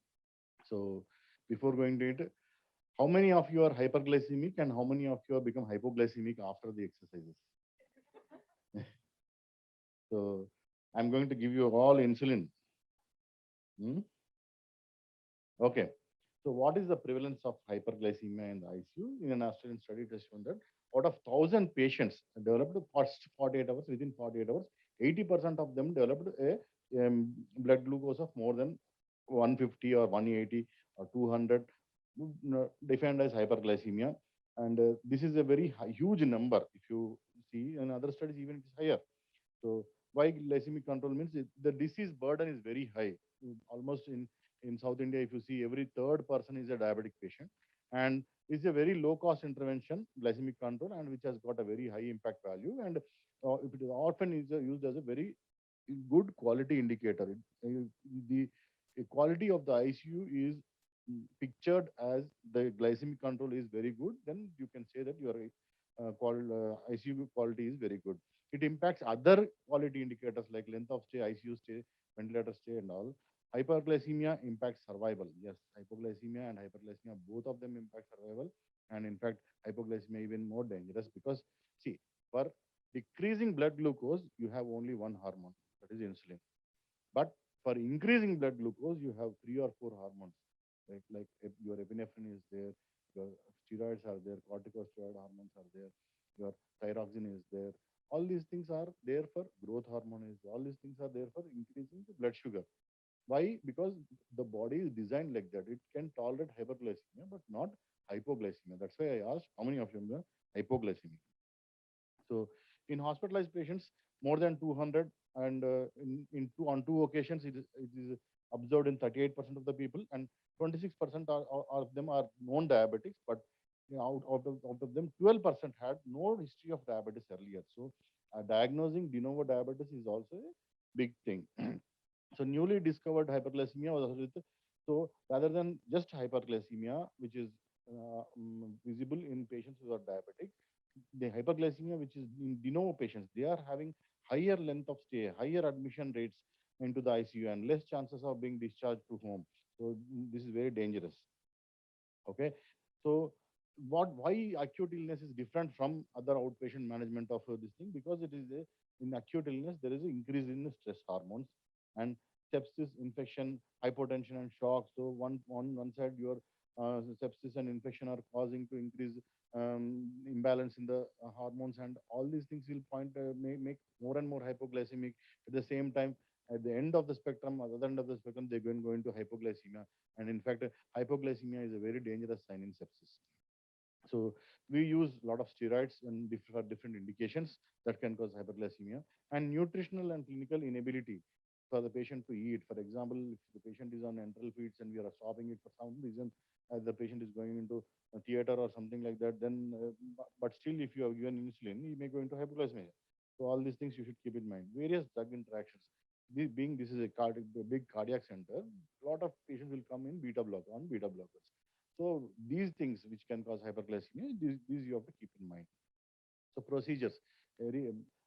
So before going to it, how many of you are hyperglycemic and how many of you have become hypoglycemic after the exercises? So I'm going to give you all insulin. Okay. So what is the prevalence of hyperglycemia in the ICU? In an Australian study, it has shown that out of 1,000 patients developed first 48 hours, within 48 hours, 80% of them developed a blood glucose of more than 150 or 180 or 200, defined as hyperglycemia. And this is a very huge number. If you see in other studies, even it is higher. So why glycemic control means the disease burden is very high. Almost in South India, if you see, every third person is a diabetic patient, and it's a very low cost intervention, glycemic control, and which has got a very high impact value. And if it is often used as a very good quality indicator. The quality of the ICU is pictured as the glycemic control is very good, then you can say that your ICU quality is very good. It impacts other quality indicators like length of stay, ICU stay, ventilator stay, and all. Hyperglycemia impacts survival. Yes, hypoglycemia and hyperglycemia, both of them impact survival. And in fact, hypoglycemia even more dangerous because, see, for decreasing blood glucose, you have only one hormone, that is insulin. But for increasing blood glucose, you have 3 or 4 hormones. Like your epinephrine is there, your steroids are there, corticosteroid hormones are there, your thyroxine is there. All these things are there for growth hormone. All these things are there for increasing the blood sugar. Why? Because the body is designed like that. It can tolerate hyperglycemia, but not hypoglycemia. That's why I asked how many of you are hypoglycemic. So in hospitalized patients, more than 200, and on two occasions it is observed in 38% of the people, and 26% of them are known diabetics, but out of them 12% had no history of diabetes earlier. So diagnosing de novo diabetes is also a big thing. So newly discovered hyperglycemia was also so rather than just hyperglycemia, which is visible in patients who are diabetic, the hyperglycemia, which is in de novo patients, they are having higher length of stay, higher admission rates into the ICU, and less chances of being discharged to home. So this is very dangerous. Okay, so why acute illness is different from other outpatient management of this thing? Because it is in acute illness there is an increase in the stress hormones, and sepsis, infection, hypotension, and shock. So one side your sepsis and infection are causing to increase imbalance in the hormones, and all these things will make more and more hypoglycemic. At the same time, at the end of the spectrum, at the other end of the spectrum, they're going to go into hypoglycemia. And in fact, hypoglycemia is a very dangerous sign in sepsis. So we use a lot of steroids and for different indications that can cause hyperglycemia, and nutritional and clinical inability for the patient to eat. For example, if the patient is on enteral feeds and we are stopping it for some reason, the patient is going into a theater or something like that, then, but still, if you have given insulin, you may go into hypoglycemia. So all these things you should keep in mind. Various drug interactions. This is a big cardiac center, a lot of patients will come in beta blockers. So these things which can cause hyperglycemia, these you have to keep in mind. So procedures,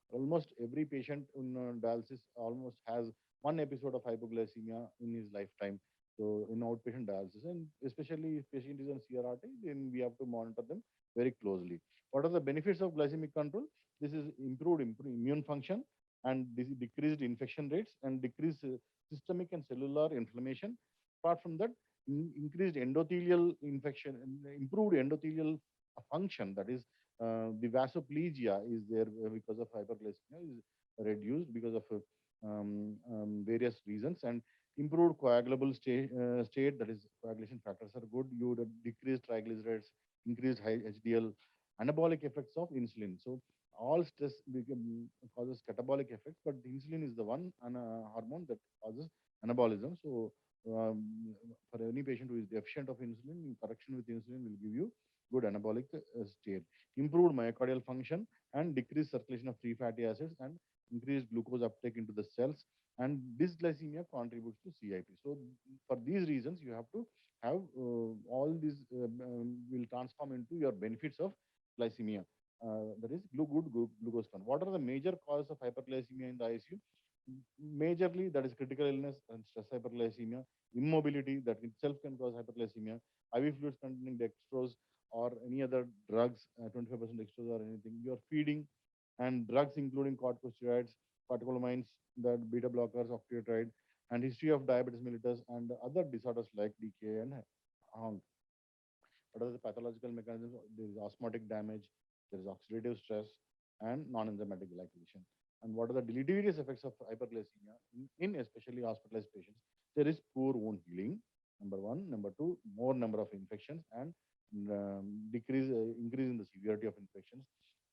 almost every patient in dialysis almost has one episode of hypoglycemia in his lifetime. So in outpatient dialysis, and especially if patient is on CRRT, then we have to monitor them very closely. What are the benefits of glycemic control? This is improved immune function, and this is decreased infection rates, and decreased systemic and cellular inflammation. Apart from that, increased endothelial infection, improved endothelial function. That is, the vasoplegia is there because of hyperglycemia is reduced because of various reasons, and improved coagulable state. That is, coagulation factors are good. You would decrease triglycerides, increased high HDL, anabolic effects of insulin. So all stress causes catabolic effects, but the insulin is the one hormone that causes anabolism. So for any patient who is deficient of insulin, correction with insulin will give you good anabolic state. Improved myocardial function, and decreased circulation of free fatty acids, and increased glucose uptake into the cells, and dysglycemia contributes to CIP. So for these reasons, you have to have all these will transform into your benefits of glycemia. That is good glucose count. What are the major causes of hyperglycemia in the ICU? Majorly, that is critical illness and stress hyperglycemia, immobility that itself can cause hyperglycemia, IV fluids containing dextrose or any other drugs, 25% dextrose or anything, your feeding, and drugs including corticosteroids, catecholamines, that beta blockers, octreotide, and history of diabetes mellitus and other disorders like DKA and HONC. What are the pathological mechanisms? There is osmotic damage, there is oxidative stress, and non-enzymatic glycation. And what are the deleterious effects of hyperglycemia in especially hospitalized patients? There is poor wound healing, number one. Number two, more number of infections, and increase in the severity of infections.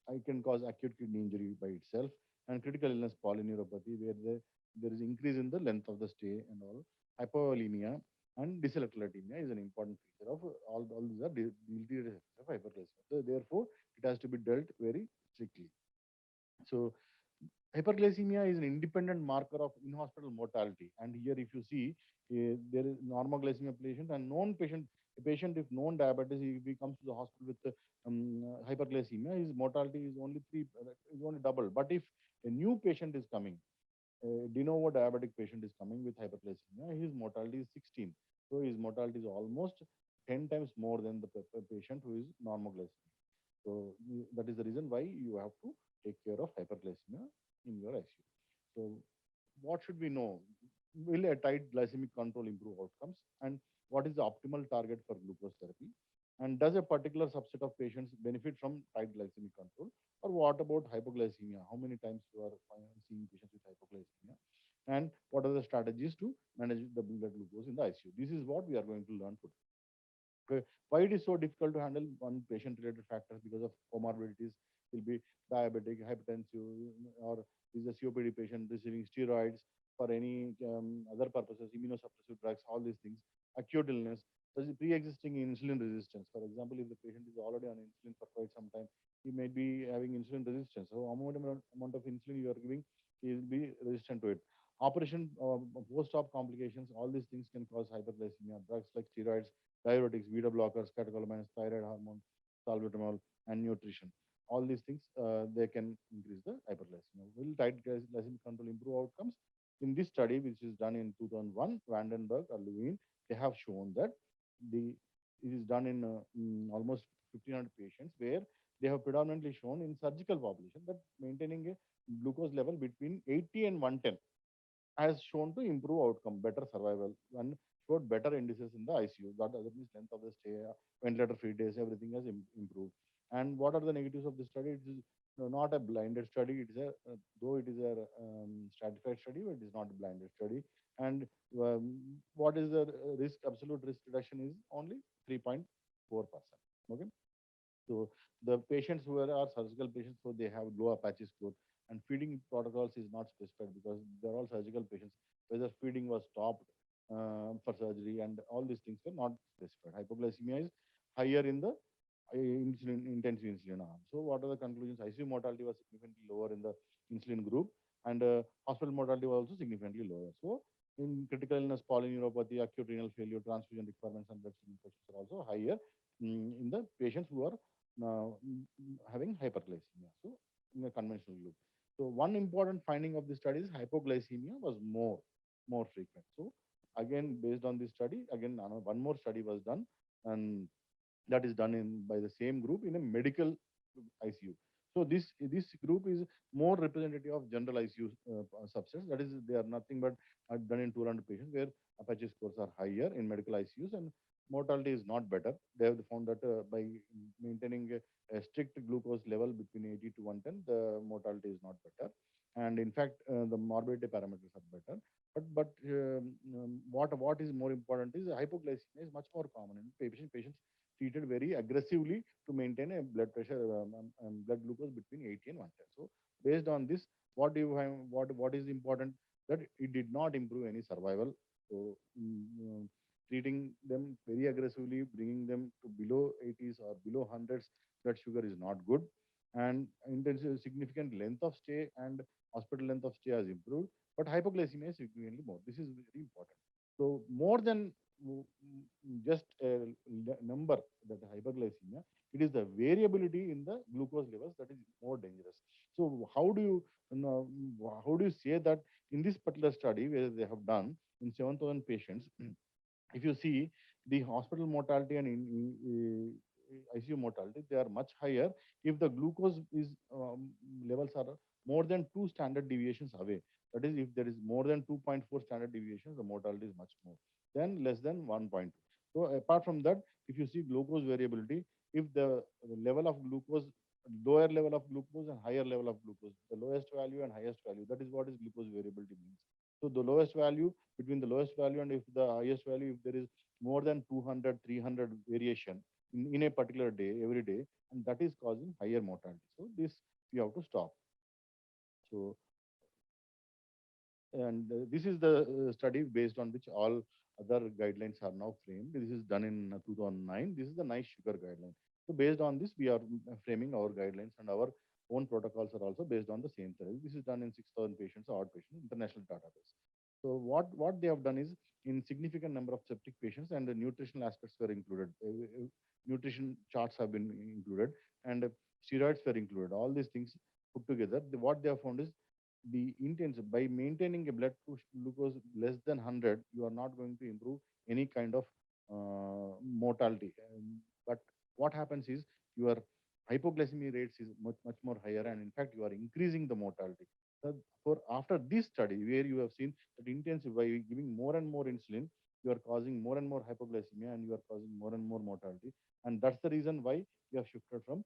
It can cause acute kidney injury by itself, and critical illness polyneuropathy, where there is increase in the length of the stay and all. Hypovolemia and dyselectrolytemia is an important feature of all these are deleterious effects of hyperglycemia. So therefore, it has to be dealt very strictly. So hyperglycemia is an independent marker of in-hospital mortality. And here, if you see, there is normoglycemia patient and known patient. A patient with known diabetes, if he comes to the hospital with hyperglycemia, his mortality is only double. But if a new patient is coming, a de novo diabetic patient is coming with hyperglycemia, his mortality is 16. So his mortality is almost 10 times more than the patient who is normoglycemic. So that is the reason why you have to take care of hyperglycemia in your ICU. So what should we know? Will a tight glycemic control improve outcomes? And what is the optimal target for glucose therapy? And does a particular subset of patients benefit from tight glycemic control? Or what about hypoglycemia? How many times you are seeing patients with hypoglycemia? And what are the strategies to manage the blood glucose in the ICU? This is what we are going to learn today. Why it is so difficult to handle one patient-related factors because of comorbidities will be diabetic, hypertensive, or is a COPD patient receiving steroids for any other purposes, immunosuppressive drugs, all these things, acute illness, there's a pre-existing insulin resistance. For example, if the patient is already on insulin for quite some time, he may be having insulin resistance. So amount of insulin you are giving, he will be resistant to it. Operation, post-op complications, all these things can cause hyperglycemia. Drugs like steroids, diuretics, beta blockers, catecholamines, thyroid hormone, salbutamol, and nutrition. All these things, they can increase the hyperglycemia. Will tight glycemic control improve outcomes? In this study, which is done in 2001, Vandenberg or Levine, they have shown that the it is done in almost 1,500 patients where they have predominantly shown in surgical population that maintaining a glucose level between 80 and 110 has shown to improve outcome, better survival, and showed better indices in the ICU. That means length of the stay, ventilator-free days, everything has improved. And what are the negatives of the study? It is not a blinded study. It is a though it is a stratified study, but it is not a blinded study. And what is the risk? Absolute risk reduction is only 3.4%. Okay. So the patients who are surgical patients, so they have low Apache score, and feeding protocols is not specified because they're all surgical patients. Whether feeding was stopped for surgery and all these things were not specified. Hypoglycemia is higher in the intensive insulin arm. So what are the conclusions? ICU mortality was significantly lower in the insulin group, and hospital mortality was also significantly lower. So in critical illness, polyneuropathy, acute renal failure, transfusion requirements, and blood infections are also higher in the patients who are having hyperglycemia. So in the conventional group. So one important finding of the study is hypoglycemia was more frequent. So again, based on this study, again one more study was done, and that is done in by the same group in a medical ICU. So this group is more representative of general ICU subsets. That is, they are nothing but done in 200 patients where Apache scores are higher in medical ICUs and mortality is not better. They have found that by maintaining a strict glucose level between 80 to 110, the mortality is not better. And in fact, the morbidity parameters are better. What is more important is hypoglycemia is much more common in patients treated very aggressively to maintain a blood pressure, blood glucose between 80 and 110. So based on this, what do you have, what is important that it did not improve any survival. So treating them very aggressively, bringing them to below 80s or below 100s, blood sugar is not good. And intensive significant length of stay and hospital length of stay has improved, but hypoglycemia is significantly more. This is very important. So more than just a number, that hyperglycemia, it is the variability in the glucose levels that is more dangerous. So how do you say that in this particular study where they have done in 7,000 patients, if you see the hospital mortality and ICU mortality, they are much higher if the glucose is levels are more than 2 standard deviations away. That is, if there is more than 2.4 standard deviations, the mortality is much more than less than 1.2. So apart from that, if you see glucose variability, if the level of glucose, lower level of glucose and higher level of glucose, the lowest value and highest value, that is what is glucose variability means. So the lowest value, between the lowest value and if the highest value, if there is more than 200, 300 variation in a particular day, every day, and that is causing higher mortality. So this we have to stop. So, and this is the study based on which all other guidelines are now framed. This is done in 2009. This is the nice sugar guideline. So based on this, we are framing our guidelines, and our own protocols are also based on the same study. This is done in 6,000 patients, outpatient, international database. So what they have done is in significant number of septic patients, and the nutritional aspects were included. Nutrition charts have been included, and steroids were included. All these things put together, what they have found is the intense by maintaining a blood glucose less than 100, you are not going to improve any kind of mortality. But what happens is your hypoglycemia rates is much more higher, and in fact you are increasing the mortality. So for after this study where you have seen that intensive by giving more and more insulin, you are causing more and more hypoglycemia and you are causing more and more mortality, and that's the reason why you have shifted from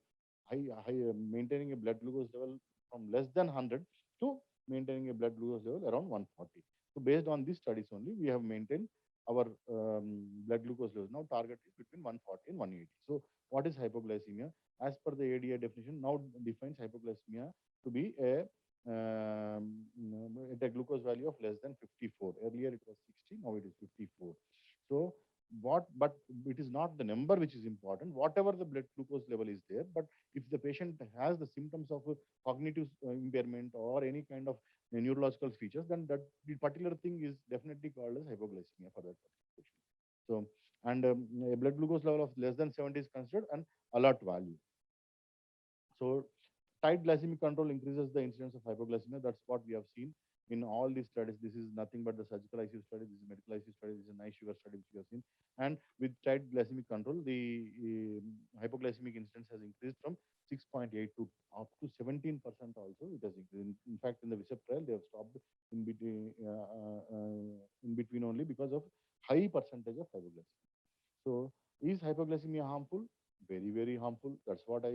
maintaining a blood glucose level from less than 100 to maintaining a blood glucose level around 140. So based on these studies only, we have maintained our blood glucose levels. Now target is between 140 and 180. So what is hypoglycemia? As per the ADA definition, now defines hypoglycemia to be at a glucose value of less than 54. Earlier it was 60, now it is 54. So but it is not the number which is important. Whatever the blood glucose level is there, but if the patient has the symptoms of cognitive impairment or any kind of neurological features, then that particular thing is definitely called as hypoglycemia for that particular patient. So, and a blood glucose level of less than 70 is considered an alert value. So tight glycemic control increases the incidence of hypoglycemia. That's what we have seen in all these studies. This is nothing but the surgical ICU study, this is medical ICU study, this is a nice sugar study which we have seen. And with tight glycemic control, the hypoglycemic incidence has increased from 6.8 to up to 17% also. It has increased. In fact, in the VISEP trial, they have stopped in between only because of high percentage of hypoglycemia. So is hypoglycemia harmful? Very, very harmful. That's what I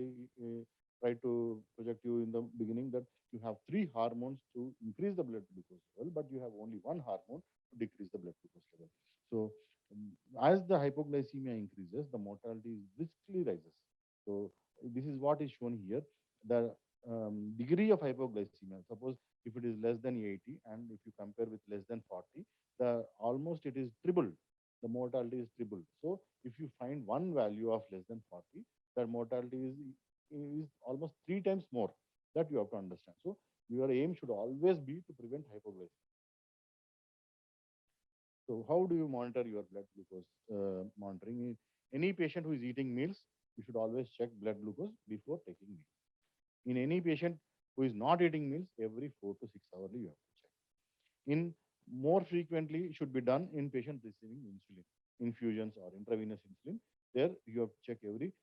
tried to project you in the beginning, that you have 3 hormones to increase the blood glucose level, but you have only 1 hormone to decrease the blood glucose level. So as the hypoglycemia increases, the mortality briskly rises. So this is what is shown here. The degree of hypoglycemia, suppose if it is less than 80 and if you compare with less than 40, the almost it is tripled. The mortality is tripled. So if you find one value of less than 40, the mortality is almost 3 times more. That you have to understand. So your aim should always be to prevent hypoglycemia. So how do you monitor your blood glucose monitoring? Any patient who is eating meals, you should always check blood glucose before taking meals. In any patient who is not eating meals, every 4 to 6 hours you have to check. In more frequently should be done in patients receiving insulin infusions or intravenous insulin. There you have to check every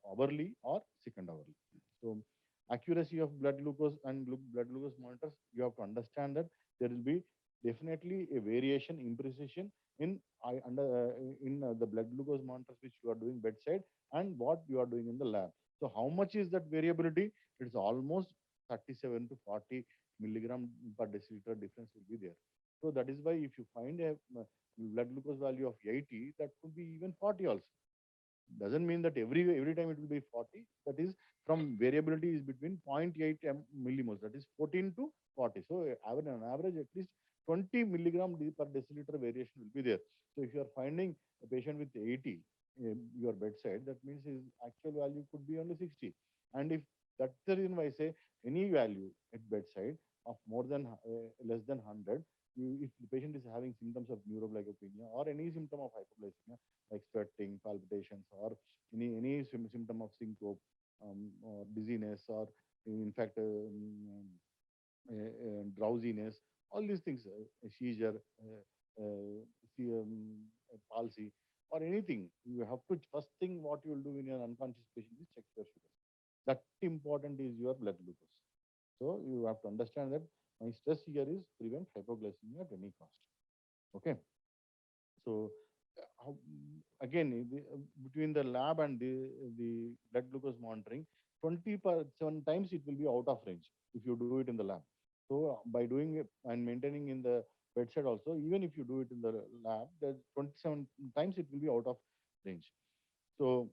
hourly or second hourly. So accuracy of blood glucose and blood glucose monitors, you have to understand that there will be definitely a variation, imprecision in the blood glucose monitors which you are doing bedside and what you are doing in the lab. So how much is that variability? It's almost 37 to 40 milligram per deciliter difference will be there. So that is why if you find a blood glucose value of 80, that could be even 40 also. Doesn't mean that every time it will be 40. That is from variability is between 0.8 millimoles, that is 14 to 40. So on average at least 20 milligram per deciliter variation will be there. So if you are finding a patient with 80 your bedside, that means his actual value could be only 60. And if that's the reason why I say any value at bedside of more than less than 100, if the patient is having symptoms of neuroglycopenia or any symptom of hypoglycemia like sweating, palpitations, or any symptom of syncope or dizziness, or in fact drowsiness, all these things, seizure, palsy, or anything, you have to first thing what you will do in your unconscious patient is check your sugar. That important is your blood glucose. So you have to understand that my stress here is prevent hypoglycemia at any cost. Okay. So again, between the lab and the blood glucose monitoring, 27 times it will be out of range if you do it in the lab. So by doing it and maintaining in the bedside also, even if you do it in the lab, there's 27 times it will be out of range. So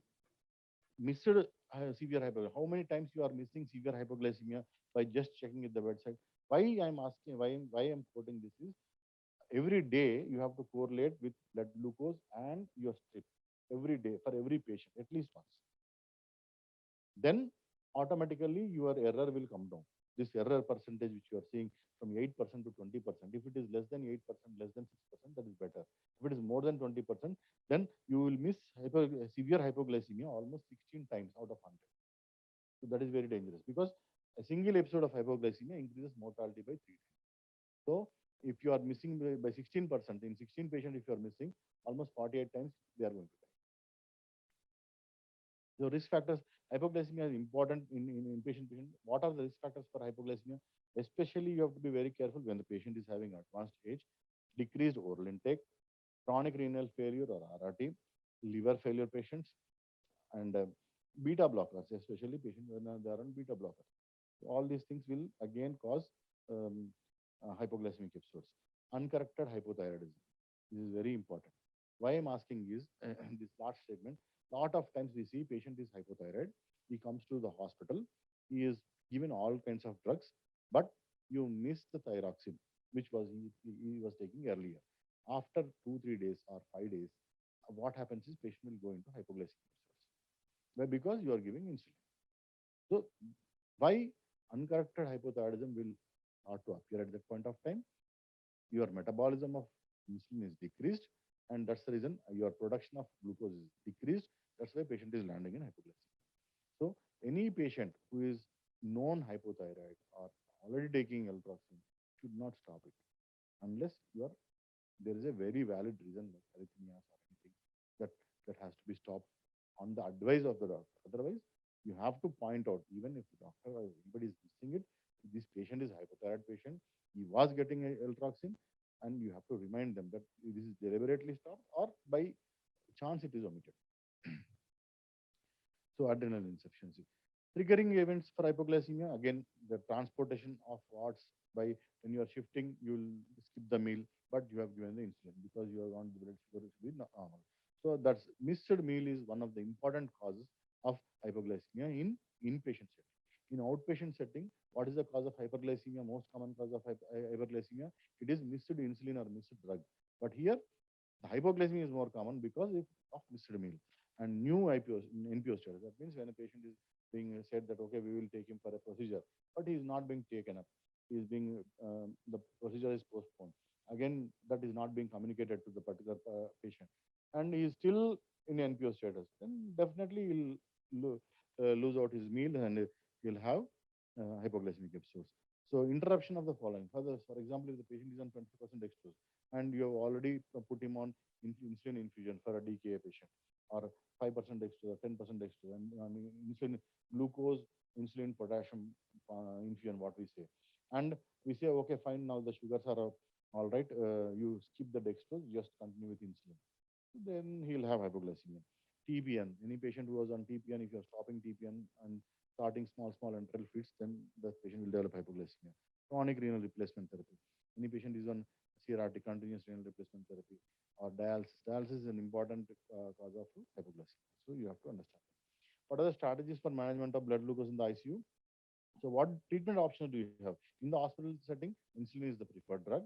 missed severe hypoglycemia. How many times you are missing severe hypoglycemia by just checking at the bedside? Why I'm asking, why I'm quoting this is, every day you have to correlate with blood glucose and your strip every day for every patient, at least once. Then automatically your error will come down. This error percentage which you are seeing from 8% to 20%, if it is less than 8%, less than 6%, that is better. If it is more than 20%, then you will miss severe hypoglycemia almost 16 times out of 100. So that is very dangerous because a single episode of hypoglycemia increases mortality by 3 times. So if you are missing by 16%, in 16 patients, if you are missing, almost 48 times they are going to die. So risk factors, hypoglycemia is important in patient. What are the risk factors for hypoglycemia? Especially you have to be very careful when the patient is having advanced age, decreased oral intake, chronic renal failure or RRT, liver failure patients, and beta blockers, especially patients when they are on beta blockers. All these things will again cause hypoglycemic episodes. Uncorrected hypothyroidism. This is very important. Why I'm asking is this last statement. Lot of times we see patient is hypothyroid. He comes to the hospital. He is given all kinds of drugs, but you miss the thyroxine, which was he was taking earlier. After 2 3 days or 5 days, what happens is patient will go into hypoglycemia. Why? Because you are giving insulin. So why uncorrected hypothyroidism will start to appear at that point of time? Your metabolism of insulin is decreased, and that's the reason your production of glucose is decreased. That's why patient is landing in hypoglycemia. So any patient who is known hypothyroid or already taking L-proxin should not stop it unless there is a very valid reason like arrhythmias or anything that has to be stopped on the advice of the doctor. Otherwise, you have to point out, even if the doctor or anybody is missing it, this patient is hypothyroid patient, he was getting a L-proxin, and you have to remind them that this is deliberately stopped or by chance it is omitted. So adrenal insufficiency. Triggering events for hypoglycemia, again, the transportation of watts by when you are shifting, you will skip the meal, but you have given the insulin because you want the blood sugar to be normal. So that's missed meal is one of the important causes of hypoglycemia in inpatient setting. In outpatient setting, what is the cause of hyperglycemia? Most common cause of hyperglycemia? It is missed insulin or missed drug. But here, the hypoglycemia is more common because of missed meal and new NPO status. That means when a patient is being said that, okay, we will take him for a procedure, but he is not being taken up. He is being, the procedure is postponed. Again, that is not being communicated to the particular patient. And he is still in NPO status. Then definitely lose out his meal and he'll have hypoglycemic episodes. So interruption of the following. For example, if the patient is on 20% dextrose and you have already put him on insulin infusion for a DKA patient, or 5% dextrose or 10% dextrose, and insulin, glucose, insulin, potassium infusion, what we say. And we say, okay, fine, now the sugars are all right. You skip the dextrose, just continue with insulin. Then he'll have hypoglycemia. TPN, any patient who was on TPN, if you're stopping TPN and starting small enteral feeds, then the patient will develop hypoglycemia. Chronic renal replacement therapy. Any patient is on CRRT, continuous renal replacement therapy, or dialysis. Dialysis is an important cause of hypoglycemia. So you have to understand. What are the strategies for management of blood glucose in the ICU? So what treatment options do you have? In the hospital setting, insulin is the preferred drug,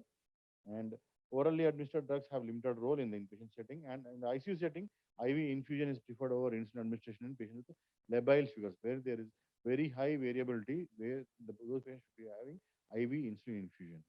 and orally administered drugs have limited role in the inpatient setting. And in the ICU setting, IV infusion is preferred over insulin administration in patients with labile sugars, where there is very high variability, where those patients should be having IV insulin infusion.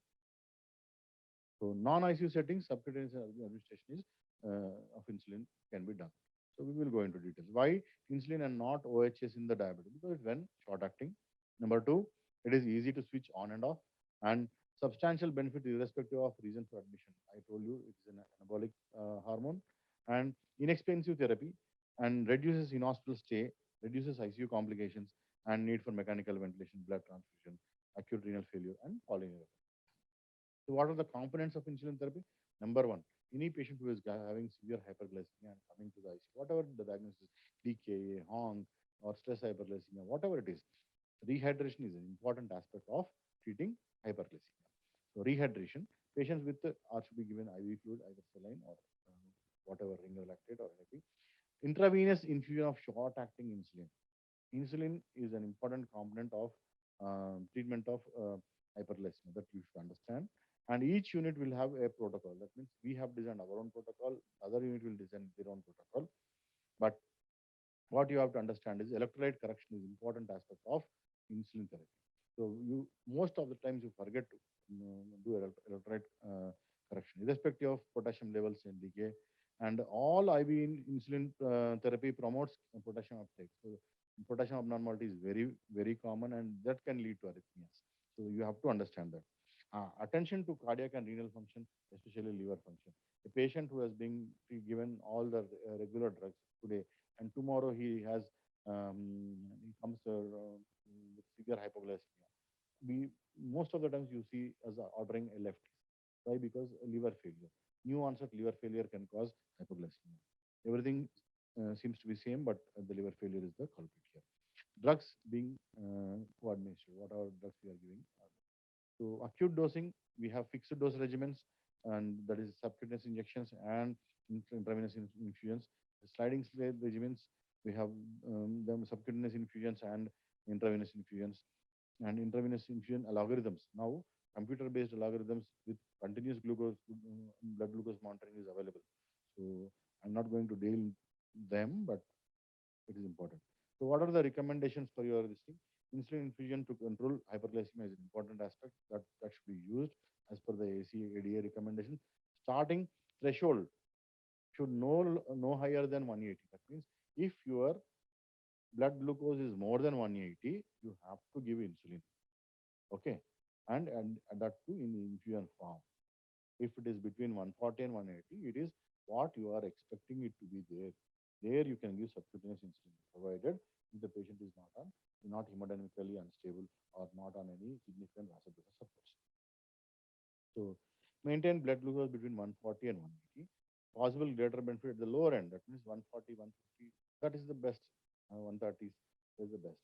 So non-ICU settings, subcutaneous administration is of insulin can be done. So we will go into details. Why insulin and not OHS in the diabetes? Because it's when short acting. Number two, it is easy to switch on and off, and substantial benefit irrespective of reason for admission. I told you it's an anabolic hormone, and inexpensive therapy, and reduces in-hospital stay, reduces ICU complications, and need for mechanical ventilation, blood transfusion, acute renal failure, and polyneuropathy. So what are the components of insulin therapy? Number one, any patient who is having severe hyperglycemia and coming to the ICU, whatever the diagnosis, DKA, HONG, or stress hyperglycemia, whatever it is, rehydration is an important aspect of treating hyperglycemia. So rehydration, patients with or should be given IV fluid, either saline or whatever, ringer lactate or anything. Intravenous infusion of short-acting insulin. Insulin is an important component of treatment of hyperglycemia that you should understand. And each unit will have a protocol. That means we have designed our own protocol. Other unit will design their own protocol. But what you have to understand is electrolyte correction is important aspect of insulin therapy. So you most of the times you forget to do electrolyte correction, irrespective of potassium levels in decay. And all IV insulin therapy promotes potassium uptake. So potassium abnormality is very common, and that can lead to arrhythmias. So you have to understand that. Attention to cardiac and renal function, especially liver function. A patient who has been given all the regular drugs today, and tomorrow he comes with severe hypoglycemia. We most of the times you see as ordering a left. Why? Because liver failure. New onset liver failure can cause hypoglycemia. Everything seems to be same, but the liver failure is the culprit here. Drugs being co-administered. What are drugs we are giving? So acute dosing, we have fixed dose regimens. and that is subcutaneous injections and intravenous infusions. The sliding scale regimens, we have them subcutaneous infusions and intravenous infusions and intravenous infusion algorithms. Now, computer-based algorithms with continuous glucose, blood glucose monitoring is available. So I'm not going to deal them, but it is important. So what are the recommendations for your this thing? Insulin infusion to control hyperglycemia is an important aspect that should be used as per the ACADA recommendation. Starting threshold should no higher than 180. That means if your blood glucose is more than 180, you have to give insulin. Okay, and that too in infusion form. If it is between 140 and 180, it is what you are expecting it to be there. There you can give subcutaneous insulin, provided if the patient is not hemodynamically unstable or not on any significant vasopressor supports. So maintain blood glucose between 140 and 180. Possible greater benefit at the lower end, that means 140, 150, that is the best. 130 is the best.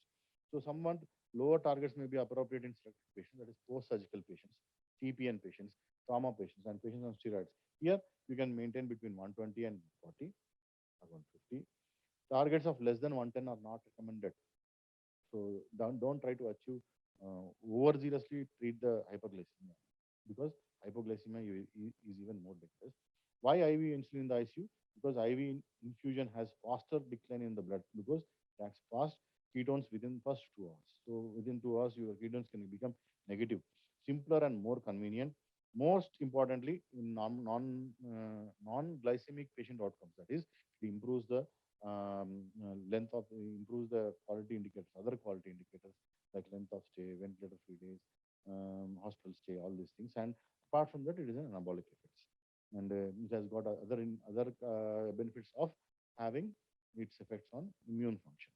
So somewhat lower targets may be appropriate in selected patients, that is post-surgical patients, TPN patients, trauma patients, and patients on steroids. Here, you can maintain between 120 and 140 or 150. Targets of less than 110 are not recommended. So don't try to achieve overzealously treat the hyperglycemia, because hypoglycemia is even more dangerous. Why IV insulin in the ICU? Because IV infusion has faster decline in the blood glucose, acts fast, ketones within first 2 hours. So within 2 hours, your ketones can become negative. Simpler and more convenient. Most importantly, in non-glycemic patient outcomes, that is, it improves the improves the quality indicators, other quality indicators like length of stay, ventilator-free days, hospital stay, all these things. And apart from that, it is an anabolic effects, and it has got other benefits of having its effects on immune function.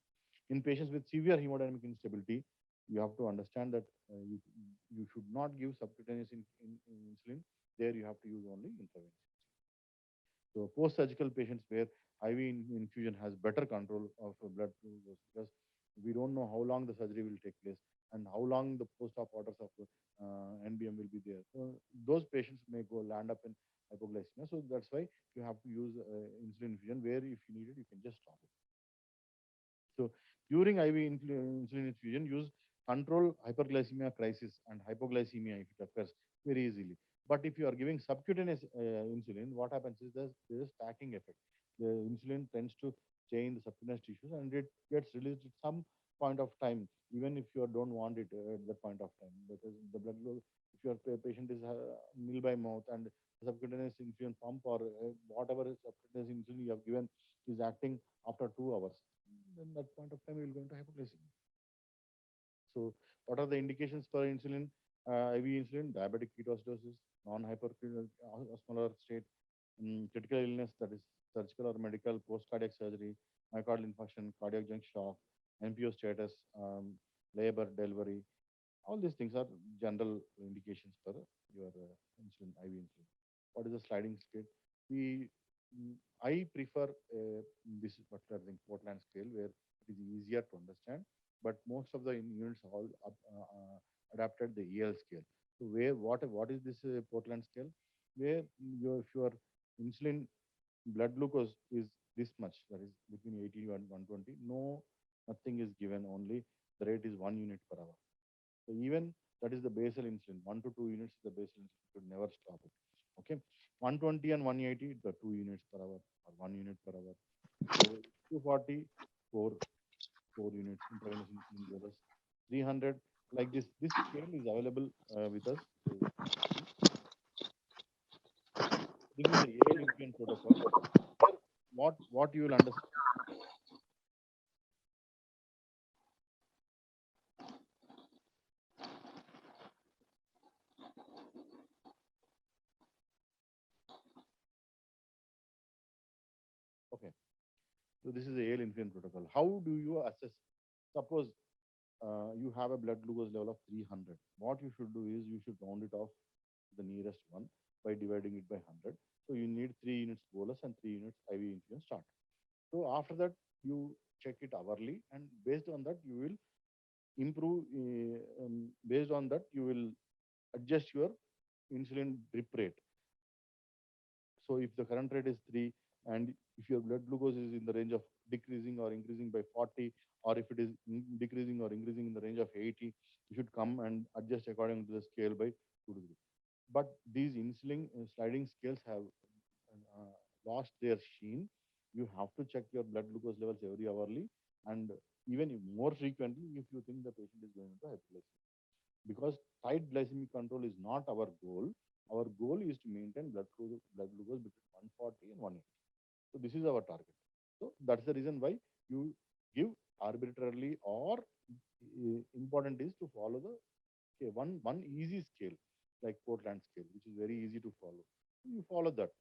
In patients with severe hemodynamic instability, you have to understand that you should not give subcutaneous insulin. There, you have to use only intravenous. So post-surgical patients where IV infusion has better control of blood glucose, because we don't know how long the surgery will take place and how long the post-op orders of NBM will be there. So those patients may land up in hypoglycemia. So that's why you have to use insulin infusion, where if you need it, you can just stop it. So during IV insulin infusion, use control hyperglycemia crisis and hypoglycemia if it occurs very easily. But if you are giving subcutaneous insulin, what happens is there is a stacking effect. The insulin tends to chain the subcutaneous tissues, and it gets released at some point of time, even if you don't want it at that point of time. Because the blood flow, if your patient is nil by mouth and subcutaneous insulin pump or whatever subcutaneous insulin you have given is acting after 2 hours, then that point of time you will go into hypoglycemia. So what are the indications for insulin, IV insulin? Diabetic ketoacidosis, non-hyperosmolar state, critical illness, that is surgical or medical, post-cardiac surgery, myocardial infarction, cardiac junction shock, NPO status, labor, delivery. All these things are general indications for your insulin, IV insulin. What is the sliding scale? I prefer this particular thing, Portland scale, where it is easier to understand. But most of the units all adapted the EL scale. So what is this Portland scale? Where if your insulin blood glucose is this much, that is between 80 and 120, nothing is given. Only the rate is 1 unit per hour. So even that is the basal insulin, 1 to 2 units is the basal insulin. You should never stop it. Okay, 120 and 180, the 2 units per hour or 1 unit per hour. So 240, 4 units intravenous insulin bolus. 300, like this. This scale is available with us. So this is the AL infusion protocol. Here, what you will understand. Okay, so this is the AL infusion protocol. How do you assess? Suppose you have a blood glucose level of 300. What you should do is you should round it off the nearest one by dividing it by 100. So you need 3 units bolus and 3 units IV infusion start. So after that, you check it hourly, and based on that, you will improve. Based on that, you will adjust your insulin drip rate. So if the current rate is 3, and if your blood glucose is in the range of decreasing or increasing by 40, or if it is decreasing or increasing in the range of 80, you should come and adjust according to the scale by 2 to 3. But these insulin sliding scales have lost their sheen. You have to check your blood glucose levels every hourly, and even more frequently if you think the patient is going into hypoglycemia. Because tight glycemic control is not our goal. Our goal is to maintain blood glucose between 140 and 180. So this is our target. So that's the reason why you give arbitrarily, or important is to follow the one easy scale like Portland scale, which is very easy to follow. You follow that.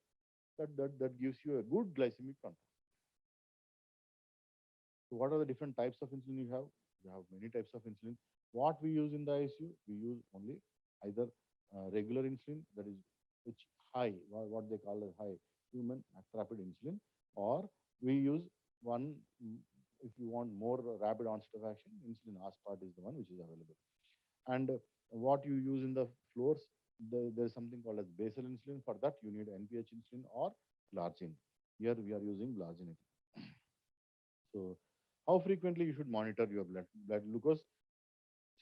That gives you a good glycemic control. So what are the different types of insulin you have? You have many types of insulin. What we use in the ICU, we use only either regular insulin, that is which high, what they call as high human rapid insulin, or we use one, if you want more rapid onset of action, insulin aspart is the one which is available. And what you use in the floors, there's something called as basal insulin. For that, you need NPH insulin or glargine. Here we are using glargine. So how frequently you should monitor your blood glucose?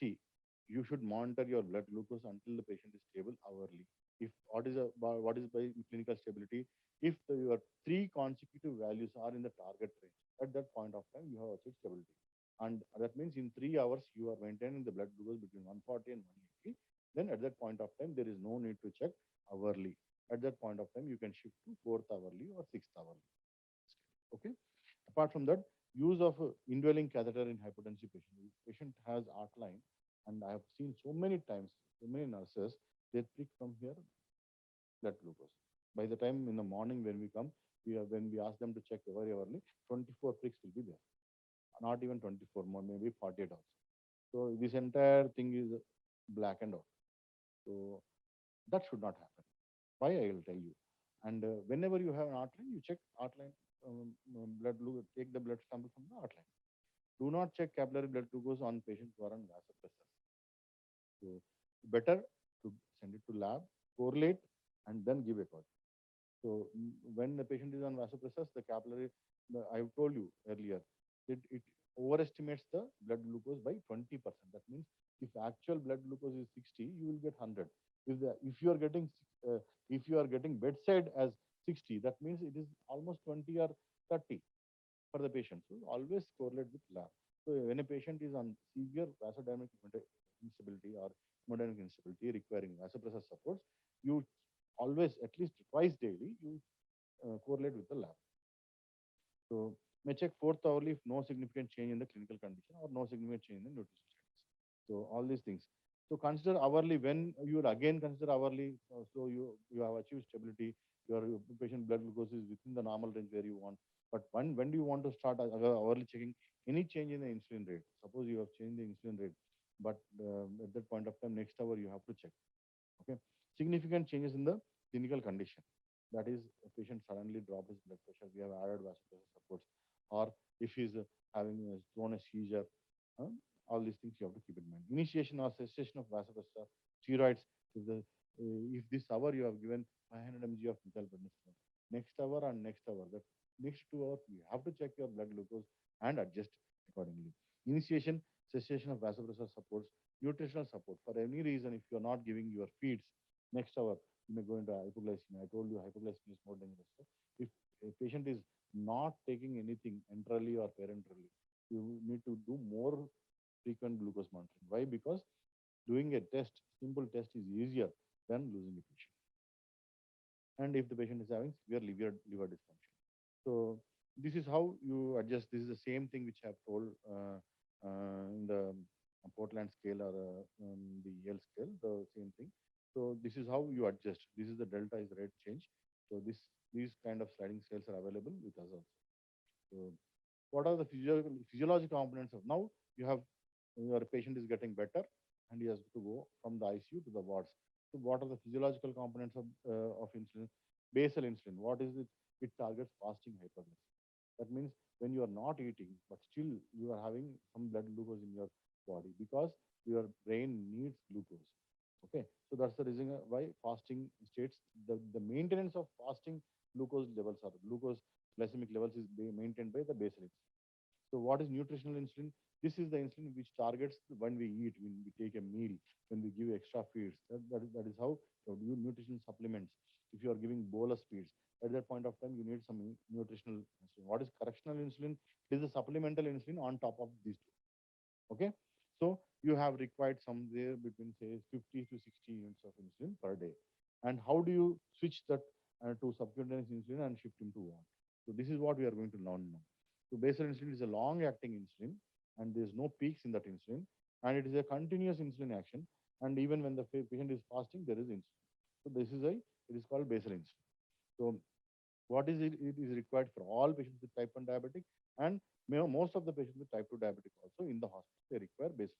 See, you should monitor your blood glucose until the patient is stable hourly. If what is by clinical stability? If your 3 consecutive values are in the target range, at that point of time you have achieved stability. And that means in 3 hours you are maintaining the blood glucose between 140 and 180. Then at that point of time there is no need to check hourly. At that point of time you can shift to 4th hourly or 6th hourly. Okay. Apart from that, use of indwelling catheter in hypertensive patient. Patient has outline, and I have seen so many times, so many nurses, they prick from here blood glucose. By the time in the morning when we come, when we ask them to check very early, 24 pricks will be there. Not even 24, more maybe 48 also. So this entire thing is blackened out. So that should not happen. Why, I will tell you. And whenever you have an outline, you check outline blood glucose, take the blood sample from the outline. Do not check capillary blood glucose on patients who are on vasopressors. So better to send it to lab, correlate, and then give a call. So when the patient is on vasopressors, the capillary, I told you earlier, it overestimates the blood glucose by 20%. That means if actual blood glucose is 60, you will get 100. If you are getting bedside as 60, that means it is almost 20 or 30 for the patient. So always correlate with lab. So when a patient is on severe vasodynamic instability or hemodynamic instability requiring vasopressor supports, you always, at least twice daily, you correlate with the lab. So may check 4th hourly if no significant change in the clinical condition or no significant change in the nutrition status. So all these things. So consider hourly. When you will again consider hourly, so you have achieved stability. Your patient blood glucose is within the normal range where you want. But when do you want to start hourly checking? Any change in the insulin rate? Suppose you have changed the insulin rate, but at that point of time, next hour you have to check. Okay. Significant changes in the clinical condition. That is, a patient suddenly dropped his blood pressure. We have added vasopressor supports. Or if he's having thrown a seizure, all these things you have to keep in mind. Initiation or cessation of vasopressor, steroids. If this hour you have given 500 mg of methylprednisolone, next hour and next hour, that next 2 hours, you have to check your blood glucose and adjust accordingly. Initiation, cessation of vasopressor supports, nutritional support. For any reason, if you're not giving your feeds, next hour, you may go into hypoglycemia. I told you hypoglycemia is more dangerous. So if a patient is not taking anything enterally or parenterally, you need to do more frequent glucose monitoring. Why? Because doing a test, simple test, is easier than losing a patient. And if the patient is having severe liver dysfunction. So this is how you adjust. This is the same thing which I have told in the Portland scale or the Yale scale, the same thing. So this is how you adjust. This is the delta is rate change. So these kind of sliding scales are available with us also. So what are the physiological components of now? You have your patient is getting better and he has to go from the ICU to the wards. So what are the physiological components of insulin? Basal insulin. What is it? It targets fasting hyperglycemia. That means when you are not eating, but still you are having some blood glucose in your body because your brain needs glucose. Okay, so that's the reason why fasting states the maintenance of fasting glucose levels or glucose glycemic levels is maintained by the basal insulin. So what is nutritional insulin? This is the insulin which targets when we eat, when we take a meal, when we give extra feeds. That is how you nutrition supplements. If you are giving bolus feeds, at that point of time, you need some nutritional insulin. What is correctional insulin? It is a supplemental insulin on top of these two. Okay, so you have required somewhere between say 50 to 60 units of insulin per day. And how do you switch that to subcutaneous insulin and shift into one? So this is what we are going to learn now. So basal insulin is a long-acting insulin, and there's no peaks in that insulin, and it is a continuous insulin action. And even when the patient is fasting, there is insulin. So this is a it is called basal insulin. So what is it? It is required for all patients with type 1 diabetic, and most of the patients with type 2 diabetic also in the hospital, they require basal.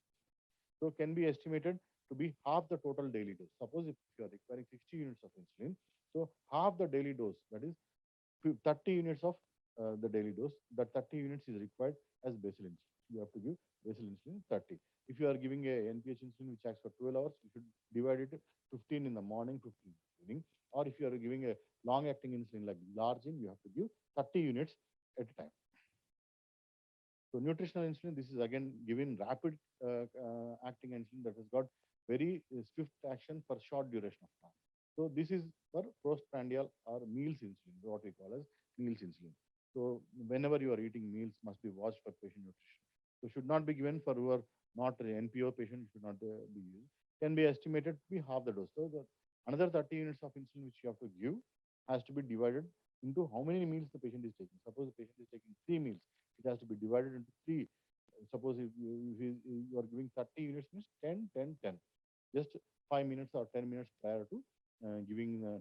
So can be estimated to be half the total daily dose. Suppose if you are requiring 60 units of insulin, so half the daily dose, that is 30 units of the daily dose, that 30 units is required as basal insulin. You have to give basal insulin 30. If you are giving a NPH insulin which acts for 12 hours, you should divide it 15 in the morning, 15 in the evening. Or if you are giving a long-acting insulin like Largin, you have to give 30 units at a time. So nutritional insulin, this is again given rapid acting insulin that has got very swift action for short duration of time. So this is for postprandial or meals insulin, what we call as meals insulin. So whenever you are eating meals, must be watched for patient nutrition. So should not be given for who are not NPO patient, should not be used. Can be estimated to be half the dose. So another 30 units of insulin which you have to give has to be divided into how many meals the patient is taking. Suppose the patient is taking 3 meals, it has to be divided into 3. Suppose if you are giving 30 units, means 10, 10, 10. Just 5 minutes or 10 minutes prior to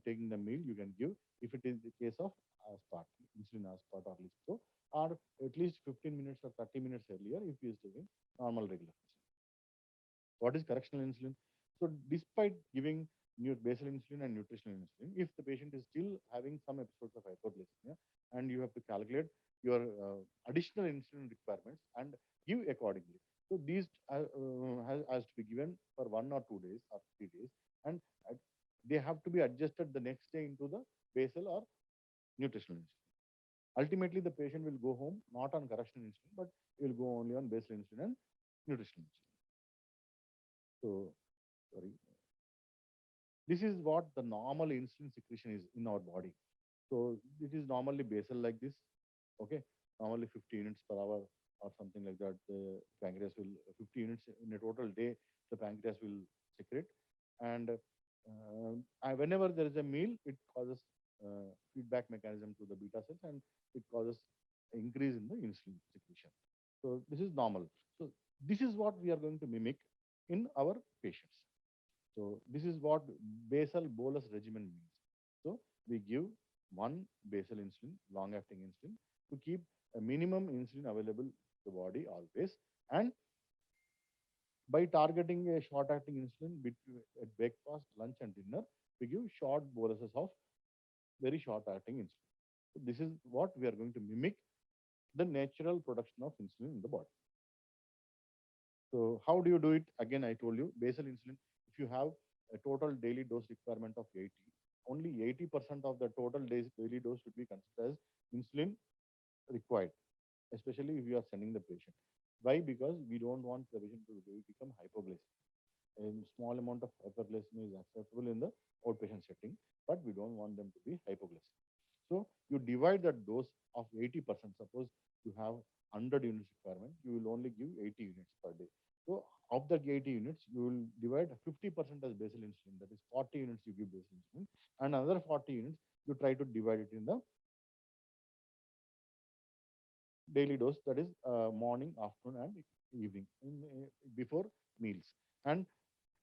taking the meal, you can give if it is the case of aspart, insulin aspart or lispro, or at least 15 minutes or 30 minutes earlier if he is taking normal regular insulin. What is correctional insulin? So despite giving basal insulin and nutritional insulin, if the patient is still having some episodes of hypoglycemia, and you have to calculate your additional insulin requirements and give accordingly. So these has to be given for 1 or 2 days or 3 days, and they have to be adjusted the next day into the basal or nutritional insulin. Ultimately, the patient will go home not on correctional insulin, but will go only on basal insulin and nutritional insulin. So, sorry. This is what the normal insulin secretion is in our body. So it is normally basal like this. Okay, normally 50 units per hour or something like that. The pancreas will 50 units in a total day. The pancreas will secrete, and whenever there is a meal, it causes feedback mechanism to the beta cells, and it causes increase in the insulin secretion. So this is normal. So this is what we are going to mimic in our patients. So this is what basal bolus regimen means. So we give one basal insulin, long-acting insulin, to keep a minimum insulin available to the body always. And by targeting a short-acting insulin between at breakfast, lunch, and dinner, we give short boluses of very short-acting insulin. So this is what we are going to mimic the natural production of insulin in the body. So how do you do it? Again, I told you, basal insulin, if you have a total daily dose requirement of 80, only 80% of the total daily dose should be considered as insulin required, especially if you are sending the patient. Why? Because we don't want the patient to become hypoglycemic. A small amount of hyperglycemia is acceptable in the outpatient setting, but we don't want them to be hypoglycemic. So you divide that dose of 80%. Suppose you have 100 units requirement, you will only give 80 units per day. So of the 80 units, you will divide 50% as basal insulin. That is 40 units you give basal insulin, and another 40 units you try to divide it in the daily dose. That is morning, afternoon, and evening before meals. And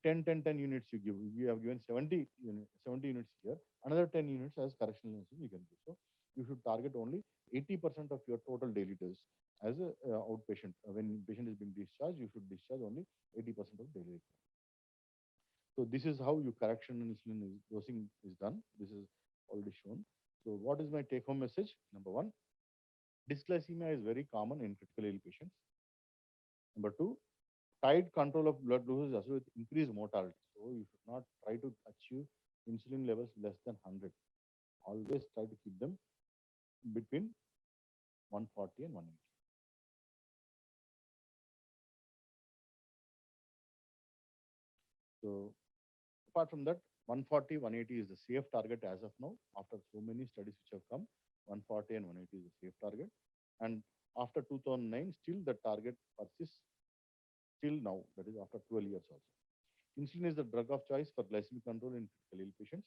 10, 10, 10 units you give. You have given 70 units here. Another 10 units as correctional insulin you can give. So you should target only 80% of your total daily dose as a outpatient. When patient is being discharged, you should discharge only 80% of daily requirement. So this is how your correction insulin dosing is done. This is already shown. So what is my take-home message? Number one, dysglycemia is very common in critical ill patients. Number two, tight control of blood glucose is associated with increased mortality. So you should not try to achieve insulin levels less than 100. Always try to keep them between 140 and 180. So apart from that, 140, 180 is the safe target as of now. After so many studies which have come, 140 and 180 is the safe target. And after 2009, still the target persists till now, that is after 12 years also. Insulin is the drug of choice for glycemic control in critical ill patients.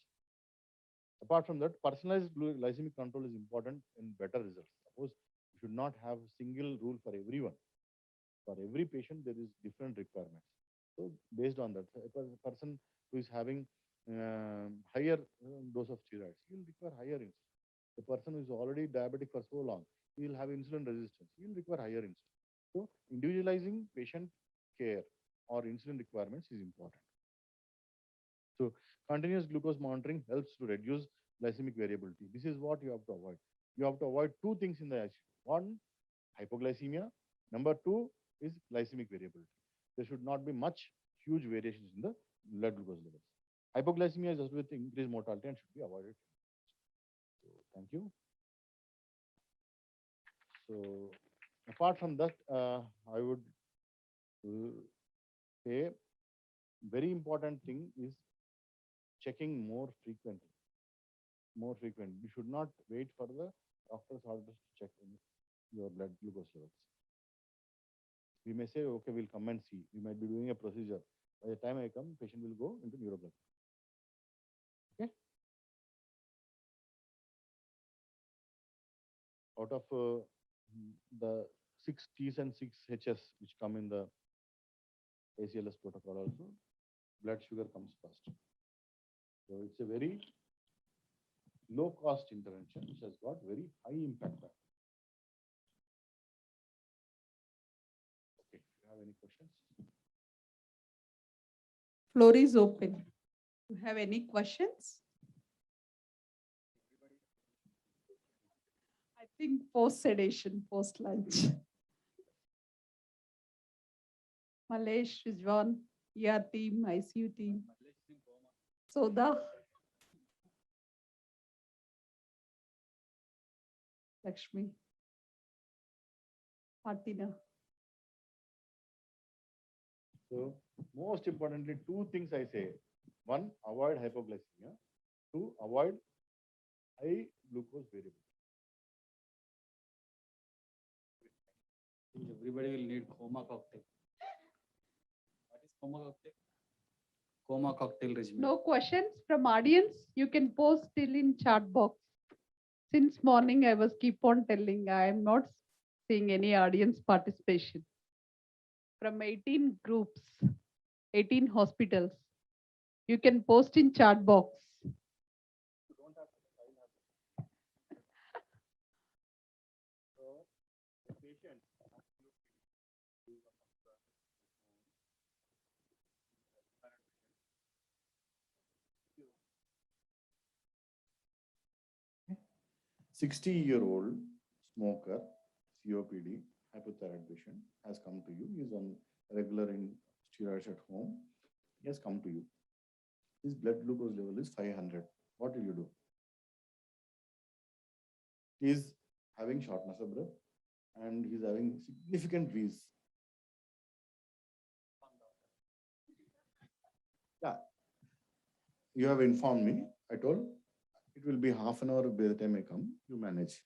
Apart from that, personalized glycemic control is important in better results. Suppose you should not have a single rule for everyone. For every patient, there is different requirements. So based on that, a person who is having higher dose of steroids, he will require higher insulin. The person who is already diabetic for so long, he will have insulin resistance. He will require higher insulin. So individualizing patient care or insulin requirements is important. So continuous glucose monitoring helps to reduce glycemic variability. This is what you have to avoid. You have to avoid two things in the ICU. One, hypoglycemia. Number two is glycemic variability. There should not be much huge variations in the blood glucose levels. Hypoglycemia is associated with increased mortality and should be avoided. So, thank you. So apart from that, I would say very important thing is checking more frequently. More frequent. You should not wait for the doctor's orders to check your blood glucose levels. We may say, okay, we'll come and see. We might be doing a procedure. By the time I come, patient will go into neuroblood. Okay. Out of the 6 T's and 6 H's which come in the ACLS protocol also, blood sugar comes first. So it's a very low cost intervention which has got very high impact. Okay, if you have any questions? Floor is open. You have any questions? I think post sedation, post lunch. Malesh, Rizwan, ER team, ICU team. Soda. Lakshmi. Martina. So most importantly, two things I say. One, avoid hypoglycemia. Two, avoid high glucose variability. Everybody will need coma cocktail. What is coma cocktail? Coma cocktail regimen. No questions from audience. You can post still in chat box. Since morning, I was keep on telling I am not seeing any audience participation. From 18 groups, 18 hospitals. You can post in chat box. So the patient absolutely 60-year-old smoker, COPD, hypothyroid patient has come to you. He is on regular in steroids at home. He has come to you. His blood glucose level is 500. What will you do? He is having shortness of breath and he is having significant wheeze. Yeah, you have informed me. I told it will be half an hour by the time I come. You manage.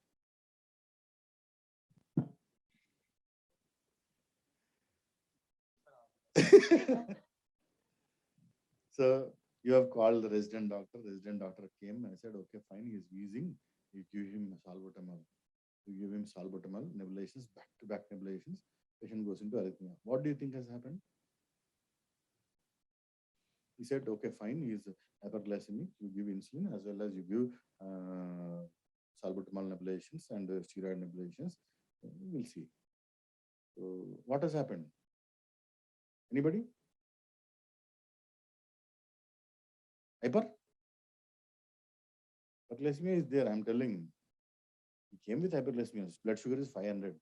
So you have called the resident doctor. Resident doctor came and I said, okay, fine, he's wheezing. You give him salbutamol. You give him salbutamol, nebulizations, back-to-back nebulizations. Patient goes into arrhythmia. What do you think has happened? He said, okay, fine, he's hyperglycemic. You give insulin as well as you give salbutamol nebulizations and steroid nebulizations. We'll see. So what has happened? Anybody? Hyperglycemia is there, I'm telling. He came with hyperglycemia. Blood sugar is 500.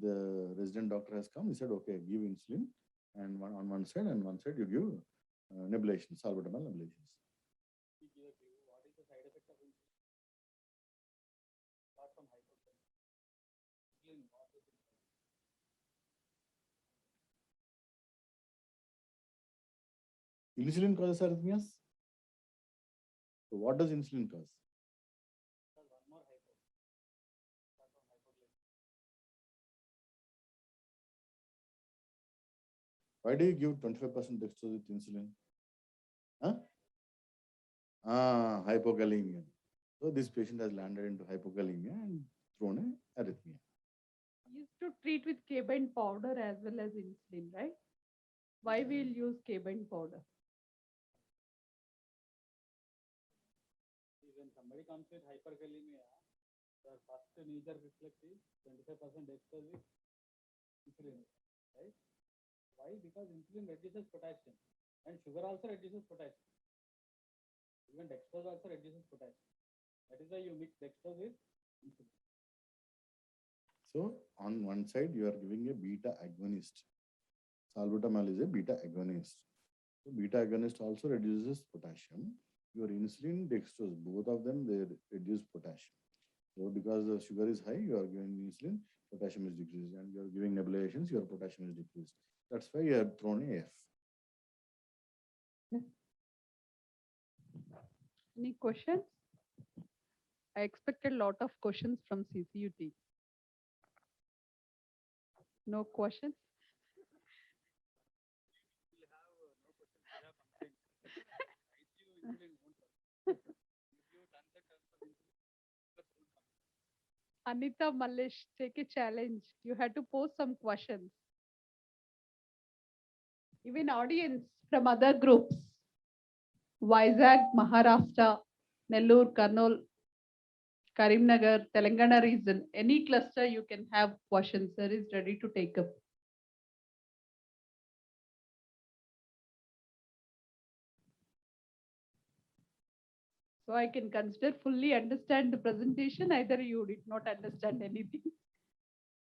the resident doctor has come. He said, okay, give insulin, and on one side, and one side you give nebulation, salbutamol nebulations. What is the side effect of insulin? Apart from hypertension. Insulin causes arrhythmias. So what does insulin cause? One more hypo. Apart from hypoglycemia. Why do you give 25% dextrose with insulin? Huh? Hypokalemia. So this patient has landed into hypokalemia and thrown an arrhythmia. Used to treat with cabine powder as well as insulin, right? Why we'll use cabine powder? When somebody comes with hyperkalemia, the first knee-jerk reflex is 25% dextrose with insulin, right? Why? Because insulin reduces potassium and sugar also reduces potassium. Even dextrose also reduces potassium. That is why you mix dextrose with insulin. So on one side, you are giving a beta agonist. Salbutamol is a beta agonist. So beta agonist also reduces potassium. Your insulin, dextrose, both of them, they reduce potassium. So because the sugar is high, you are giving insulin, potassium is decreased, and you are giving nebulations, your potassium is decreased. That's why you have thrown a F. Any questions? I expected a lot of questions from CCUT. No questions? Anita Malish, take a challenge. You had to post some questions. Even audience from other groups. Vizag, Maharashtra, Nellore, Kurnool, Karimnagar, Telangana region. Any cluster you can have questions. Sir is ready to take up. So I can consider fully understand the presentation. Either you did not understand anything.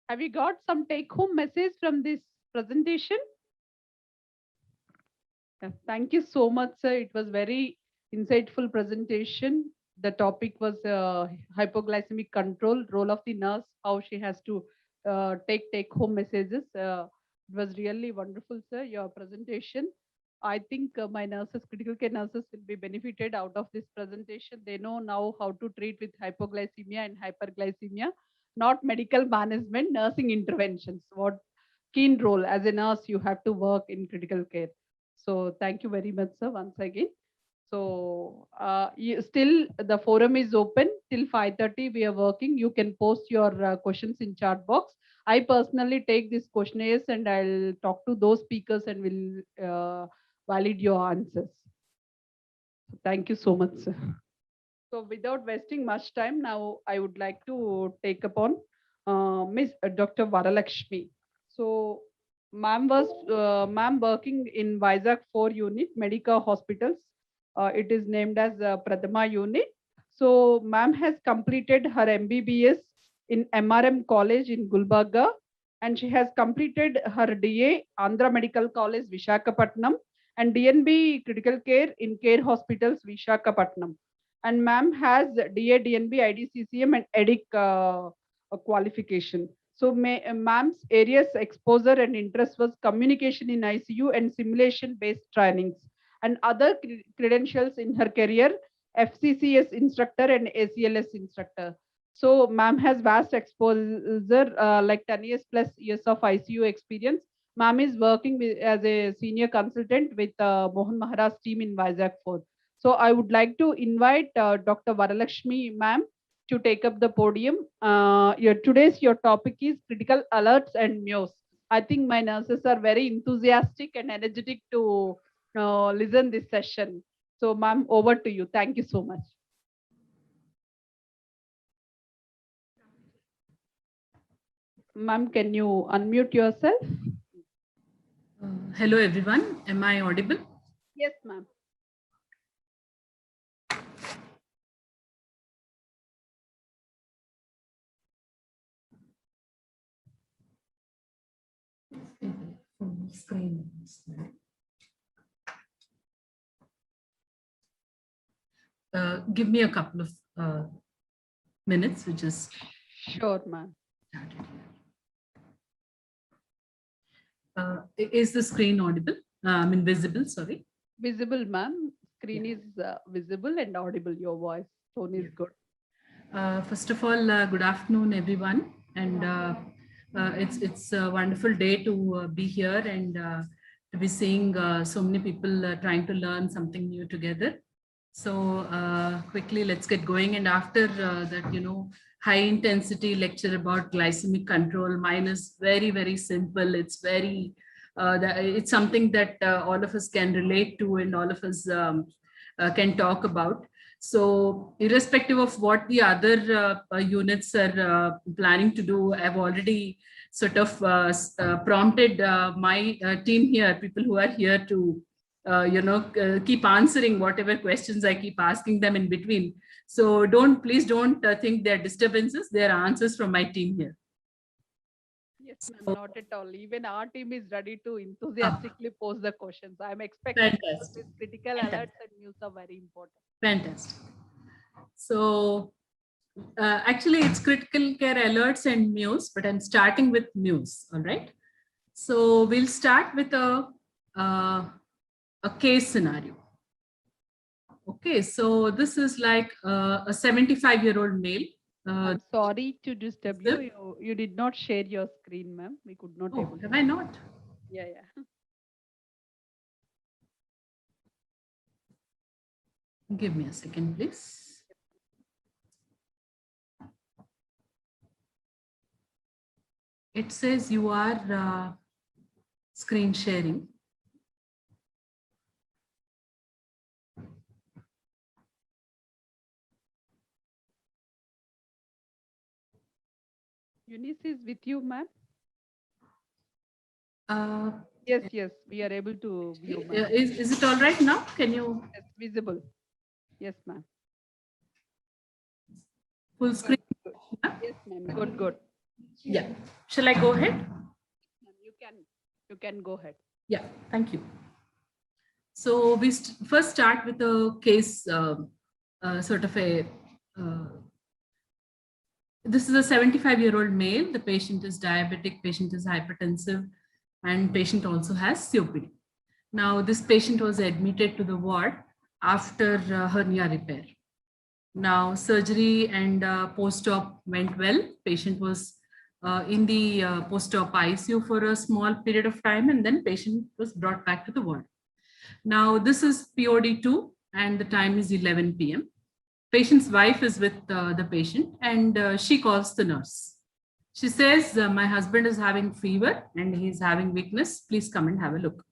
Have you got some take-home message from this presentation? Thank you so much, sir. It was very insightful presentation. The topic was hypoglycemic control, role of the nurse, how she has to take-home messages. It was really wonderful, sir, your presentation. I think my nurses, critical care nurses will be benefited out of this presentation. They know now how to treat with hypoglycemia and hyperglycemia, not medical management, nursing interventions. What keen role as a nurse you have to work in critical care. So thank you very much, sir, once again. So still the forum is open till 5:30. We are working. You can post your questions in chat box. I personally take these questionnaires and I'll talk to those speakers and will validate your answers. Thank you so much, sir. So without wasting much time, now I would like to take upon Miss Dr. Varalakshmi. So ma'am was ma'am working in Vizag 4 unit, Medicover hospitals. It is named as Prathama unit. So ma'am has completed her MBBS in MRM College in Gulbarga, and she has completed her DA Andhra Medical College Vishakhapatnam and DNB Critical Care in Care Hospitals Vishakhapatnam. And ma'am has DA, DNB, IDCCM and EDIC qualification. So ma'am's areas exposure and interest was communication in ICU and simulation based trainings and other credentials in her career, FCCS instructor and ACLS instructor. So ma'am has vast exposure, like 10 years plus years of ICU experience. Ma'am is working as a senior consultant with Mohan Maharaj's team in Vizag 4. So I would like to invite Dr. Varalakshmi ma'am to take up the podium. Your topic is critical alerts and MIOS. I think my nurses are very enthusiastic and energetic to listen this session. So ma'am, over to you. Thank you so much. Ma'am, can you unmute yourself? Hello everyone, am I audible? Yes, ma'am. Screen. Give me a couple of minutes, which is Sure, ma'am. Is the screen audible? I mean visible, sorry. Visible, ma'am. Screen is visible and audible. Your voice tone is good. First of all, good afternoon, everyone. And it's a wonderful day to be here and to be seeing so many people trying to learn something new together. So quickly, let's get going. And after that, high intensity lecture about glycemic control, mine is very, very simple. It's very, it's something that all of us can relate to and all of us can talk about. So irrespective of what the other units are planning to do, I've already sort of prompted my team here, people who are here to keep answering whatever questions I keep asking them in between. So please don't think they're disturbances. They're answers from my team here. Yes, ma'am, not at all. Even our team is ready to enthusiastically pose the questions. I'm expecting Fantastic. these critical alerts and news are very important. Fantastic. So actually it's critical care alerts and news, but I'm starting with news. All right. So we'll start with a case scenario. Okay, so this is like a 75-year-old male. I'm sorry to disturb you. You did not share your screen, ma'am. We could not able to. Have I not? Yeah, yeah. Give me a second, please. It says you are screen sharing. Eunice is with you, ma'am. Yes, yes, we are able to view. Is it all right now? Can you? Yes, visible. Yes, ma'am. Full screen? Yes, ma'am. Good, good. Yeah. Shall I go ahead? You can go ahead. Yeah, thank you. So we first start with a case, sort of a, this is a 75-year-old male. The patient is diabetic, patient is hypertensive, and patient also has COPD. Now this patient was admitted to the ward after hernia repair. Now surgery and post-op went well. Patient was in the post-op ICU for a small period of time, and then patient was brought back to the ward. Now this is POD2 and the time is 11 p.m. Patient's wife is with the patient and she calls the nurse. She says, my husband is having fever and he's having weakness. Please come and have a look.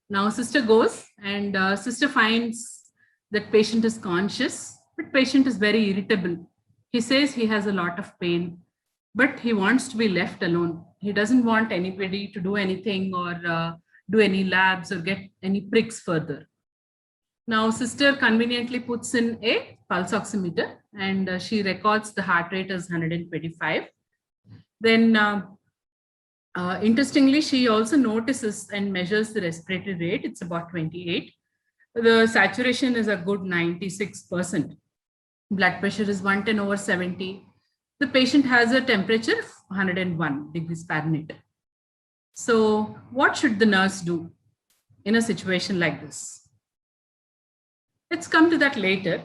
Now sister goes and sister finds that patient is conscious, but patient is very irritable. He says he has a lot of pain, but he wants to be left alone. He doesn't want anybody to do anything or do any labs or get any pricks further. Now sister conveniently puts in a pulse oximeter and she records the heart rate as 125. Then interestingly, she also notices and measures the respiratory rate. It's about 28. The saturation is a good 96%. Blood pressure is 110/70. The patient has a temperature of 101 degrees Fahrenheit. So what should the nurse do in a situation like this? Let's come to that later.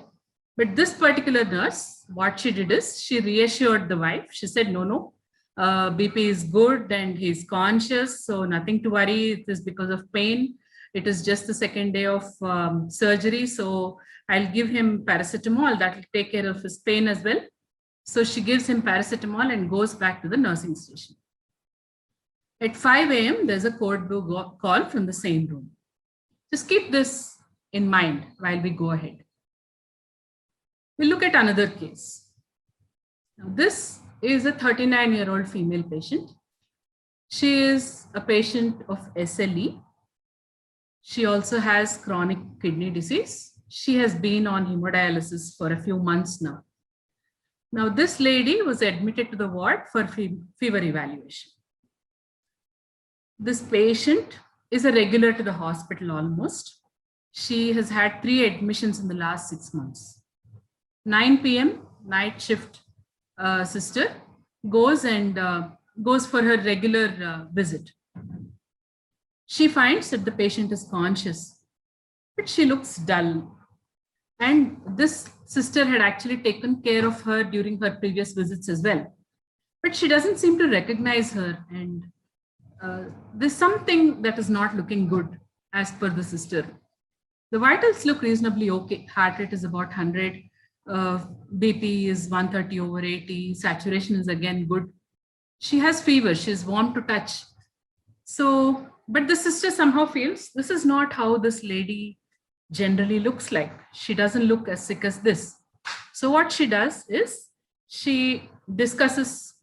But this particular nurse, what she did is she reassured the wife. She said, no, BP is good and he's conscious. So nothing to worry. It is because of pain. It is just the second day of surgery. So I'll give him paracetamol. That will take care of his pain as well. So she gives him paracetamol and goes back to the nursing station. At 5 a.m., there's a code blue call from the same room. Just keep this in mind while we go ahead. We'll look at another case. Now, this is a 39-year-old female patient. She is a patient of SLE. She also has chronic kidney disease. She has been on hemodialysis for a few months now. Now, this lady was admitted to the ward for fever evaluation. This patient is a regular to the hospital almost. She has had 3 admissions in the last 6 months. 9 p.m. night shift sister goes for her regular visit. She finds that the patient is conscious, but she looks dull. And this sister had actually taken care of her during her previous visits as well. But she doesn't seem to recognize her, and there's something that is not looking good as per the sister. The vitals look reasonably okay. Heart rate is about 100. BP is 130/80. Saturation is again good. She has fever. She's warm to touch. So, but the sister somehow feels this is not how this lady generally looks like. She doesn't look as sick as this. So what she does is she discusses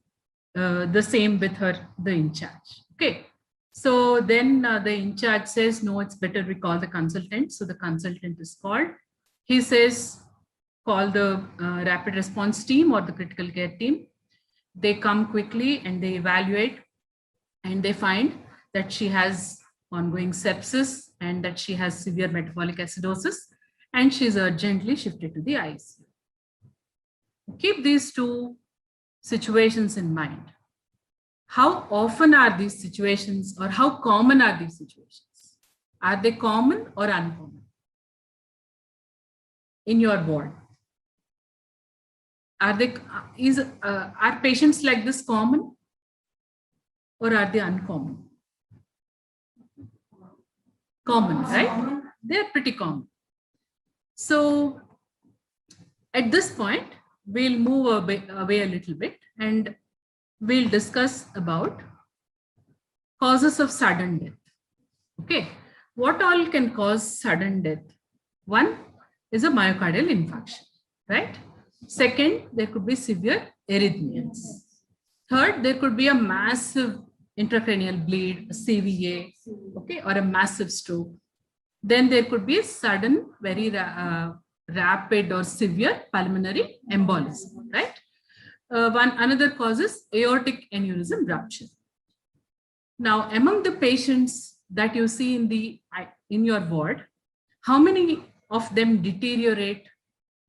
the same with the in charge. Okay. So then the in charge says, no, it's better we call the consultant. So the consultant is called. He says, call the rapid response team or the critical care team. They come quickly and they evaluate, and they find that she has ongoing sepsis and that she has severe metabolic acidosis, and she's urgently shifted to the ICU. Keep these two situations in mind. How often are these situations, or how common are these situations? Are they common or uncommon in your ward? Are patients like this common, or are they uncommon? Common, right? They're pretty common. So at this point, we'll move away a little bit and we'll discuss about causes of sudden death. Okay, what all can cause sudden death? One is a myocardial infarction, right? Second, there could be severe arrhythmias. Third, there could be a massive intracranial bleed, a CVA, okay, or a massive stroke. Then there could be a sudden, very rapid or severe pulmonary embolism, right? Another cause is aortic aneurysm rupture. Now, among the patients that you see in your ward, how many of them deteriorate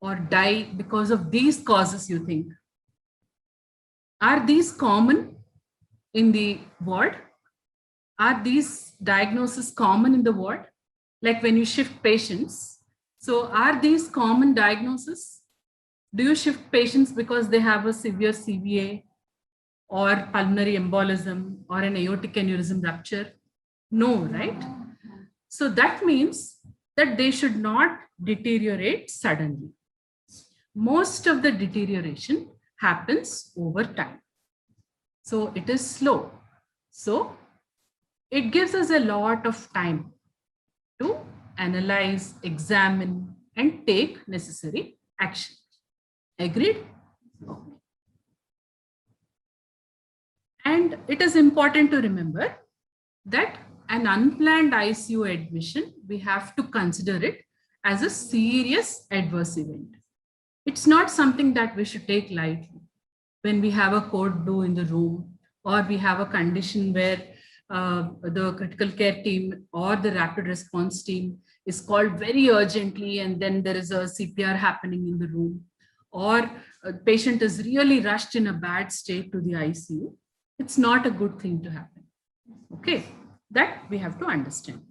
or die because of these causes, you think? Are these common in the ward? Are these diagnoses common in the ward? Like when you shift patients. So are these common diagnoses? Do you shift patients because they have a severe CVA or pulmonary embolism or an aortic aneurysm rupture? No, right? So that means that they should not deteriorate suddenly. Most of the deterioration happens over time. So it is slow. So it gives us a lot of time to analyze, examine, and take necessary action. Agreed? And it is important to remember that an unplanned ICU admission, we have to consider it as a serious adverse event. It's not something that we should take lightly. When we have a code blue in the room, or we have a condition where the critical care team or the rapid response team is called very urgently, and then there is a CPR happening in the room, or a patient is really rushed in a bad state to the ICU, it's not a good thing to happen. Okay, that we have to understand.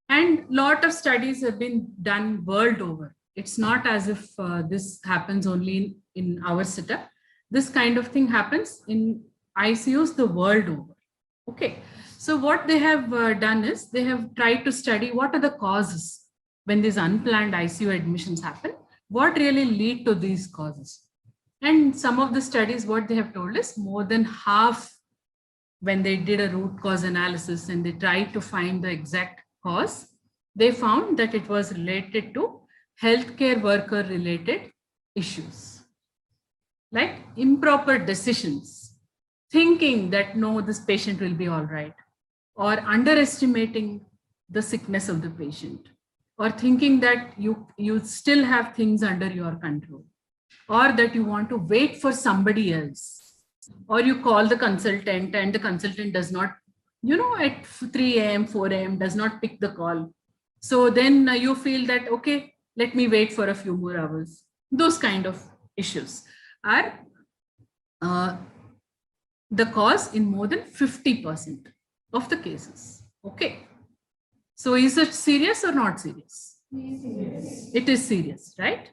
And a lot of studies have been done world over. It's not as if this happens only in our setup. This kind of thing happens in ICUs the world over. Okay, so what they have done is they have tried to study what are the causes when these unplanned ICU admissions happen, what really lead to these causes. And some of the studies, what they have told is more than half, when they did a root cause analysis and they tried to find the exact cause, they found that it was related to healthcare worker related issues, like improper decisions, thinking that no, this patient will be all right, or underestimating the sickness of the patient, or thinking that you still have things under your control, or that you want to wait for somebody else. or you call the consultant and the consultant does not, at 3 a.m., 4 a.m. does not pick the call. So then you feel that, okay, let me wait for a few more hours. Those kind of issues are the cause in more than 50% of the cases. Okay. So is it serious or not serious? Yes. It is serious, right?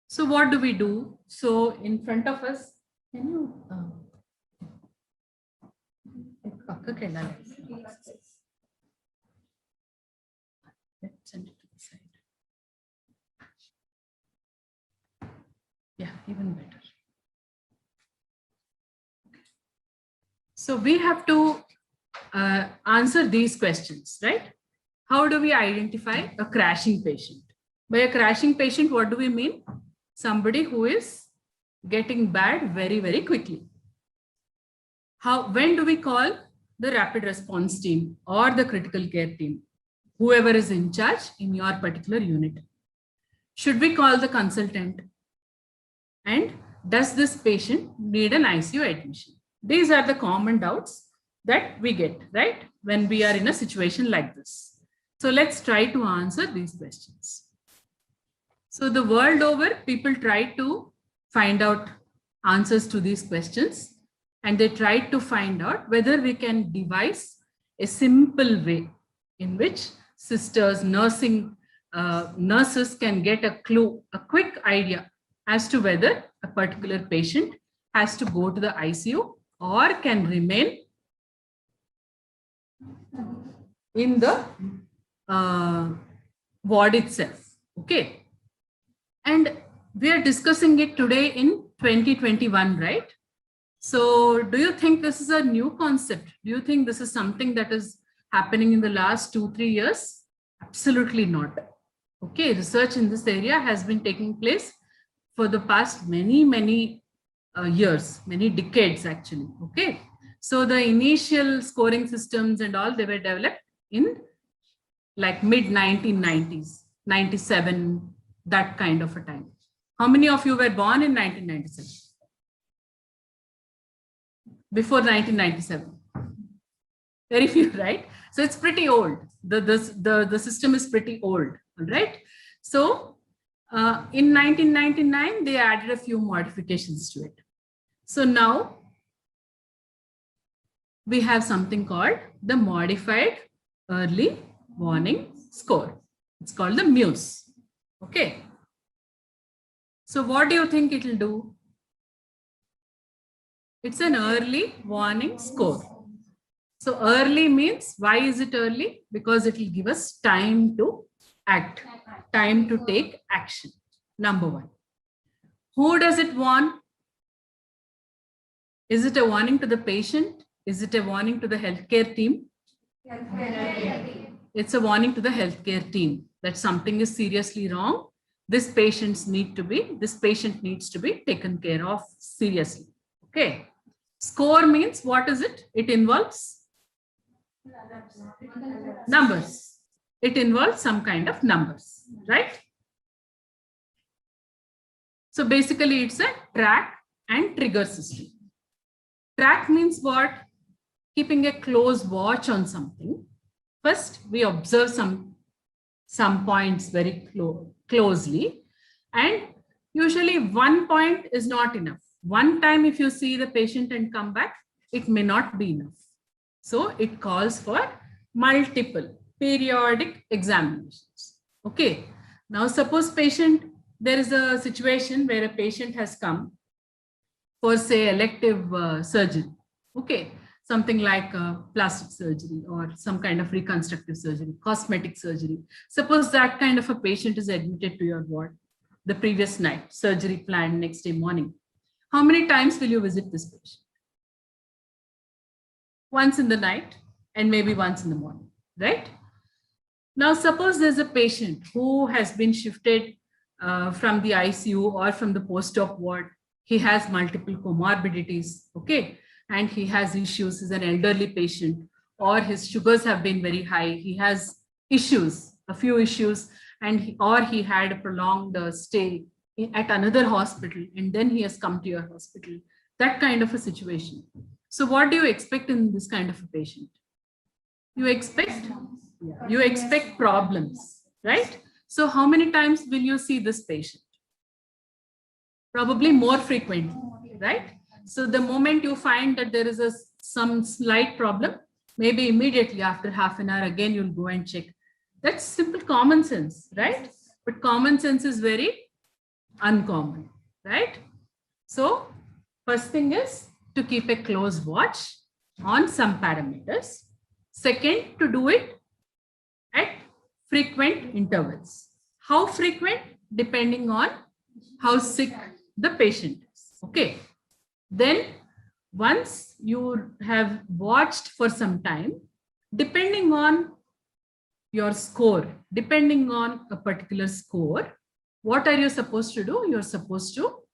So what do we do? So in front of us, can you let's send it to the side. Yeah, even better. So we have to answer these questions, right? How do we identify a crashing patient? By a crashing patient, what do we mean? Somebody who is getting bad very, very quickly. When do we call the rapid response team or the critical care team? Whoever is in charge in your particular unit. Should we call the consultant? And does this patient need an ICU admission? These are the common doubts that we get, right? When we are in a situation like this. So let's try to answer these questions. So the world over, people try to find out answers to these questions, and they try to find out whether we can devise a simple way in which sisters, nurses can get a clue, a quick idea as to whether a particular patient has to go to the ICU or can remain in the ward itself. Okay. And we are discussing it today in 2021, right? So do you think this is a new concept? Do you think this is something that is happening in the last 2-3 years? Absolutely not. Okay, research in this area has been taking place for the past many years, many decades actually. Okay, so the initial scoring systems and all, they were developed in like mid 1990s, 97, that kind of a time. How many of you were born in 1997? Before 1997? Very few, right? So it's pretty old. The system is pretty old, right? So in 1999, they added a few modifications to it. So now we have something called the modified early warning score. It's called the MUSE. Okay. So what do you think it will do? It's an early warning score. So early means, why is it early? Because it will give us time to act, time to take action. Number one. Who does it warn? Is it a warning to the patient? Is it a warning to the healthcare team? It's a warning to the healthcare team that something is seriously wrong. This patient needs to be taken care of seriously. Okay. Score means, what is it? It involves numbers. It involves some kind of numbers, right? So basically it's a track and trigger system. Track means what? Keeping a close watch on something. First, we observe some points very closely, and usually one point is not enough. One time if you see the patient and come back, it may not be enough. So it calls for multiple periodic examinations. Okay. Now suppose there is a situation where a patient has come for, say, elective surgery. Okay. Something like plastic surgery or some kind of reconstructive surgery, cosmetic surgery. Suppose that kind of a patient is admitted to your ward the previous night, surgery planned next day morning. How many times will you visit this patient? Once in the night and maybe once in the morning, right? Now, suppose there's a patient who has been shifted from the ICU or from the post-op ward. He has multiple comorbidities, okay? And he has issues, he's an elderly patient, or his sugars have been very high. He has issues, a few issues, or he had a prolonged stay at another hospital and then he has come to your hospital, that kind of a situation. So what do you expect in this kind of a patient? You expect problems, right? So how many times will you see this patient? Probably more frequently, right? So the moment you find that there is some slight problem, maybe immediately after half an hour, again, you'll go and check. That's simple common sense, right? But common sense is very uncommon, right? So first thing is to keep a close watch on some parameters. Second, to do it at frequent intervals. How frequent? Depending on how sick the patient is. Okay. Then once you have watched for some time, depending on your score, depending on a particular score, what are you supposed to do? You're supposed to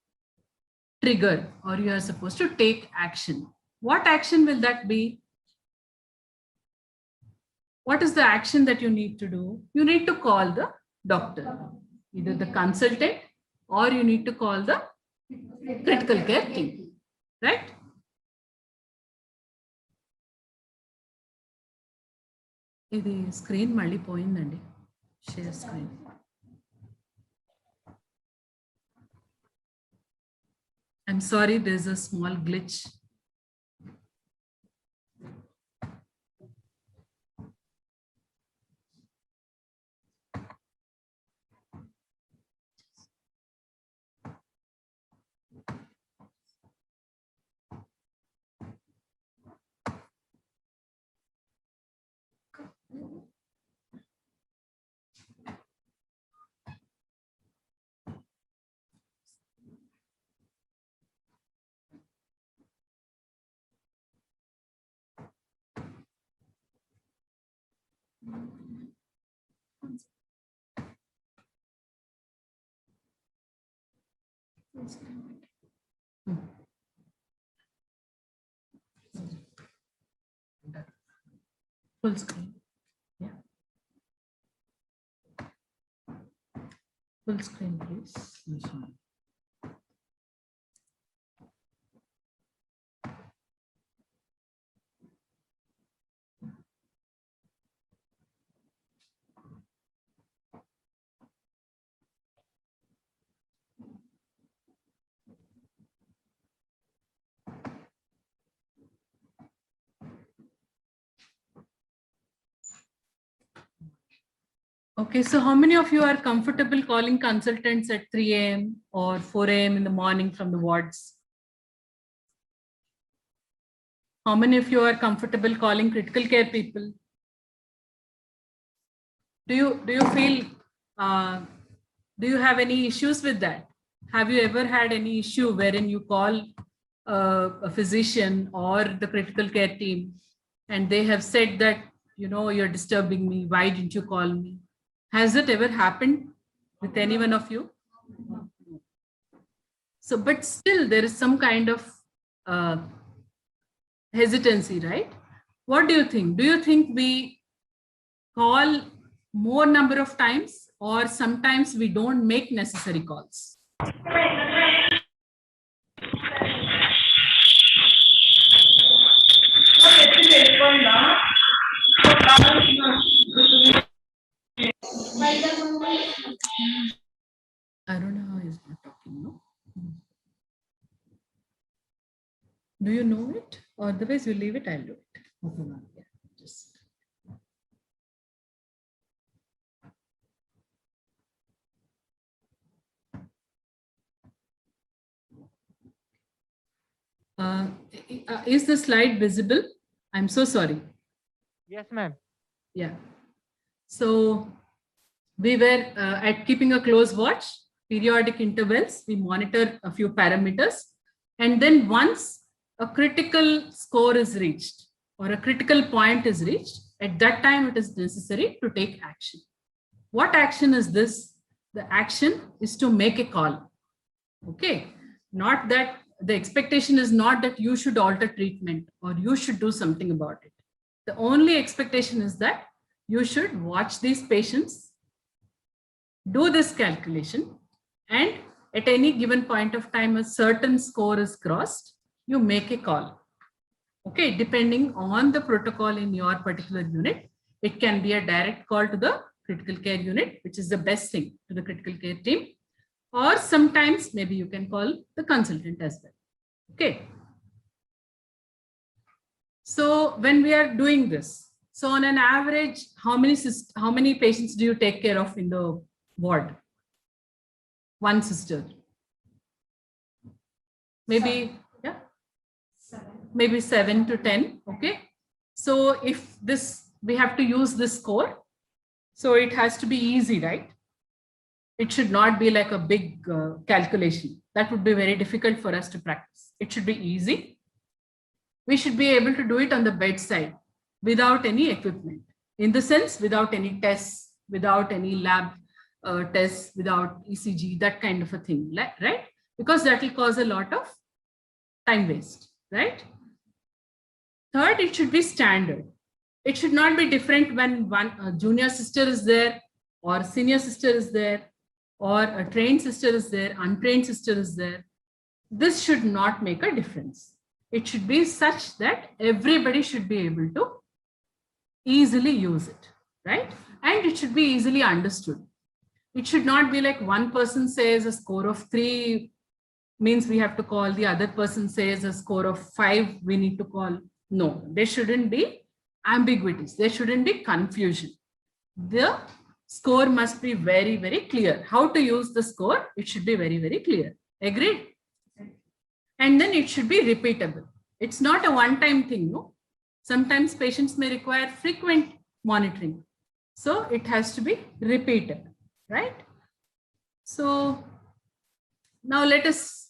trigger, or you are supposed to take action. What action will that be? What is the action that you need to do? You need to call the doctor, either the consultant, or you need to call the critical care team, right? ఇది screen మళ్ళీ పోయిందండి. Share screen. I'm sorry, there's a small glitch. Full screen. Yeah. Full screen, please. This one. Okay, so how many of you are comfortable calling consultants at 3 a.m. or 4 a.m. in the morning from the wards? How many of you are comfortable calling critical care people? Do you feel, do you have any issues with that? Have you ever had any issue wherein you call a physician or the critical care team and they have said that, you know, you're disturbing me, why didn't you call me? Has it ever happened with any one of you? So, but still there is some kind of hesitancy, right? What do you think? Do you think we call more number of times, or sometimes we don't make necessary calls? I don't know how he's not talking, no? Do you know it? Or otherwise you leave it, I'll do it. Okay, yeah, just. Is the slide visible? I'm so sorry. Yes, ma'am. Yeah. So we were at keeping a close watch, periodic intervals, we monitor a few parameters. And then once a critical score is reached or a critical point is reached, at that time it is necessary to take action. What action is this? The action is to make a call. Okay. Not that the expectation is not that you should alter treatment or you should do something about it. The only expectation is that you should watch these patients, do this calculation, and at any given point of time, a certain score is crossed, you make a call. Okay, depending on the protocol in your particular unit, it can be a direct call to the critical care unit, which is the best thing, to the critical care team, or sometimes maybe you can call the consultant as well. Okay. So when we are doing this, so on an average, how many patients do you take care of in the ward? One sister. Maybe, yeah, maybe 7 to 10. Okay. So if we have to use this score, so it has to be easy, right? It should not be like a big calculation. That would be very difficult for us to practice. It should be easy. We should be able to do it on the bedside without any equipment. In the sense, without any tests, without any lab tests, without ECG, that kind of a thing, right? Because that will cause a lot of time waste, right? Third, it should be standard. It should not be different when one junior sister is there, or senior sister is there, or a trained sister is there, untrained sister is there. This should not make a difference. It should be such that everybody should be able to easily use it, right? And it should be easily understood. It should not be like one person says a score of 3 means we have to call, the other person says a score of 5 we need to call. No, there shouldn't be ambiguities. There shouldn't be confusion. The score must be very, very clear. How to use the score, it should be very, very clear. Agreed? And then it should be repeatable. It's not a one-time thing, no? Sometimes patients may require frequent monitoring. So it has to be repeated, right? So now let us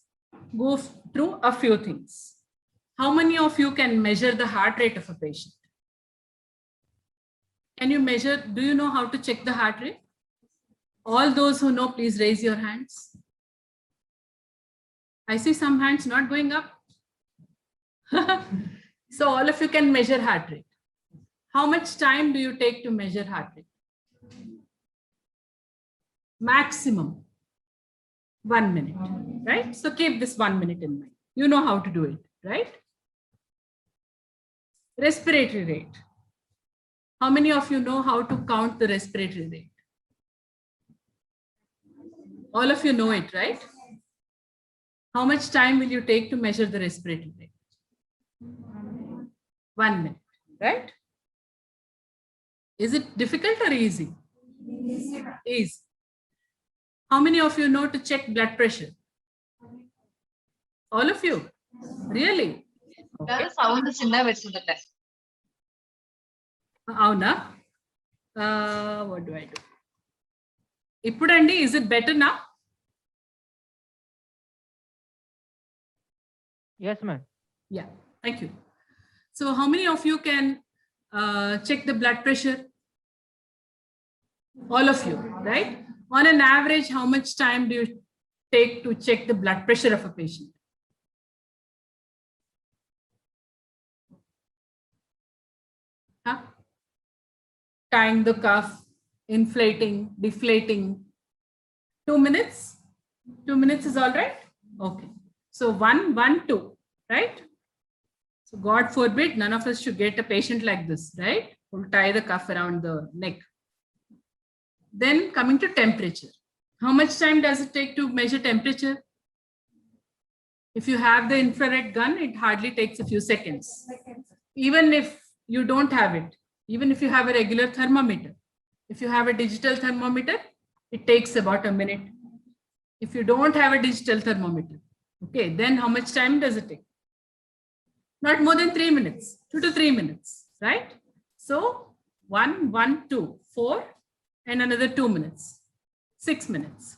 go through a few things. How many of you can measure the heart rate of a patient? Can you measure? Do you know how to check the heart rate? All those who know, please raise your hands. I see some hands not going up. So all of you can measure heart rate. How much time do you take to measure heart rate? Maximum 1 minute, right? So keep this 1 minute in mind. You know how to do it, right? Respiratory rate. How many of you know how to count the respiratory rate? All of you know it, right? How much time will you take to measure the respiratory rate? 1 minute, right? Is it difficult or easy? Easy. How many of you know to check blood pressure? All of you? Really? Okay. Avuna? What do I do? Ippudandi, is it better now? Yes, ma'am. Yeah, thank you. So how many of you can check the blood pressure? All of you, right? On an average, how much time do you take to check the blood pressure of a patient? Huh? Tying the cuff, inflating, deflating. 2 minutes? 2 minutes is all right? Okay. So 1, 1, 2, right? So God forbid, none of us should get a patient like this, right? We'll tie the cuff around the neck. Then coming to temperature. How much time does it take to measure temperature? If you have the infrared gun, it hardly takes a few seconds. Even if you don't have it, even if you have a regular thermometer, if you have a digital thermometer, it takes about a minute. If you don't have a digital thermometer, okay, then how much time does it take? Not more than 3 minutes, 2 to 3 minutes, right? So 1, 1, 2, 4, and another 2 minutes, 6 minutes.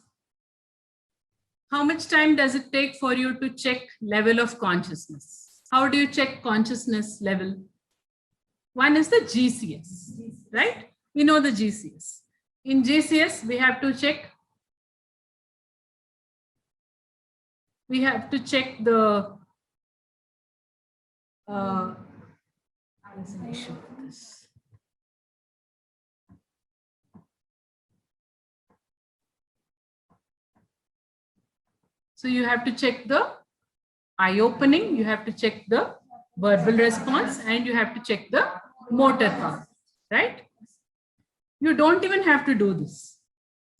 How much time does it take for you to check level of consciousness? How do you check consciousness level? One is the GCS, right? We know the GCS. In GCS, we have to check the there's an issue with this. So you have to check the eye opening, you have to check the verbal response, and you have to check the motor power, right? You don't even have to do this.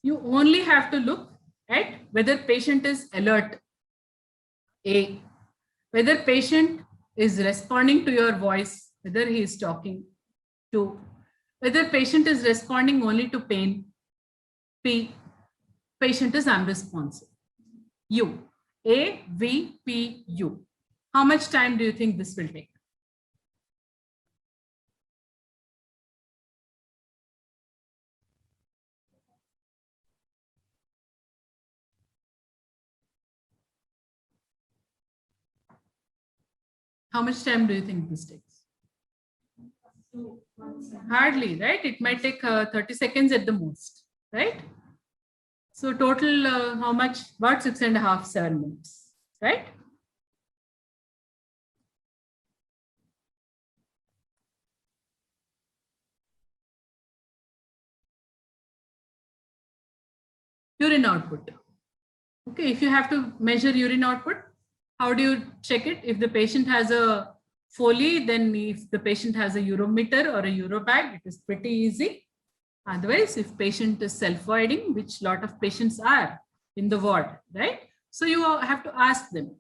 You only have to look at whether patient is alert, A, whether patient is responding to your voice, whether he is talking, 2, whether patient is responding only to pain, P, patient is unresponsive, U, A, V, P, U. How much time do you think this will take? How much time do you think this takes? Hardly, right? It might take 30 seconds at the most, right? So total, how much? About 6.5, 7 minutes, right? Urine output. Okay, if you have to measure urine output, how do you check it? If the patient has a Foley, then if the patient has a urometer or a urobag, it is pretty easy. Otherwise, if patient is self-voiding, which a lot of patients are in the ward, right? So you have to ask them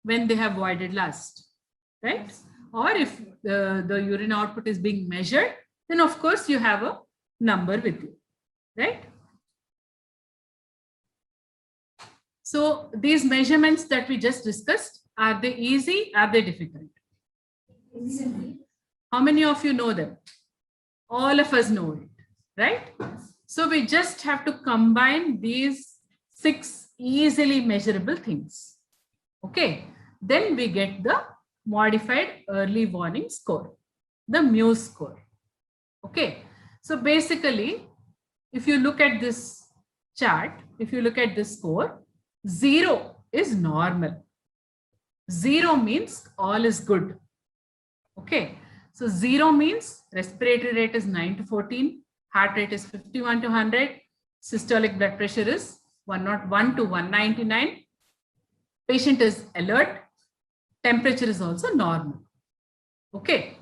when they have voided last, right? Or if the urine output is being measured, then of course you have a number with you, right? So these measurements that we just discussed, are they easy? Are they difficult? How many of you know them? All of us know it, right? So we just have to combine these 6 easily measurable things. Okay, then we get the modified early warning score, the mu score. Okay, so basically, if you look at this chart, if you look at this score, 0 is normal. 0 means all is good. Okay, so 0 means respiratory rate is 9 to 14, heart rate is 51 to 100, systolic blood pressure is 101 to 199, patient is alert, temperature is also normal. Okay,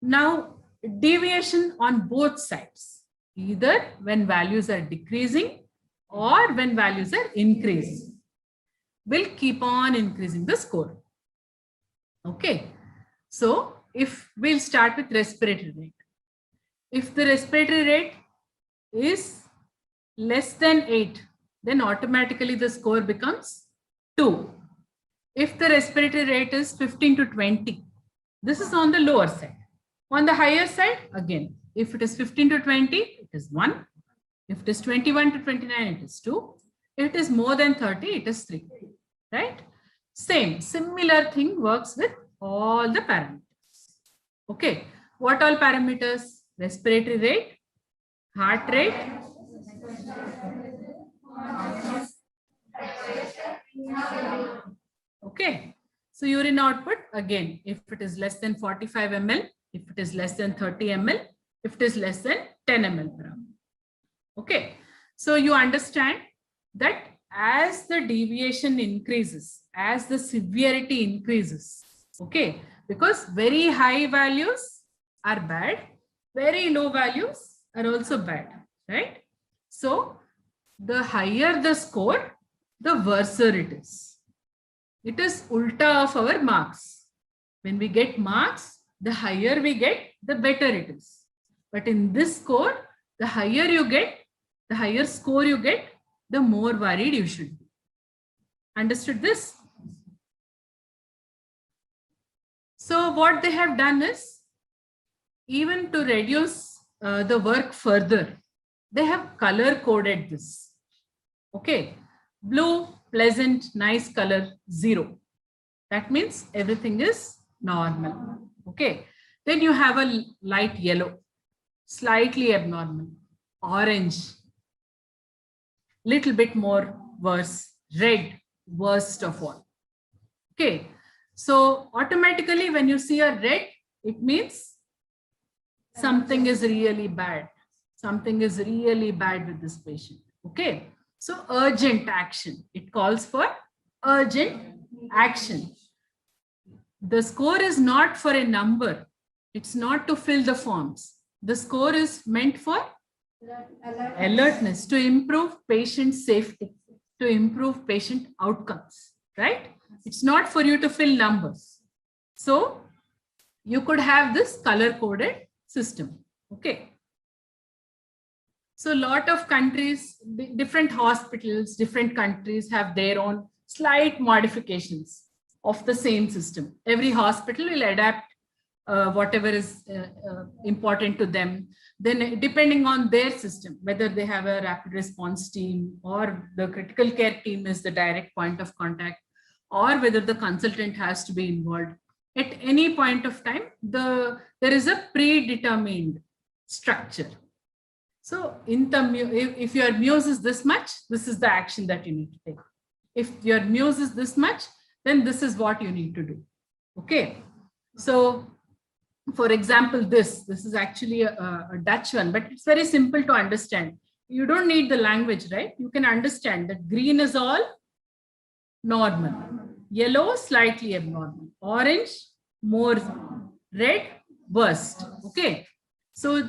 now deviation on both sides, either when values are decreasing or when values are increasing, will keep on increasing the score. Okay, so if we'll start with respiratory rate. If the respiratory rate is less than 8, then automatically the score becomes 2. If the respiratory rate is 15 to 20, this is on the lower side. On the higher side, again, if it is 15 to 20, it is 1. If it is 21 to 29, it is 2. If it is more than 30, it is 3. Right? Same, similar thing works with all the parameters. Okay, what all parameters? Respiratory rate, heart rate, okay. So urine output, again, if it is less than 45 ml, if it is less than 30 ml, if it is less than 10 ml per hour. Okay, so you understand that as the deviation increases, as the severity increases, okay, because very high values are bad, very low values are also bad, right? So the higher the score, the worse it is. It is ulta of our marks. When we get marks, the higher we get, the better it is. But in this score, the higher you get, the higher score you get, the more worried you should be. Understood this? So what they have done is, even to reduce the work further, they have color coded this. Okay, blue, pleasant, nice color, 0. That means everything is normal. Okay, then you have a light yellow, slightly abnormal, orange, little bit more worse, red, worst of all. Okay, so automatically when you see a red, it means something is really bad. Something is really bad with this patient. Okay, So urgent action. It calls for urgent action. The score is not for a number. It's not to fill the forms. The score is meant for alertness, to improve patient safety, to improve patient outcomes, right? It's not for you to fill numbers. So you could have this color-coded system, okay? So a lot of countries, different hospitals, different countries have their own slight modifications of the same system. Every hospital will adapt whatever is important to them. Then depending on their system, whether they have a rapid response team or the critical care team is the direct point of contact, or whether the consultant has to be involved. At any point of time, there is a predetermined structure. So in the, if your muse is this much, this is the action that you need to take. If your muse is this much, then this is what you need to do. Okay. So for example, this is actually a Dutch one, but it's very simple to understand. You don't need the language, right? You can understand that green is all normal, yellow slightly abnormal, orange more, red worst. Okay. So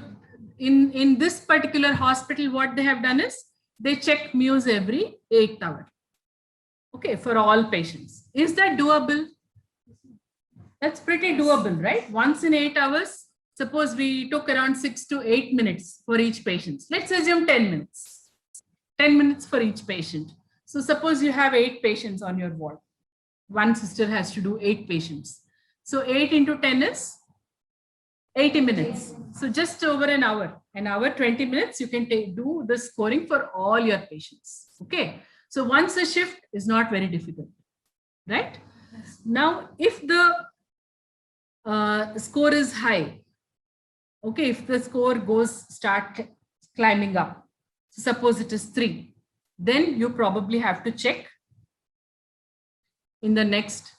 in this particular hospital, what they have done is they check muse every 8 hours. Okay, for all patients. Is that doable? That's pretty doable, right? Once in 8 hours, suppose we took around 6 to 8 minutes for each patient. Let's assume 10 minutes. 10 minutes for each patient. So suppose you have 8 patients on your ward. One sister has to do 8 patients. So 8 into 10 is 80 minutes. So just over an hour, 20 minutes, you can do the scoring for all your patients. Okay. So once a shift is not very difficult, right? Now, if the score is high, okay, if the score start climbing up, so suppose it is 3, then you probably have to check in the next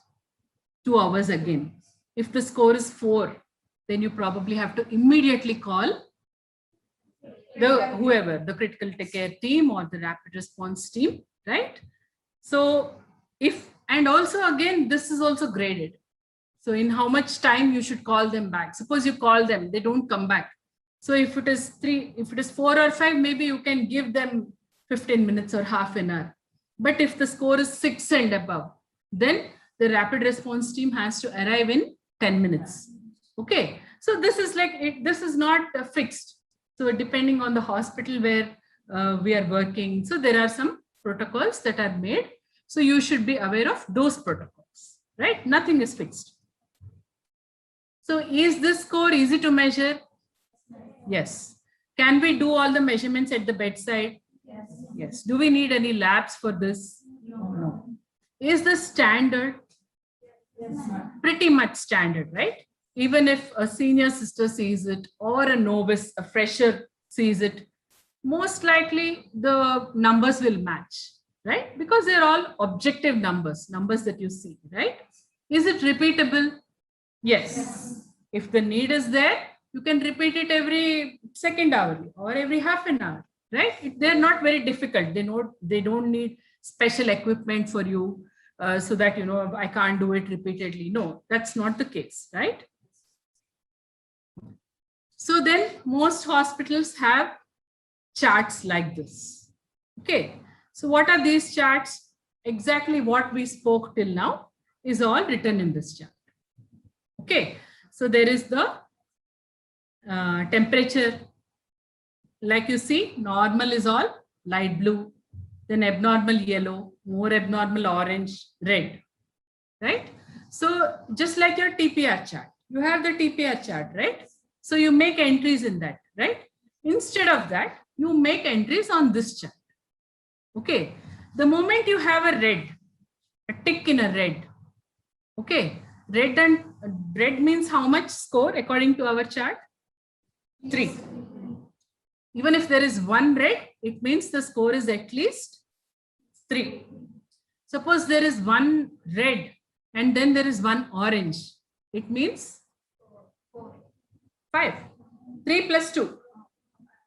2 hours again. If the score is 4, then you probably have to immediately call whoever, the critical care team or the rapid response team, right? So and also again, this is also graded. So in how much time you should call them back. Suppose you call them, they don't come back. So if it is 4 or 5, maybe you can give them 15 minutes or half an hour. But if the score is 6 and above, then the rapid response team has to arrive in 10 minutes. Okay. So this is like, this is not fixed. So depending on the hospital where we are working, so there are some protocols that are made. So you should be aware of those protocols, right? Nothing is fixed. So is this score easy to measure? Yes. Can we do all the measurements at the bedside? Yes. Yes. Do we need any labs for this? No. Is this standard? Yes. Pretty much standard, right? Even if a senior sister sees it or a novice, a fresher sees it, most likely the numbers will match, right? Because they're all objective numbers that you see, right? Is it repeatable? Yes. If the need is there, you can repeat it every second hour or every half an hour, right? They're not very difficult. They don't need special equipment for you so that, I can't do it repeatedly. No, that's not the case, right? So then most hospitals have charts like this. Okay. So what are these charts? Exactly what we spoke till now is all written in this chart. Okay. So there is the temperature. Like you see, normal is all light blue, then abnormal yellow, more abnormal orange, red, right? So just like your TPR chart, you have the TPR chart, right? So you make entries in that, right? Instead of that, you make entries on this chart. Okay. The moment you have a red, a tick in a red, okay, red means how much score according to our chart? 3. Even if there is 1 red, it means the score is at least 3. Suppose there is 1 red and then there is 1 orange. It means 5. 3 plus 2.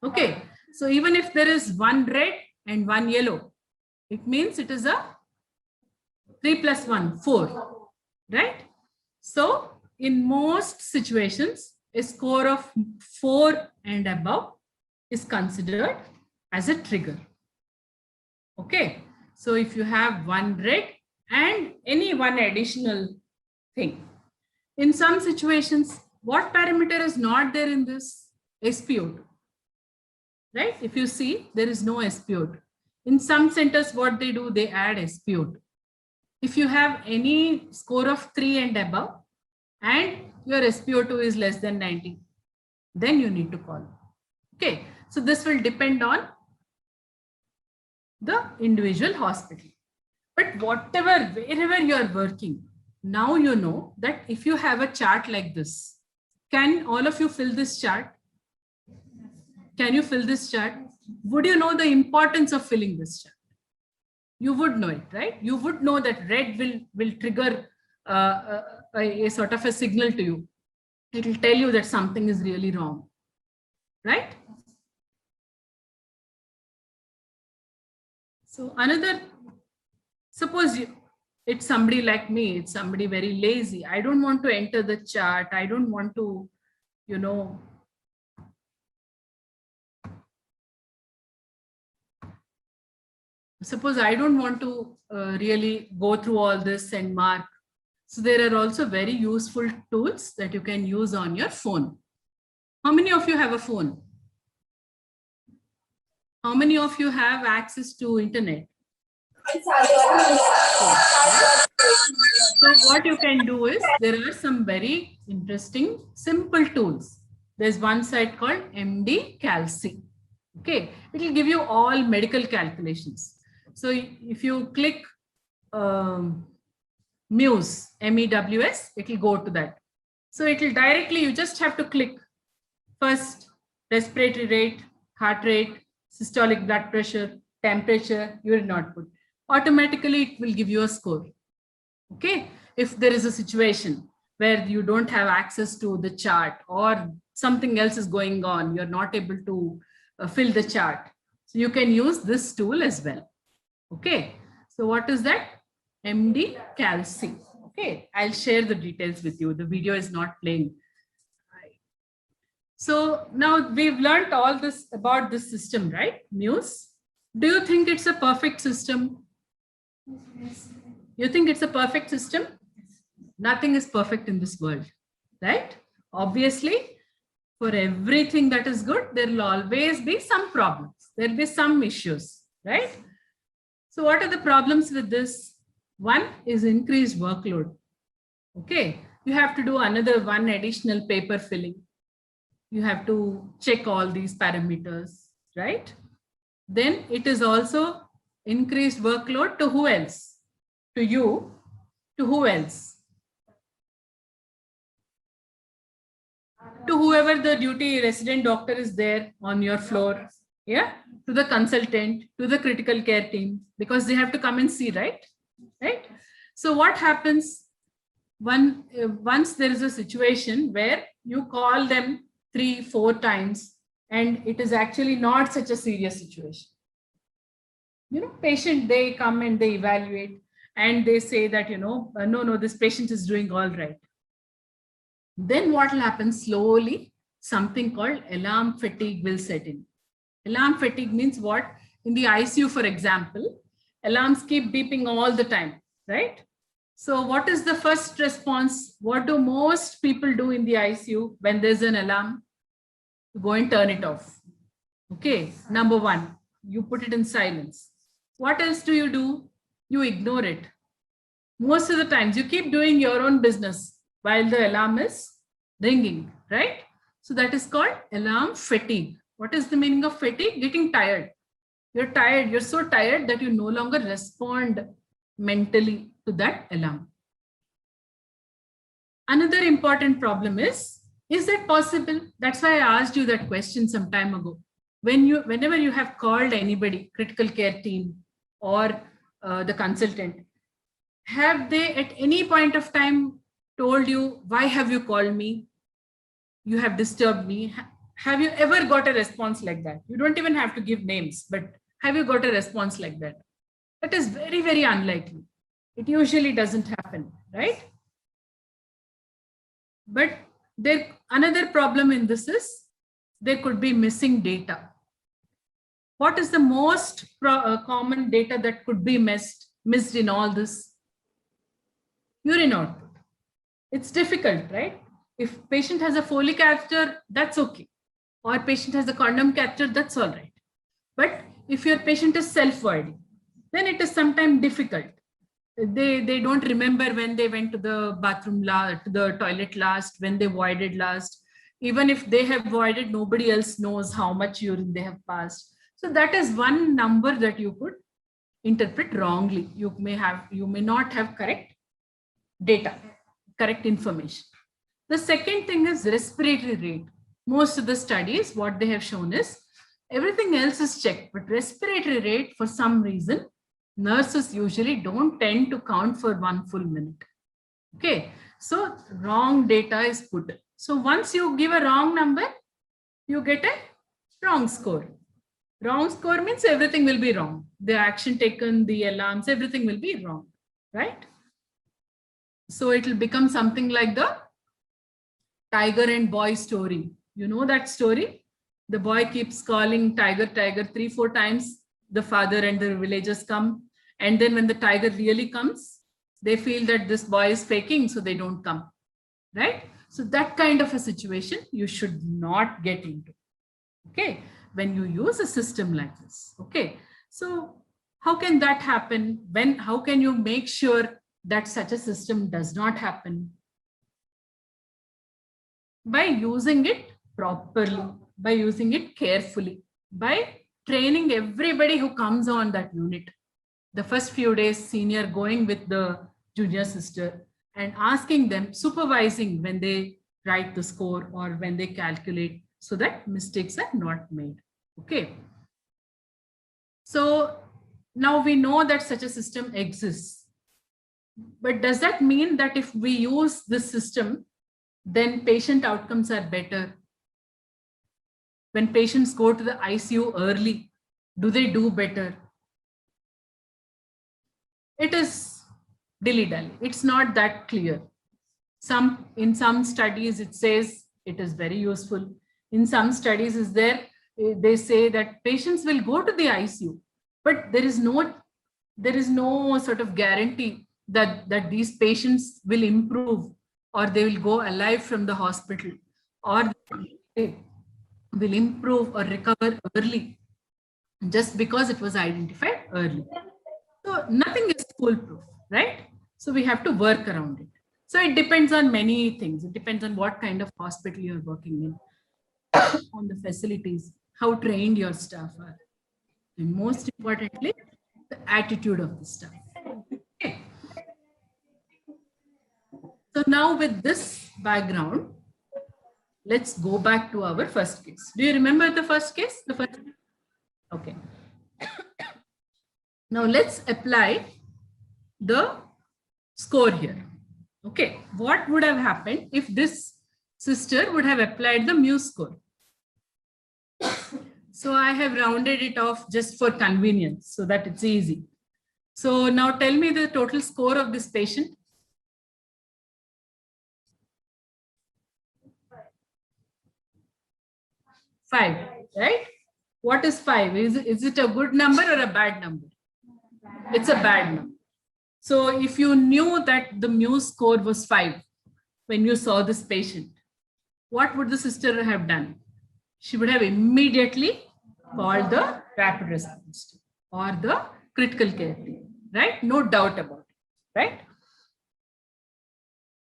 Okay. So even if there is 1 red and 1 yellow, It means it is a 3 plus 1, 4, right? So in most situations, a score of 4 and above is considered as a trigger. Okay, so if you have one red and any one additional thing, in some situations, what parameter is not there in this? SpO2, right? If you see, there is no SpO2. In some centers, what they do, they add SpO2. If you have any score of 3 and above, and your SpO2 is less than 90, then you need to call. Okay, so this will depend on the individual hospital. But wherever you are working, now you know that if you have a chart like this, can all of you fill this chart? Can you fill this chart? Would you know the importance of filling this chart? You would know it, right? You would know that red will trigger a sort of a signal to you. It will tell you that something is really wrong, right? So suppose it's somebody like me, it's somebody very lazy. I don't want to enter the chart. I don't want to, suppose I don't want to really go through all this and mark. So there are also very useful tools that you can use on your phone. How many of you have a phone? How many of you have access to internet? So what you can do is, there are some very interesting, simple tools. There's one site called MD Calci. Okay, it will give you all medical calculations. So if you click Muse, MEWS, it will go to that. So it will directly, you just have to click first respiratory rate, heart rate, systolic blood pressure, temperature, urine output. Automatically, it will give you a score. Okay, if there is a situation where you don't have access to the chart or something else is going on, you're not able to fill the chart. So you can use this tool as well. Okay, so what is that? MD Calci. Okay, I'll share the details with you. The video is not playing. So now we've learned all this about this system, right? Muse. Do you think it's a perfect system? You think it's a perfect system? Nothing is perfect in this world, right? Obviously, for everything that is good, there will always be some problems. There will be some issues, right? So what are the problems with this? One is increased workload. Okay, you have to do another one additional paper filling. You have to check all these parameters, right? Then it is also increased workload to who else? To you, to who else? To whoever the duty resident doctor is there on your floor, yeah? To the consultant, to the critical care team, because they have to come and see, right? Right? So what happens once there is a situation where you call them 3-4 times and it is actually not such a serious situation? Patient, they come and they evaluate and they say that, no, this patient is doing all right. Then what will happen? Slowly, something called alarm fatigue will set in. Alarm fatigue means what? In the ICU, for example, alarms keep beeping all the time, right? So what is the first response? What do most people do in the ICU when there's an alarm? Go and turn it off. Okay, number one, you put it in silence. What else do? You ignore it. Most of the times you keep doing your own business while the alarm is ringing, right? So that is called alarm fatigue. What is the meaning of fatigue? Getting tired. You're tired. You're so tired that you no longer respond mentally to that alarm. Another important problem is that possible? That's why I asked you that question some time ago. Whenever you have called anybody, critical care team or the consultant, have they at any point of time told you, why have you called me? You have disturbed me. Have you ever got a response like that? You don't even have to give names, but have you got a response like that? That is very, very unlikely. It usually doesn't happen, right? But another problem in this is there could be missing data. What is the most common data that could be missed in all this? Urine output. It's difficult, right? If patient has a Foley catheter, that's okay. Or patient has a condom catheter, that's all right. But if your patient is self-voiding, then it is sometimes difficult. They don't remember when they went to the bathroom last, to the toilet last, when they voided last. Even if they have voided, nobody else knows how much urine they have passed. So that is one number that you could interpret wrongly. You may not have correct data, correct information. The second thing is respiratory rate. Most of the studies, what they have shown is everything else is checked, but respiratory rate, for some reason, nurses usually don't tend to count for 1 full minute. Okay, so wrong data is put. So once you give a wrong number, you get a wrong score. Wrong score means everything will be wrong. The action taken, the alarms, everything will be wrong, right? So it will become something like the tiger and boy story. You know that story? The boy keeps calling tiger, tiger 3-4 times. The father and the villagers come. And then when the tiger really comes, they feel that this boy is faking, so they don't come, right? So that kind of a situation you should not get into, okay, when you use a system like this, okay? So how can that happen? How can you make sure that such a system does not happen? By using it properly, by using it carefully, by training everybody who comes on that unit. The first few days, senior going with the junior sister and asking them, supervising when they write the score or when they calculate, so that mistakes are not made. Okay. So now we know that such a system exists. But does that mean that if we use this system, then patient outcomes are better? When patients go to the ICU early, do they do better? It is dilly-dally. It's not that clear. In some studies, it says it is very useful. In some studies, they say that patients will go to the ICU, but there is no sort of guarantee that these patients will improve or they will go alive from the hospital, or they will improve or recover early just because it was identified early. So nothing is foolproof, right? So we have to work around it. So it depends on many things. It depends on what kind of hospital you're working in, on the facilities, how trained your staff are, and most importantly, the attitude of the staff. Okay. So now with this background, let's go back to our first case. Do you remember the first case? Okay. Now let's apply the score here. Okay, what would have happened if this sister would have applied the mu score? So I have rounded it off just for convenience so that it's easy. So now tell me the total score of this patient. 5, right? What is 5? Is it a good number or a bad number? It's a bad number. So if you knew that the mu score was 5 when you saw this patient, what would the sister have done? She would have immediately called the rapid response team or the critical care team, right? No doubt about it, right?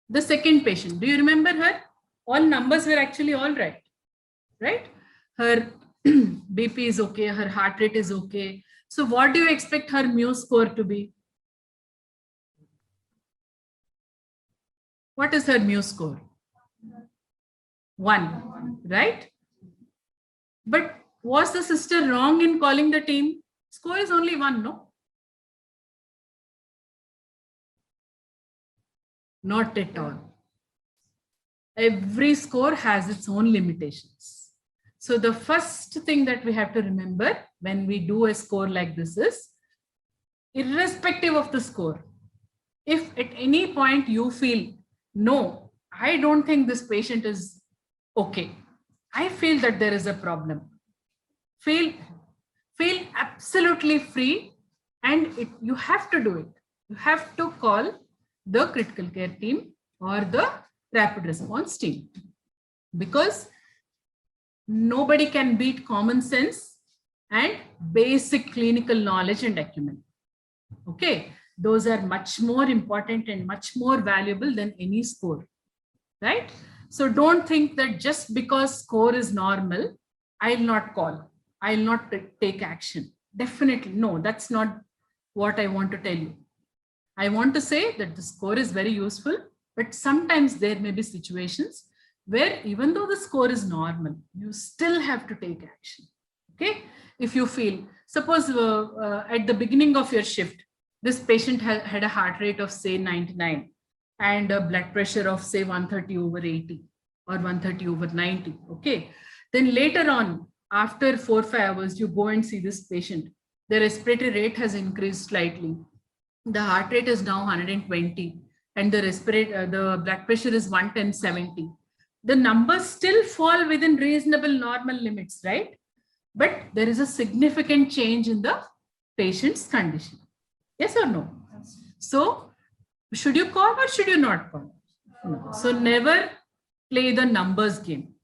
The second patient, do you remember her? All numbers were actually all right, right? Her BP is okay, her heart rate is okay. So what do you expect her mu score to be? What is her mu score? 1, right? But was the sister wrong in calling the team? Score is only 1, no? Not at all. Every score has its own limitations. So the first thing that we have to remember when we do a score like this is, irrespective of the score. If at any point you feel, no, I don't think this patient is okay, I feel that there is a problem, feel absolutely free, and you have to do it. You have to call the critical care team or the rapid response team, because nobody can beat common sense and basic clinical knowledge and acumen. Okay, those are much more important and much more valuable than any score, right? So don't think that just because score is normal, I'll not call, I'll not take action. Definitely, no, that's not what I want to tell you. I want to say that the score is very useful, but sometimes there may be situations where even though the score is normal, you still have to take action. Okay, if you feel, suppose at the beginning of your shift, this patient had a heart rate of say 99 and a blood pressure of say 130/80 or 130/90. Okay, then later on, after 4 or 5 hours, you go and see this patient. The respiratory rate has increased slightly. The heart rate is now 120 and the blood pressure is 110/70. The numbers still fall within reasonable normal limits, right? But there is a significant change in the patient's condition. Yes or no? So should you call or should you not call? No. So never play the numbers game.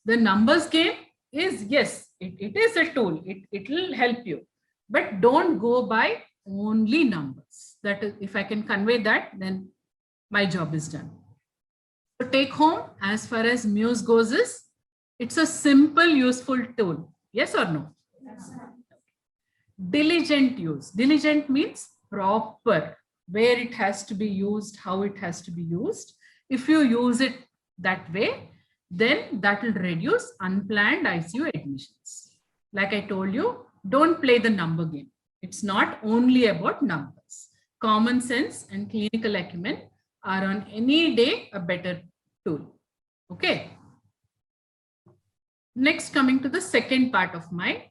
The numbers game is, yes, it is a tool. It will help you. But don't go by only numbers. That is, if I can convey that, then my job is done. So take home, as far as Muse goes, is it's a simple, useful tool. Yes or no? Yes. Diligent use. Diligent means proper, where it has to be used, how it has to be used. If you use it that way, then that will reduce unplanned ICU admissions. Like I told you, don't play the number game. It's not only about numbers. Common sense and clinical acumen are on any day a better tool. Okay. Next, coming to the second part of my,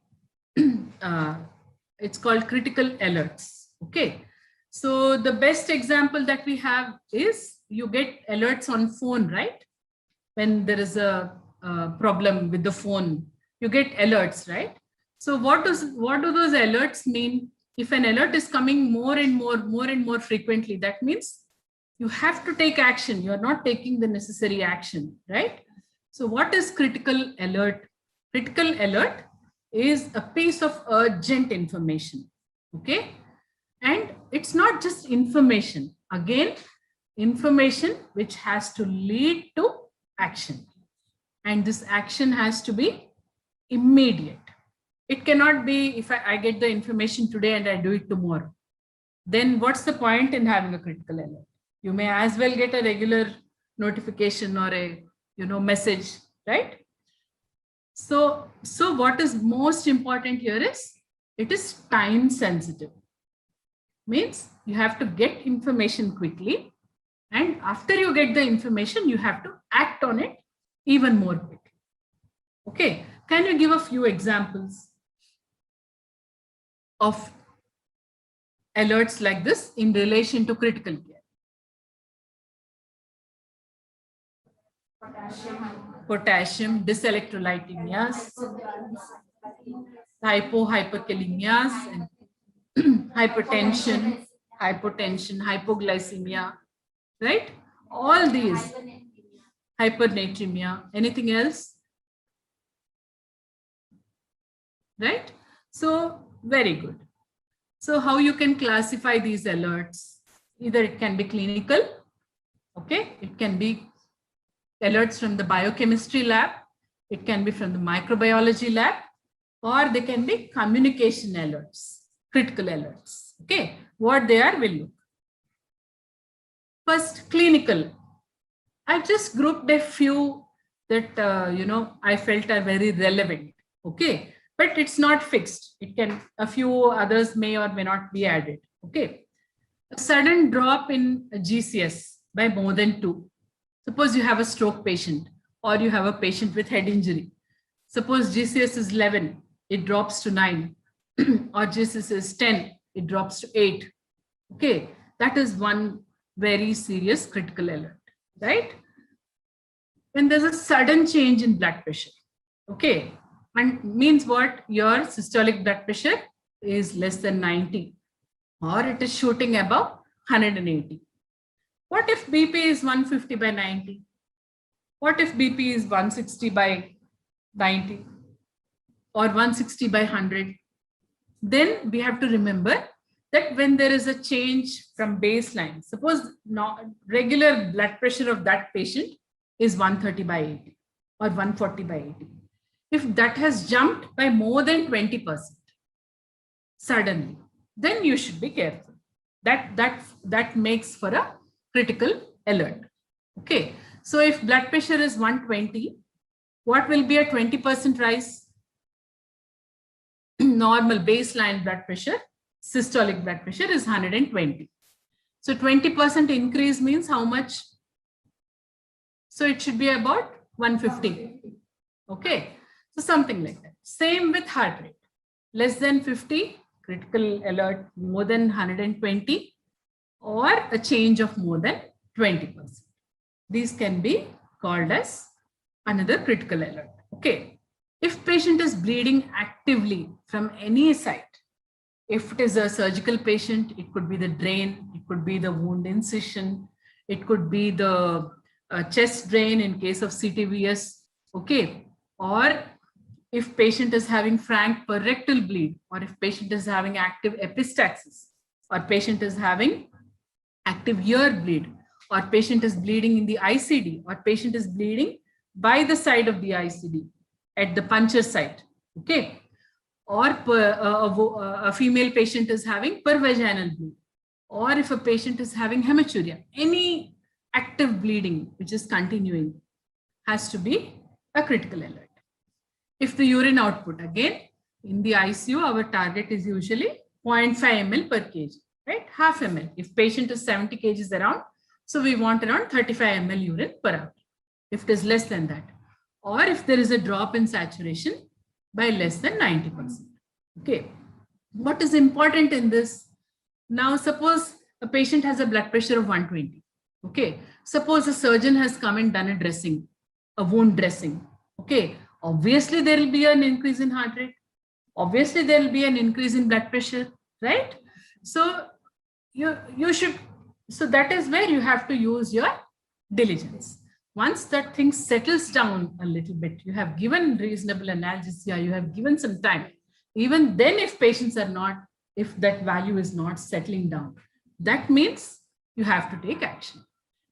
it's called critical alerts. Okay. So the best example that we have is you get alerts on phone, right? When there is a problem with the phone, you get alerts, right? So what do those alerts mean? If an alert is coming more and more frequently, that means you have to take action. You are not taking the necessary action, right? So what is critical alert? Critical alert is a piece of urgent information, okay? And it's not just information. Again, information which has to lead to action. And this action has to be immediate. It cannot be if I get the information today and I do it tomorrow. Then what's the point in having a critical alert? You may as well get a regular notification or a message, right? So what is most important here is it is time sensitive. Means you have to get information quickly, and after you get the information, you have to act on it even more quickly. Okay, can you give a few examples of alerts like this in relation to critical care? Potassium, dyselectrolytemias, hyperkalemias, and hypertension, hypoglycemia, right? All these, hypernatremia, anything else? Right? So very good. So how you can classify these alerts? Either it can be clinical, okay? It can be alerts from the biochemistry lab, it can be from the microbiology lab, or they can be communication alerts, critical alerts. Okay, what they are, we'll look. First, clinical. I've just grouped a few that I felt are very relevant. Okay, but it's not fixed. It can, a few others may or may not be added. Okay, a sudden drop in GCS by more than 2. Suppose you have a stroke patient or you have a patient with head injury. Suppose GCS is 11, it drops to 9, or GCS is 10, it drops to 8. Okay, that is one very serious critical alert, right? When there's a sudden change in blood pressure, okay, and means what? Your systolic blood pressure is less than 90 or it is shooting above 180. What if BP is 150 by 90? What if BP is 160 by 90 or 160 by 100? Then we have to remember that when there is a change from baseline, suppose regular blood pressure of that patient is 130 by 80 or 140 by 80. If that has jumped by more than 20% suddenly, then you should be careful. That makes for a critical alert. Okay, so if blood pressure is 120, what will be a 20% rise? Normal baseline blood pressure, systolic blood pressure is 120. So 20% increase means how much? So it should be about 150. Okay, so something like that. Same with heart rate. Less than 50, critical alert, more than 120, or a change of more than 20%. These can be called as another critical alert. Okay. If patient is bleeding actively from any site, if it is a surgical patient, it could be the drain, it could be the wound incision, it could be the chest drain in case of CTVS, okay, or if patient is having frank perrectal bleed, or if patient is having active epistaxis, or patient is having active ear bleed, or patient is bleeding in the ICD, or patient is bleeding by the side of the ICD at the puncture site, okay, or a female patient is having pervaginal bleed, or if a patient is having hematuria, any active bleeding which is continuing has to be a critical alert. If the urine output, again, in the ICU, our target is usually 0.5 ml per kg, right? Half ml. If patient is 70 kgs around, so we want around 35 ml urine per hour, if it is less than that. Or if there is a drop in saturation by less than 90%. Okay. What is important in this? Now, suppose a patient has a blood pressure of 120. Okay. Suppose a surgeon has come and done a dressing, a wound dressing. Okay. Obviously, there will be an increase in heart rate. Obviously, there will be an increase in blood pressure, right? So you should, so that is where you have to use your diligence. Once that thing settles down a little bit, you have given reasonable analgesia, you have given some time. Even then, if patients are not, if that value is not settling down, that means you have to take action.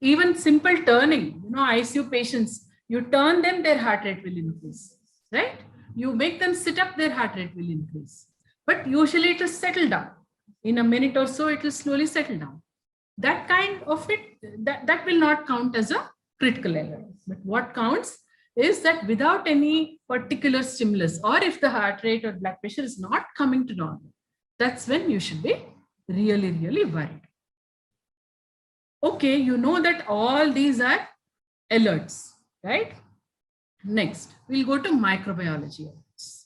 Even simple turning, ICU patients, you turn them, their heart rate will increase, right? You make them sit up, their heart rate will increase. But usually it will settle down. In a minute or so, it will slowly settle down. That kind of it, that will not count as a critical alert. But what counts is that without any particular stimulus, or if the heart rate or blood pressure is not coming to normal, that's when you should be really, really worried. Okay, you know that all these are alerts, right? Next, we'll go to microbiology alerts.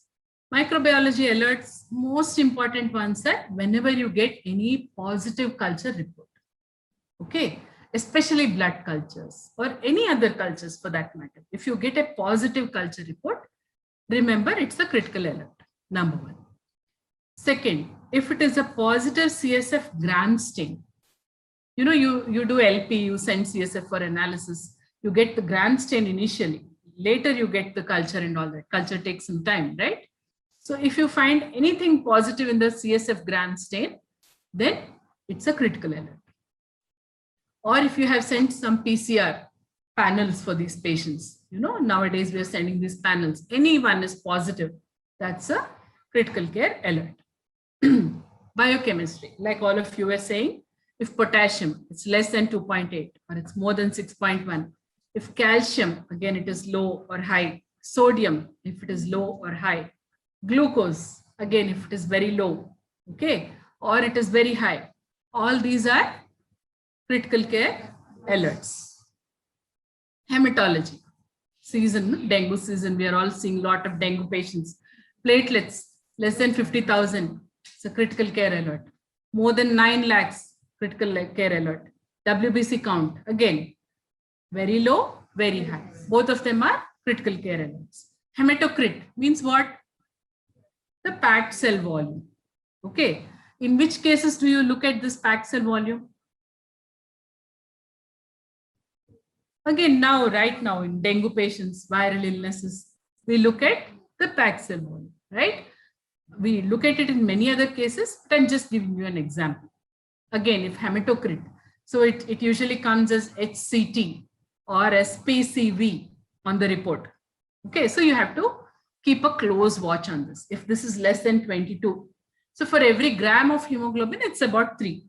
Microbiology alerts, most important ones are whenever you get any positive culture report. Okay, especially blood cultures or any other cultures for that matter. If you get a positive culture report, remember it's a critical alert, number one. Second, if it is a positive CSF gram stain, you do LP, you send CSF for analysis, you get the gram stain initially, later you get the culture and all that. Culture takes some time, right? So if you find anything positive in the CSF gram stain, then it's a critical alert. Or if you have sent some PCR panels for these patients, nowadays we are sending these panels, anyone is positive, that's a critical care alert. Biochemistry, like all of you were saying, if potassium, it's less than 2.8 or it's more than 6.1. If calcium, again, it is low or high. Sodium, if it is low or high. Glucose, again, if it is very low, okay, or it is very high. All these are critical care alerts. Hematology, season, dengue season, we are all seeing a lot of dengue patients. Platelets, less than 50,000, it's a critical care alert. More than 9 lakhs critical care alert. WBC count, again, very low, very high. Both of them are critical care alerts. Hematocrit means what? The packed cell volume. Okay. In which cases do you look at this packed cell volume? Again, now, right now, in dengue patients, viral illnesses, we look at the packed cell volume, right? We look at it in many other cases, but I'm just giving you an example. Again, if hematocrit, so it usually comes as HCT or as PCV on the report. Okay, so you have to keep a close watch on this. If this is less than 22, so for every gram of hemoglobin, it's about 3.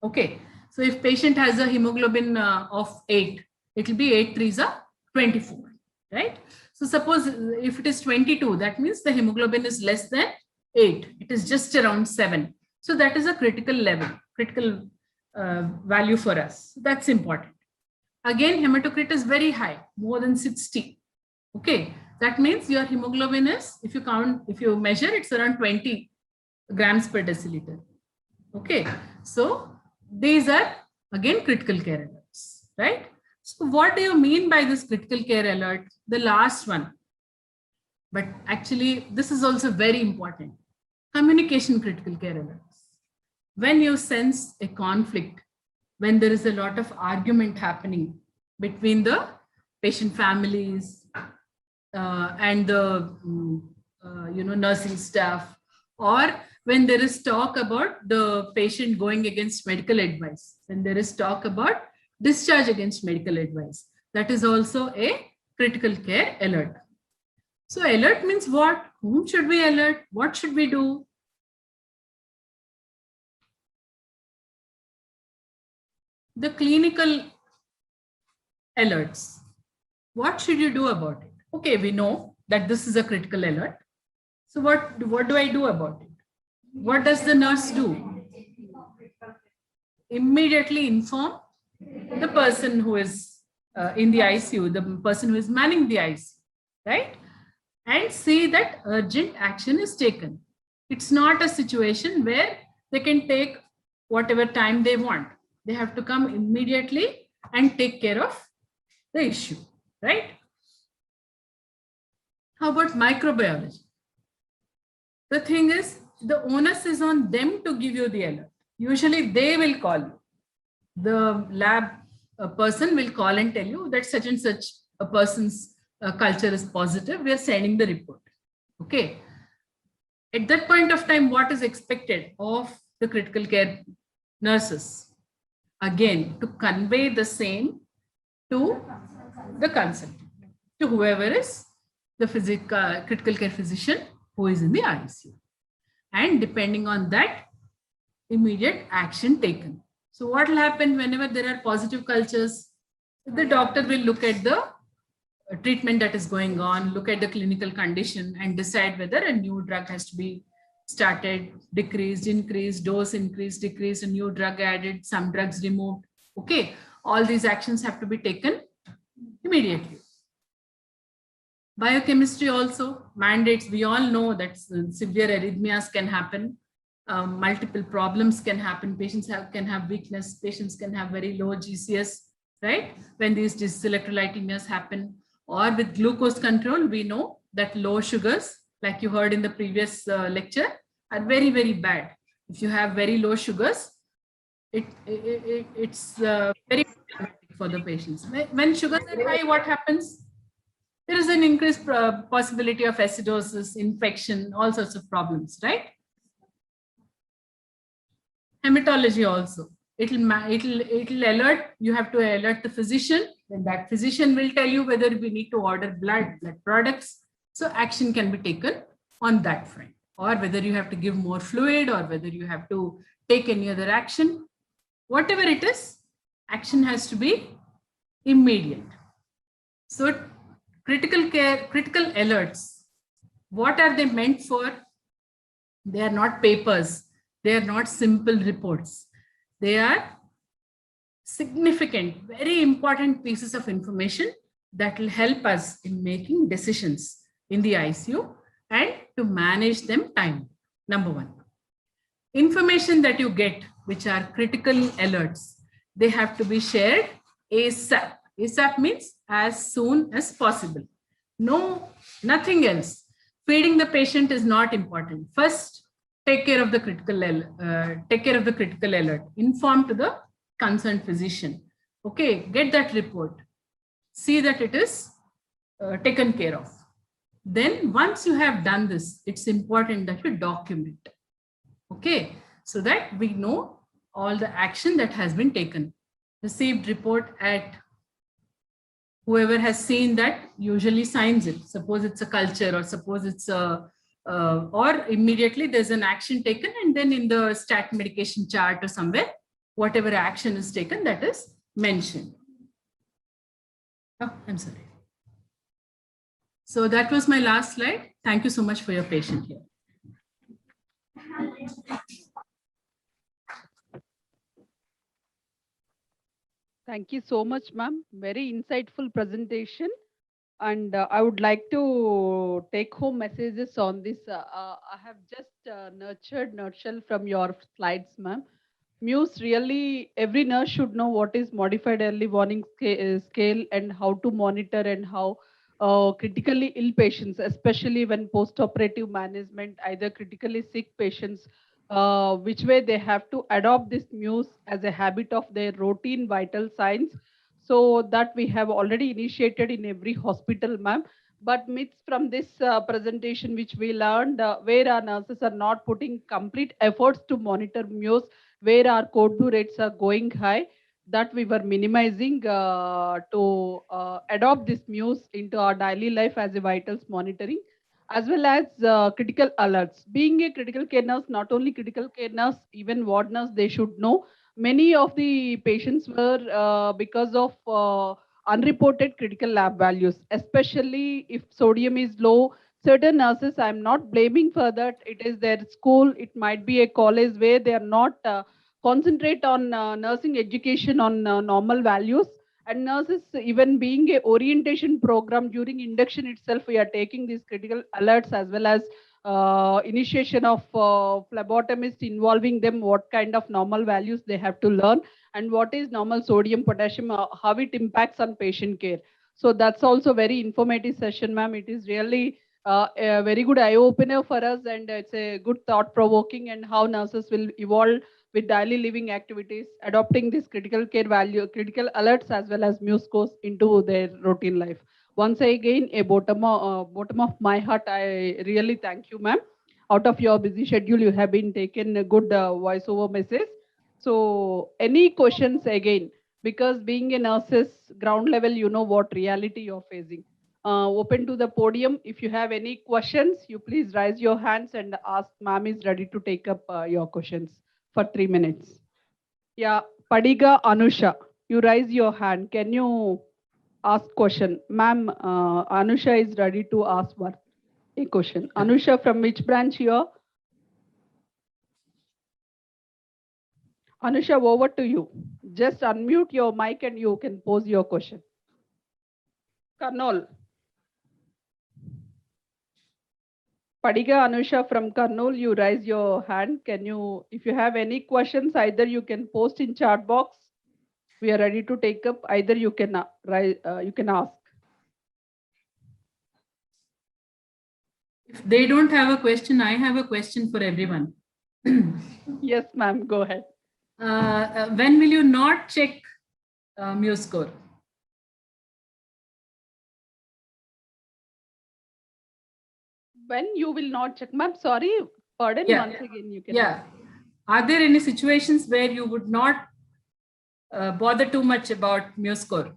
Okay, so if patient has a hemoglobin of 8, it will be 8 3s are 24, right? So suppose if it is 22, that means the hemoglobin is less than 8. It is just around 7. So that is a critical level, critical value for us. That's important. Again, hematocrit is very high, more than 60. Okay, that means your hemoglobin is, if you count, if you measure, it's around 20 grams per deciliter. Okay, so these are again critical care alerts, right? So what do you mean by this critical care alert? The last one, but actually this is also very important. Communication critical care alerts. When you sense a conflict, when there is a lot of argument happening between the patient families and the nursing staff, or when there is talk about the patient going against medical advice, when there is talk about discharge against medical advice, that is also a critical care alert. So alert means what? Whom should we alert? What should we do? The clinical alerts. What should you do about it? Okay, we know that this is a critical alert. So what do I do about it? What does the nurse do? Immediately inform the person who is in the ICU, the person who is manning the ICU, right? And see that urgent action is taken. It's not a situation where they can take whatever time they want. They have to come immediately and take care of the issue, right? How about microbiology? The thing is, the onus is on them to give you the alert. Usually they will call you. The lab person will call and tell you that such and such a person's culture is positive. We are sending the report. Okay. At that point of time, what is expected of the critical care nurses? Again, to convey the same to the consultant, to whoever is the critical care physician who is in the ICU. And depending on that, immediate action taken. So what will happen whenever there are positive cultures? The doctor will look at the treatment that is going on, look at the clinical condition and decide whether a new drug has to be started, decreased, increased, dose increased, decreased, a new drug added, some drugs removed. Okay, all these actions have to be taken immediately. Biochemistry also mandates, we all know that severe arrhythmias can happen, multiple problems can happen, patients can have weakness, patients can have very low GCS, right? When these dyselectrolytemias happen, or with glucose control, we know that low sugars, like you heard in the previous lecture, are very, very bad. If you have very low sugars, it's very problematic for the patients. When sugars are high, what happens? There is an increased possibility of acidosis, infection, all sorts of problems, right? Hematology also. It'll alert, you have to alert the physician, then that physician will tell you whether we need to order blood products. So action can be taken on that front, or whether you have to give more fluid, or whether you have to take any other action. Whatever it is, action has to be immediate. So critical care, critical alerts, what are they meant for? They are not papers. They are not simple reports. They are significant, very important pieces of information that will help us in making decisions in the ICU and to manage them time. Number one. information that you get, which are critical alerts, they have to be shared ASAP. ASAP means as soon as possible. No, nothing else. Feeding the patient is not important. First, take care of the critical alert. Inform to the concerned physician. Okay, get that report. See that it is taken care of. Then once you have done this, it's important that you document. Okay, so that we know all the action that has been taken. Received report at whoever has seen that usually signs it. Suppose it's a culture, or suppose it's a or immediately there's an action taken, and then in the stat medication chart or somewhere, whatever action is taken, that is mentioned. Oh, I'm sorry. So that was my last slide. Thank you so much for your patience here. Thank you so much, ma'am. Very insightful presentation. And I would like to take home messages on this. I have just nurtured from your slides, ma'am. Muse really, every nurse should know what is modified early warning scale and how to monitor, and how critically ill patients, especially when post-operative management, either critically sick patients, which way they have to adopt this Muse as a habit of their routine vital signs. So that we have already initiated in every hospital, ma'am. But myths from this presentation, which we learned, where our nurses are not putting complete efforts to monitor Muse, where our code blue rates are going high, that we were minimizing to adopt this Muse into our daily life as a vitals monitoring, as well as critical alerts. Being a critical care nurse, not only critical care nurse, even ward nurse, they should know. Many of the patients were because of unreported critical lab values, especially if sodium is low. Certain nurses, I'm not blaming for that. It is their school, it might be a college where they are not concentrate on nursing education on normal values. And nurses, even being a orientation program during induction itself, we are taking these critical alerts, as well as initiation of phlebotomist, involving them what kind of normal values they have to learn, and what is normal sodium, potassium, how it impacts on patient care. So that's also very informative session, ma'am. It is really a very good eye opener for us, and it's a good thought provoking, and how nurses will evolve with daily living activities, adopting this critical care value, critical alerts, as well as Muse scores into their routine life. Once again, a bottom of my heart, I really thank you, ma'am. Out of your busy schedule, you have been taken a good voiceover message. So any questions again, because being a nurses ground level, you know what reality you're facing. Open to the podium. If you have any questions, you please raise your hands and ask. Ma'am is ready to take up your questions for 3 minutes. Yeah, Padiga Anusha, you raise your hand. Can you ask question? Ma'am, Anusha is ready to ask one a question. Anusha, from which branch you are? Anusha, over to you. Just unmute your mic and you can pose your question. Karnool. Padiga Anusha from Karnool, you raise your hand. Can you, if you have any questions, either you can post in chat box. We are ready to take up. Either you can ask. If they don't have a question, I have a question for everyone. Yes, ma'am, go ahead. When will you not check Muse score? When you will not check, ma'am, sorry, pardon, once again you can. Yeah. Are there any situations where you would not bother too much about Muse score?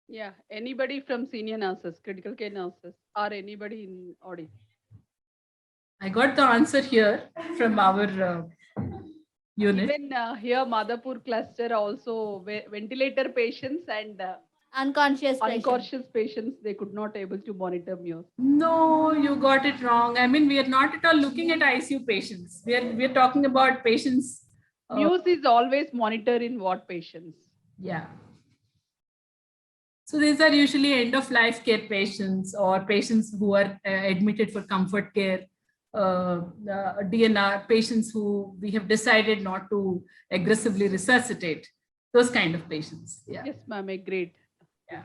Yeah, anybody from senior nurses, critical care nurses, or anybody in audit? I got the answer here from our unit. Even here, Madhapur cluster also, ventilator patients and Unconscious patients, they could not able to monitor Muse. No, you got it wrong. I mean, we are not at all looking at ICU patients. We are talking about patients. Muse is always monitored in what patients? Yeah. So these are usually end of life care patients, or patients who are admitted for comfort care. DNR patients who we have decided not to aggressively resuscitate, those kind of patients. Yeah. Yes, ma'am, agreed. Yeah.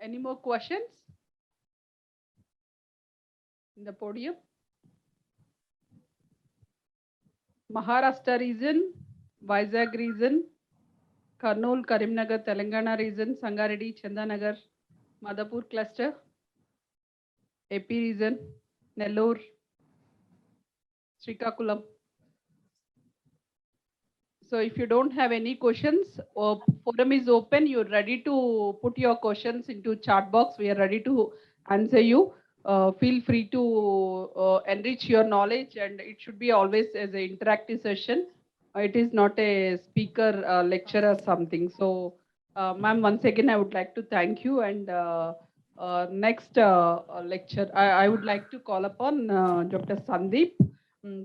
Any more questions? In the podium? Maharashtra region, Vizag region, Kurnool, Karimnagar, Telangana region, Sangareddy, Chandanagar, Madhapur cluster, AP region, Nellore, Srikakulam. So if you don't have any questions, forum is open. You're ready to put your questions into chat box. We are ready to answer you. Feel free to enrich your knowledge, and it should be always as an interactive session. It is not a speaker lecture or something. So, ma'am, once again, I would like to thank you. And next lecture, I would like to call upon Dr. Sandeep.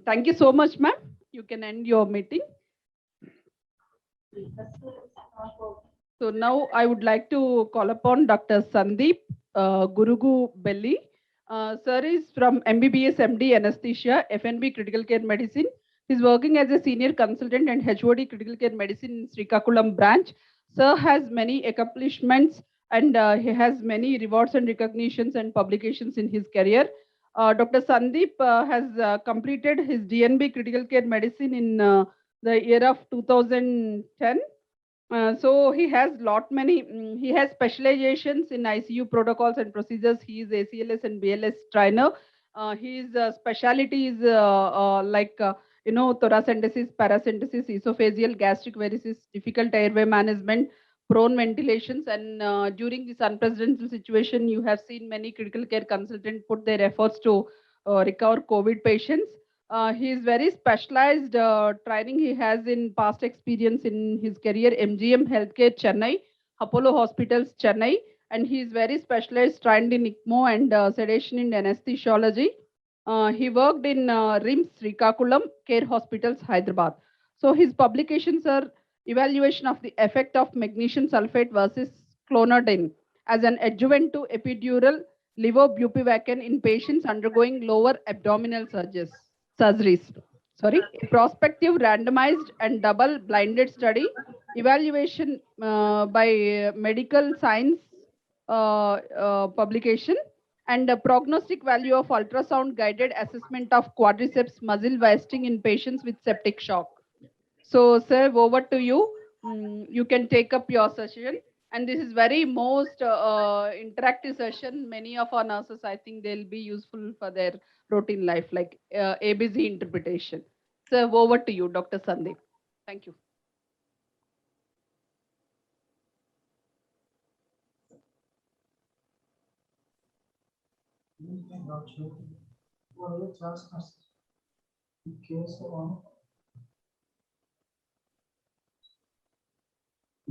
Thank you so much, ma'am. You can end your meeting. So now I would like to call upon Dr. Sandeep Gurugu Belli. Sir is from MBBS MD Anesthesia, FNB Critical Care Medicine. He's working as a senior consultant and HOD Critical Care Medicine in Srikakulam branch. Sir has many accomplishments and he has many rewards and recognitions and publications in his career. Dr. Sandeep has completed his DNB Critical Care Medicine in the year of 2010. So he has he has specializations in ICU protocols and procedures. He is ACLS and BLS trainer. His specialty is thoracentesis, paracentesis, esophageal, gastric varices, difficult airway management, prone ventilations. And during this unprecedented situation, you have seen many critical care consultants put their efforts to recover COVID patients. He is very specialized training he has in past experience in his career, MGM Healthcare Chennai, Apollo Hospitals Chennai, and he is very specialized trained in ECMO and sedation in anesthesiology. He worked in RIMS Srikakulam Care Hospitals, Hyderabad. So his publications are evaluation of the effect of magnesium sulfate versus clonidine as an adjuvant to epidural levobupivacaine in patients undergoing lower abdominal surgeries. Sorry, a prospective randomized and double-blinded study evaluation by medical science publication and a prognostic value of ultrasound guided assessment of quadriceps muscle wasting in patients with septic shock. So, sir, over to you. You can take up your session. And this is very most interactive session. Many of our nurses, I think they'll be useful for their routine life, like ABC interpretation. So, over to you, Dr. Sandeep. Thank you.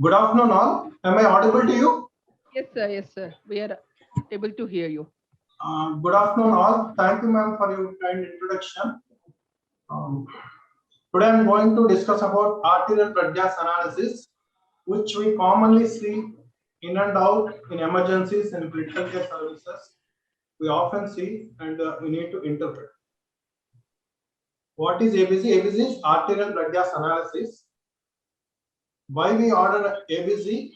Good afternoon, all. Am I audible to you? Yes, sir. Yes, sir. We are able to hear you. Good afternoon, all. Thank you, ma'am, for your kind introduction. Today, I'm going to discuss about arterial blood gas analysis, which we commonly see in and out in emergencies and critical care services. We often see and we need to interpret. What is ABC? ABC is arterial blood gas analysis. Why we order ABC?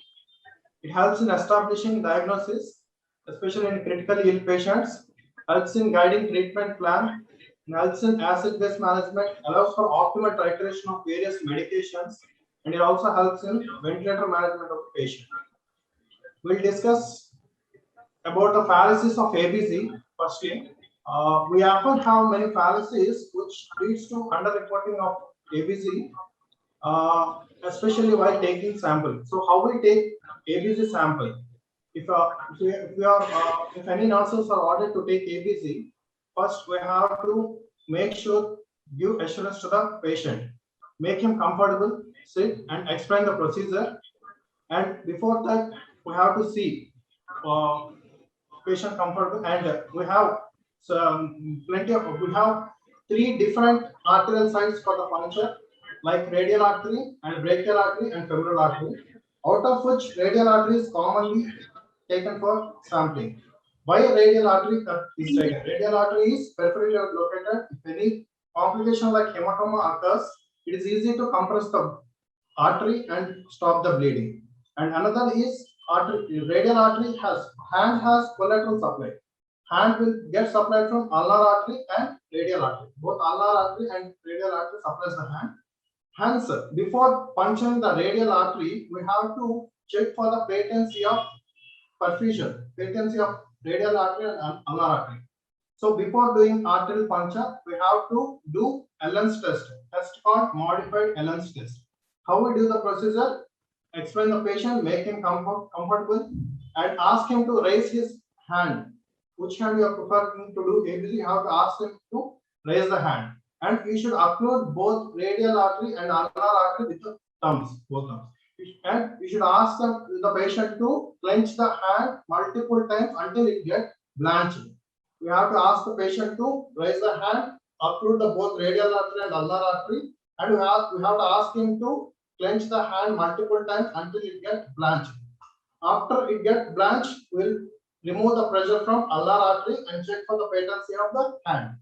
It helps in establishing diagnosis, especially in critically ill patients, helps in guiding treatment plan, and helps in acid-base management, allows for optimal titration of various medications, and it also helps in ventilator management of the patient. We'll discuss about the fallacies of ABC. Firstly, we often have many fallacies which leads to underreporting of ABC, especially while taking sample. So how we take ABC sample? If any nurses are ordered to take ABC, first we have to make sure give assurance to the patient, make him comfortable, sit and explain the procedure. And before that, we have to see patient comfortable, and we have we have 3 different arterial sites for the puncture, like radial artery and brachial artery and femoral artery, out of which radial artery is commonly taken for sampling. Why radial artery cut is taken? Radial artery is peripherally located. If any complication like hematoma occurs, it is easy to compress the artery and stop the bleeding. And another is artery, radial artery hand has collateral supply. Hand will get supplied from ulnar artery and radial artery. Both ulnar artery and radial artery supplies the hand. Hence, before puncturing the radial artery, we have to check for the patency of perfusion, patency of radial artery and ulnar artery. So before doing arterial puncture, we have to do Allen's test called modified Allen's test. How we do the procedure? Explain the patient, make him comfortable, and ask him to raise his hand. Which hand you are preferring to do ABC? You have to ask him to raise the hand, and you should occlude both radial artery and ulnar artery with the thumbs, both thumbs. And you should ask the patient to clench the hand multiple times until it gets blanched. We have to ask the patient to raise the hand, occlude the both radial artery and ulnar artery, and we have to ask him to clench the hand multiple times until it gets blanched. After it gets blanched, we'll remove the pressure from ulnar artery and check for the patency of the hand.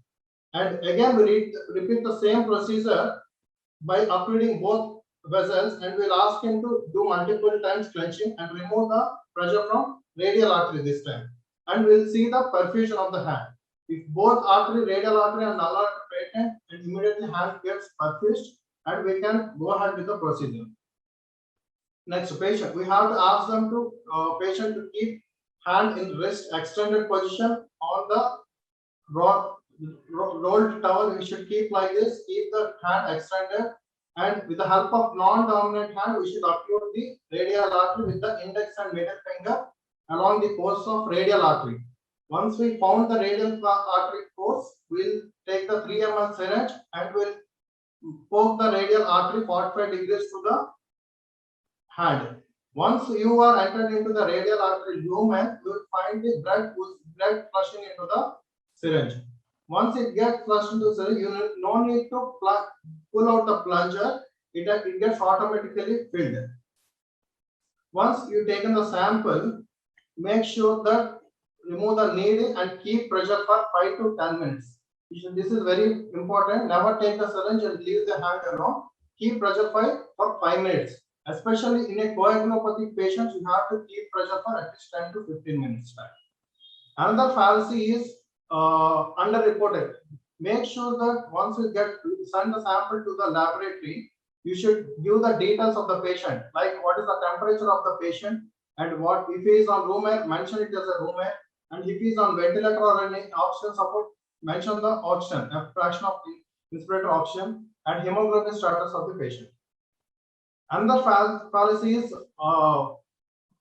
And again, we repeat the same procedure by occluding both vessels, and we'll ask him to do multiple times clenching and remove the pressure from radial artery this time. And we'll see the perfusion of the hand. If both artery, radial artery and ulnar artery patent, and immediately hand gets perfused, and we can go ahead with the procedure. Next, patient, we have to ask them to patient to keep hand in wrist extended position on the rolled towel. We should keep like this, keep the hand extended, and with the help of non-dominant hand, we should occlude the radial artery with the index and middle finger along the course of radial artery. Once we found the radial artery course, we'll take the 3 ml syringe and we'll poke the radial artery 45 degrees to the hand. Once you are entered into the radial artery lumen, you will find the blood flushing into the syringe. Once it gets flushed into the syringe, you no need to pull out the plunger. It gets automatically filled. Once you've taken the sample, make sure that remove the needle and keep pressure for 5 to 10 minutes. This is very important. Never take the syringe and leave the hand alone. Keep pressure for 5 minutes. Especially in a coagulopathy patient, you have to keep pressure for at least 10 to 15 minutes. Another fallacy is underreported. Make sure that once you send the sample to the laboratory, you should give the details of the patient, like what is the temperature of the patient, and what if he is on room air, mention it as a room air, and if he is on ventilator or any oxygen support, mention the oxygen, a fraction of the inspirator oxygen, and hemoglobin status of the patient. Another fallacy is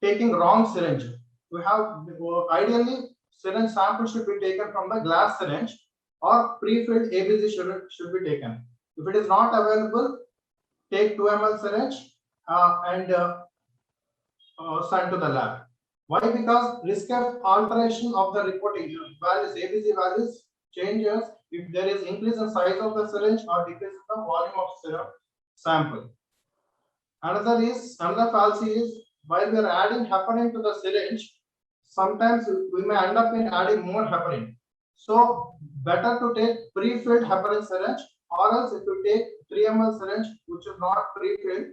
taking wrong syringe. We have ideally syringe sample should be taken from the glass syringe, or pre-filled ABC should be taken. If it is not available, take 2 ml syringe and send to the lab. Why? Because risk of alteration of the reporting values, ABC values changes if there is increase in size of the syringe or decrease in the volume of syrup sample. Another fallacy is while we are adding heparin to the syringe, sometimes we may end up in adding more heparin. So better to take pre-filled heparin syringe, or else if you take 3 ml syringe which is not pre-filled,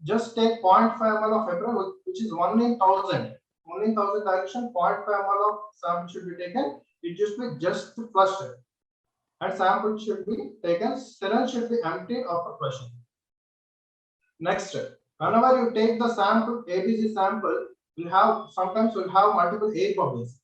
just take 0.5 ml of heparin, which is 1 in 1000. 1 in 1000 dilution, 0.5 ml of sample should be taken. It just flushed, and sample should be taken. Syringe should be emptied after flushing. Next, whenever you take the sample, ABC sample, sometimes will have multiple air bubbles.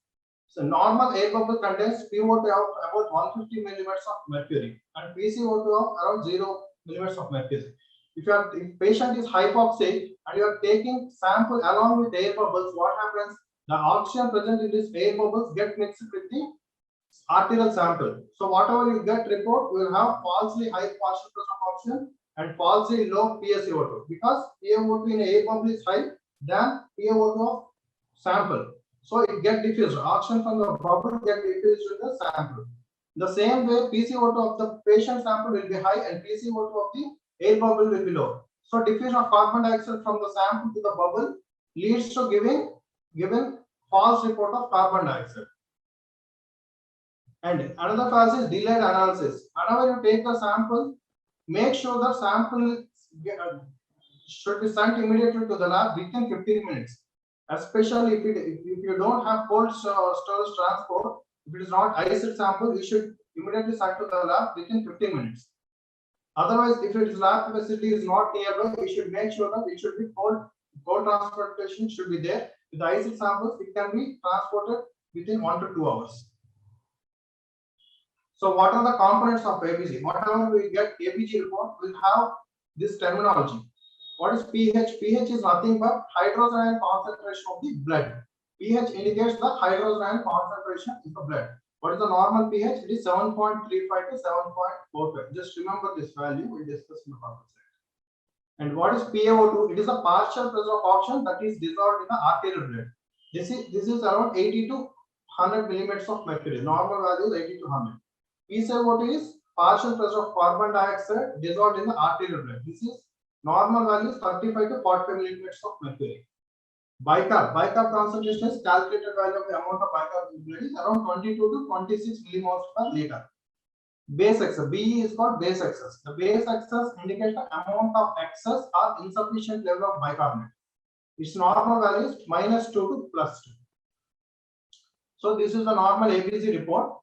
So normal air bubble contains PO2 of about 150 millimeters of mercury and PCO2 of around 0 millimeters of mercury. If patient is hypoxic and you are taking sample along with air bubbles, what happens? The oxygen present in these air bubbles get mixed with the arterial sample. So whatever you get report, you will have falsely high partial pressure of oxygen and falsely low PaCO2, because PaO2 in air bubble is high than PaO2 of sample. So it get diffused. Oxygen from the bubble get diffused in the sample. The same way, PCO2 of the patient sample will be high and PCO2 of the air bubble will be low. So diffusion of carbon dioxide from the sample to the bubble leads to giving false report of carbon dioxide. And another phase is delayed analysis. Whenever you take the sample, make sure the sample should be sent immediately to the lab within 15 minutes. Especially if you don't have cold storage transport, if it is not iced sample, you should immediately send to the lab within 15 minutes. Otherwise, if its lab facility is not nearby, you should make sure that it should be cold transportation should be there. With the iced samples, it can be transported within 1 to 2 hours. So what are the components of ABG? Whatever we get ABG report will have this terminology. What is pH? pH is nothing but hydrogen ion concentration of the blood. pH indicates the hydrogen ion concentration in the blood. What is the normal pH? It is 7.35 to 7.45. Just remember this value we discussed in the past. And what is PaO2? It is a partial pressure of oxygen that is dissolved in the arterial blood. This is around 80 to 100 millimeters of mercury. Normal value is 80 to 100. PaO2 is partial pressure of carbon dioxide dissolved in the arterial blood. This is normal value is 35 to 45 millimeters of mercury. Bicarb concentration is calculated value of the amount of bicarb in blood is around 22 to 26 millimoles per liter. Base excess, B is called base excess. The base excess indicates the amount of excess or insufficient level of bicarbonate. Its normal value is -2 to +2. So this is the normal ABG report.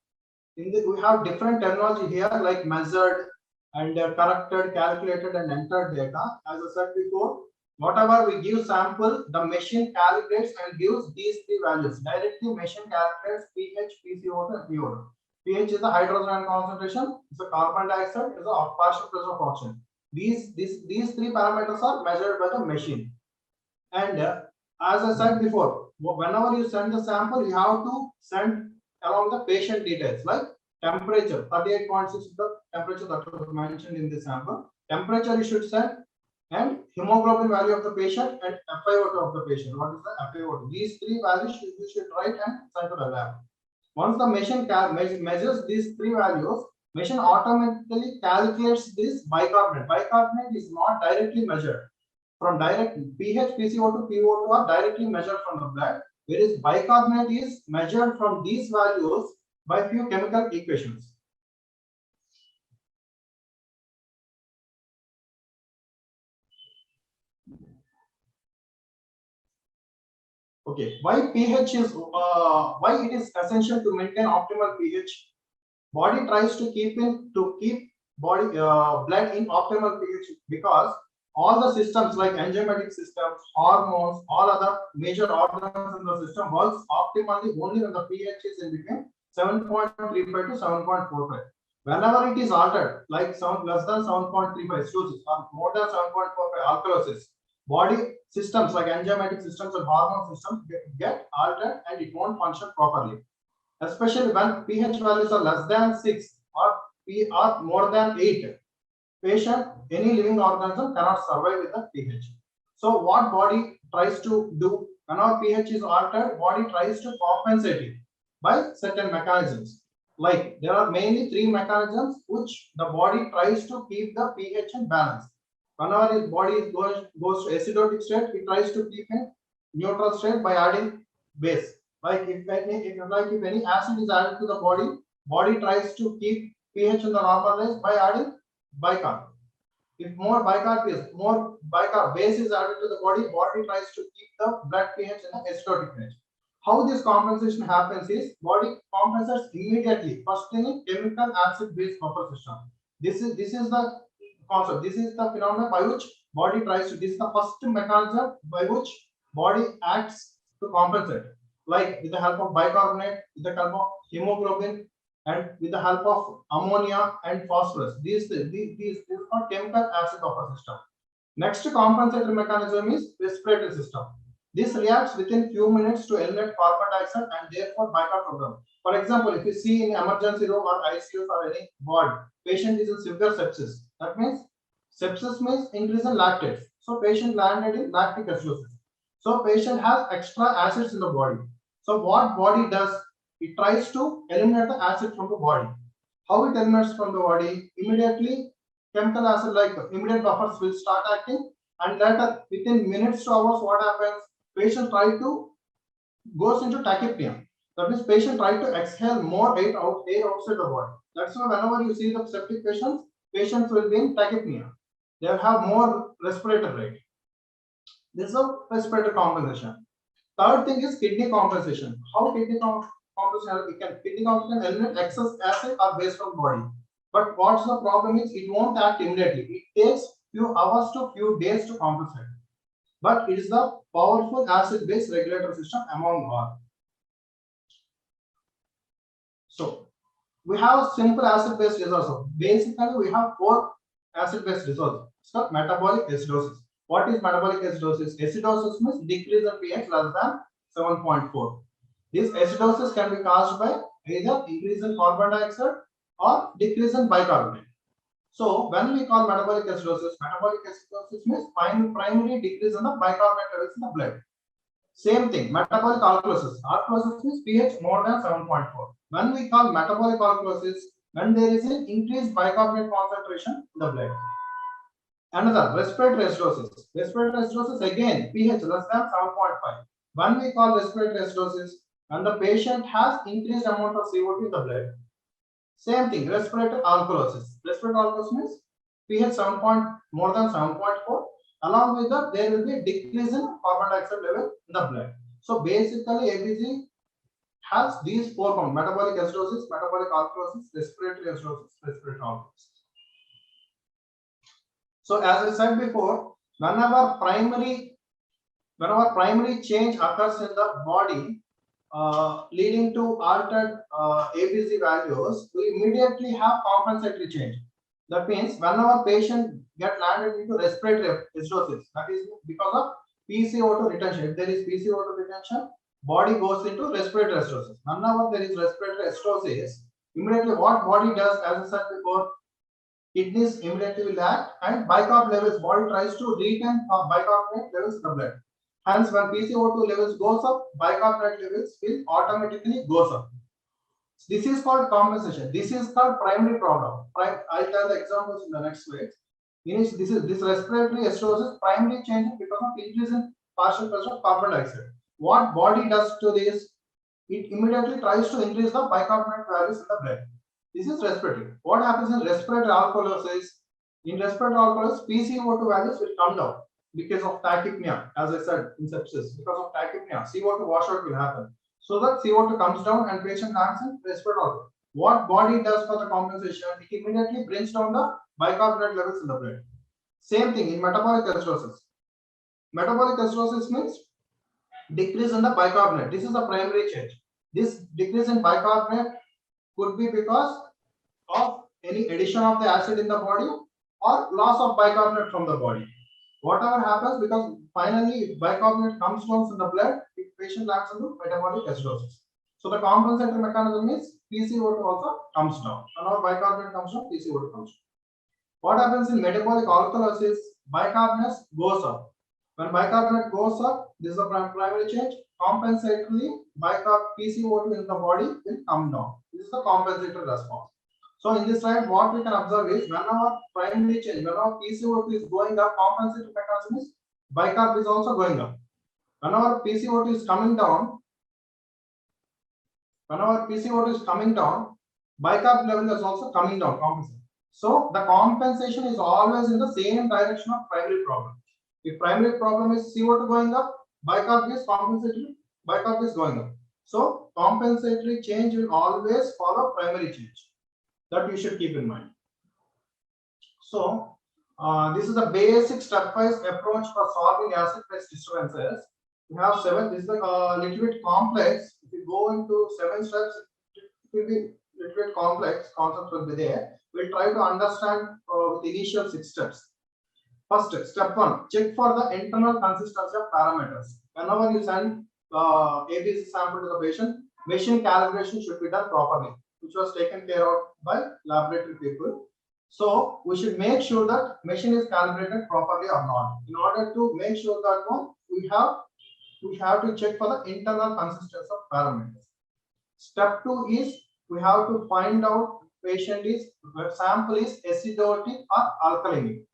We have different terminology here like measured and corrected, calculated and entered data. As I said before, whatever we give sample, the machine calibrates and gives these three values. Directly machine calculates pH, PCO2 and PO2. pH is the hydrogen ion concentration, it's a carbon dioxide, it's a partial pressure of oxygen. These three parameters are measured by the machine. And as I said before, whenever you send the sample, you have to send along the patient details like temperature, 38.6 is the temperature that was mentioned in the sample. Temperature you should send, and hemoglobin value of the patient and FiO2 of the patient. What is the FiO2? These three values you should write and send to the lab. Once the machine measures these three values, machine automatically calculates this bicarbonate. Bicarbonate is not directly measured. From direct pH, PCO2, PO2 are directly measured from the blood, whereas bicarbonate is measured from these values by few chemical equations. Okay, why pH is why it is essential to maintain optimal pH? Body tries to keep body blood in optimal pH because all the systems like enzymatic systems, hormones, all other major organs in the system works optimally only when the pH is in between 7.35 to 7.45. Whenever it is altered, like less than 7.35 acidosis or more than 7.45 alkalosis, body systems like enzymatic systems and hormone systems get altered and it won't function properly. Especially when pH values are less than 6 or more than 8, patient, any living organism cannot survive with the pH. So what body tries to do when our pH is altered, body tries to compensate it by certain mechanisms. Like there are mainly three mechanisms which the body tries to keep the pH in balance. Whenever the body goes to acidotic state, it tries to keep in neutral state by adding base. Like if any acid is added to the body tries to keep pH in the normal range by adding bicarb. If more bicarb base is added to the body tries to keep the blood pH in the acidotic range. How this compensation happens is body compensates immediately. First thing is chemical acid base buffer system. This is the concept. This is the phenomenon by which body tries to. This is the first mechanism by which body acts to compensate. Like with the help of bicarbonate, with the help of hemoglobin, and with the help of ammonia and phosphorus. These are chemical acid buffer system. Next compensatory mechanism is respiratory system. This reacts within few minutes to eliminate carbon dioxide and therefore bicarb program. For example, if you see in emergency room or ICU or any ward, patient is in severe sepsis. That means sepsis means increase in lactates. So patient landed in lactic acidosis. So patient has extra acids in the body. So what body does? It tries to eliminate the acid from the body. How it eliminates from the body? Immediately, chemical acid like immediate buffers will start acting, and later within minutes to hours, what happens? Patient try to goes into tachypnea. That means patient try to exhale more air outside the body. That's why whenever you see the septic patients will be in tachypnea. They'll have more respiratory rate. This is a respiratory compensation. Third thing is kidney compensation. How kidney compensation? Kidney compensation eliminate excess acid or waste from body. But what's the problem is it won't act immediately. It takes few hours to few days to compensate. But it is the powerful acid-base regulatory system among all. So we have simple acid-base results. Basically, we have 4 acid-base results. It's called metabolic acidosis. What is metabolic acidosis? Acidosis means decrease in pH less than 7.4. This acidosis can be caused by either increase in carbon dioxide or decrease in bicarbonate. So when we call metabolic acidosis means primary decrease in the bicarbonate levels in the blood. Same thing, metabolic alkalosis. Alkalosis means pH more than 7.4. When we call metabolic alkalosis, when there is an increased bicarbonate concentration in the blood. Another, respiratory acidosis. Respiratory acidosis again, pH less than 7.5. When we call respiratory acidosis, when the patient has increased amount of CO2 in the blood. Same thing, respiratory alkalosis. Respiratory alkalosis means pH more than 7.4. Along with that, there will be a decrease in carbon dioxide level in the blood. So basically, ABC has these 4 compounds: metabolic acidosis, metabolic alkalosis, respiratory acidosis, respiratory alkalosis. So as I said before, whenever primary change occurs in the body, leading to altered ABC values, we immediately have compensatory change. That means whenever patient get landed into respiratory acidosis, that is because of PCO2 retention. If there is PCO2 retention, body goes into respiratory acidosis. Whenever there is respiratory acidosis, immediately what body does, as I said before, kidneys immediately will act and bicarb levels, body tries to retain bicarbonate levels in the blood. Hence, when PCO2 levels goes up, bicarbonate levels will automatically goes up. This is called compensation. This is called primary problem. I'll tell the examples in the next slide. This respiratory acidosis primary change because of increase in partial pressure of carbon dioxide. What body does to this? It immediately tries to increase the bicarbonate values in the blood. This is respiratory. What happens in respiratory alkalosis? In respiratory alkalosis, PCO2 values will come down because of tachypnea. As I said in sepsis, because of tachypnea, CO2 washout will happen. So that CO2 comes down and patient lands in respiratory alkalosis. What body does for the compensation? It immediately brings down the bicarbonate levels in the blood. Same thing in metabolic acidosis. Metabolic acidosis means decrease in the bicarbonate. This is the primary change. This decrease in bicarbonate could be because of any addition of the acid in the body or loss of bicarbonate from the body. Whatever happens, because finally bicarbonate comes down in the blood, the patient lands into metabolic acidosis. So the compensatory mechanism is PCO2 also comes down. Whenever bicarbonate comes down, PCO2 comes down. What happens in metabolic alkalosis? Bicarbonate goes up. When bicarbonate goes up, this is the primary change. Compensatorily, PCO2 in the body will come down. This is the compensatory response. So in this slide, what we can observe is whenever primary change, whenever PCO2 is going up, compensatory mechanism is bicarb is also going up. Whenever PCO2 is coming down, bicarb level is also coming down. So the compensation is always in the same direction of primary problem. If primary problem is CO2 going up, bicarb is compensatory, bicarb is going up. So compensatory change will always follow primary change. That you should keep in mind. So this is a basic stepwise approach for solving acid-base disturbances. We have 7. This is a little bit complex. If you go into 7 steps, it will be a little bit complex. Concepts will be there. We'll try to understand with initial 6 steps. First, step 1: check for the internal consistency of parameters. Whenever you send ABC sample to the patient, machine calibration should be done properly, which was taken care of by laboratory people. So we should make sure that machine is calibrated properly or not. In order to make sure that one, we have to check for the internal consistency of parameters. Step 2 is we have to find out sample is acidotic or alkalinic.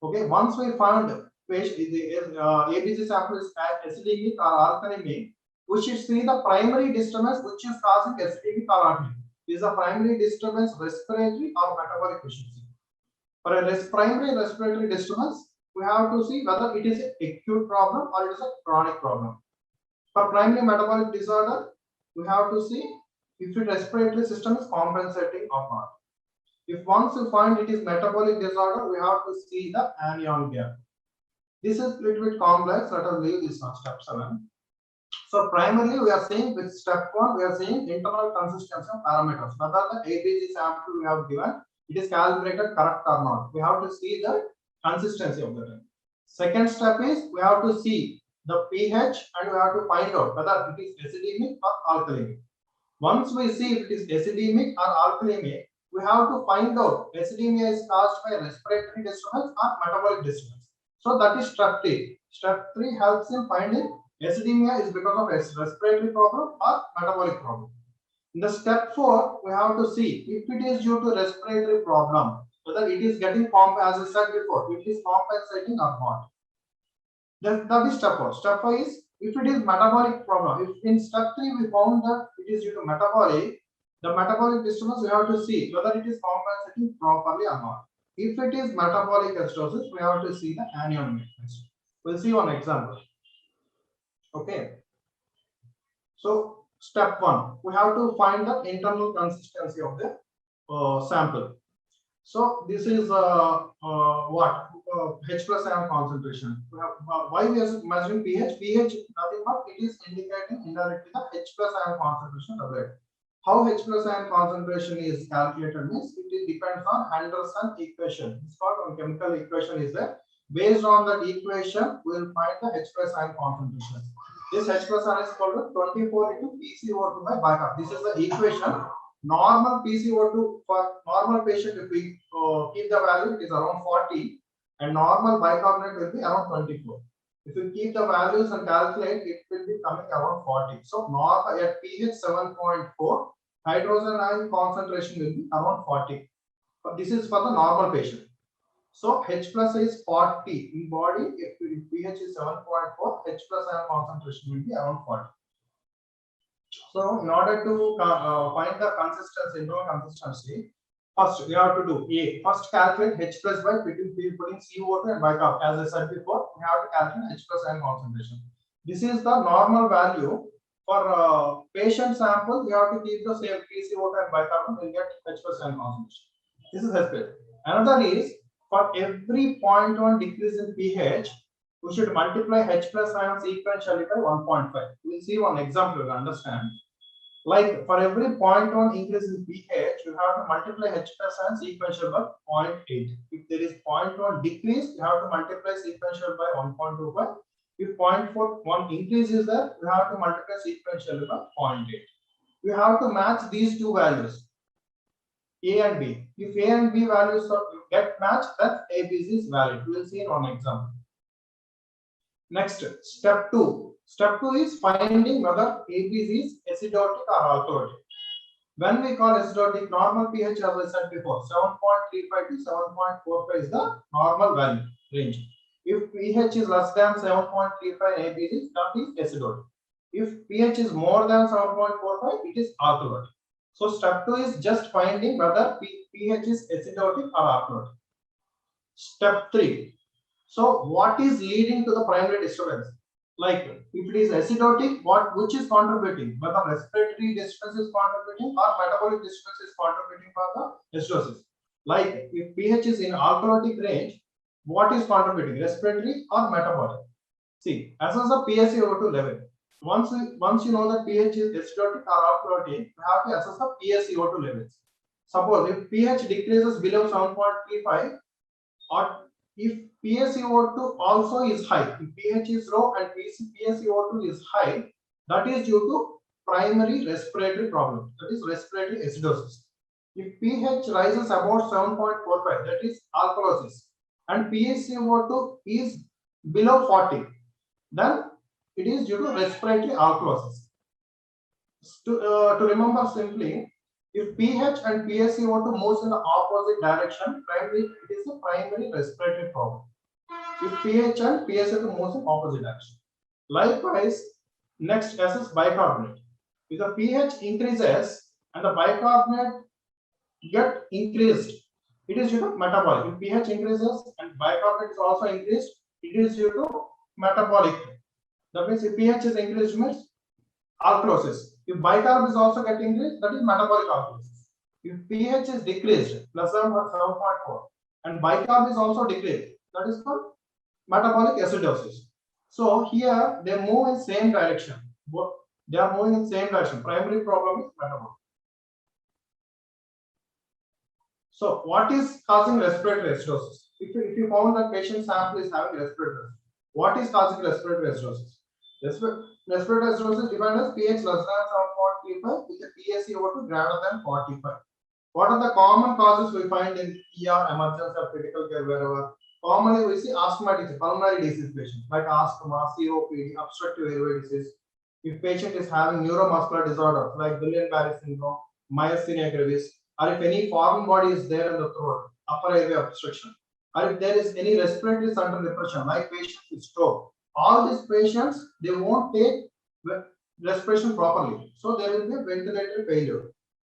Okay, once we found the ABC sample is acidic or alkalinic, we should see the primary disturbance which is causing acidity or artery. Is the primary disturbance respiratory or metabolic efficiency? For a primary respiratory disturbance, we have to see whether it is an acute problem or it is a chronic problem. For primary metabolic disorder, we have to see if the respiratory system is compensating or not. If once you find it is metabolic disorder, we have to see the anion gap. This is a little bit complex. Let us leave this on step 7. So primarily we are saying with step 1, we are saying internal consistency of parameters. Whether the ABG sample we have given, it is calibrated correct or not. We have to see the consistency of the drug. Second step is we have to see the pH and we have to find out whether it is acidemic or alkalemic. Once we see if it is acidemic or alkalemic, we have to find out acidemia is caused by respiratory disturbance or metabolic disturbance. So that is step 3. Step 3 helps in finding acidemia is because of respiratory problem or metabolic problem. In the step 4, we have to see if it is due to respiratory problem, whether it is getting as I said before, it is compensating or not. That is step 4. Step 5 is if it is metabolic problem. If in step 3 we found that it is due to metabolic, the metabolic disturbance we have to see whether it is compensating properly or not. If it is metabolic acidosis, we have to see the anion mix. We'll see one example. Okay. So step 1, we have to find the internal consistency of the sample. So this is what H plus ion concentration. We have, why we are measuring pH? pH nothing but it is indicating indirectly the H plus ion concentration of it. How H plus ion concentration is calculated means it depends on Henderson equation. It's called one chemical equation is there. Based on that equation, we will find the H plus ion concentration. This H plus ion is called 24 into PCO2 by bicarbonate. This is the equation. Normal PCO2 for normal patient, if we keep the value, it is around 40, and normal bicarbonate will be around 24. If you keep the values and calculate, it will be coming around 40. So normal at pH 7.4, hydrogen ion concentration will be around 40. But this is for the normal patient. So H plus is 40 in body. If pH is 7.4, H plus ion concentration will be around 40. So in order to find the consistency, internal consistency, first we have to do A. First calculate H plus by putting CO2 and bicarbonate. As I said before, we have to calculate H plus ion concentration. This is the normal value. For patient sample, we have to keep the same PCO2 and bicarbonate and get H plus ion concentration. This is H plus. Another is for every 0.1 decrease in pH, we should multiply H plus ion sequentially by 1.5. We will see one example to understand. Like for every 0.1 increase in pH, you have to multiply H plus ion sequential by 0.8. If there is 0.1 decrease, you have to multiply sequential by 1.25. If 0.41 increase is there, you have to multiply sequential by 0.8. You have to match these two values, A and B. If A and B values get matched, then ABC is valid. We will see in one example. Next, step 2. Step 2 is finding whether ABC is acidotic or alkalotic. When we call acidotic, normal pH, as I said before, 7.35 to 7.45 is the normal value range. If pH is less than 7.35 ABC, that is acidotic. If pH is more than 7.45, it is alkalotic. So step 2 is just finding whether pH is acidotic or alkalotic. Step 3. So what is leading to the primary disturbance? Like if it is acidotic, which is contributing? Whether respiratory disturbance is contributing or metabolic disturbance is contributing for the acidosis. Like if pH is in alkalotic range, what is contributing? Respiratory or metabolic? See, assess the PaCO2 level. Once you know that pH is acidotic or alkalotic, you have to assess the PaCO2 levels. Suppose if pH decreases below 7.35, or if PaCO2 also is high, if pH is low and PaCO2 is high, that is due to primary respiratory problem, that is respiratory acidosis. If pH rises about 7.45, that is alkalosis, and PaCO2 is below 40, then it is due to respiratory alkalosis. To remember simply, if pH and PaCO2 moves in the opposite direction, primarily it is a primary respiratory problem. If pH and PaCO2 moves in opposite direction. Likewise, Next, assess bicarbonate. If the pH increases and the bicarbonate get increased, it is due to metabolic. If pH increases and bicarbonate is also increased, it is due to metabolic. That means if pH is increased means alkalosis. If bicarb is also getting increased, that is metabolic alkalosis. If pH is decreased, less than 7.4, and bicarb is also decreased, that is called metabolic acidosis. So here they move in same direction. They are moving in same direction. Primary problem is metabolic. So what is causing respiratory acidosis? If you found that patient sample is having respiratory, what is causing respiratory acidosis? Respiratory acidosis defined as pH less than 7.35 with a PaCO2 greater than 45. What are the common causes we find in ER, emergency or critical care, wherever? Commonly we see asthmatic, pulmonary disease patients like asthma, COPD, obstructive airway disease. If patient is having neuromuscular disorders like Guillain-Barré syndrome, myasthenia gravis, or if any foreign body is there in the throat, upper airway obstruction, or if there is any respiratory central depression like patients with stroke, all these patients, they won't take respiration properly. So there will be a ventilatory failure.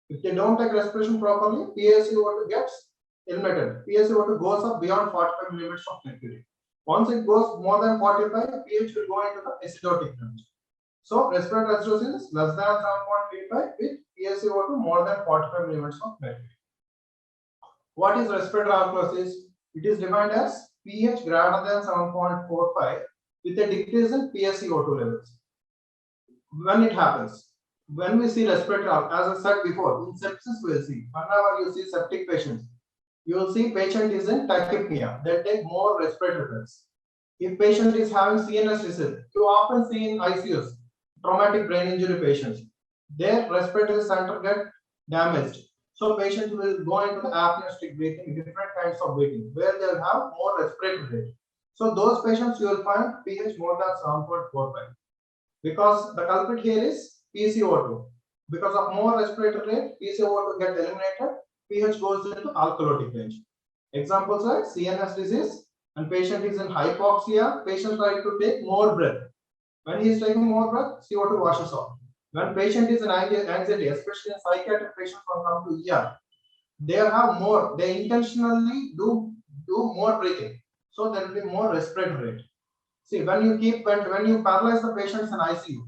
If they don't take respiration properly, PaCO2 gets eliminated. PaCO2 goes up beyond 45 millimeters of mercury. Once it goes more than 45, pH will go into the acidotic range. So respiratory acidosis is less than 7.35 with PaCO2 more than 45 millimeters of mercury. What is respiratory alkalosis? It is defined as pH greater than 7.45 with a decrease in PaCO2 levels. When it happens, when we see respiratory, as I said before, in sepsis we will see, whenever you see septic patients, you will see patient is in tachypnea, they take more respiratory drugs. If patient is having CNS disease, you often see in ICUs, traumatic brain injury patients, their respiratory center get damaged. So patient will go into the apneistic breathing, different kinds of breathing, where they will have more respiratory rate. So those patients you will find pH more than 7.45. Because the culprit here is PaCO2. Because of more respiratory rate, PaCO2 get eliminated, pH goes into alkalotic range. Examples are CNS disease, and patient is in hypoxia, patient tries to take more breath. When he is taking more breath, CO2 washes off. When patient is in anxiety, especially in psychiatric patients who come to ER, they have more, they intentionally do more breathing. So there will be more respiratory rate. See, when you paralyze the patients in ICU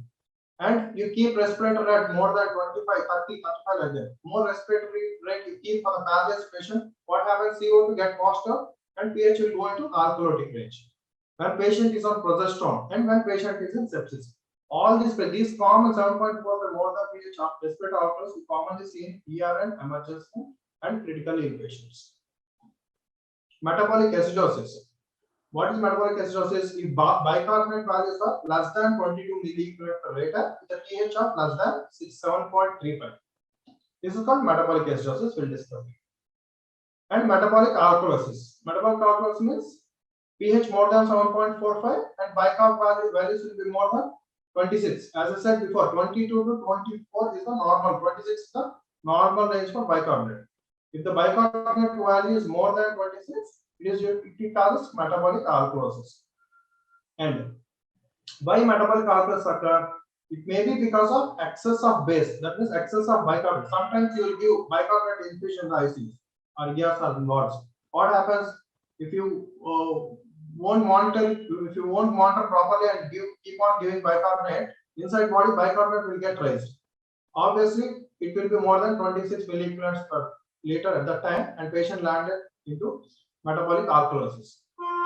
and you keep respiratory rate more than 25, 30, 35 like that, more respiratory rate you keep for the paralyzed patient, what happens? CO2 get washed out and pH will go into alkalotic range. When patient is on progesterone and when patient is in sepsis, all these common 7.4 and more than pH of respiratory alkalosis we commonly see in ER and emergency and critical ill patients. Metabolic acidosis. What is metabolic acidosis? If bicarbonate values are less than 22 milliequivalent per liter with a pH of less than 7.35. This is called metabolic acidosis. We'll discuss. And metabolic alkalosis. Metabolic alkalosis means pH more than 7.45 and bicarb values will be more than 26. As I said before, 22 to 24 is the normal. 26 is the normal range for bicarbonate. If the bicarbonate value is more than 26, it causes metabolic alkalosis. And why metabolic alkalosis occur? It may be because of excess of base, that means excess of bicarbonate. Sometimes you will give bicarbonate infusion in the ICUs or ERs or wards. What happens if you won't monitor properly and keep on giving bicarbonate, inside body bicarbonate will get raised. Obviously, it will be more than 26 milliequivalents per liter at that time, and patient landed into metabolic alkalosis.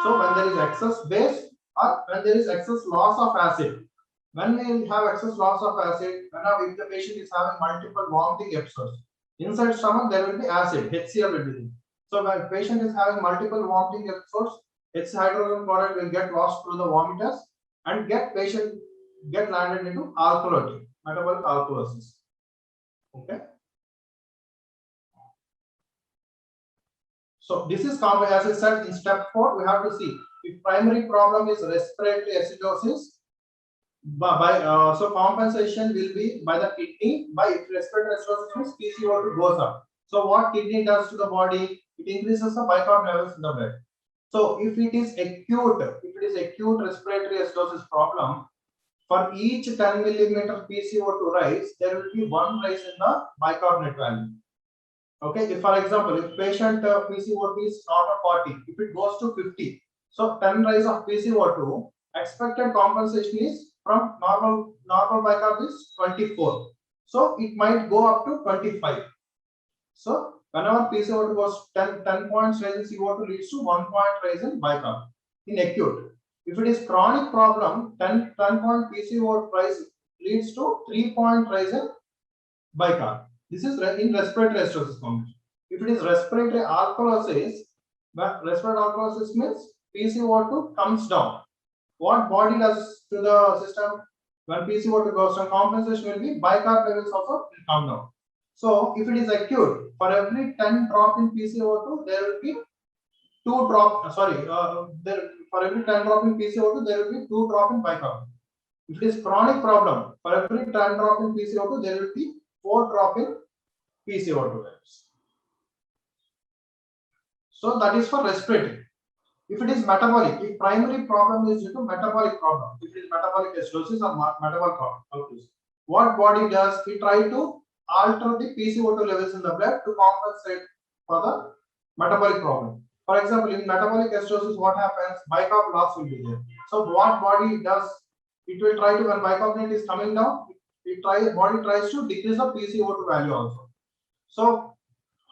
So when there is excess base or when there is excess loss of acid, when we have excess loss of acid, if the patient is having multiple vomiting episodes, inside stomach there will be acid, HCl will be there. So when patient is having multiple vomiting episodes, hydrogen chloride will get lost through the vomitus and patient get landed into alkalotic, metabolic alkalosis. Okay. So this is common, as I said in step 4, we have to see if primary problem is respiratory acidosis. So compensation will be by the kidney. By respiratory acidosis means PaCO2 goes up. So what kidney does to the body? It increases the bicarb levels in the blood. So if it is acute respiratory acidosis problem, for each 10 millimeter PCO2 rise, there will be one rise in the bicarbonate value. Okay, if for example, if patient PCO2 is normal 40, if it goes to 50, so 10 rise of PCO2, expected compensation is from normal bicarb is 24. So it might go up to 25. So whenever PCO2 goes 10 points rise in CO2 leads to 1 point rise in bicarb in acute. If it is chronic problem, 10 point PCO2 rise leads to 3 point rise in bicarb. This is in respiratory acidosis condition. If it is respiratory alkalosis, means PCO2 comes down. What body does to the system? When PCO2 goes down, compensation will be bicarb levels also will come down. So if it is acute, for every 10 drop in PCO2, there will be 2 drop. For every 10 drop in PCO2, there will be 2 drop in bicarb. If it is chronic problem, for every 10 drop in PCO2, there will be 4 drop in PCO2 levels. So that is for respiratory. If it is metabolic, if primary problem is due to metabolic problem, if it is metabolic acidosis or metabolic problem, what body does? We try to alter the PCO2 levels in the blood to compensate for the metabolic problem. For example, in metabolic acidosis, what happens? Bicarb loss will be there. So what body does? It will try to, when bicarbonate is coming down, body tries to decrease the PCO2 value also. So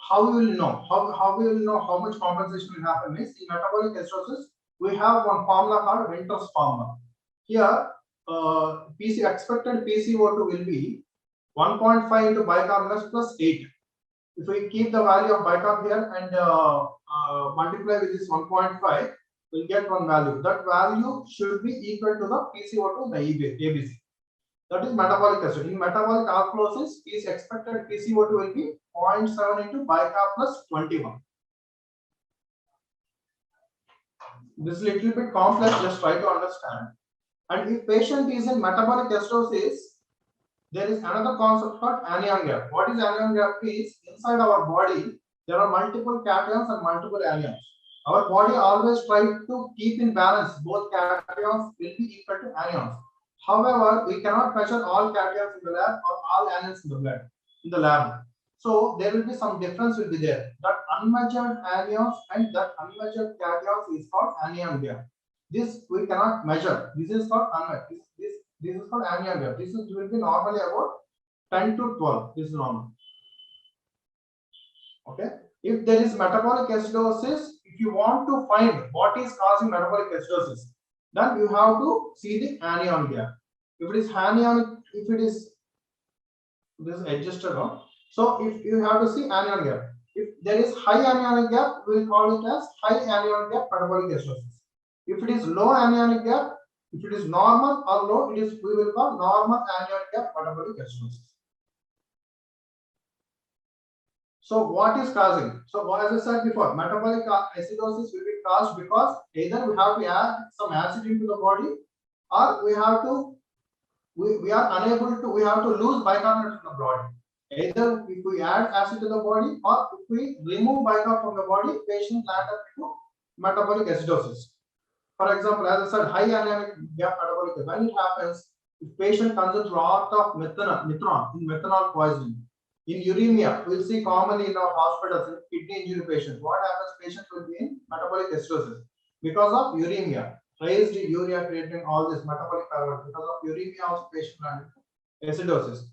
how we will know? How we will know how much compensation will happen is in metabolic acidosis, we have one formula called Winter's formula. Here, expected PCO2 will be 1.5 into bicarbonate plus 8. If we keep the value of bicarb here and multiply with this 1.5, we'll get one value. That value should be equal to the PCO2 in the ABC. That is metabolic acid. In metabolic alkalosis, is expected PCO2 will be 0.7 into bicarb plus 21. This is a little bit complex, just try to understand. And if patient is in metabolic acidosis, there is another concept called anion gap. What is anion gap? Is inside our body, there are multiple cations and multiple anions. Our body always tries to keep in balance both cations will be equal to anions. However, we cannot measure all cations in the lab or all anions in the blood in the lab. So there will be some difference will be there. That unmeasured anions and that unmeasured cations is called anion gap. This we cannot measure. This is called unmeasured. This is called anion gap. This will be normally about 10 to 12. This is normal. Okay. If there is metabolic acidosis, if you want to find what is causing metabolic acidosis, then you have to see the anion gap. If it is anionic, if it is this adjusted on, so if you have to see anion gap. If there is high anionic gap, we will call it as high anionic gap metabolic acidosis. If it is low anionic gap, if it is normal or low, we will call normal anionic gap metabolic acidosis. So what is causing? So as I said before, metabolic acidosis will be caused because either we have to add some acid into the body, or we have to we are unable to, we have to lose bicarbonate from the body. Either if we add acid to the body or if we remove bicarb from the body, patient land up into metabolic acidosis. For example, as I said, high anionic gap metabolic, when it happens, if patient consumes a lot of methanol in methanol poisoning. In uremia, we'll see commonly in our hospitals in kidney injury patients. What happens? Patients will be in metabolic acidosis because of uremia, raised urea creatinine, all this metabolic parameters. Because of uremia, also patient land acidosis.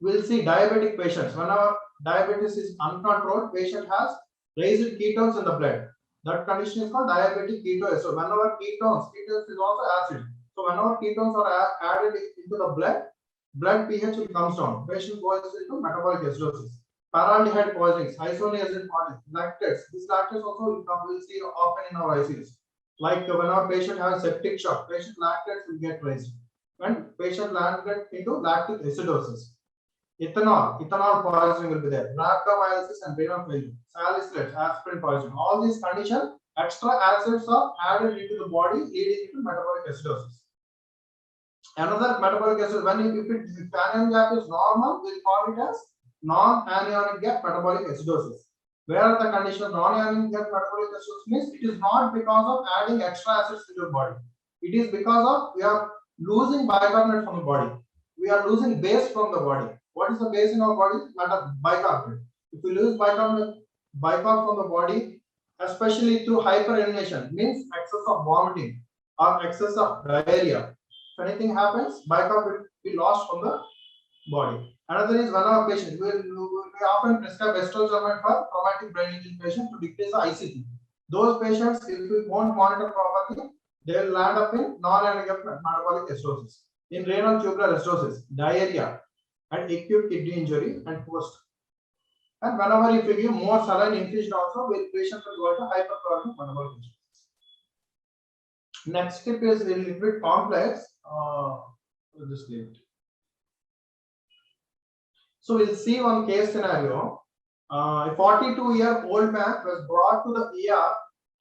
We'll see diabetic patients. Whenever diabetes is uncontrolled, patient has raised ketones in the blood. That condition is called diabetic ketoacidosis. So whenever ketones is also acid. So whenever ketones are added into the blood pH will comes down. Patient goes into metabolic acidosis. Paraldehyde poisonings, isoniazid poisonings, lactates. This lactates also we'll see often in our ICUs. Like when our patient has septic shock, patient lactates will get raised. When patient landed into lactic acidosis. Ethanol poisoning will be there. Rhabdomyolysis and renal failure. Salicylates, aspirin poisoning. All these conditions, extra acids are added into the body, leading to metabolic acidosis. Another metabolic acid, when if anion gap is normal, we'll call it as non-anionic gap metabolic acidosis. Where the condition non-anionic gap metabolic acidosis means it is not because of adding extra acids to your body. It is because of losing bicarbonate from the body. We are losing base from the body. What is the base in our body? Bicarbonate. If we lose bicarb from the body, especially through hyperinflation, means excess of vomiting or excess of diarrhea. If anything happens, bicarb will be lost from the body. Another is one of our patients. We often prescribe estrogen for traumatic brain injury patients to decrease the ICT. Those patients, if we won't monitor properly, they will land up in non-anemic metabolic acidosis, in renal tubular acidosis, diarrhea, and acute kidney injury and post. And whenever if we give more saline infusion also, patients will go into hyperchloremic metabolic acidosis. Next step is a little bit complex. We'll just leave it. So we'll see one case scenario. A 42-year-old man was brought to the ER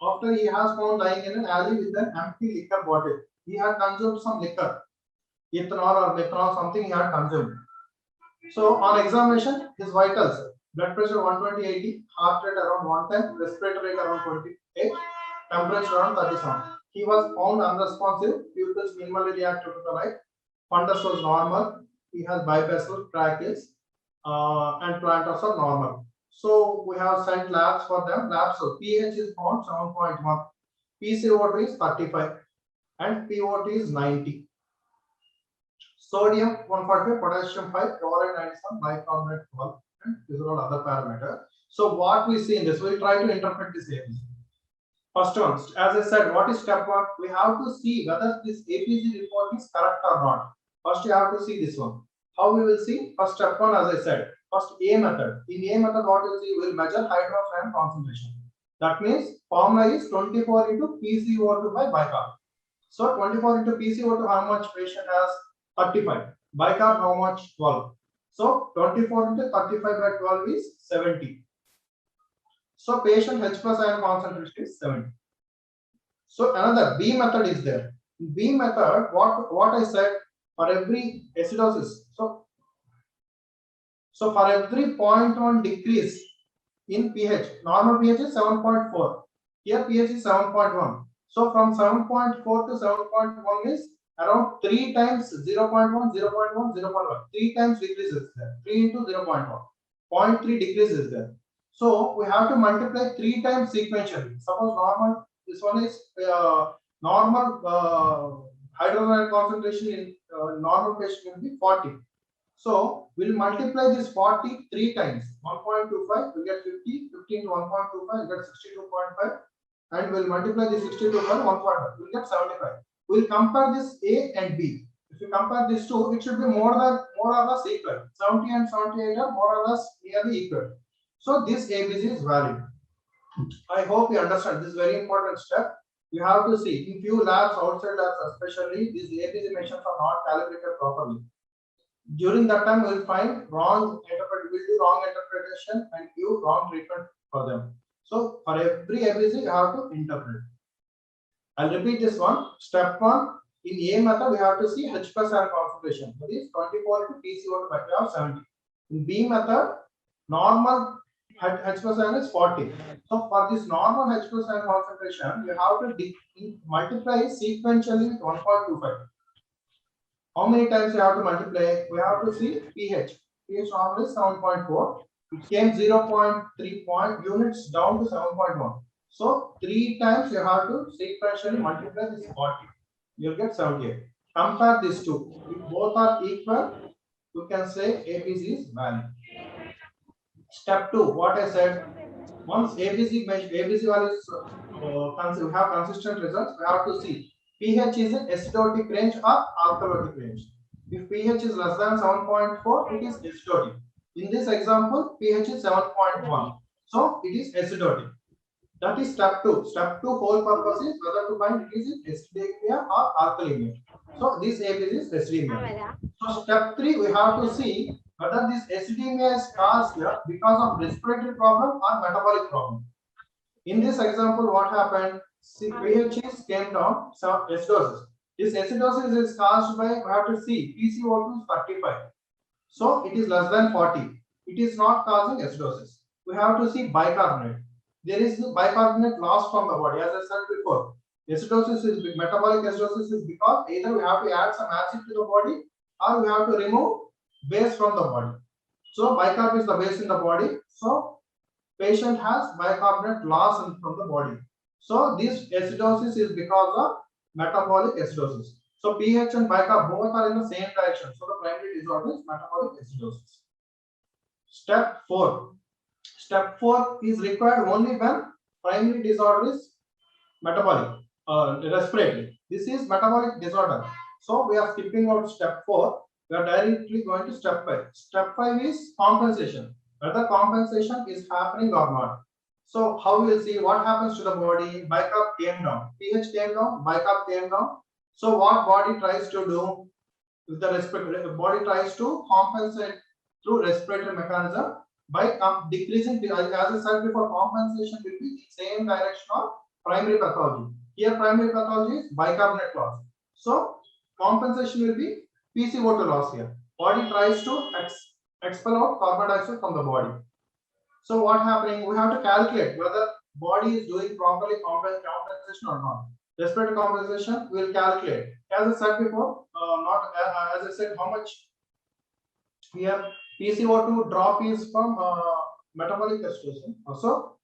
after he has found lying in an alley with an empty liquor bottle. He had consumed some liquor, ethanol or methanol, something he had consumed. So on examination, his vitals: blood pressure 120/80, heart rate around 110, respiratory rate around 28, temperature around 37. He was found unresponsive, pupils minimally reactive to the light, fundus was normal, he has bibasal crackles, and planters are normal. So we have sent labs for them. Labs, so pH is found 7.1, PCO2 is 35, and POT is 90. Sodium 145, potassium 5, chloride 97, bicarbonate 12, and these are all other parameters. So what we see in this, we'll try to interpret this ABC. First one, as I said, what is step one? We have to see whether this APC report is correct or not. First, you have to see this one. How we will see? First, step one, as I said, first A method. In A method, what you see, we will measure hydrogen concentration. That means formula is 24 into PCO2 by bicarb. So 24 into PCO2, how much patient has? 35. Bicarb, how much? 12. So 24 into 35 by 12 is 70. So patient H plus ion concentration is 70. So another B method is there. In B method, what I said, for every acidosis, so for every 0.1 decrease in pH, normal pH is 7.4. Here pH is 7.1. So from 7.4 to 7.1 is around 3 times 0.1, 0.1, 0.1. 3 times decreases there. 3 into 0.1. 0.3 decreases there. So we have to multiply 3 times sequentially. Suppose normal, this one is normal hydrogen concentration in normal patient will be 40. So we'll multiply this 40 3 times. 1.25, we get 50, 15 to 1.25, we get 62.5, and we'll multiply this 62 by 1.5, we'll get 75. We'll compare this A and B. If you compare these two, it should be more or less equal. 70 and 78 are more or less nearly equal. So this ABC is valid. I hope you understand. This is very important step. You have to see in few labs, outside labs especially, these ABC measurements are not calibrated properly. During that time, we will find wrong interpretation and give wrong treatment for them. So for every ABC, you have to interpret. I'll repeat this one. Step one, in A method, we have to see H plus ion concentration. That is 24 to PCO2 by 70. In B method, normal H plus ion is 40. So for this normal H plus ion concentration, you have to multiply sequentially with 1.25. How many times you have to multiply? We have to see pH. pH normal is 7.4. It came 0.3 units down to 7.1. So 3 times you have to sequentially multiply this 40. You'll get 78. Compare these two. If both are equal, you can say ABC is valid. Step 2, what I said, once ABC values we have consistent results, we have to see pH is in acidotic range or alkalotic range. If pH is less than 7.4, it is acidotic. In this example, pH is 7.1. So it is acidotic. That is step 2. Step 2 whole purpose is whether to find it is in acidemia or alkalemia. So this ABC is acidemia. So step 3, we have to see whether this acidemia is caused because of respiratory problem or metabolic problem. In this example, what happened? See, pH came down, so acidosis. This acidosis is caused by, we have to see, PCO2 is 35. So it is less than 40. It is not causing acidosis. We have to see bicarbonate. There is bicarbonate loss from the body, as I said before. Acidosis is metabolic acidosis is because either we have to add some acid to the body or we have to remove base from the body. So bicarb is the base in the body. So patient has bicarbonate loss from the body. So this acidosis is because of metabolic acidosis. So pH and bicarb both are in the same direction. So the primary disorder is metabolic acidosis. Step 4. Step 4 is required only when primary disorder is metabolic, respiratory. This is metabolic disorder. So we are skipping out step 4. We are directly going to step 5. Step 5 is compensation. Whether compensation is happening or not. So how we will see what happens to the body? Bicarb came down, pH came down, bicarb came down. So what body tries to do? With the respiratory, body tries to compensate through respiratory mechanism by decreasing. As I said before, compensation will be the same direction of primary pathology. Here primary pathology is bicarbonate loss. So compensation will be PCO2 loss here. Body tries to expel out carbon dioxide from the body. So what happening? We have to calculate whether body is doing properly compensation or not. Respiratory compensation we will calculate. As I said before, not as I said, how much here PCO2 drop is from metabolic acidosis. So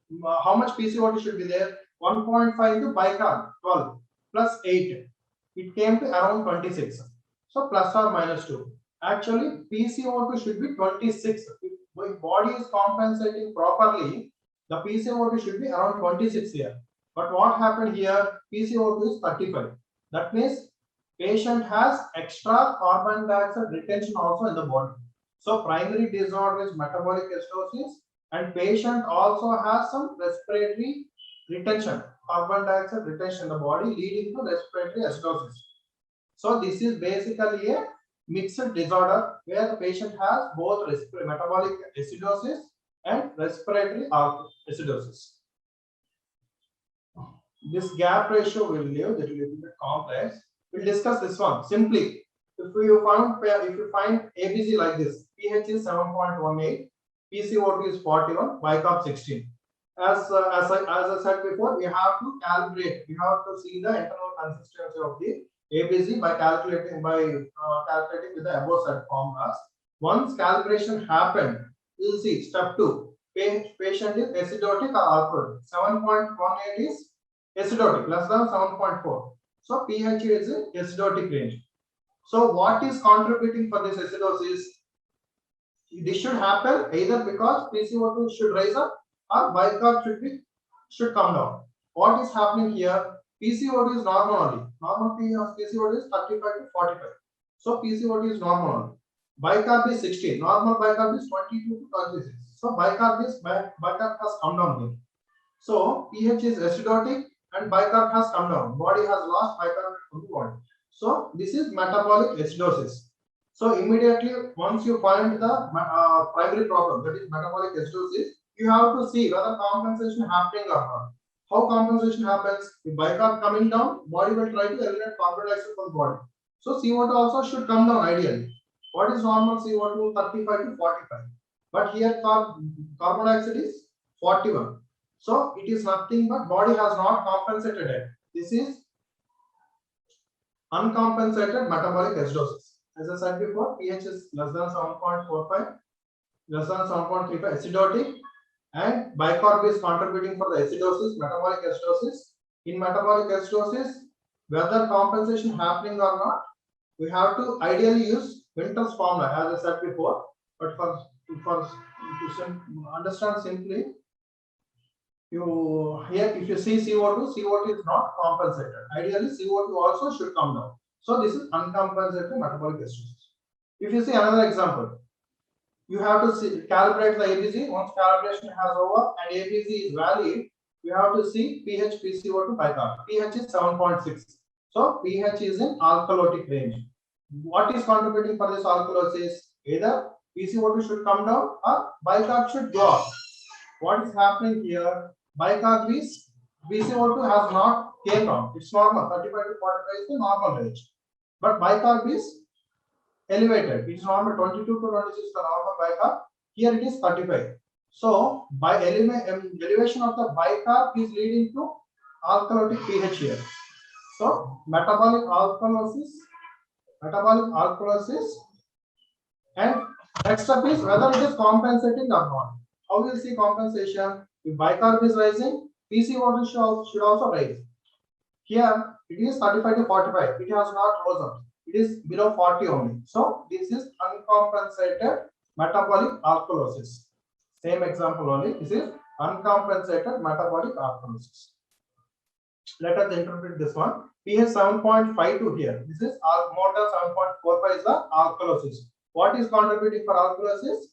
how much PCO2 should be there? 1.5 into bicarb 12 plus 8. It came to around 26. So plus or minus 2. Actually, PCO2 should be 26. If body is compensating properly, the PCO2 should be around 26 here. But what happened here? PCO2 is 35. That means patient has extra carbon dioxide retention also in the body. So primary disorder is metabolic acidosis, and patient also has some respiratory retention, carbon dioxide retention in the body, leading to respiratory acidosis. So this is basically a mixed disorder where the patient has both metabolic acidosis and respiratory acidosis. This gap ratio will leave that will be complex. We'll discuss this one simply. If you find ABC like this, pH is 7.18, PCO2 is 41, bicarb 16. As I said before, we have to calibrate. We have to see the internal consistency of the ABC by calculating with the above set formulas. Once calibration happened, you will see step 2. Patient is acidotic or alcoholic. 7.18 is acidotic, less than 7.4. So pH is in acidotic range. So what is contributing for this acidosis? This should happen either because PCO2 should rise up or bicarb should come down. What is happening here? PCO2 is normal only. Normal PCO2 is 35 to 45. So PCO2 is normal only. Bicarb is 16. Normal bicarb is 22 to 26. So bicarb has come down here. So pH is acidotic and bicarb has come down. Body has lost bicarbonate from the body. So this is metabolic acidosis. So immediately once you find the primary problem, that is metabolic acidosis, you have to see whether compensation happening or not. How compensation happens? If bicarb coming down, body will try to eliminate carbon dioxide from the body. So CO2 also should come down ideally. What is normal CO2? 35 to 45. But here carbon dioxide is 41. So it is nothing but body has not compensated it. This is uncompensated metabolic acidosis. As I said before, pH is less than 7.45, less than 7.35 acidotic, and bicarb is contributing for the acidosis, metabolic acidosis. In metabolic acidosis, whether compensation happening or not, we have to ideally use Winter's formula, as I said before. But to understand simply, if you see CO2 is not compensated. Ideally, CO2 also should come down. So this is uncompensated metabolic acidosis. If you see another example, you have to calibrate the ABC. Once calibration has over and ABC is valid, you have to see pH, PCO2, bicarb. pH is 7.6. So pH is in alkalotic range. What is contributing for this alkalosis? Either PCO2 should come down or bicarb should go up. What is happening here? Bicarb is PCO2 has not came down. It's normal. 35 to 45 is the normal range. But bicarb is elevated. It is normal 22 to 26 is the normal bicarb. Here it is 35. So by elevation of the bicarb is leading to alkalotic pH here. So metabolic alkalosis, and next step is whether it is compensating or not. How will you see compensation? If bicarb is rising, PCO2 should also rise. Here it is 35 to 45. It has not rose up. It is below 40 only. So this is uncompensated metabolic alkalosis. Same example only. This is uncompensated metabolic alkalosis. Let us interpret this one. pH 7.52 here. This is more than 7.45 is the alkalosis. What is contributing for alkalosis?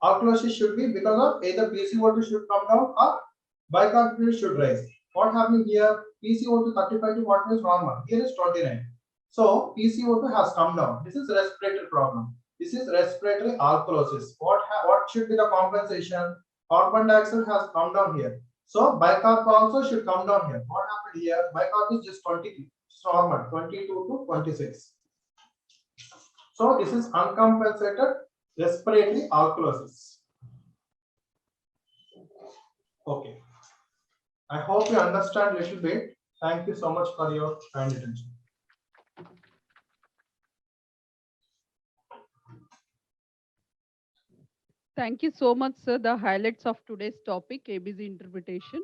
Alkalosis should be because of either PCO2 should come down or bicarbonate should rise. What happened here? PCO2 35 to what is normal? Here is 29. So PCO2 has come down. This is respiratory problem. This is respiratory alkalosis. What should be the compensation? Carbon dioxide has come down here. So bicarb also should come down here. What happened here? Bicarb is just 23. It's normal, 22 to 26. So this is uncompensated respiratory alkalosis. Okay. I hope you understand a little bit. Thank you so much for your kind attention. Thank you so much, sir. The highlights of today's topic, ABC interpretation.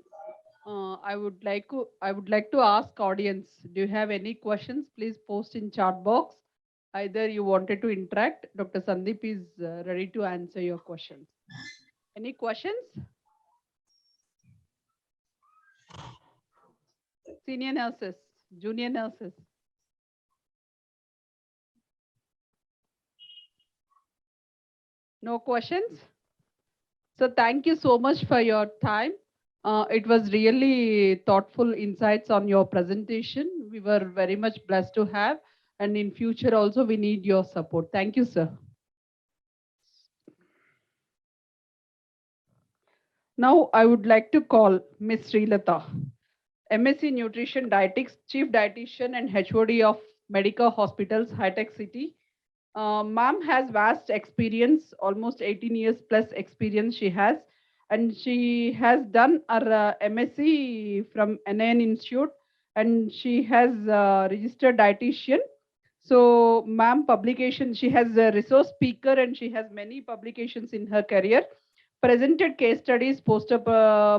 I would like to ask audience, do you have any questions? Please post in chat box. Either you wanted to interact, Dr. Sandeep is ready to answer your questions. Any questions? Senior nurses, junior nurses. No questions? So thank you so much for your time. It was really thoughtful insights on your presentation. We were very much blessed to have, and in future also we need your support. Thank you, sir. Now I would like to call Ms. Srilata, MSc Nutrition Dietetics, Chief Dietitian and HOD of Medicover Hospitals, High Tech City. Ma'am has vast experience, almost 18 years plus experience she has, and she has done her MSc from NIN Institute, and she has registered dietitian. So, ma'am, publication, she has a resource speaker and she has many publications in her career. Presented case studies, poster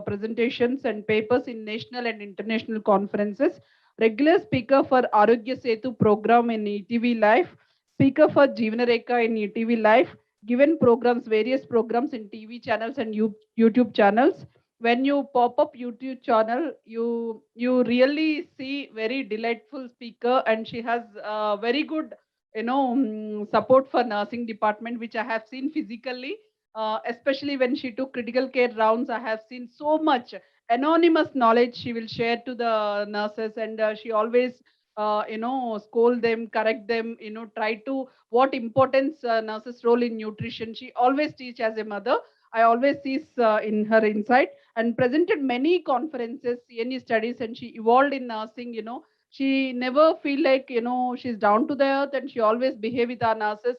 presentations, and papers in national and international conferences. Regular speaker for Arogya Setu program in ETV Live. Speaker for Jeevanareka in ETV Live. Given programs, various programs in TV channels and YouTube channels. When you pop up YouTube channel, you really see very delightful speaker, and she has very good support for nursing department, which I have seen physically. Especially when she took critical care rounds, I have seen so much anonymous knowledge she will share to the nurses, and she always scold them, correct them, try to what importance nurses role in nutrition. She always teach as a mother. I always see in her insight, and presented many conferences, CNE studies, and she evolved in nursing. She never feel like she's down to the earth, and she always behave with our nurses,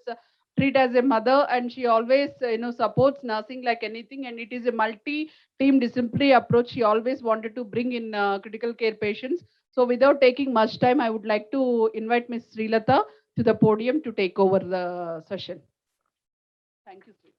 treat as a mother, and she always supports nursing like anything, and it is a multi team disciplinary approach she always wanted to bring in critical care patients. So without taking much time, I would like to invite Ms. Srilata to the podium to take over the session. Thank you, Sri.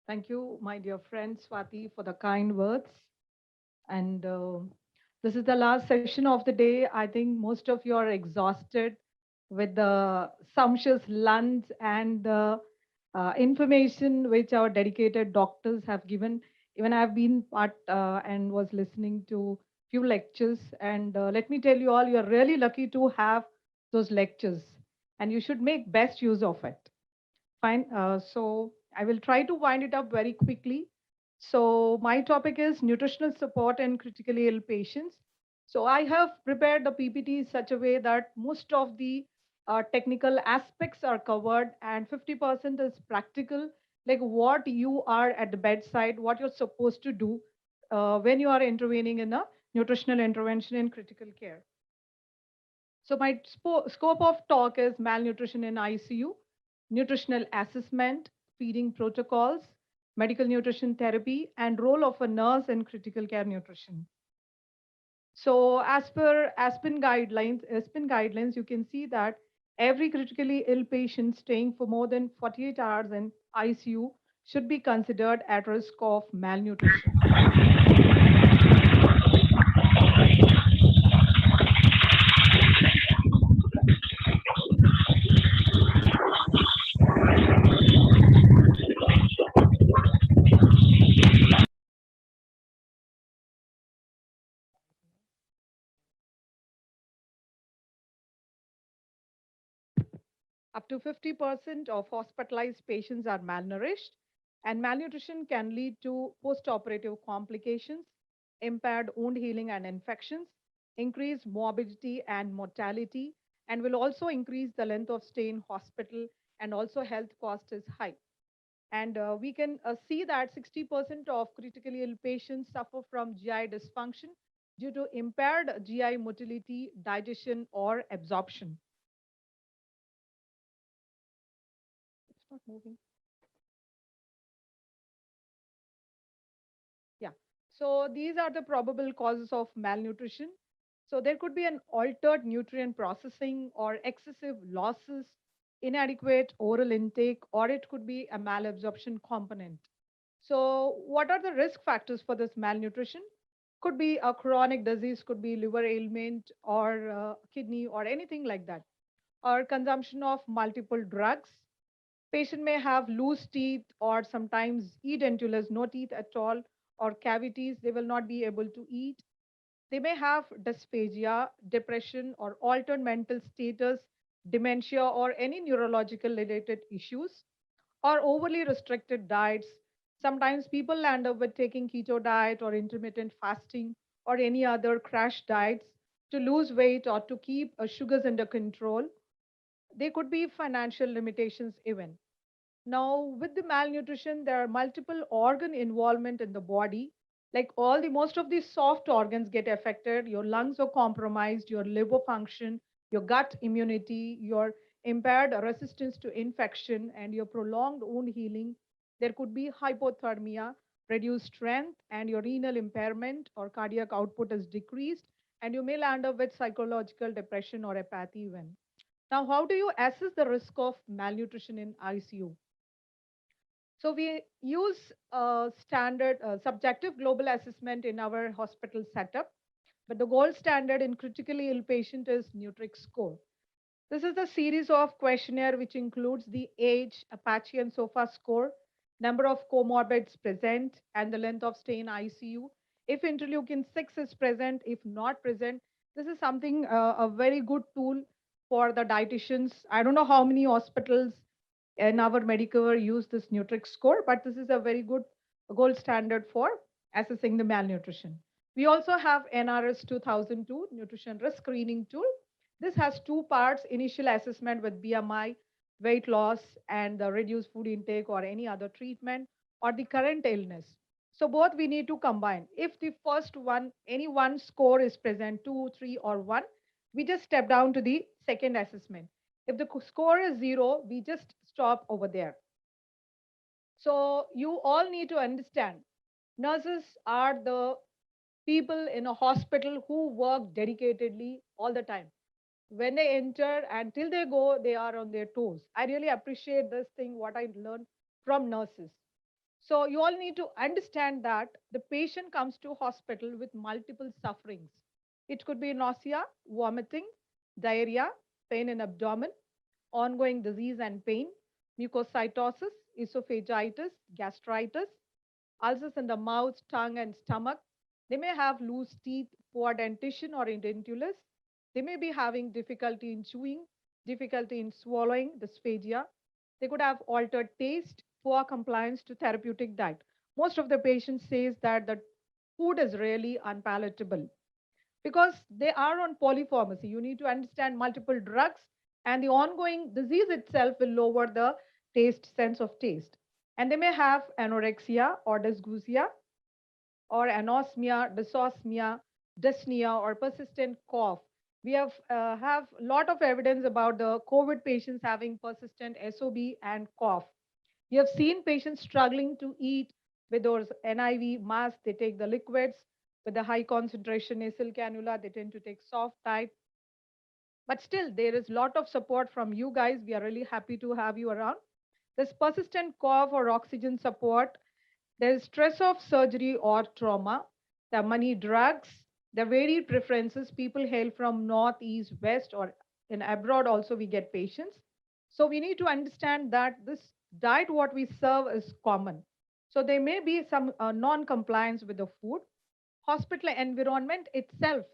Thank you, my dear friend Swati, for the kind words. And this is the last session of the day. I think most of you are exhausted with the sumptuous lunch and the information which our dedicated doctors have given. Even I've been part and was listening to few lectures. And let me tell you all, you're really lucky to have those lectures, and you should make best use of it. Fine. So I will try to wind it up very quickly. So my topic is nutritional support in critically ill patients. So I have prepared the PPT in such a way that most of the technical aspects are covered and 50% is practical, like what you are at the bedside, what you're supposed to do when you are intervening in a nutritional intervention in critical care. So my scope of talk is malnutrition in ICU, nutritional assessment, feeding protocols, medical nutrition therapy, and role of a nurse in critical care nutrition. So as per ASPIN guidelines, you can see that every critically ill patient staying for more than 48 hours in ICU should be considered at risk of malnutrition. Up to 50% of hospitalized patients are malnourished, and malnutrition can lead to postoperative complications, impaired wound healing and infections, increased morbidity and mortality, and will also increase the length of stay in hospital, and also health cost is high. And we can see that 60% of critically ill patients suffer from GI dysfunction due to impaired GI motility, digestion, or absorption. It's not moving. Yeah. So these are the probable causes of malnutrition. So there could be an altered nutrient processing or excessive losses, inadequate oral intake, or it could be a malabsorption component. So what are the risk factors for this malnutrition? Could be a chronic disease, could be liver ailment or kidney or anything like that, or consumption of multiple drugs. Patient may have loose teeth or sometimes edentulous, no teeth at all, or cavities, they will not be able to eat. They may have dysphagia, depression, or altered mental status, dementia, or any neurological related issues, or overly restricted diets. Sometimes people land up with taking keto diet or intermittent fasting or any other crash diets to lose weight or to keep sugars under control. There could be financial limitations even. Now, with the malnutrition, there are multiple organ involvement in the body. Like all the most of these soft organs get affected. Your lungs are compromised, your liver function, your gut immunity, your impaired resistance to infection, and your prolonged wound healing. There could be hypothermia, reduced strength, and your renal impairment or cardiac output is decreased, and you may land up with psychological depression or apathy even. Now, how do you assess the risk of malnutrition in ICU? So we use standard subjective global assessment in our hospital setup, but the gold standard in critically ill patient is Nutrix score. This is a series of questionnaire which includes the age, Apache and SOFA score, number of comorbids present, and the length of stay in ICU. If interleukin 6 is present, if not present, this is something, a very good tool for the dietitians. I don't know how many hospitals in our Medicover use this Nutrix score, but this is a very good gold standard for assessing the malnutrition. We also have NRS 2002 nutrition risk screening tool. This has two parts: initial assessment with BMI, weight loss, and the reduced food intake or any other treatment, or the current illness. So both we need to combine. If the first one, any one score is present, 2, 3, or 1, we just step down to the second assessment. If the score is 0, we just stop over there. So you all need to understand, nurses are the people in a hospital who work dedicatedly all the time. When they enter and till they go, they are on their toes. I really appreciate this thing, what I learned from nurses. So you all need to understand that the patient comes to hospital with multiple sufferings. It could be nausea, vomiting, diarrhea, pain in abdomen, ongoing disease and pain, mucositis, esophagitis, gastritis, ulcers in the mouth, tongue, and stomach. They may have loose teeth, poor dentition or edentulous. They may be having difficulty in chewing, difficulty in swallowing, dysphagia. They could have altered taste, poor compliance to therapeutic diet. Most of the patients says that the food is really unpalatable because they are on polypharmacy. You need to understand multiple drugs, and the ongoing disease itself will lower the taste sense of taste. And they may have anorexia or dysgeusia or anosmia, dysosmia, dyspnea, or persistent cough. We have a lot of evidence about the COVID patients having persistent SOB and cough. We have seen patients struggling to eat with those NIV masks. They take the liquids with the high concentration nasal cannula. They tend to take soft type. But still, there is a lot of support from you guys. We are really happy to have you around. This persistent cough or oxygen support, there is stress of surgery or trauma, the money drugs, the varied preferences. People hail from north, east, west, or in abroad also we get patients. So we need to understand that this diet what we serve is common. So there may be some non-compliance with the food. Hospital environment itself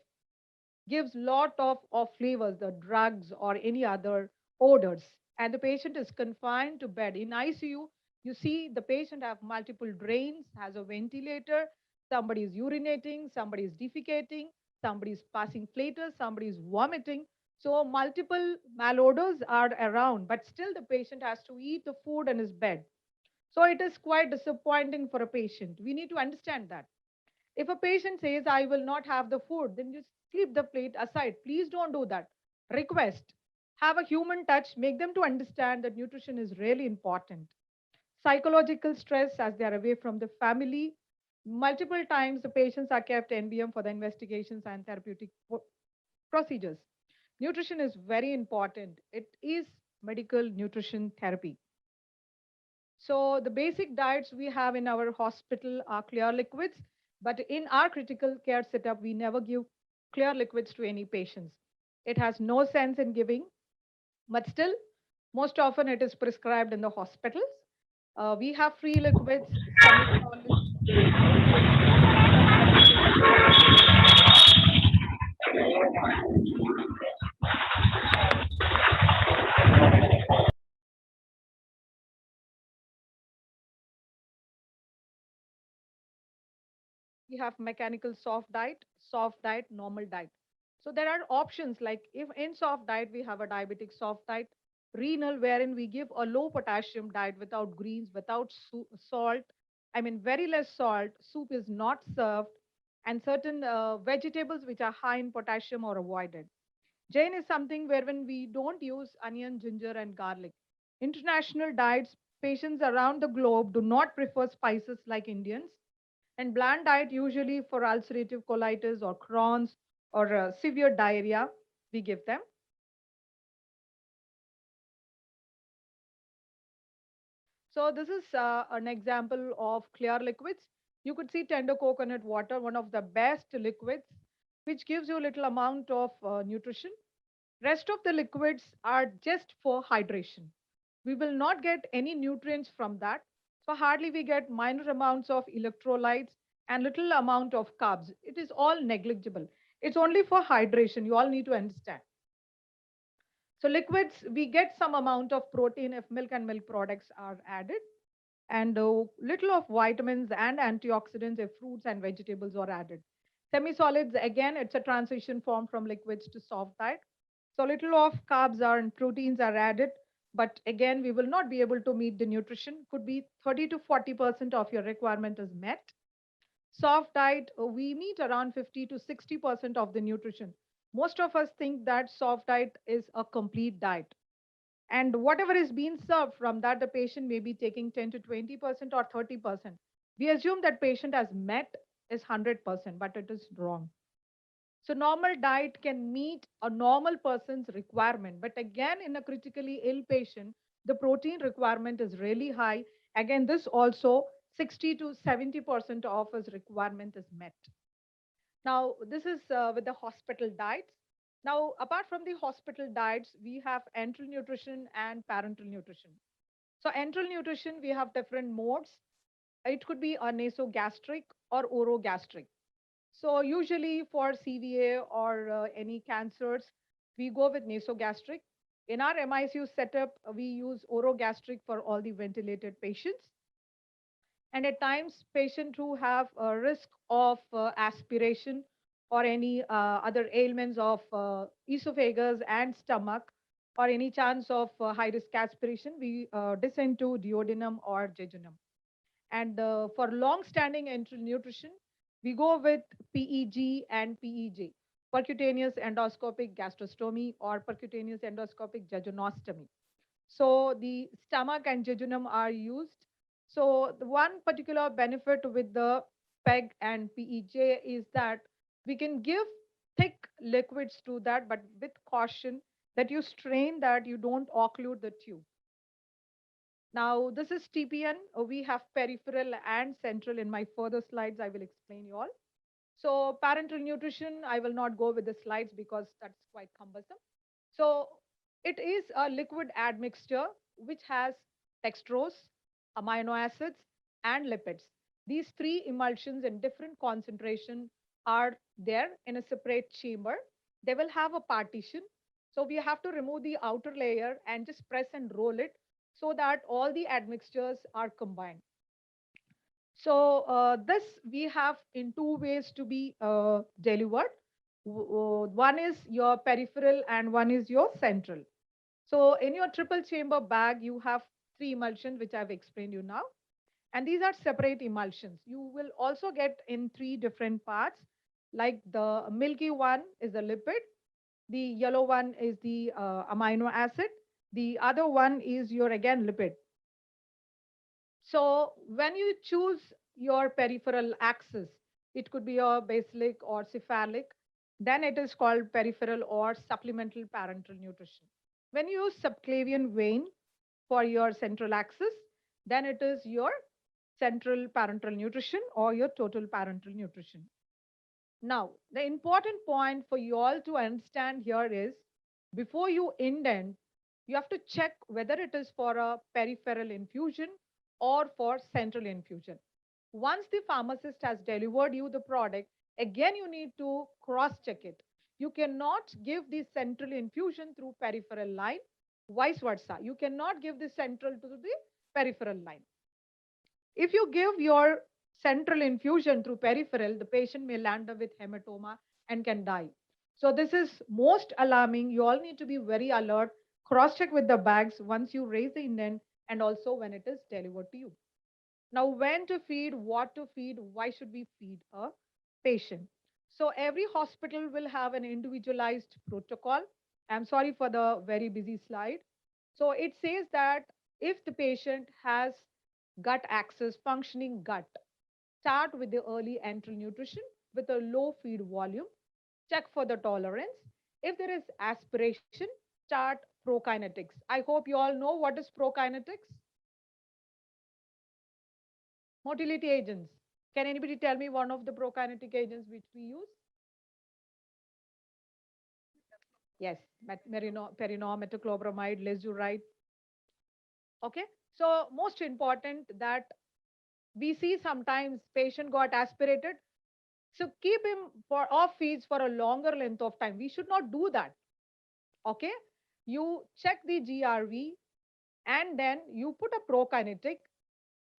gives lot of flavors, the drugs or any other odors, and the patient is confined to bed. In ICU, you see the patient have multiple drains, has a ventilator, somebody is urinating, somebody is defecating, somebody is passing flaters, somebody is vomiting. So multiple malodors are around, but still the patient has to eat the food in his bed. So it is quite disappointing for a patient. We need to understand that. If a patient says, I will not have the food, then just keep the plate aside. Please don't do that. Request. Have a human touch. Make them to understand that nutrition is really important. Psychological stress as they are away from the family. Multiple times the patients are kept NBM for the investigations and therapeutic procedures. Nutrition is very important. It is medical nutrition therapy. So the basic diets we have in our hospital are clear liquids, but in our critical care setup, we never give clear liquids to any patients. It has no sense in giving, but still, most often it is prescribed in the hospitals. We have free liquids, we have mechanical soft diet, normal diet. So there are options like if in soft diet, we have a diabetic soft diet, renal, wherein we give a low potassium diet without greens, without salt. I mean, very less salt. Soup is not served, and certain vegetables which are high in potassium are avoided. Jain is something where when we don't use onion, ginger, and garlic. International diets, patients around the globe do not prefer spices like Indians, and bland diet usually for ulcerative colitis or Crohn's or severe diarrhea, we give them. So this is an example of clear liquids. You could see tender coconut water, one of the best liquids, which gives you a little amount of nutrition. Rest of the liquids are just for hydration. We will not get any nutrients from that. So hardly we get minor amounts of electrolytes and little amount of carbs. It is all negligible. It's only for hydration. You all need to understand. So liquids, we get some amount of protein if milk and milk products are added, and a little of vitamins and antioxidants if fruits and vegetables are added. Semi-solids, again, it's a transition form from liquids to soft diet. So little of carbs are and proteins are added, but again, we will not be able to meet the nutrition. Could be 30 to 40% of your requirement is met. Soft diet, we meet around 50 to 60% of the nutrition. Most of us think that soft diet is a complete diet. And whatever is being served from that, the patient may be taking 10 to 20% or 30%. We assume that patient has met is 100%, but it is wrong. So normal diet can meet a normal person's requirement. But again, in a critically ill patient, the protein requirement is really high. Again, this also 60 to 70% of his requirement is met. Now, this is with the hospital diets. Now, apart from the hospital diets, we have enteral nutrition and parenteral nutrition. So enteral nutrition, we have different modes. It could be a nasogastric or orogastric. So usually for CVA or any cancers, we go with nasogastric. In our MICU setup, we use orogastric for all the ventilated patients. And at times, patients who have a risk of aspiration or any other ailments of esophagus and stomach, or any chance of high risk aspiration, we descend to duodenum or jejunum. And for long-standing enteral nutrition, we go with PEG and PEJ, percutaneous endoscopic gastrostomy or percutaneous endoscopic jejunostomy. So the stomach and jejunum are used. So the one particular benefit with the PEG and PEJ is that we can give thick liquids to that, but with caution that you strain that you don't occlude the tube. Now, this is TPN. We have peripheral and central. In my further slides, I will explain you all. So parenteral nutrition, I will not go with the slides because that's quite cumbersome. So it is a liquid admixture which has dextrose, amino acids, and lipids. These three emulsions in different concentration are there in a separate chamber. They will have a partition. So we have to remove the outer layer and just press and roll it so that all the admixtures are combined. So this we have in two ways to be delivered. One is your peripheral and one is your central. So in your triple chamber bag, you have three emulsions, which I've explained you now. And these are separate emulsions. You will also get in three different parts, like the milky one is the lipid, the yellow one is the amino acid, the other one is your, again, lipid. So when you choose your peripheral axis, it could be a basilic or cephalic, then it is called peripheral or supplemental parenteral nutrition. When you use subclavian vein for your central axis, then it is your central parenteral nutrition or your total parenteral nutrition. Now, the important point for you all to understand here is before you indent, you have to check whether it is for a peripheral infusion or for central infusion. Once the pharmacist has delivered you the product, again you need to cross check it. You cannot give the central infusion through peripheral line, vice versa. You cannot give the central to the peripheral line. If you give your central infusion through peripheral, the patient may land up with hematoma and can die. So this is most alarming. You all need to be very alert. Cross-check with the bags once you raise the indent and also when it is delivered to you. Now, when to feed, what to feed, why should we feed a patient? So every hospital will have an individualized protocol. I'm sorry for the very busy slide. So it says that if the patient has gut access, functioning gut, start with the early enteral nutrition with a low feed volume, check for the tolerance. If there is aspiration, start prokinetics. I hope you all know what is prokinetics. Motility agents. Can anybody tell me one of the prokinetic agents which we use? Yes, perinol, metoclopramide, lazuride. Okay, so most important that we see sometimes patient got aspirated. So keep him for off feeds for a longer length of time. We should not do that. Okay, you check the GRV and then you put a prokinetic.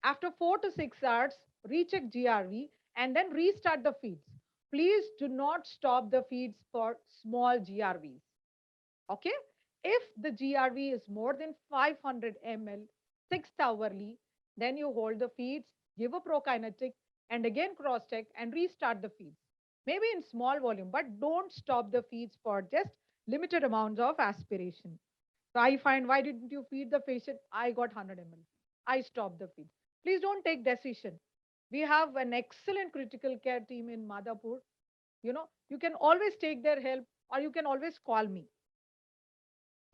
After 4 to 6 hours, recheck GRV and then restart the feeds. Please do not stop the feeds for small GRVs. Okay, if the GRV is more than 500 ml 6 hourly, then you hold the feeds, give a prokinetic, and again cross check and restart the feeds. Maybe in small volume, but don't stop the feeds for just limited amounts of aspiration. So I find, why didn't you feed the patient? I got 100 ml. I stopped the feed. Please don't take decision. We have an excellent critical care team in Madhapur. You can always take their help or you can always call me.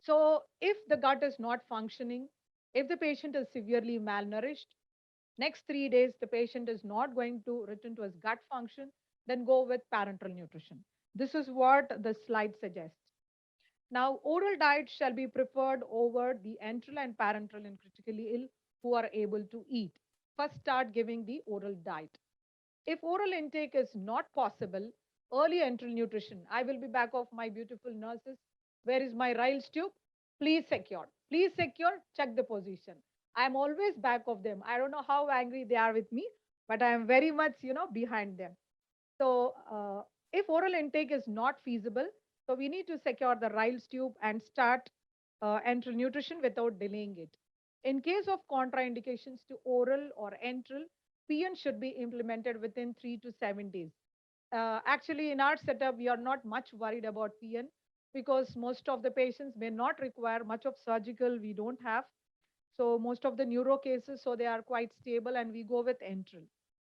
So if the gut is not functioning, if the patient is severely malnourished, next 3 days the patient is not going to return to his gut function, then go with parenteral nutrition. This is what the slide suggests. Now, oral diet shall be preferred over the enteral and parenteral in critically ill who are able to eat. First, start giving the oral diet. If oral intake is not possible, early enteral nutrition. I will be back of my beautiful nurses. Where is my Riles tube? Please secure. Please secure. Check the position. I am always back of them. I don't know how angry they are with me, but I am very much, behind them. So If oral intake is not feasible, so we need to secure the Riles tube and start enteral nutrition without delaying it. In case of contraindications to oral or enteral, PN should be implemented within 3 to 7 days. Actually, in our setup, we are not much worried about PN because most of the patients may not require much of surgical. We don't have. So most of the neuro cases, so they are quite stable and we go with enteral.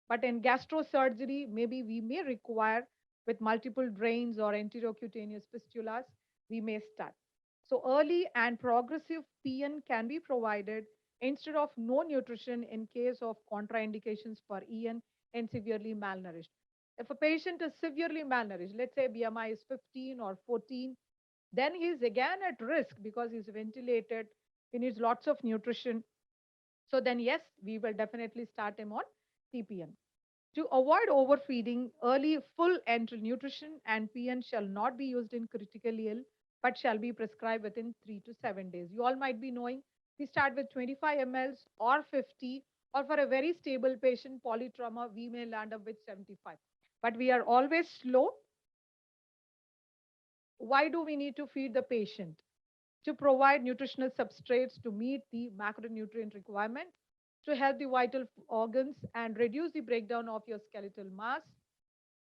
But in gastrosurgery, maybe we may require with multiple drains or enterocutaneous fistulas, we may start. So early and progressive PN can be provided instead of no nutrition in case of contraindications for EN and severely malnourished. If a patient is severely malnourished, let's say BMI is 15 or 14, then he's again at risk because he's ventilated, he needs lots of nutrition. So then, yes, we will definitely start him on TPN. To avoid overfeeding, early full enteral nutrition and PN shall not be used in critically ill, but shall be prescribed within 3 to 7 days. You all might be knowing we start with 25 mLs or 50, or for a very stable patient, polytrauma, we may land up with 75. But we are always slow. Why do we need to feed the patient? To provide nutritional substrates to meet the macronutrient requirement, to help the vital organs and reduce the breakdown of your skeletal mass,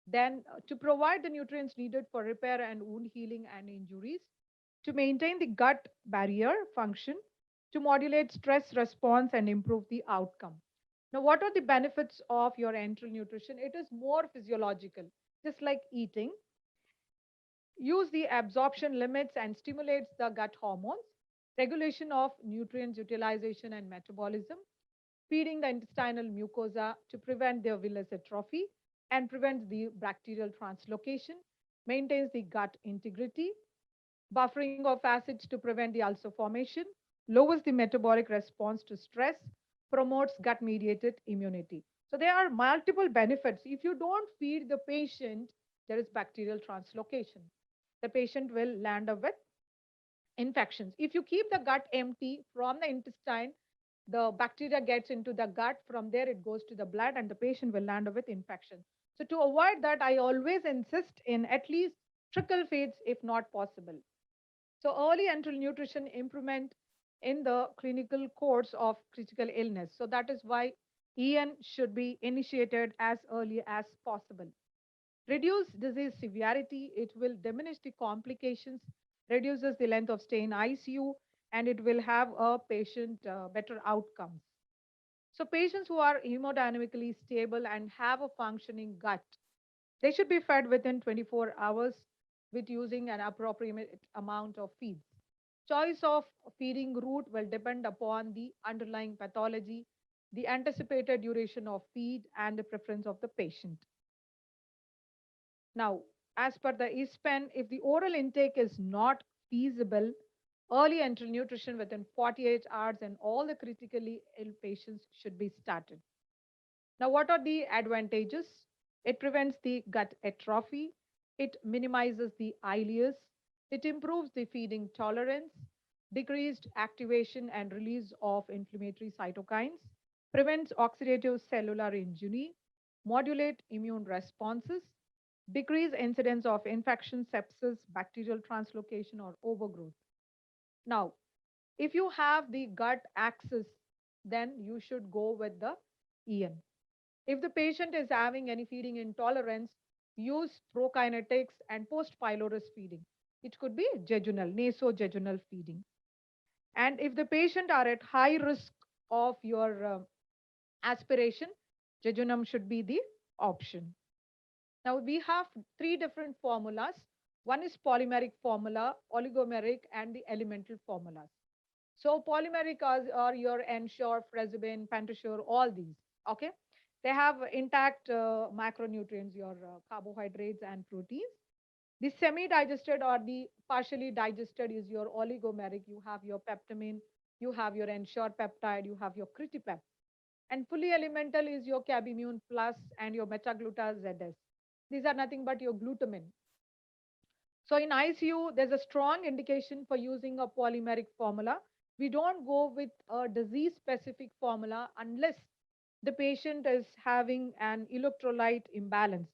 then to provide the nutrients needed for repair and wound healing and injuries, to maintain the gut barrier function, to modulate stress response and improve the outcome. Now, what are the benefits of your enteral nutrition? It is more physiological, just like eating. Use the absorption limits and stimulates the gut hormones, regulation of nutrients utilization and metabolism, feeding the intestinal mucosa to prevent their villus atrophy and prevents the bacterial translocation, maintains the gut integrity, buffering of acids to prevent the ulcer formation, lowers the metabolic response to stress, promotes gut mediated immunity. So there are multiple benefits. If you don't feed the patient, there is bacterial translocation. The patient will land up with infections. If you keep the gut empty from the intestine, the bacteria gets into the gut. From there, it goes to the blood, and the patient will land up with infection. So, to avoid that, I always insist in at least trickle feeds if not possible. So, early enteral nutrition improvement in the clinical course of critical illness. So, that is why EN should be initiated as early as possible. Reduce disease severity, it will diminish the complications, reduces the length of stay in ICU, and it will have a patient better outcomes. So patients who are hemodynamically stable and have a functioning gut, they should be fed within 24 hours with using an appropriate amount of feeds. Choice of feeding route will depend upon the underlying pathology, the anticipated duration of feed, and the preference of the patient. Now, as per the ISPEN, if the oral intake is not feasible, early enteral nutrition within 48 hours and all the critically ill patients should be started. Now, what are the advantages? It prevents the gut atrophy, it minimizes the ileus, it improves the feeding tolerance, decreased activation and release of inflammatory cytokines, prevents oxidative cellular injury, modulate immune responses, decrease incidence of infection, sepsis, bacterial translocation, or overgrowth. Now, if you have the gut axis, then you should go with the EN. If the patient is having any feeding intolerance, use prokinetics and post pylorus feeding. It could be jejunal, nasojejunal feeding. And if the patient are at high risk of your aspiration, jejunum should be the option. Now we have three different formulas. One is polymeric formula, oligomeric, and the elemental formulas. So polymeric are your Ensure, Fresibin, Pentasure, all these. Okay, they have intact macronutrients, your carbohydrates and proteins. The semi-digested or the partially digested is your oligomeric. You have your peptamine, you have your Ensure peptide, you have your Critipep. And fully elemental is your Cabimune Plus and your Metagluta ZS. These are nothing but your glutamine. So in ICU, there's a strong indication for using a polymeric formula. We don't go with a disease-specific formula unless the patient is having an electrolyte imbalance.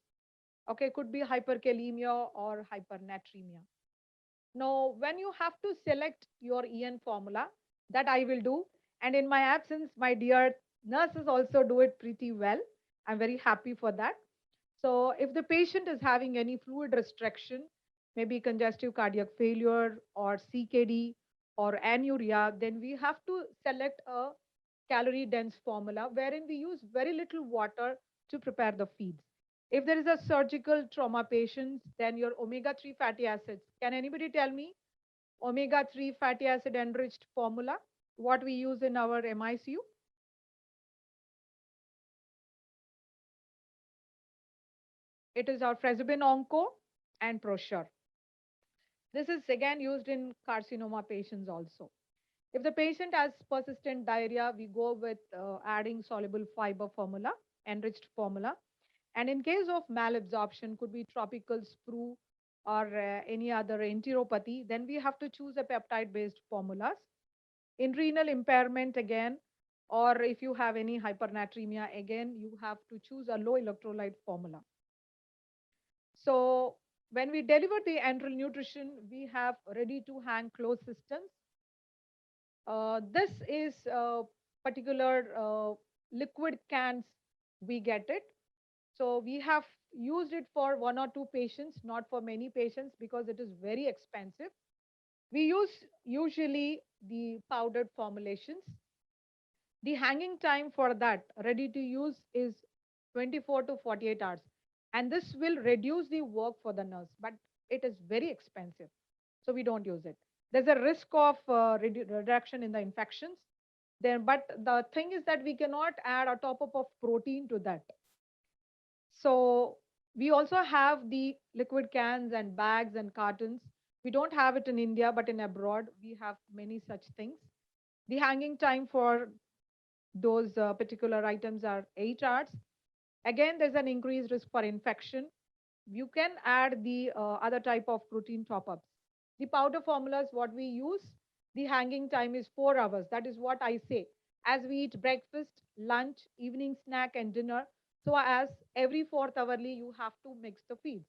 Okay, could be hyperkalemia or hypernatremia. Now, when you have to select your EN formula, that I will do. And in my absence, my dear nurses also do it pretty well. I'm very happy for that. So if the patient is having any fluid restriction, maybe congestive cardiac failure or CKD or anuria, then we have to select a calorie dense formula wherein we use very little water to prepare the feeds. If there is a surgical trauma patient, then your omega-3 fatty acids. Can anybody tell me omega-3 fatty acid enriched formula? What we use in our MICU? It is our Fresubin Onco and Prosure. This is again used in carcinoma patients also. If the patient has persistent diarrhea, we go with adding soluble fiber formula, enriched formula. And in case of malabsorption, could be tropical sprue or any other enteropathy, then we have to choose a peptide-based formulas. In renal impairment again, or if you have any hypernatremia, again, you have to choose a low electrolyte formula. So when we deliver the enteral nutrition, we have ready to hang closed systems. This is particular liquid cans, we get it. So we have used it for 1 or 2 patients, not for many patients because it is very expensive. We use usually the powdered formulations. The hanging time for that ready to use is 24 to 48 hours. And this will reduce the work for the nurse, but it is very expensive. So we don't use it. There's a risk of reduction in the infections. Then, but the thing is that we cannot add a top up of protein to that. So we also have the liquid cans and bags and cartons. We don't have it in India, but in abroad, we have many such things. The hanging time for those particular items are 8 hours. Again, there's an increased risk for infection. You can add the other type of protein top-ups. The powder formulas, what we use, the hanging time is 4 hours. That is what I say. As we eat breakfast, lunch, evening snack, and dinner, so as every 4th hourly, you have to mix the feeds.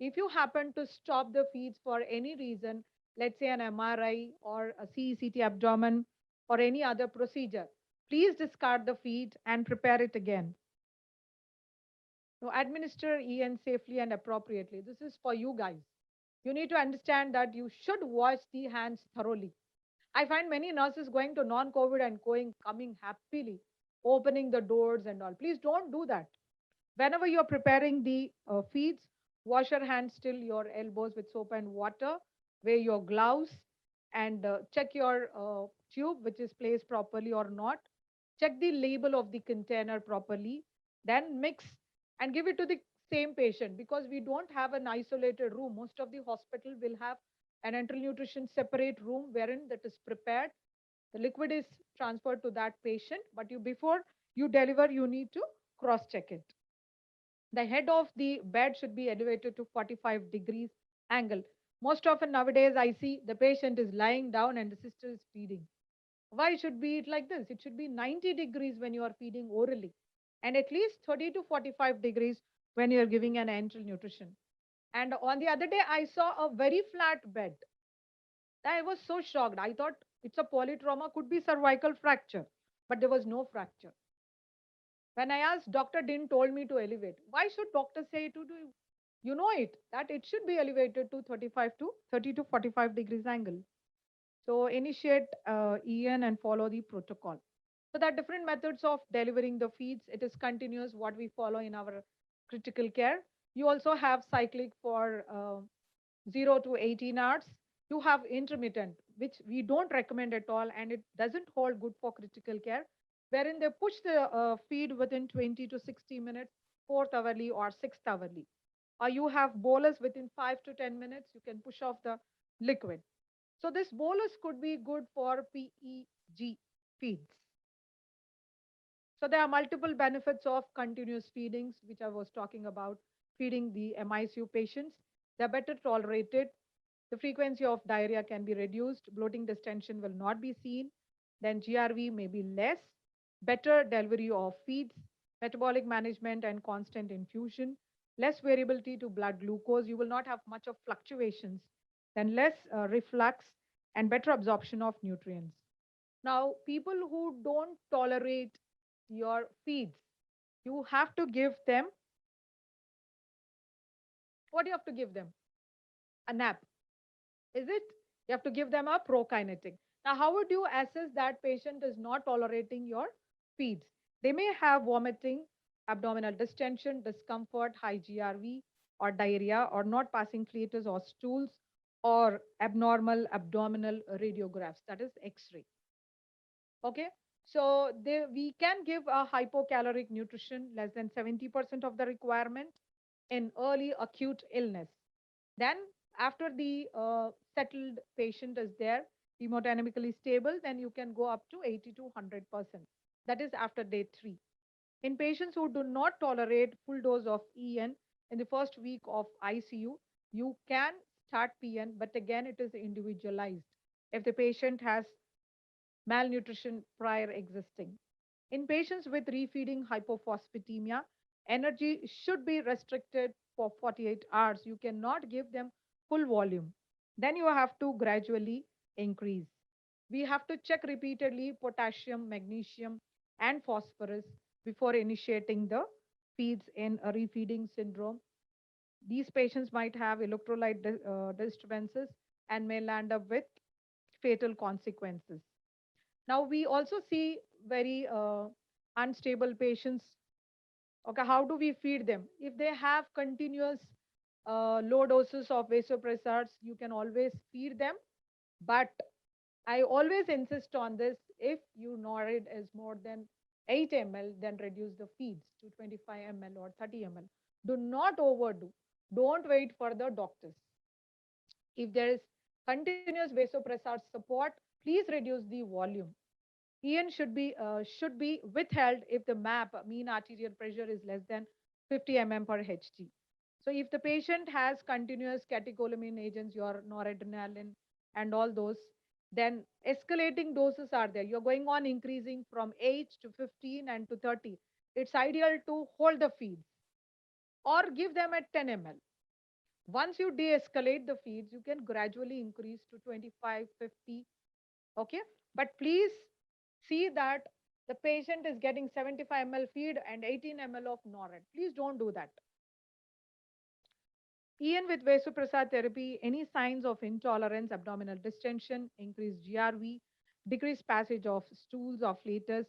If you happen to stop the feeds for any reason, let's say an MRI or a CECT abdomen or any other procedure, please discard the feed and prepare it again. Now, administer EN safely and appropriately. This is for you guys. You need to understand that you should wash the hands thoroughly. I find many nurses going to non-COVID and coming happily, opening the doors and all. Please don't do that. Whenever you're preparing the feeds, wash your hands till your elbows with soap and water, wear your gloves, and check your tube, which is placed properly or not. Check the label of the container properly, then mix and give it to the same patient because we don't have an isolated room. Most of the hospital will have an enteral nutrition separate room wherein that is prepared. The liquid is transferred to that patient, but before you deliver, you need to cross check it. The head of the bed should be elevated to 45 degrees angle. Most often nowadays, I see the patient is lying down and the sister is feeding. Why should be it like this? It should be 90 degrees when you are feeding orally and at least 30 to 45 degrees when you are giving an enteral nutrition. And on the other day, I saw a very flat bed. I was so shocked. I thought it's a polytrauma, could be cervical fracture, but there was no fracture. When I asked, doctor didn't told me to elevate. Why should doctor say to do? You know it, that it should be elevated to 35 to 30 to 45 degrees angle. So initiate EN and follow the protocol. So there are different methods of delivering the feeds. It is continuous what we follow in our critical care. You also have cyclic for 0 to 18 hours. You have intermittent, which we don't recommend at all, and it doesn't hold good for critical care, wherein they push the feed within 20 to 60 minutes, 4th hourly or 6th hourly. Or you have bolus within 5 to 10 minutes, you can push off the liquid. So this bolus could be good for PEG feeds. So there are multiple benefits of continuous feedings, which I was talking about, feeding the MICU patients. They're better tolerated. The frequency of diarrhea can be reduced. Bloating distension will not be seen. Then GRV may be less. Better delivery of feeds, metabolic management and constant infusion. less variability to blood glucose. You will not have much of fluctuations, then less reflux and better absorption of nutrients. Now, people who don't tolerate your feeds, you have to give them, what do you have to give them? A nap. Is it? You have to give them a prokinetic. Now, how would you assess that patient is not tolerating your feeds? They may have vomiting, abdominal distension, discomfort, high GRV, or diarrhea, or not passing flatus or stools, or abnormal abdominal radiographs, that is X-ray. Okay, so we can give a hypocaloric nutrition less than 70% of the requirement in early acute illness. Then after the settled patient is there, hemodynamically stable, then you can go up to 80 to 100%. That is after day 3. In patients who do not tolerate full dose of EN in the first week of ICU, you can start PN, but again, it is individualized. If the patient has malnutrition prior existing. In patients with refeeding hypophosphatemia, energy should be restricted for 48 hours. You cannot give them full volume. Then you have to gradually increase. We have to check repeatedly potassium, magnesium, and phosphorus before initiating the feeds in a refeeding syndrome. These patients might have electrolyte disturbances and may land up with fatal consequences. Now we also see very unstable patients. Okay, how do we feed them? If they have continuous low doses of vasopressors, you can always feed them. But I always insist on this: if your NORID is more than 8 ml, then reduce the feeds to 25 ml or 30 ml. Do not overdo. Don't wait for the doctors. If there is continuous vasopressor support, please reduce the volume. EN should be withheld if the MAP, mean arterial pressure, is less than 50 mm per Hg. So if the patient has continuous catecholamine agents, your noradrenaline and all those, then escalating doses are there. You're going on increasing from 8 to 15 and to 30. It's ideal to hold the feeds or give them at 10 ml. Once you de-escalate the feeds, you can gradually increase to 25, 50. Okay, but please see that the patient is getting 75 ml feed and 18 ml of NORAD. Please don't do that. EN with vasopressor therapy, any signs of intolerance, abdominal distension, increased GRV, decreased passage of stools or flatus,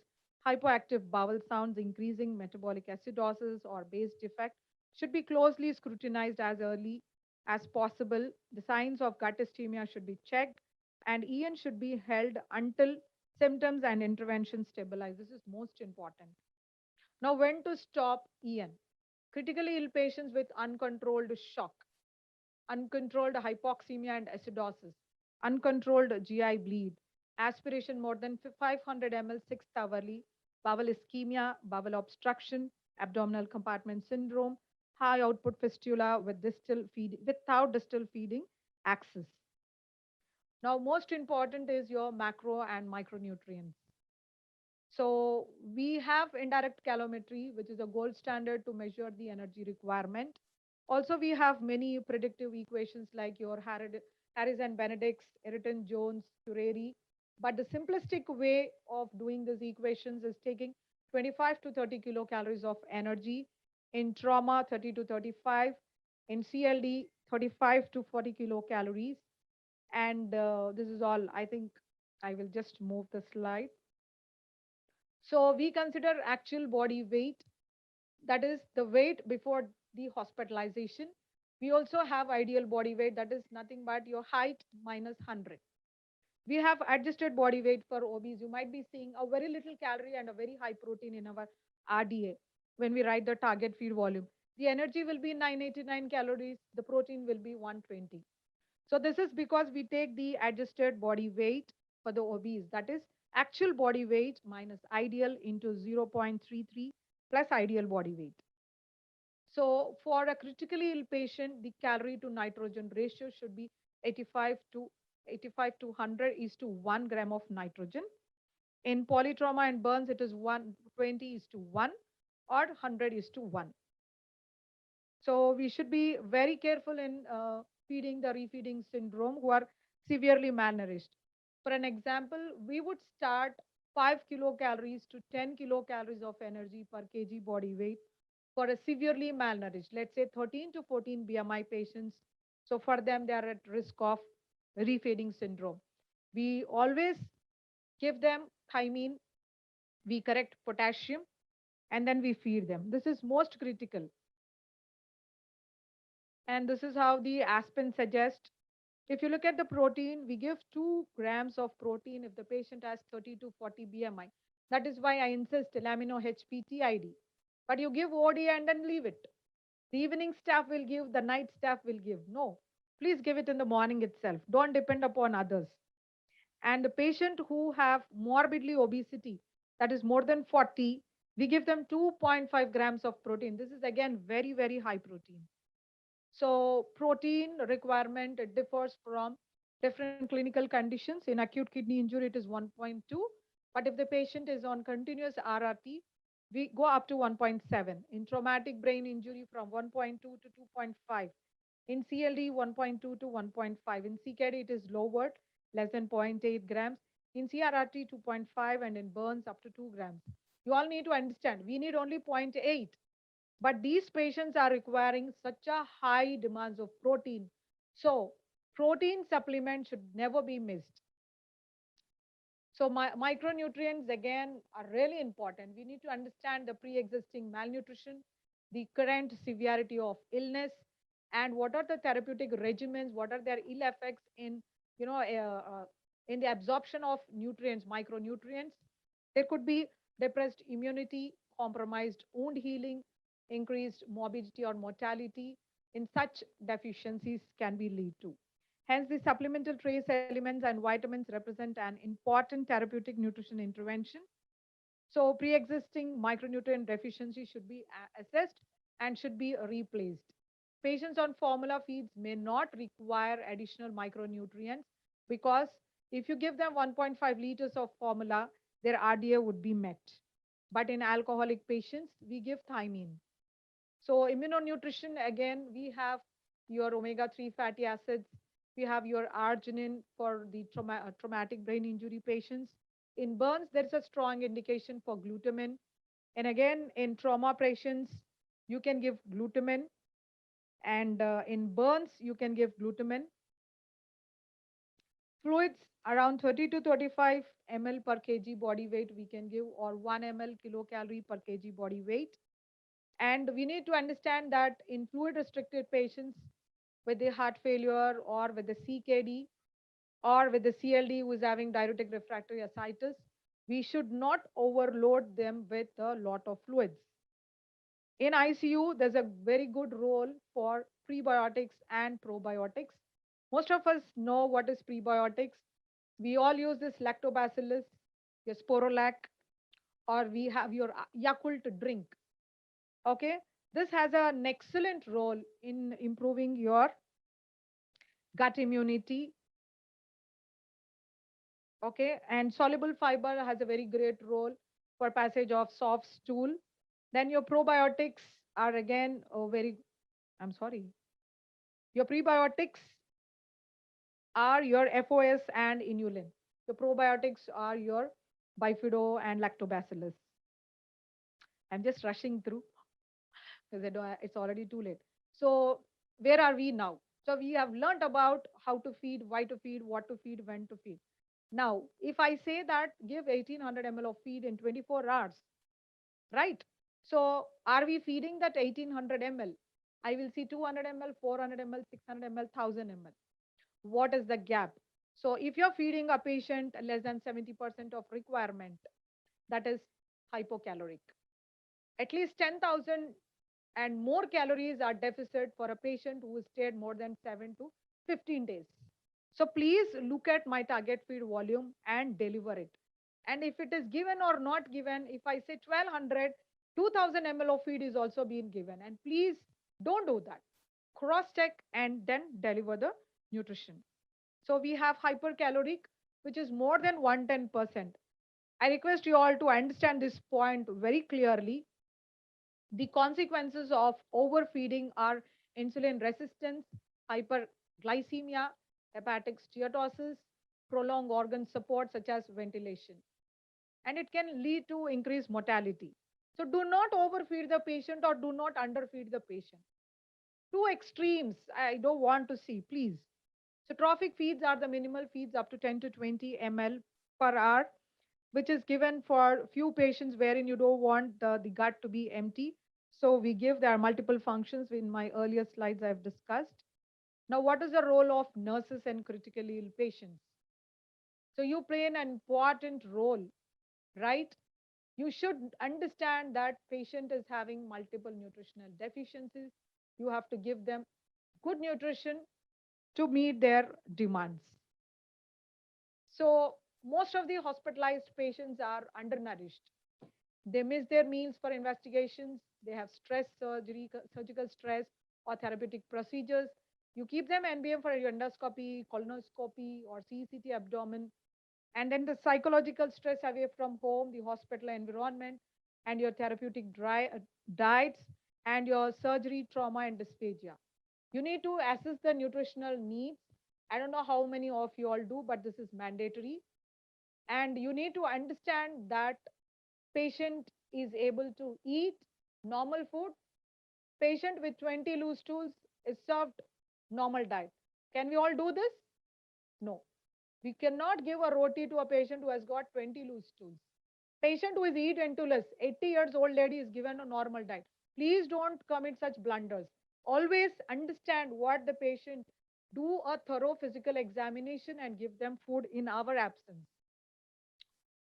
hypoactive bowel sounds, increasing metabolic acidosis or base defect should be closely scrutinized as early as possible. The signs of gut ischemia should be checked, and EN should be held until symptoms and intervention stabilize. This is most important. Now, when to stop EN? Critically ill patients with uncontrolled shock, uncontrolled hypoxemia and acidosis, uncontrolled GI bleed, aspiration more than 500 ml 6th hourly, bowel ischemia, bowel obstruction, abdominal compartment syndrome, high output fistula with without distal feeding axis. Now, most important is your macro and micronutrients. So we have indirect calometry, which is a gold standard to measure the energy requirement. Also, we have many predictive equations like your Harris and Benedict's, Ayrton Jones, Cureri. But the simplistic way of doing these equations is taking 25 to 30 kilocalories of energy, in trauma 30 to 35, in CLD 35 to 40 kilocalories. And this is all. I think I will just move the slide. So we consider actual body weight, that is the weight before the hospitalization. We also have ideal body weight, that is nothing but your height minus 100. We have adjusted body weight for obese. You might be seeing a very little calorie and a very high protein in our RDA when we write the target feed volume. The energy will be 989 calories, the protein will be 120. So this is because we take the adjusted body weight for the obese, that is actual body weight minus ideal into 0.33 plus ideal body weight. So for a critically ill patient, the calorie to nitrogen ratio should be 85 to 100 is to 1 gram of nitrogen. In polytrauma and burns, it is 120 is to 1 or 100 is to 1. So we should be very careful in feeding the refeeding syndrome who are severely malnourished. For an example, we would start 5 kilocalories to 10 kilocalories of energy per kg body weight for a severely malnourished, let's say 13 to 14 BMI patients. So for them, they are at risk of refeeding syndrome. We always give them thiamine, we correct potassium, and then we feed them. This is most critical. And this is how the Aspen suggests. If you look at the protein, we give 2 grams of protein if the patient has 30 to 40 BMI. That is why I insist lamino HPTID. But you give OD and then leave it. The evening staff will give, the night staff will give. No, please give it in the morning itself. Don't depend upon others. And the patient who have morbidly obesity, that is more than 40, we give them 2.5 grams of protein. This is again very, very high protein. So protein requirement, it differs from different clinical conditions. In acute kidney injury, it is 1.2. But if the patient is on continuous RRT, we go up to 1.7. In traumatic brain injury, from 1.2 to 2.5. In CLD, 1.2 to 1.5. In CKD, it is lowered, less than 0.8 grams. In CRRT, 2.5, and in burns, up to 2 grams. You all need to understand, we need only 0.8. But these patients are requiring such a high demands of protein. So protein supplement should never be missed. So micronutrients again are really important. We need to understand the pre-existing malnutrition, the current severity of illness, and what are the therapeutic regimens, what are their ill effects in, in the absorption of nutrients, micronutrients. There could be depressed immunity, compromised wound healing, increased morbidity or mortality in such deficiencies can be lead to. Hence, the supplemental trace elements and vitamins represent an important therapeutic nutrition intervention. So pre-existing micronutrient deficiency should be assessed and should be replaced. Patients on formula feeds may not require additional micronutrients because if you give them 1.5 liters of formula, their RDA would be met. But in alcoholic patients, we give thiamine. So immunonutrition, again, we have your omega-3 fatty acids. We have your arginine for the traumatic brain injury patients. In burns, there is a strong indication for glutamine. And again, in trauma patients, you can give glutamine. And in burns, you can give glutamine. Fluids, around 30 to 35 ml per kg body weight we can give, or 1 ml kilocalorie per kg body weight. And we need to understand that in fluid restricted patients with the heart failure or with the CKD or with the CLD who is having diuretic refractory ascites, we should not overload them with a lot of fluids. In ICU, there's a very good role for prebiotics and probiotics. Most of us know what is prebiotics. We all use this lactobacillus, your sporolac, or we have your Yakult drink. Okay, this has an excellent role in improving your gut immunity. Okay, and soluble fiber has a very great role for passage of soft stool. Then your probiotics are again I'm sorry, your prebiotics are your FOS and inulin. Your probiotics are your bifido and lactobacillus. I'm just rushing through because it's already too late. So where are we now? So we have learned about how to feed, why to feed, what to feed, when to feed. Now, if I say that give 1800 ml of feed in 24 hours, right? So are we feeding that 1800 ml? I will see 200 ml, 400 ml, 600 ml, 1000 ml. What is the gap? So if you're feeding a patient less than 70% of requirement, that is hypocaloric. At least 10,000 and more calories are deficit for a patient who stayed more than 7 to 15 days. So please look at my target feed volume and deliver it. And if it is given or not given, if I say 1200, 2000 ml of feed is also being given. And please don't do that. Cross check and then deliver the nutrition. So we have hypercaloric, which is more than 110%. I request you all to understand this point very clearly. The consequences of overfeeding are insulin resistance, hyperglycemia, hepatic steatosis, prolonged organ support such as ventilation, and it can lead to increased mortality. So do not overfeed the patient or do not underfeed the patient. Two extremes I don't want to see, please. So trophic feeds are the minimal feeds up to 10 to 20 ml per hour, which is given for few patients wherein you don't want the gut to be empty. So we give, there are multiple functions in my earlier slides I've discussed. Now, what is the role of nurses and critically ill patients? So you play an important role, right? You should understand that patient is having multiple nutritional deficiencies. You have to give them good nutrition to meet their demands. So most of the hospitalized patients are undernourished. They miss their meals for investigations. They have stress surgery, surgical stress or therapeutic procedures. You keep them NBM for endoscopy, colonoscopy, or CCT abdomen. And then the psychological stress away from home, the hospital environment, and your therapeutic diets, and your surgery, trauma, and dysphagia. You need to assess the nutritional needs. I don't know how many of you all do, but this is mandatory. And you need to understand that patient is able to eat normal food. Patient with 20 loose stools is served normal diet. Can we all do this? No. We cannot give a roti to a patient who has got 20 loose stools. Patient who is eat into less, 80 years old lady is given a normal diet. Please don't commit such blunders. Always understand what the patient, do a thorough physical examination and give them food in our absence.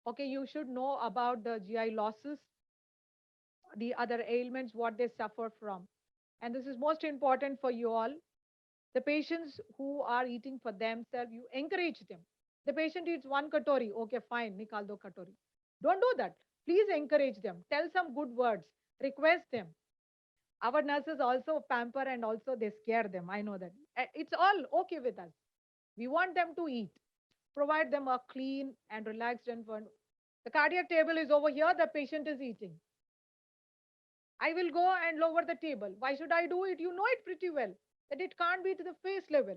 Okay, you should know about the GI losses, the other ailments, what they suffer from. And this is most important for you all. The patients who are eating for themselves, you encourage them. The patient eats one katori, okay, fine, nikal do katori. Don't do that. Please encourage them. Tell some good words. Request them. Our nurses also pamper and also they scare them. I know that. It's all okay with us. We want them to eat. Provide them a clean and relaxed environment. The cardiac table is over here, the patient is eating. I will go and lower the table. Why should I do it? You know it pretty well that it can't be to the face level.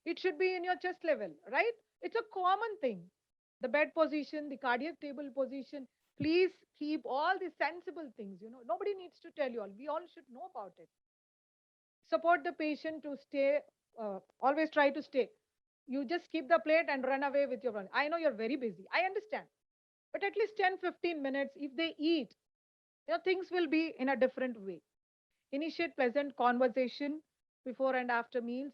It should be in your chest level, right? It's a common thing. The bed position, the cardiac table position. Please keep all the sensible things. You know, nobody needs to tell you all. We all should know about it. Support the patient to stay. Always try to stay. You just keep the plate and run away with your run. I know you're very busy. I understand. But at least 10-15 minutes, if they eat, things will be in a different way. Initiate pleasant conversation before and after meals.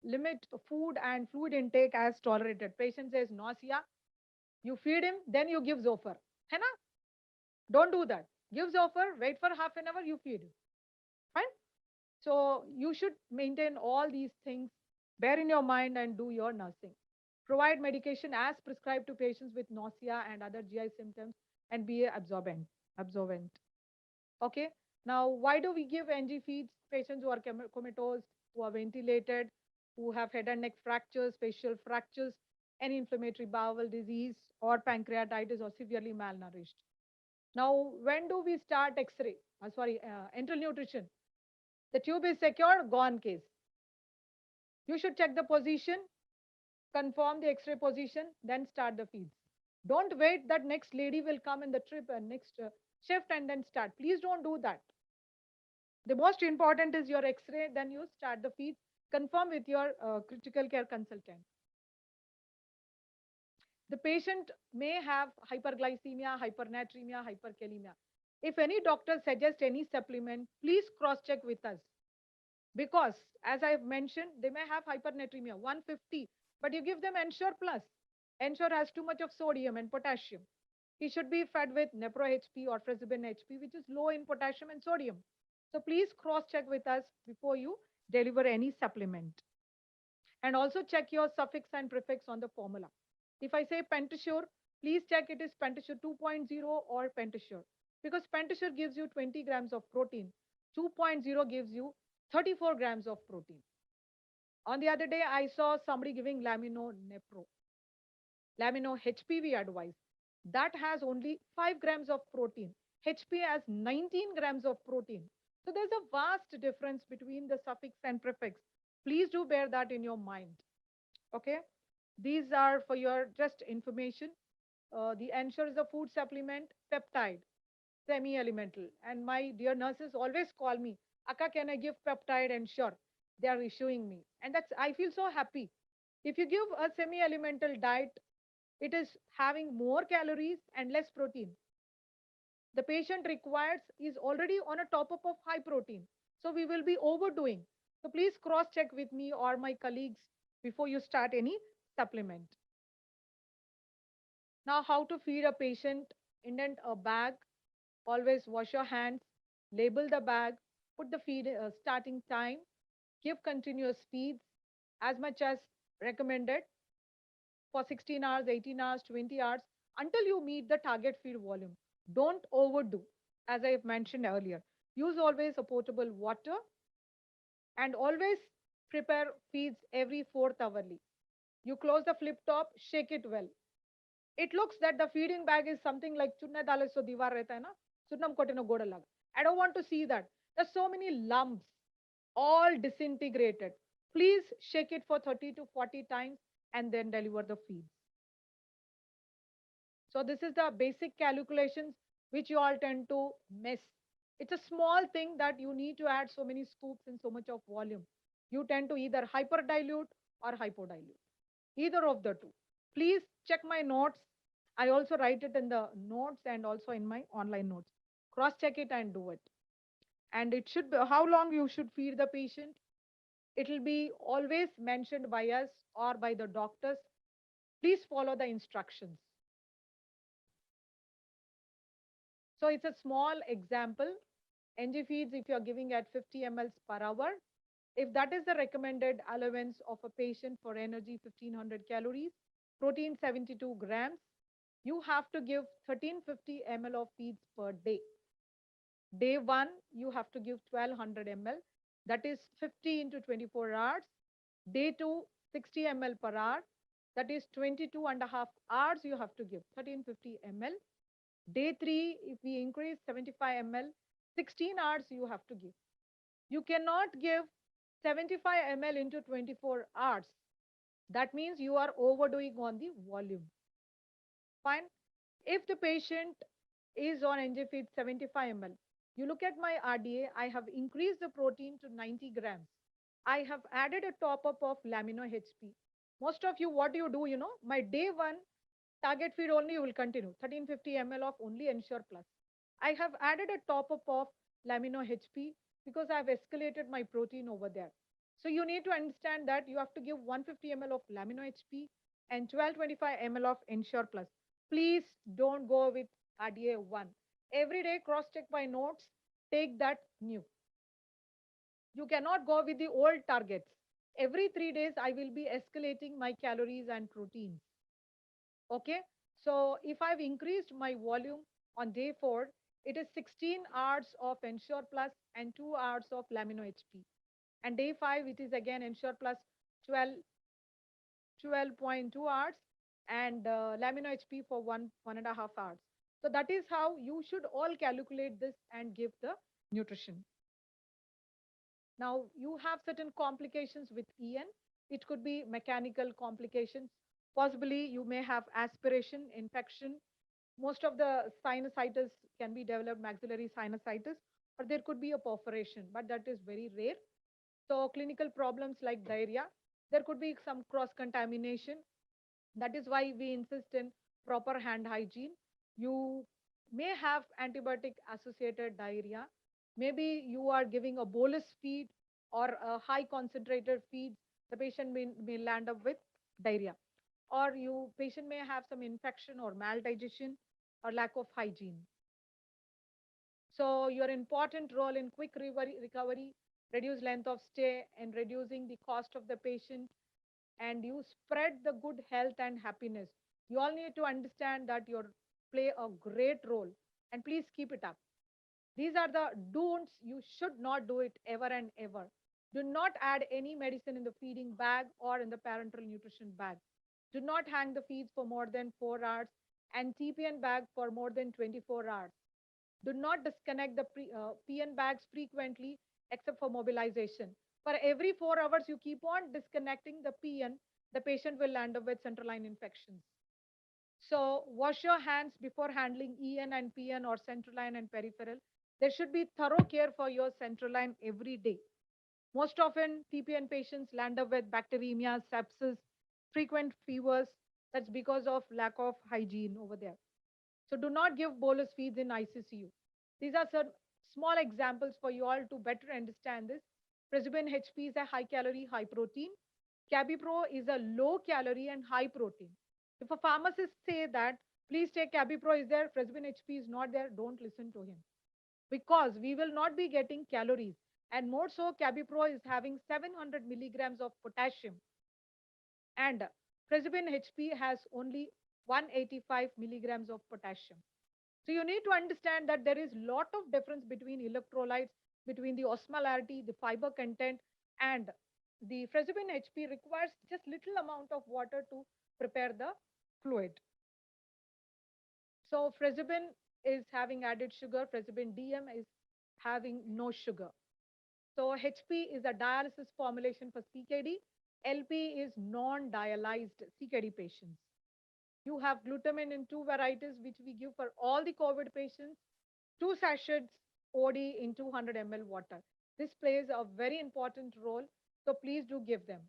Limit food and fluid intake as tolerated. Patient says nausea, you feed him, then you give Zofar. Hai na? Don't do that. Give Zofar, wait for half an hour, you feed him. Fine? So you should maintain all these things, bear in your mind and do your nursing. Provide medication as prescribed to patients with nausea and other GI symptoms and be absorbent. Okay. Now, why do we give NG feeds? Patients who are comatose, who are ventilated, who have head and neck fractures, facial fractures, any inflammatory bowel disease, or pancreatitis, or severely malnourished. Now, when do we start X-ray? Enteral nutrition. The tube is secure, gone case. You should check the position, confirm the X-ray position, then start the feeds. Don't wait that next lady will come in the trip and next shift and then start. Please don't do that. The most important is your X-ray, then you start the feeds, confirm with your critical care consultant. The patient may have hyperglycemia, hypernatremia, hyperkalemia. If any doctor suggests any supplement, please cross-check with us. Because, as I've mentioned, they may have hypernatremia, 150, but you give them Ensure Plus. Ensure has too much of sodium and potassium. He should be fed with Nepro HP or Fresibin HP, which is low in potassium and sodium. So please cross-check with us before you deliver any supplement. And also check your suffix and prefix on the formula. If I say Pentasure, please check it is Pentasure 2.0 or Pentasure. Because Pentasure gives you 20 grams of protein. 2.0 gives you 34 grams of protein. On the other day, I saw somebody giving Lamino Nepro. Lamino HPV advice. That has only 5 grams of protein. HP has 19 grams of protein. So there's a vast difference between the suffix and prefix. Please do bear that in your mind. Okay. These are for your just information. The Ensure is a food supplement, peptide, semi-elemental. And my dear nurses always call me, Akka, can I give peptide? Ensure. They are issuing me. And that's, I feel so happy. If you give a semi-elemental diet, it is having more calories and less protein. The patient requires is already on a top up of high protein. So we will be overdoing. So please cross check with me or my colleagues before you start any supplement. Now, how to feed a patient, indent a bag, always wash your hands, label the bag, put the feed starting time, give continuous feeds as much as recommended for 16 hours, 18 hours, 20 hours until you meet the target feed volume. Don't overdo, as I have mentioned earlier. Use always a potable water and always prepare feeds every fourth hourly. You close the flip top, shake it well. It looks that the feeding bag is something like chunne dale so diwar rehta hai na, chunam kotino goda lag. I don't want to see that. There's so many lumps, all disintegrated. Please shake it for 30 to 40 times and then deliver the feeds. So this is the basic calculations which you all tend to miss. It's a small thing that you need to add so many scoops and so much of volume. You tend to either hyperdilute or hypodilute, either of the two. Please check my notes. I also write it in the notes and also in my online notes. Cross check it and do it. And it should be how long you should feed the patient. It will be always mentioned by us or by the doctors. Please follow the instructions. So it's a small example. NG feeds, if you're giving at 50 ml per hour, if that is the recommended allowance of a patient for energy 1500 calories, protein 72 grams, you have to give 1350 ml of feeds per day. Day one, you have to give 1200 ml, that is 50 into 24 hours. Day two, 60 ml per hour, that is 22 and a half hours you have to give 1350 ml. Day three, if we increase 75 ml, 16 hours you have to give. You cannot give 75 ml into 24 hours. That means you are overdoing on the volume. Fine. If the patient is on NG feed 75 ml, you look at my RDA, I have increased the protein to 90 grams. I have added a top up of lamino HP. Most of you, what do you do? My day one target feed only you will continue 1350 ml of only Ensure Plus. I have added a top up of lamino HP because I have escalated my protein over there. So you need to understand that you have to give 150 ml of lamino HP and 1225 ml of Ensure Plus. Please don't go with RDA 1. Every day cross check my notes, take that new. You cannot go with the old targets. Every 3 days, I will be escalating my calories and proteins. Okay. So if I've increased my volume on day 4, it is 16 hours of Ensure Plus and 2 hours of lamino HP. And day 5, it is again Ensure Plus 12.2 hours and lamino HP for 1.5 hours. So that is how you should all calculate this and give the nutrition. Now you have certain complications with EN. It could be mechanical complications. Possibly you may have aspiration, infection. Most of the sinusitis can be developed maxillary sinusitis, or there could be a perforation, but that is very rare. So clinical problems like diarrhea, there could be some cross contamination. That is why we insist in proper hand hygiene. You may have antibiotic associated diarrhea. Maybe you are giving a bolus feed or a high concentrated feed. The patient may land up with diarrhea. Or patient may have some infection or maldigestion or lack of hygiene. So your important role in quick recovery, reduce length of stay and reducing the cost of the patient, and you spread the good health and happiness. You all need to understand that you play a great role and please keep it up. These are the don'ts. You should not do it ever and ever. Do not add any medicine in the feeding bag or in the parenteral nutrition bag. Do not hang the feeds for more than 4 hours and TPN bag for more than 24 hours. Do not disconnect the PN bags frequently except for mobilization. For every 4 hours, you keep on disconnecting the PN, the patient will end up with central line infections. So wash your hands before handling EN and PN or central line and peripheral. There should be thorough care for your central line every day. Most often, TPN patients land up with bacteremia, sepsis, frequent fevers. That's because of lack of hygiene over there. So do not give bolus feeds in ICCU. These are some small examples for you all to better understand this. Preserban HP is a high calorie, high protein. Cabipro is a low calorie and high protein. If a pharmacist say that, please take Cabipro is there, Preserban HP is not there, don't listen to him. Because we will not be getting calories. And more so, Cabipro is having 700 milligrams of potassium. And Preserban HP has only 185 milligrams of potassium. So you need to understand that there is lot of difference between electrolytes, between the osmolarity, the fiber content, and the Preserban HP requires just little amount of water to prepare the fluid. So Preserban is having added sugar, Preserban DM is having no sugar. So HP is a dialysis formulation for CKD. LP is non-dialyzed CKD patients. You have glutamine in 2 varieties, which we give for all the COVID patients, 2 sachets OD in 200 ml water. This plays a very important role, so please do give them.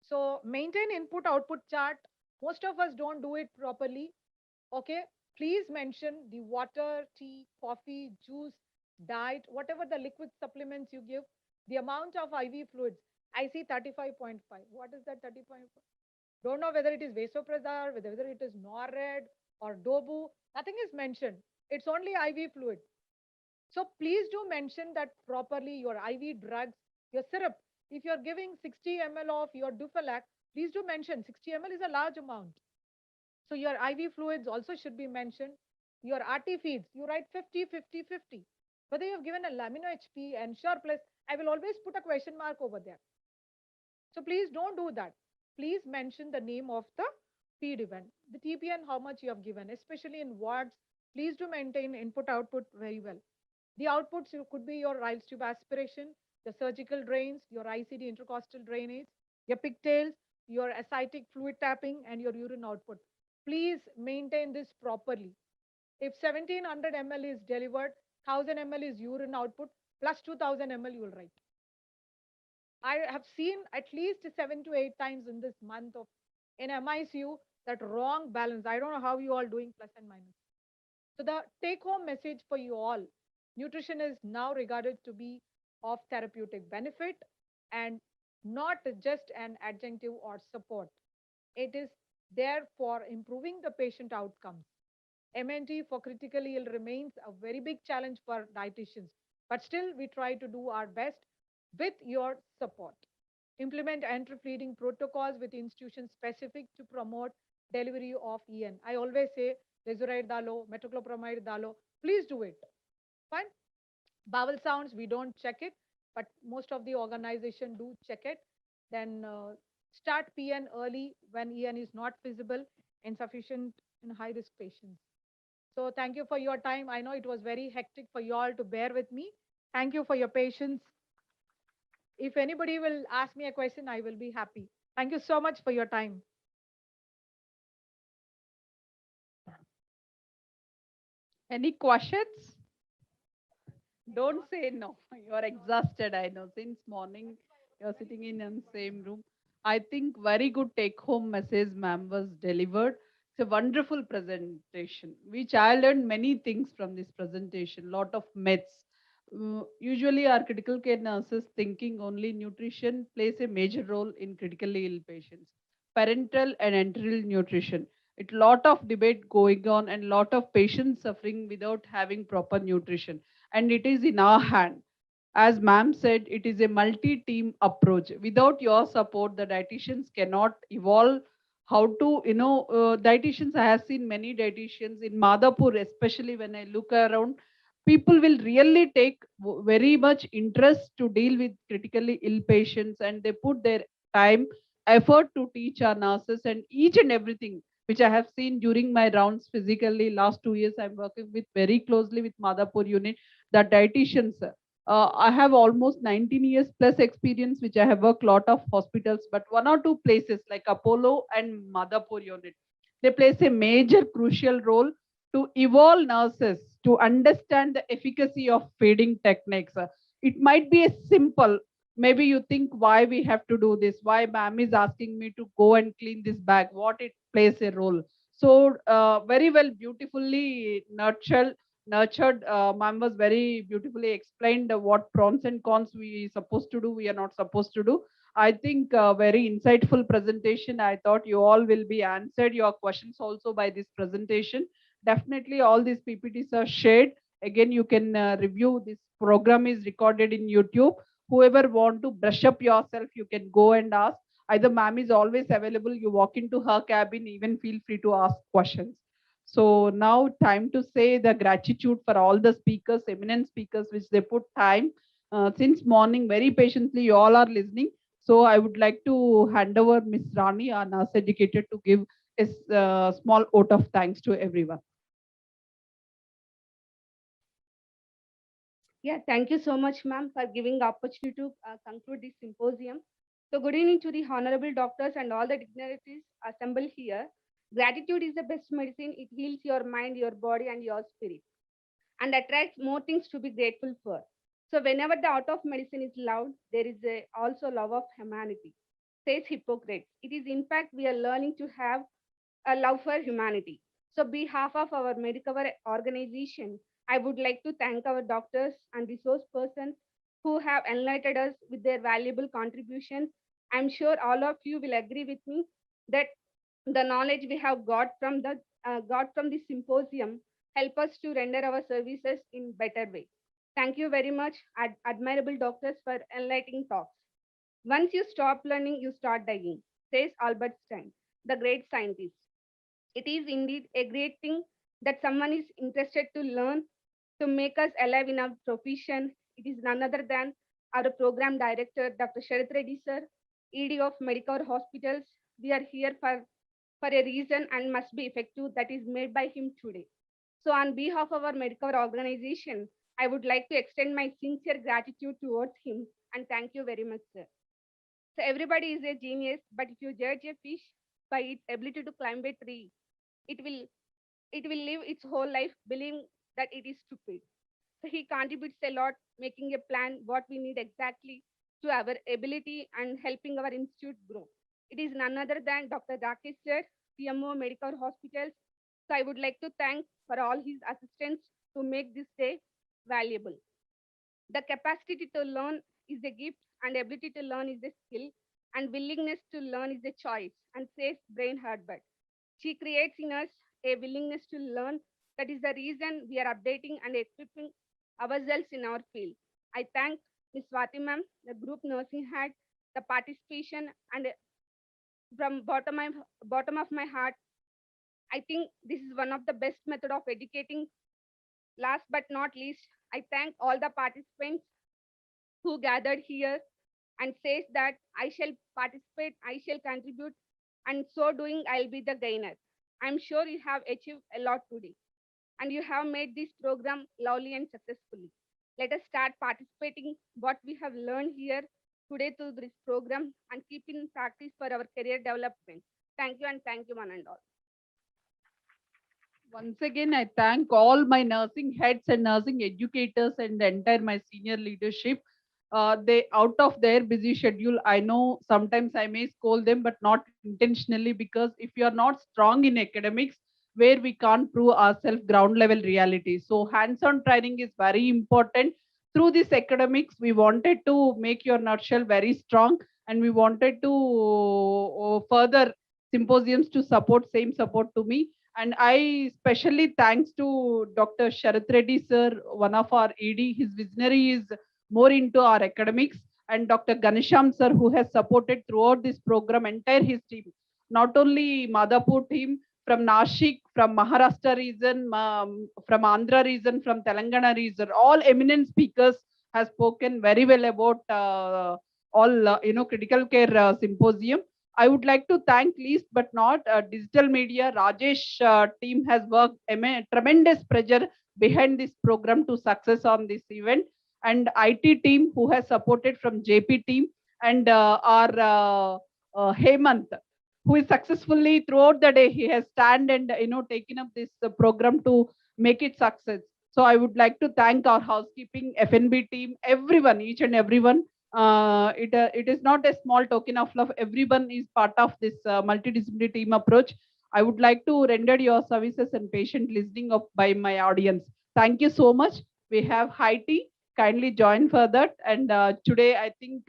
So maintain input-output chart. Most of us don't do it properly. Okay, please mention the water, tea, coffee, juice, diet, whatever the liquid supplements you give, the amount of IV fluids. I see 35.5. What is that 35.5? Don't know whether it is vasopressor, whether it is Norred or Dobu. Nothing is mentioned. It's only IV fluid. So please do mention that properly, your IV drugs, your syrup. If you're giving 60 ml of your Dufalac, please do mention 60 ml is a large amount. So your IV fluids also should be mentioned. Your RT feeds, you write 50, 50, 50. Whether you've given a Lamino HP, Ensure Plus, I will always put a question mark over there. So please don't do that. Please mention the name of the feed event, the TPN, how much you have given, especially in wards. Please do maintain input-output very well. The outputs could be your Riles tube aspiration, the surgical drains, your ICD intercostal drainage, your pigtails, your ascitic fluid tapping, and your urine output. Please maintain this properly. If 1700 ml is delivered, 1000 ml is urine output, plus 2000 ml you will write. I have seen at least 7 to 8 times in this month of in MICU that wrong balance. I don't know how you all doing plus and minus. So the take home message for you all, nutrition is now regarded to be of therapeutic benefit and not just an adjunctive or support. It is there for improving the patient outcomes. MNT for critically ill remains a very big challenge for dietitians, but still we try to do our best with your support. Implement entry feeding protocols with institutions specific to promote delivery of EN. I always say Resurite dalo, metoclopramide dalo. Please do it. Fine. Bowel sounds, we don't check it, but most of the organization do check it. Then start PN early when EN is not feasible, insufficient in high risk patients. So thank you for your time. I know it was very hectic for you all to bear with me. Thank you for your patience. If anybody will ask me a question, I will be happy. Thank you so much for your time. Any questions? Don't say no. You're exhausted, I know. Since morning, you're sitting in the same room. I think very good take-home message, ma'am, was delivered. It's a wonderful presentation, which I learned many things from this presentation, lot of myths. Usually our critical care nurses thinking only nutrition plays a major role in critically ill patients. Parental and enteral nutrition. It's lot of debate going on and lot of patients suffering without having proper nutrition. And it is in our hand. As ma'am said, it is a multi-team approach. Without your support, the dietitians cannot evolve how to, dietitians, I have seen many dietitians in Madhapur, especially when I look around, people will really take very much interest to deal with critically ill patients and they put their time, effort to teach our nurses and each and everything. which I have seen during my rounds physically. Last 2 years, I'm working with very closely with Madhapur unit, the dietitians. I have almost 19 years plus experience, which I have worked lot of hospitals, but one or two places like Apollo and Madhapur unit, they plays a major crucial role to evolve nurses to understand the efficacy of feeding techniques. It might be a simple, maybe you think why we have to do this, why ma'am is asking me to go and clean this bag, what it plays a role. So very well, beautifully nurtured. Ma'am was very beautifully explained what pros and cons we supposed to do, we are not supposed to do. I think very insightful presentation. I thought you all will be answered your questions also by this presentation. Definitely all these PPTs are shared. Again, you can review. This program is recorded in YouTube. Whoever want to brush up yourself, you can go and ask. Either ma'am is always available. You walk into her cabin, even feel free to ask questions. So now time to say the gratitude for all the speakers, eminent speakers, which they put time since morning very patiently. You all are listening. So I would like to hand over Miss Rani, our nurse educator, to give a small vote of thanks to everyone. Yeah, thank you so much, ma'am, for giving the opportunity to conclude this symposium. So good evening to the honorable doctors and all the dignitaries assembled here. Gratitude is the best medicine. It heals your mind, your body, and your spirit, and attracts more things to be grateful for. So whenever the art of medicine is loved, there is also love of humanity, says Hippocrates. It is in fact we are learning to have a love for humanity. So behalf of our Medicover organization, I would like to thank our doctors and resource persons who have enlightened us with their valuable contributions. I'm sure all of you will agree with me that the knowledge we have got from this symposium help us to render our services in better way. Thank you very much, admirable doctors, for enlightening talks. Once you stop learning, you start dying, says Albert Stein, the great scientist. It is indeed a great thing that someone is interested to learn to make us alive in our profession. It is none other than our program director, Dr. Sharath Reddy sir, ED of Medicover Hospitals. We are here for a reason and must be effective that is made by him today. So on behalf of our Medicover organization, I would like to extend my sincere gratitude towards him and thank you very much, sir. So everybody is a genius, but if you judge a fish by its ability to climb a tree, it will it will live its whole life believing that it is stupid. So he contributes a lot, making a plan what we need exactly to our ability and helping our institute grow. It is none other than Dr. Rakesh sir, CMO Medical Hospitals. So I would like to thank for all his assistance to make this day valuable. The capacity to learn is a gift, and ability to learn is a skill, and willingness to learn is a choice, and says Brain Herbert. She creates in us a willingness to learn. That is the reason we are updating and equipping ourselves in our field. I thank Ms. Swati ma'am, the group nursing head, the participation, and from bottom of my heart, I think this is one of the best method of educating. Last but not least, I thank all the participants who gathered here and says that I shall participate, I shall contribute, and so doing, I'll be the gainer. I'm sure you have achieved a lot today, and you have made this program lovely and successfully. Let us start participating what we have learned here today through this program and keep in practice for our career development. Thank you, and thank you one and all. Once again, I thank all my nursing heads and nursing educators and the entire my senior leadership. They out of their busy schedule. I know sometimes I may scold them, but not intentionally, because if you are not strong in academics, where we can't prove ourselves ground level reality. So hands-on training is very important. Through this academics, we wanted to make your nutshell very strong, and we wanted to further symposiums to support to me. And I especially thanks to Dr. Sharath Reddy sir, one of our ED. His visionary is more into our academics, and Dr. Ganesham sir, who has supported throughout this program, entire his team, not only Madhapur team, from Nashik, from Maharashtra region, from Andhra region, from Telangana region, all eminent speakers have spoken very well about all critical care symposium. I would like to thank least but not digital media. Rajesh team has worked tremendous pressure behind this program to success on this event, and IT team who has supported from JP team, and our Hemant, who is successfully throughout the day he has stand and taken up this program to make it success. So I would like to thank our housekeeping FNB team, everyone, each and everyone. It is not a small token of love. Everyone is part of this multidisciplinary team approach. I would like to render your services and patient listening of by my audience. Thank you so much. We have Heidi. Kindly join for that. And today, I think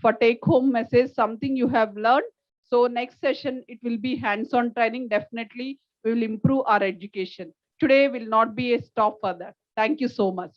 for take home message, something you have learned. So next session, it will be hands-on training. Definitely, we will improve our education. Today will not be a stop for that. Thank you so much.